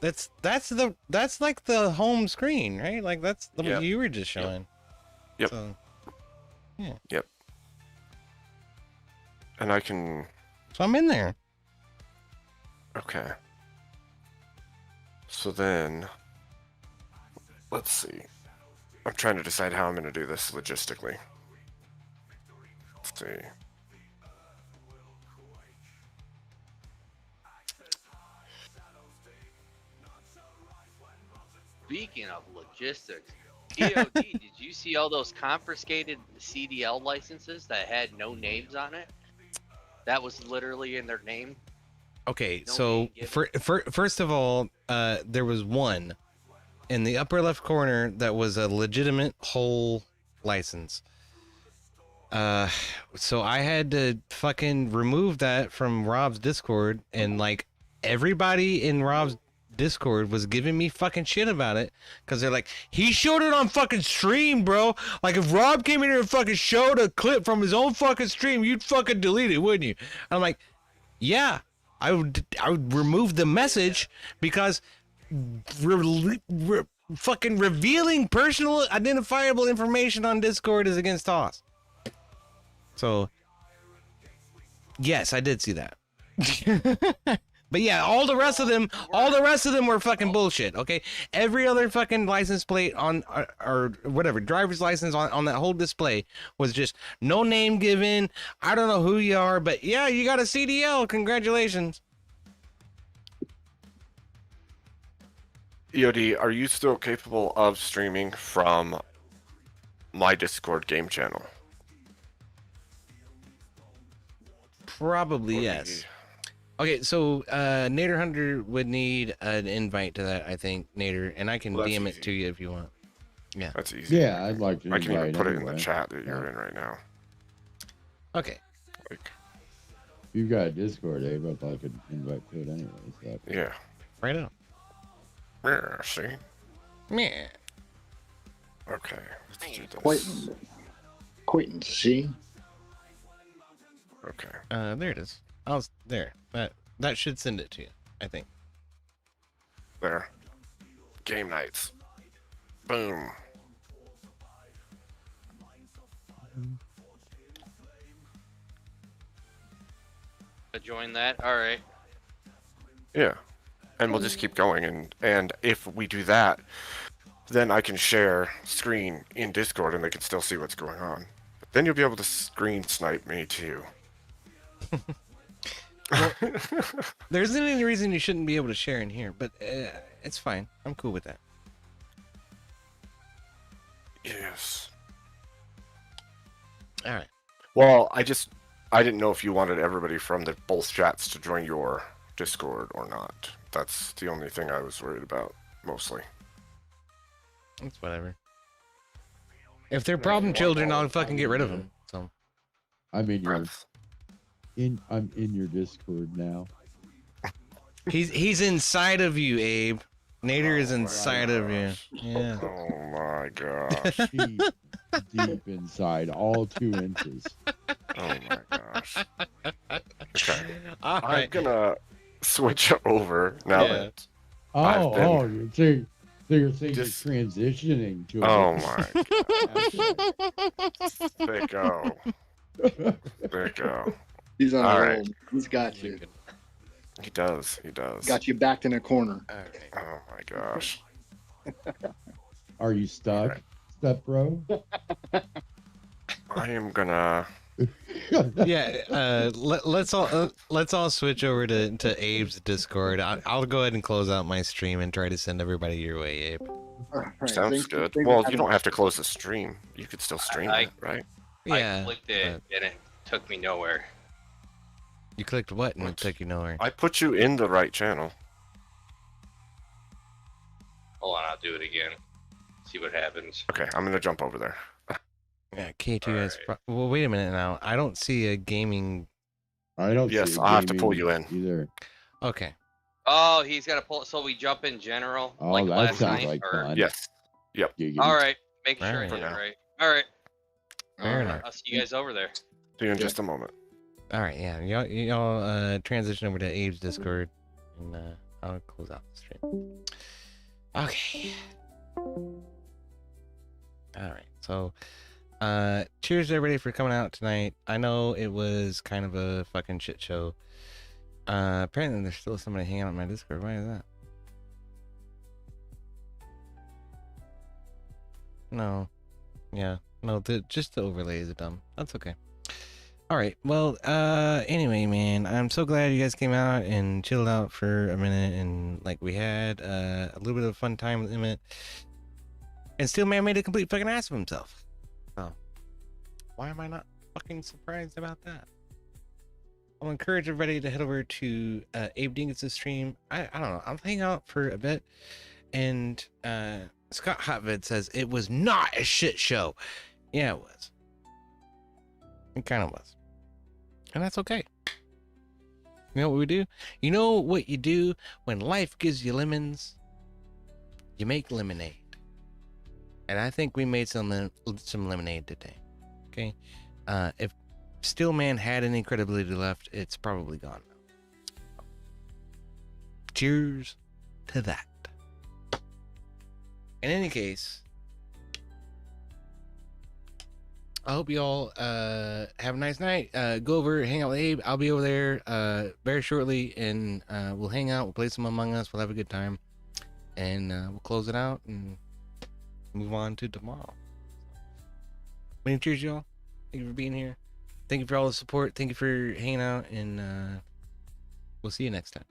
that's like the home screen, right? Like that's the what you were just showing. Yep. So, yeah. Yep. And I can. So I'm in there. Okay. So then, let's see. I'm trying to decide how I'm going to do this logistically. Let's see. Speaking of logistics, DOD, did you see all those confiscated CDL licenses that had no names on it? That was literally in their name. Okay, so first of all, there was one in the upper left corner that was a legitimate whole license. So I had to fucking remove that from Rob's Discord, and like everybody in Rob's Discord was giving me fucking shit about it because they're like, he showed it on fucking stream, bro. Like if Rob came in here and fucking showed a clip from his own fucking stream, you'd fucking delete it, wouldn't you? I'm like, yeah, I would remove the message because fucking revealing personal identifiable information on Discord is against TOS. So yes, I did see that. But yeah, all the rest of them were fucking bullshit. Okay, every other fucking license plate on or whatever driver's license on that whole display was just no name given. I don't know who you are, but yeah, you got a CDL. Congratulations. EOD, are you still capable of streaming from my Discord game channel? Probably yes. Okay, so Nader Hunter would need an invite to that, I think, Nader, and I can DM it to you if you want. Yeah, that's easy. Yeah, I'd like to. I can even invite put it in anyway. the chat that you're in right now. Okay. If you've got a Discord, Abe, I'd like an invite to it anyway. So. Yeah. Right on. Yeah, see? Yeah. Okay, let's do this. Acquaintance, see? Okay. There it is. there. That should send it to you, I think. There. Game nights. Boom. Join that. All right. Yeah. And we'll just keep going, and if we do that, then I can share screen in Discord and they can still see what's going on. But then you'll be able to screen snipe me too. Well, there isn't any reason you shouldn't be able to share in here, but it's fine. I'm cool with that. Yes. All right. Well, I didn't know if you wanted everybody from the both chats to join your Discord or not. That's the only thing I was worried about, mostly. It's whatever. If they're problem children, I'll fucking get rid of them. So. I'm in your Discord now. He's inside of you, Abe. Nader is inside of you. Yeah. Oh my gosh. Deep inside, all 2 inches. Oh my gosh. Okay. All I'm right. gonna switch over now that I've been... you're saying you're transitioning to Oh my gosh. Thicko. Thicko. He's on All a right. roll. He's got you. He does. Got you backed in a corner. Oh my gosh. Are you stuck, step bro? I am gonna... Yeah, let's all switch over to Abe's Discord. I'll go ahead and close out my stream and try to send everybody your way, Abe. Right, Sounds good. Well, you don't have to close the stream. You could still stream it, right? Yeah. I clicked it and it took me nowhere. You clicked what and it took you nowhere? I put you in the right channel. Hold on, I'll do it again. See what happens. Okay, I'm gonna jump over there. Yeah, K2 guys. Well, wait a minute now. I don't see a gaming. I don't. Yes, see I'll have to pull you in either. Okay. Oh, he's got to pull. So we jump in general, Oh, like that last sounds night. like or... fun. Yes. Yep. All right. Make sure I Alright. did it right. All right. Fair enough. I'll see you guys over there. See you in just a moment. All right, yeah. Y'all transition over to Abe's Discord, and I'll close out the stream. Okay. All right. So, cheers to everybody for coming out tonight. I know it was kind of a fucking shit show. Apparently there's still somebody hanging out on my Discord. Why is that? No. Yeah. No, just the overlay is dumb. That's okay. All right. Well, anyway, man, I'm so glad you guys came out and chilled out for a minute, and like we had a little bit of a fun time with Emmet. And Steelman made a complete fucking ass of himself. So, why am I not fucking surprised about that? I'll encourage everybody to head over to Abe Dingus' stream. I don't know. I'll hang out for a bit. And Scott Hotvid says it was not a shit show. Yeah, it was. It kind of was. And that's okay. You know what we do? You know what you do when life gives you lemons? You make lemonade. And I think we made some lemonade today. Okay? If Steelman had any credibility left, it's probably gone now. Cheers to that. In any case, I hope you all have a nice night. Go over, hang out with Abe. I'll be over there very shortly, and we'll hang out. We'll play some Among Us. We'll have a good time, and we'll close it out and move on to tomorrow. Many cheers, y'all. Thank you for being here. Thank you for all the support. Thank you for hanging out, and we'll see you next time.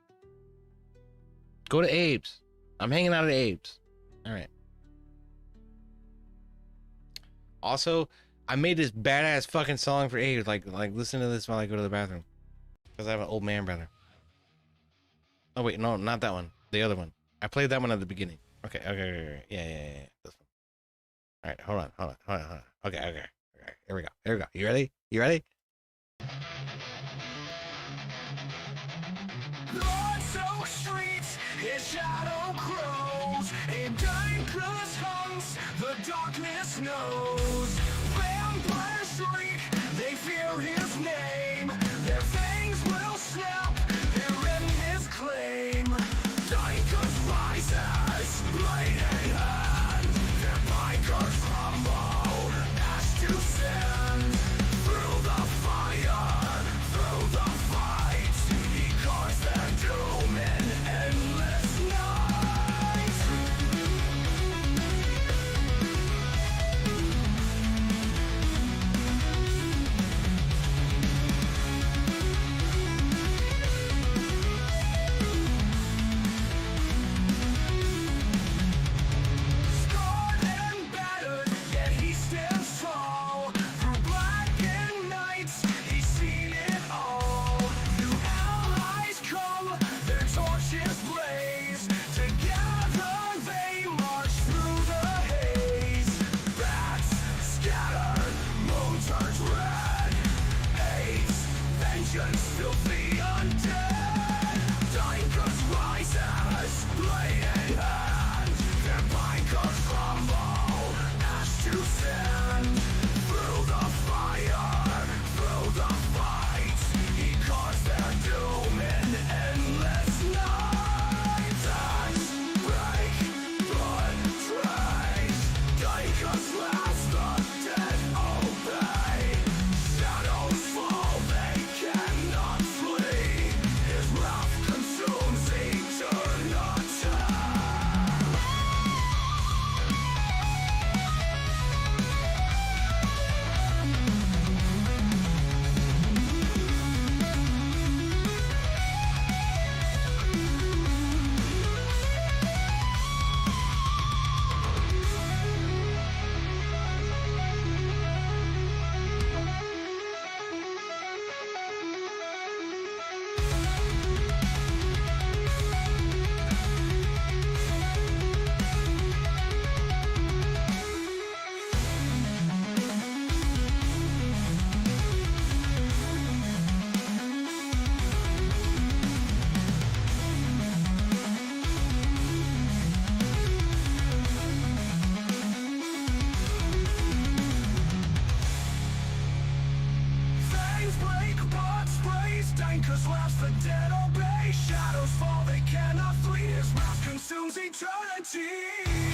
Go to Abe's. I'm hanging out at Abe's. All right. Also, I made this badass fucking song for Abe. Like listen to this while I go to the bathroom. Because I have an old man brother. Oh, wait, no, not that one. The other one. I played that one at the beginning. Okay. Yeah. This one. All right, hold on. Okay. Here we go. You ready? Lord, so streets, his shadow grows, in dangerous hunts, the darkness knows. Vampires shriek, they fear his name, their fangs will vengeance, filthy undead. Dankers rises, blade in hand. Their blankets crumble, ash to sand. Through the fire, through the fight, he carves their doom in endless nights. Axe break, blood trace. Dankers last, the dead obey. Shadows fall, they cannot flee. His wrath consumes eternity. Fangs break, blood sprays, dankers laughs, the dead obey. Shadows fall, they cannot flee. His wrath consumes eternity.